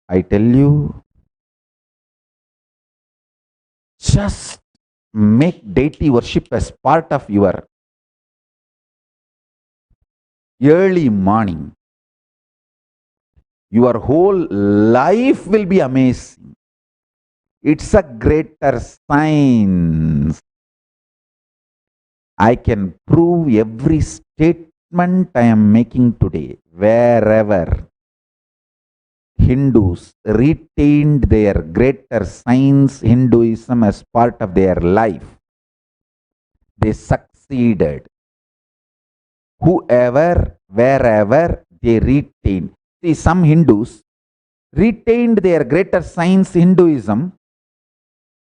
I tell you, just make deity worship as part of your early morning. Your whole life will be amazing. It's a greater science. I can prove every statement I am making today. Wherever Hindus retained their greater science, Hinduism, as part of their life, they succeeded. Whoever, wherever they retained. See, some Hindus retained their greater science, Hinduism,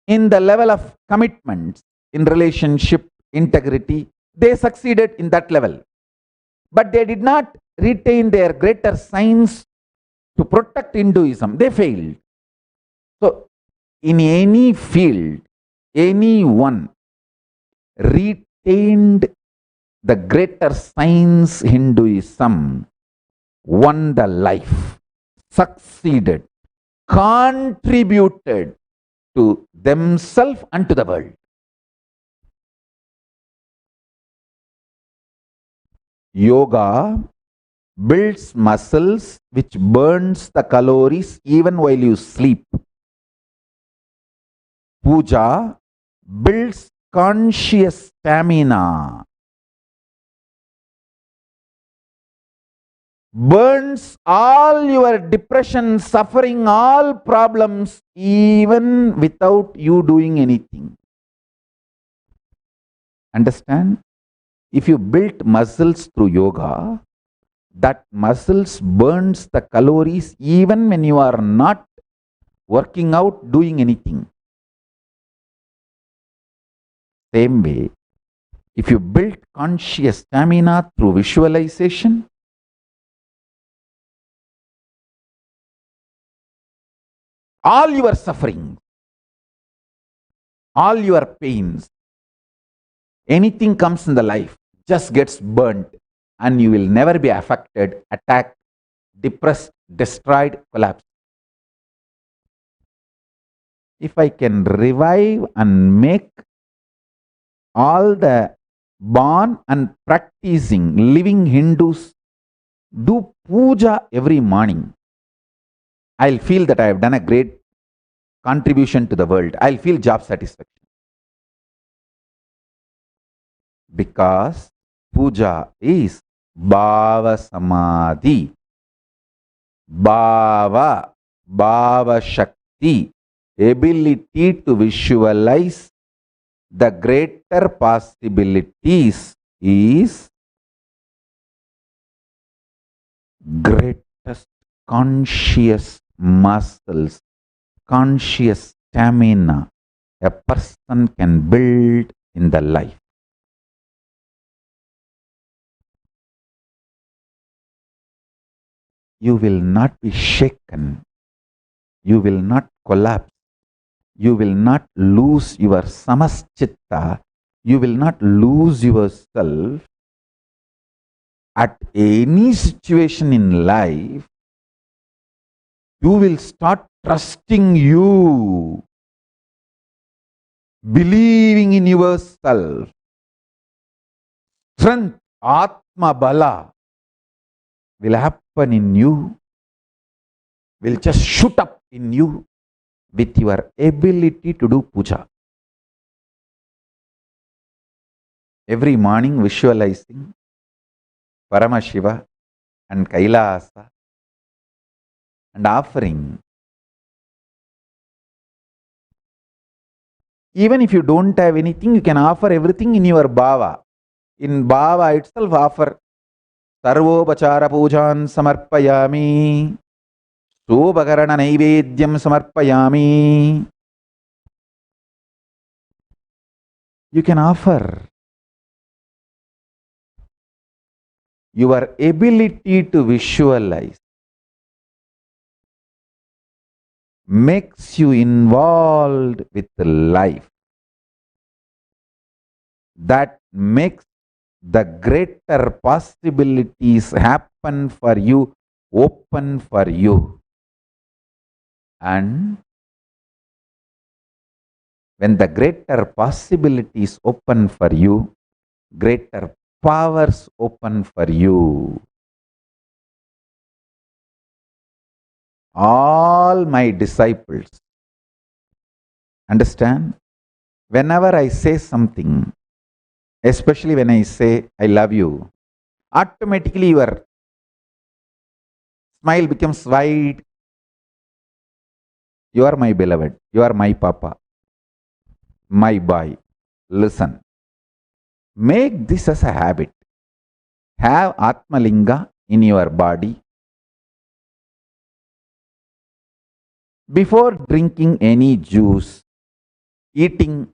in the level of commitments, in relationship, integrity. They succeeded in that level. But they did not retain their greater science to protect Hinduism. They failed. So, in any field, anyone retained the greater science, Hinduism, won the life, succeeded, contributed to themselves and to the world. Yoga builds muscles which burns the calories even while you sleep. Puja builds conscious stamina. burns all your depression, suffering, all problems, even without you doing anything. Understand? If you built muscles through yoga, that muscles burns the calories even when you are not working out, doing anything. Same way, if you build conscious stamina through visualization, all your suffering, all your pains, anything comes in the life just gets burnt, and you will never be affected, attacked, depressed, destroyed, collapsed. If I can revive and make all the born and practicing living Hindus do puja every morning, I'll feel that I have done a great contribution to the world. I'll feel job satisfaction. Because puja is bhava samadhi, bhava shakti, ability to visualize the greater possibilities is greatest conscious muscles, conscious stamina a person can build in the life. You will not be shaken. You will not collapse. You will not lose your samaschitta. You will not lose yourself at any situation in life. You will start trusting you, believing in yourself. Strength, Atma Bala, will happen in you, will just shoot up in you with your ability to do puja. Every morning visualizing Paramashiva and Kailasa and offering. Even if you don't have anything, you can offer everything in your bhava. In bhava itself offer Sarvopachara pujan samarpayami, Sobhakarana naivedyam samarpayami. You can offer. Your ability to visualize makes you involved with life. That makes the greater possibilities happen for you, open for you. And when the greater possibilities open for you, greater powers open for you. All my disciples, understand, whenever I say something, especially when I say I love you, automatically your smile becomes wide. You are my beloved. You are my papa, my boy. Listen. Make this as a habit. Have Atmalinga in your body. Before drinking any juice, eating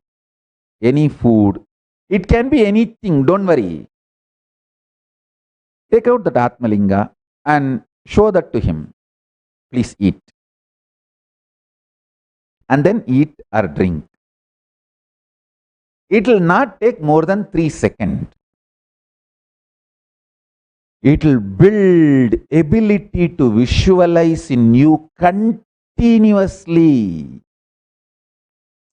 any food, it can be anything, don't worry. Take out that Atmalinga and show that to him. Please eat. And then eat or drink. It will not take more than 3 seconds. It will build ability to visualize in you continuously.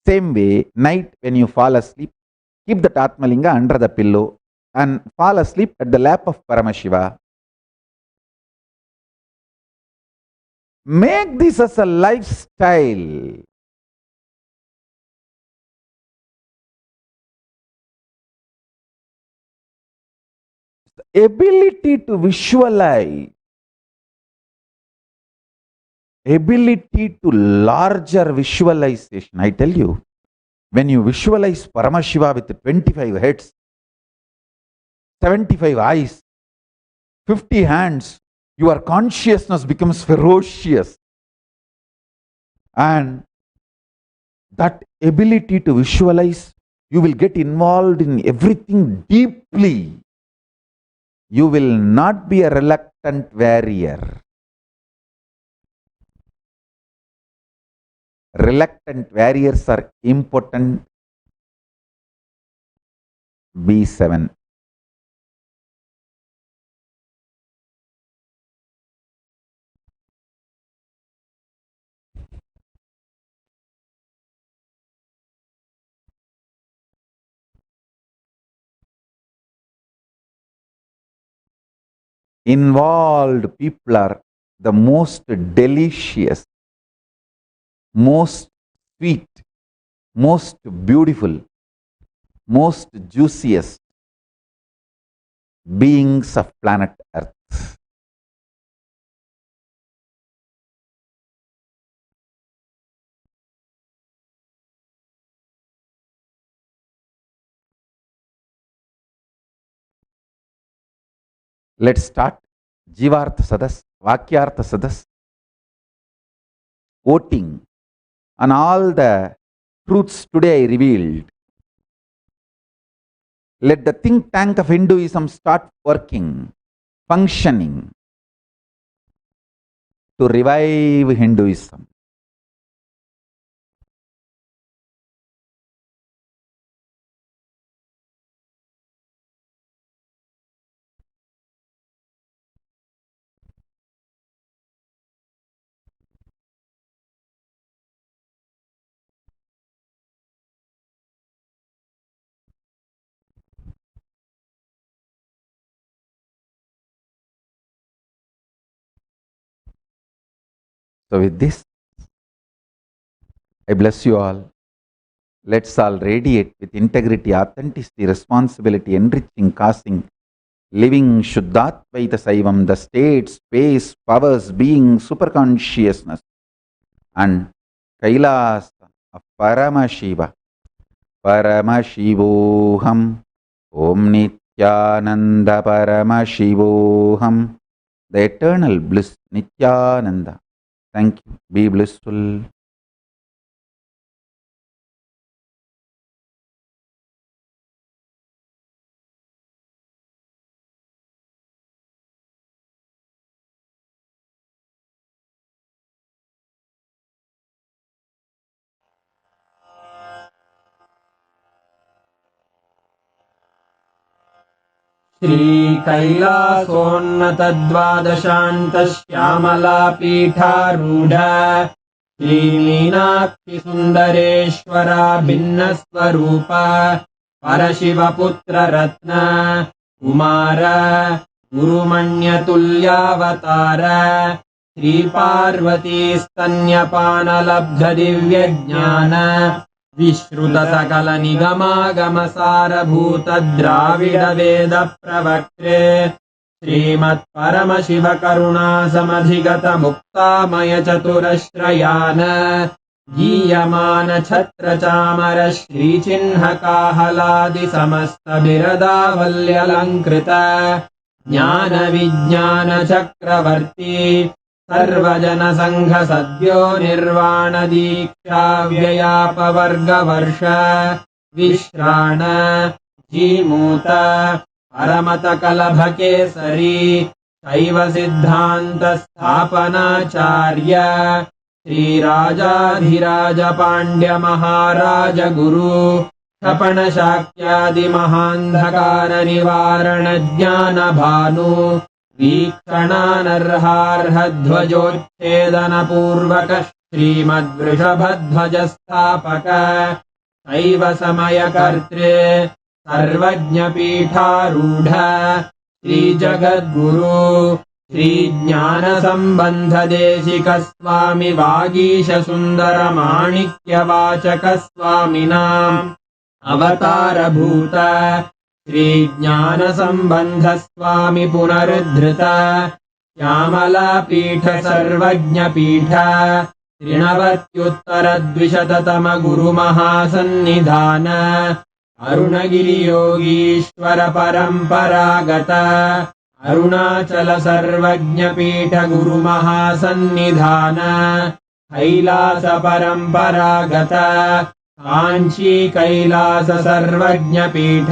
Same way, night when you fall asleep, keep the Atmalinga under the pillow and fall asleep at the lap of Paramashiva. Make this as a lifestyle. The ability to visualize ability to larger visualization. I tell you, when you visualize Paramashiva with 25 heads, 75 eyes, 50 hands, your consciousness becomes ferocious. And that ability to visualize, you will get involved in everything deeply. You will not be a reluctant warrior. Reluctant warriors are impotent. B7. Involved people are the most delicious, most sweet, most beautiful, most juiciest beings of planet Earth. Let's start Jivartha Sadas, Vakyartha Sadas, voting on all the truths today I revealed. Let the think tank of Hinduism start working, functioning to revive Hinduism. So with this, I bless you all. Let's all radiate with integrity, authenticity, responsibility, enriching, causing, living Shuddhatvaita Saivam, the state, space, powers, being, superconsciousness, and Kailasa of Paramashiva. Paramashivoham, Om Nithyananda Paramashivoham, the eternal bliss, Nithyananda. Thank you. Be blissful. श्रीकैलासोन्नतद्वादशान्तश्यामलापीठारूढ श्रीमीनाक्षिसुन्दरेश्वरा भिन्नस्वरूप परशिवपुत्ररत्न Kumar गुरुमण्यतुल्यावतार श्रीपार्वतीस्तन्यपानलब्धदिव्यज्ञान विश्रुतसकलनिगमागमसारभूतद्राविडवेदप्रवक्त्रे श्रीमत्परमशिवकरुणासमधिगतमुक्तामयचतुरश्रयान गीयमानछत्रचामर श्रीचिह्नकाहलादिसमस्तबिरदावल्यलङ्कृत ज्ञानविज्ञानचक्रवर्ती सर्वजनसङ्घसद्यो निर्वाणदीक्षाव्ययापवर्गवर्ष विश्राण Jimuta परमतकलभकेसरी शैवसिद्धान्तस्थापनाचार्य श्रीराजाधिराजपाण्ड्यमहाराज गुरु क्षपणशाक्यादिमहान्धकारनिवारणज्ञानभानु वीक्षणानर्हार्हध्वजोच्छेदनपूर्वक श्रीमद्वृषभध्वजस्थापक शैव समयकर्त्रे सर्वज्ञपीठारूढ श्रीजगद्गुरु श्रीज्ञानसम्बन्धदेशिकस्वामि वागीशसुन्दरमाणिक्यवाचकस्वामिनाम् अवतारभूत श्रीज्ञानसम्बन्धस्वामि पुनरुद्धृत श्यामलापीठ सर्वज्ञपीठ त्रिणवत्युत्तरद्विशततम गुरुमहासन्निधान अरुणगिरियोगीश्वर परम्परागत अरुणाचल सर्वज्ञपीठ गुरुमहासन्निधान कैलास परम्परागत काञ्ची कैलास सर्वज्ञपीठ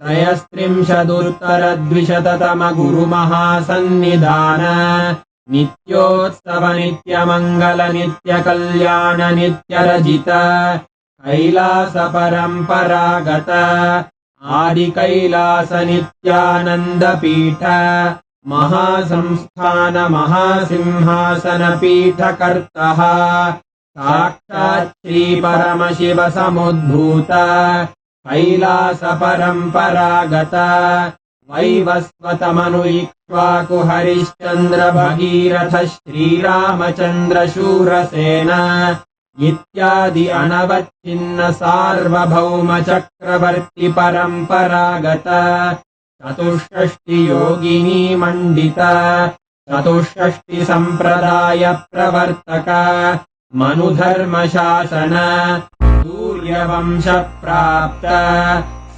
त्रयस्त्रिंशदुत्तरद्विशततम गुरुमहासन्निधान नित्योत्सव नित्यमङ्गल नित्यकल्याण नित्यरजित कैलास परम्परागत आदिकैलास नित्यानन्दपीठ महासंस्थान महासिंहासन पीठकर्तः साक्षात् श्री परमशिव समुद्भूत कैलास परम्परागत वैवस्वतमनु इक्ष्वाकु हरिश्चन्द्र भगीरथ श्रीरामचन्द्र शूरसेन इत्यादि अनवच्छिन्न सार्वभौम चक्रवर्ति परम्परागत चतुष्षष्टि योगिनी मण्डित चतुष्षष्टि सम्प्रदाय प्रवर्तक मनुधर्म शासन सूर्यवंश प्राप्त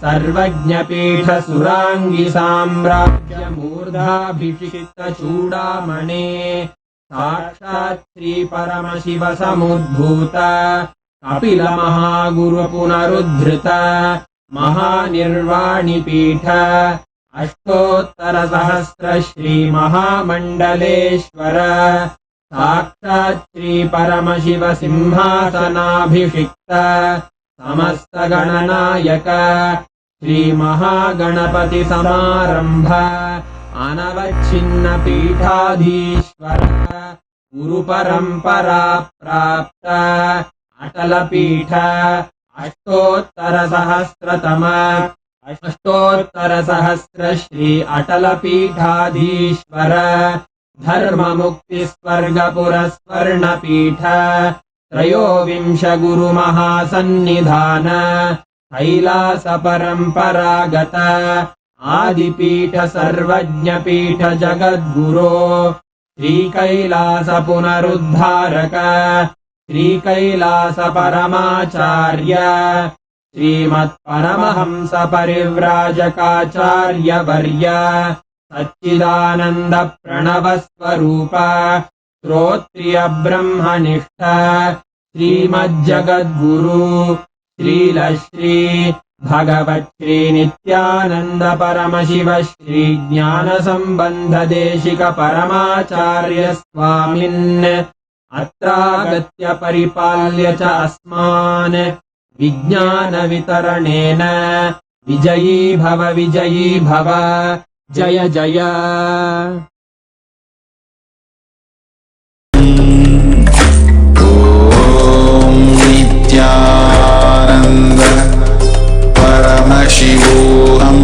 सर्वज्ञपीठ सुराङ्गी साम्राज्य मूर्धाभिषिक्त चूडामणे साक्षात् श्री परमशिव समुद्भूत कपिल महागुरु पुनरुद्धृत महानिर्वाणिपीठ अष्टोत्तर सहस्र श्री महामण्डलेश्वर साक्षात् श्री परमशिव सिंहासनाभिषिक्त समस्त गणनायक श्री महागणपति समारंभ अनवच्छिन्न पीठाधीश्वर गुरु परंपरा प्राप्त अटल पीठ अष्टोत्तर सहस्र श्री अटल पीठाधीश्वर धर्म मुक्ति स्वर्ग पुरस्वर्ण पीठ त्रयोविंश गुरु महासन्निधान कैलास परम्परागत आदिपीठ सर्वज्ञपीठ जगद्गुरो श्री कैलास पुनरुद्धारक श्री कैलास परमाचार्य श्रीमत्परमहंस परिव्राजकाचार्य वर्य सच्चिदानंद प्रणव स्वरूप श्रोत्रिय ब्रह्मनिष्ठ श्रीमज्जगद्गुरु श्रीलश्री भगवत् श्री नित्यानंद परमशिव श्री ज्ञान संबंध देशिक परमाचार्य स्वामिन् अत्रागत्य परिपाल्य च अस्मान् विज्ञान वितरणेन विजयी भव जय जय नित्यानंद परमशिवोऽहम्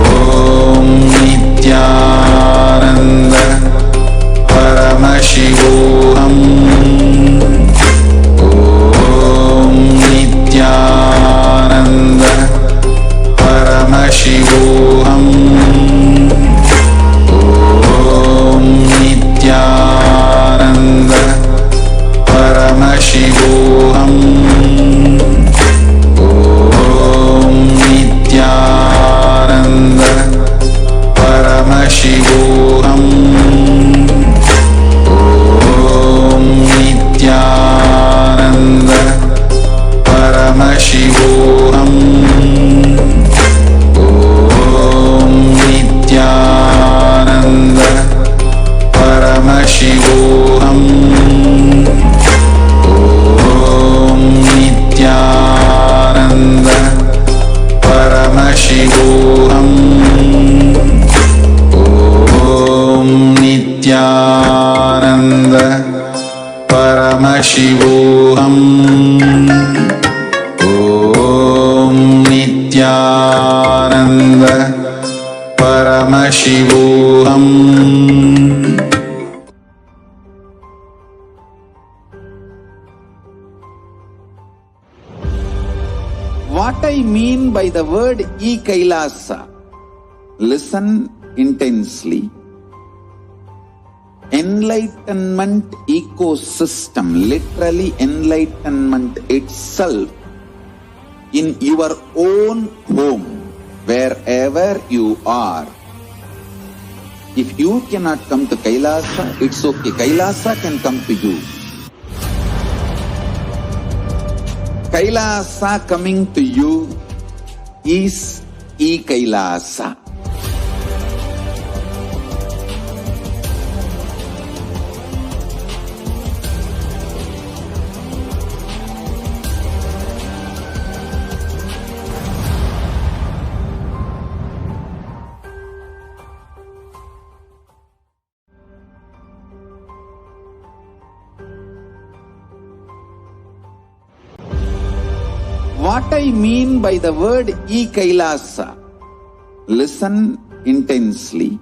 ॐ नित्यानंद परमशिवोऽहम् ॐ नित्यानंद परमशिवोऽहम् ॐ नित्यानंद परमशिवोऽहम् ॐ नित्यानंद परमशिवोऽहम् ॐ नित्यानंद परमशिवोऽहम् ॐ नित्यानंद परमशिवोऽहम् नित्यानंद परमशिवोऽहम् ॐ नित्यानंद परमशिवोऽहम् ॐ नित्यानंद परमशिवोऽहम् What I mean by the word KAILASA? Listen intensely. Enlightenment ecosystem, literally enlightenment itself, in your own home, wherever you are. If you cannot come to Kailasa, it's okay. Kailasa can come to you. Kailasa coming to you is E-Kailasa. What I mean by the word E-Kailasa, listen intensely.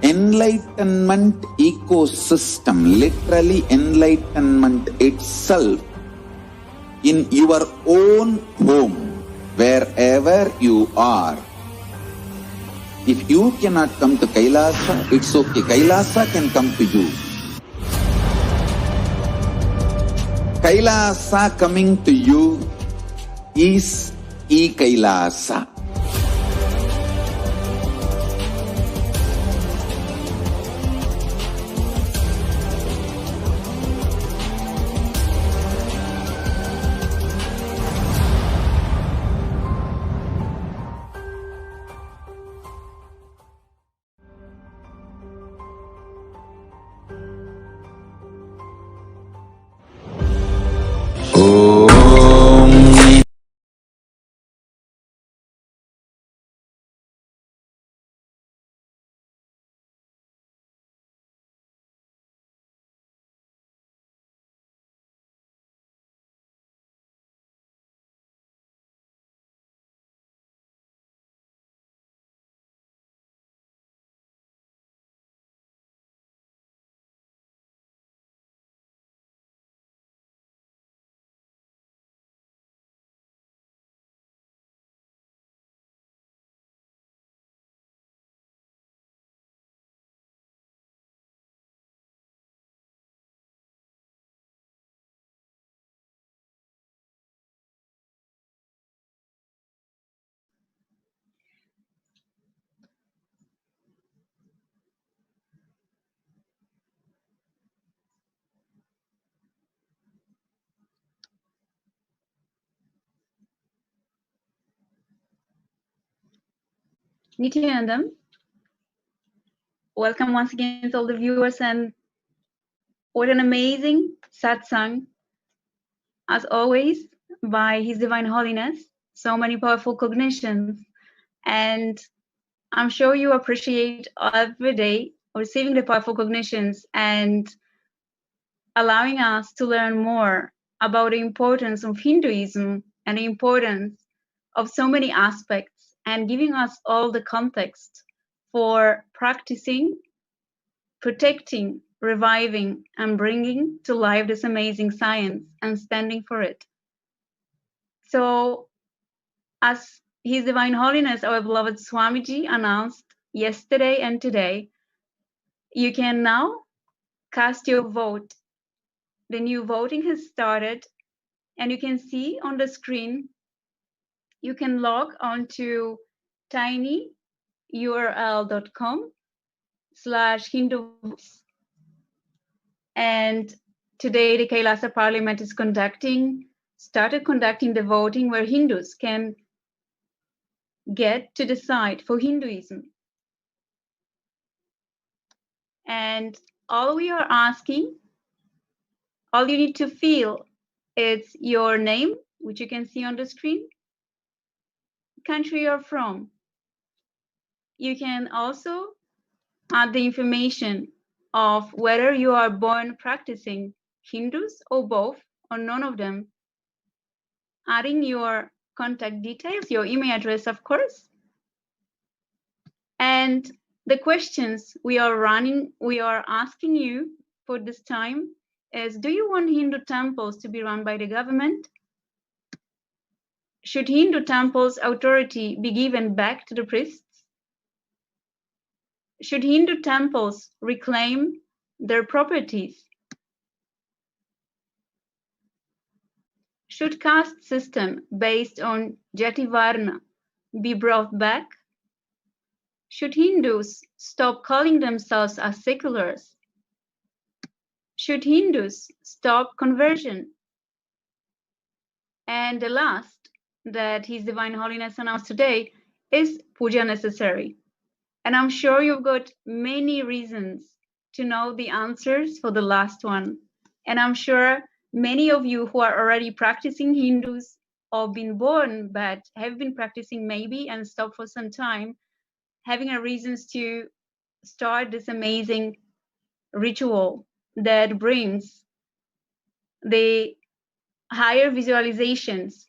Enlightenment ecosystem, literally enlightenment itself, in your own home, wherever you are. If you cannot come to Kailasa, it's okay. Kailasa can come to you. Kailasa coming to you is E-Kailasa. Nithyananda, welcome once again to all the viewers, and what an amazing satsang, as always, by His Divine Holiness. So many powerful cognitions, and I'm sure you appreciate every day receiving the powerful cognitions and allowing us to learn more about the importance of Hinduism and the importance of so many aspects, and giving us all the context for practicing, protecting, reviving, and bringing to life this amazing science and standing for it. So, as His Divine Holiness, our beloved Swamiji, announced yesterday and today, you can now cast your vote. The new voting has started, and you can see on the screen, you can log on to tinyurl.com/Hindu, and today the Kailasa Parliament is started conducting the voting where Hindus can get to decide for Hinduism. And all we are asking, all you need to fill is your name, which you can see on the screen, country you're from. You can also add the information of whether you are born practicing Hindus or both or none of them, adding your contact details, your email address, of course. And the questions we are asking you for this time is, do you want Hindu temples to be run by the government? Should Hindu temples authority be given back to the priests? Should Hindu temples reclaim their properties? Should caste system based on Jati Varna be brought back? Should Hindus stop calling themselves as seculars? Should Hindus stop conversion? And the last, that His Divine Holiness announced today, is puja necessary? And I'm sure you've got many reasons to know the answers for the last one. And I'm sure many of you who are already practicing Hindus or been born but have been practicing maybe and stopped for some time, having a reasons to start this amazing ritual that brings the higher visualizations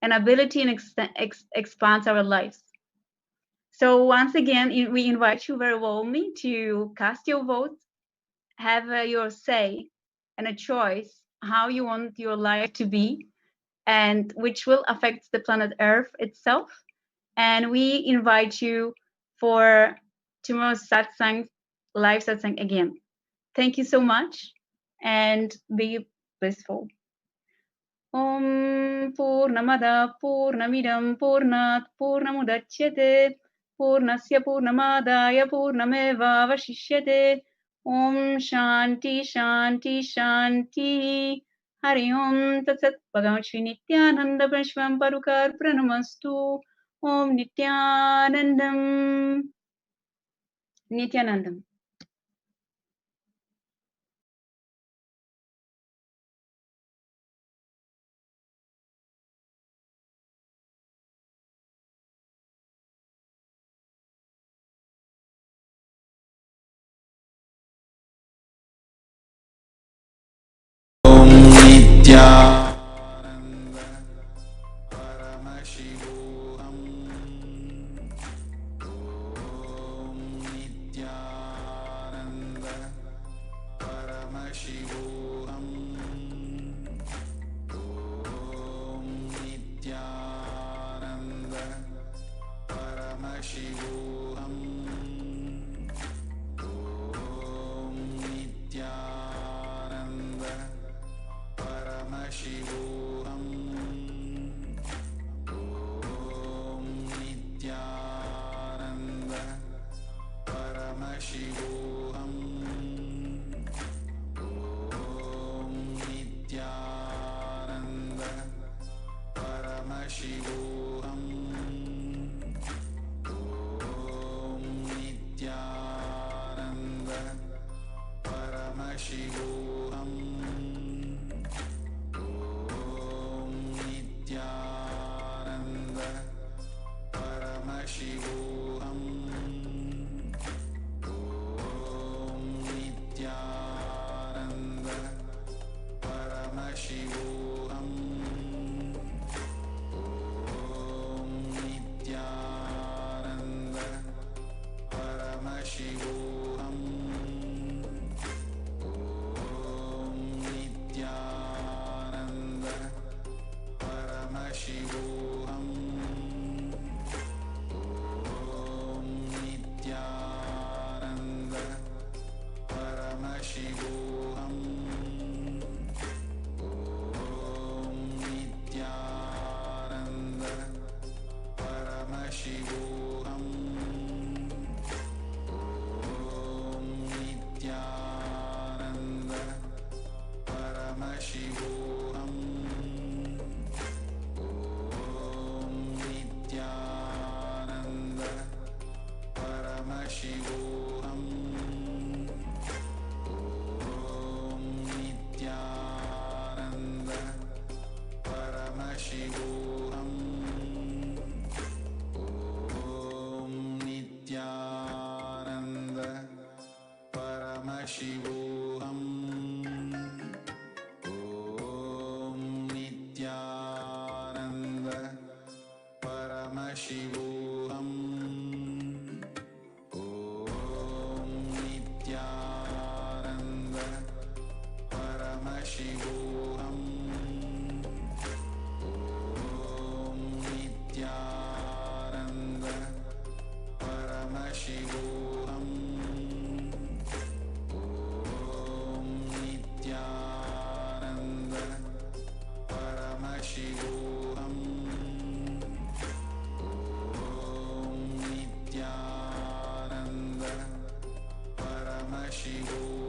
and ability and expands our lives. So once again, we invite you very warmly to cast your vote, have your say and a choice how you want your life to be, and which will affect the planet Earth itself. And we invite you for tomorrow's satsang, live satsang again. Thank you so much and be blissful. Om Purnamada Purnamidam Purnat Purnamudachyate Purnasya Purnamadaya Purnameva Vashishyate. Om Shanti Shanti Shanti. Hari Om Tatsat Bhagavan Shri Nithyananda Prashvam Parukar Pranamastu. Om Nithyanandam. Nithyanandam. Nithyananda Paramashivoham. Om Nithyananda Paramashivoham. Om Nithyananda Paramashivoham. Om Nithyananda Paramashivoham. Om Nithyananda Paramashivoham. Om Nithyananda Paramashivoham. Om Nithyananda Paramashivoham. Om Nithyananda Paramashivoham. Om Nithyananda Paramashivoham. Om Nithyananda Paramashivoham. Om Nithyananda Paramashivoham. Om Nithyananda Paramashivoham. Om Nithyananda Paramashivoham. Om Nithyananda Paramashivoham. Om Nithyananda Paramashivoham. Om Nithyananda Paramashivoham. Om Nithyananda Paramashivoham. Om Nithyananda Paramashivoham. Om Nithyananda Paramashivoham. Om Nithyananda Paramashivoham. Shivoham.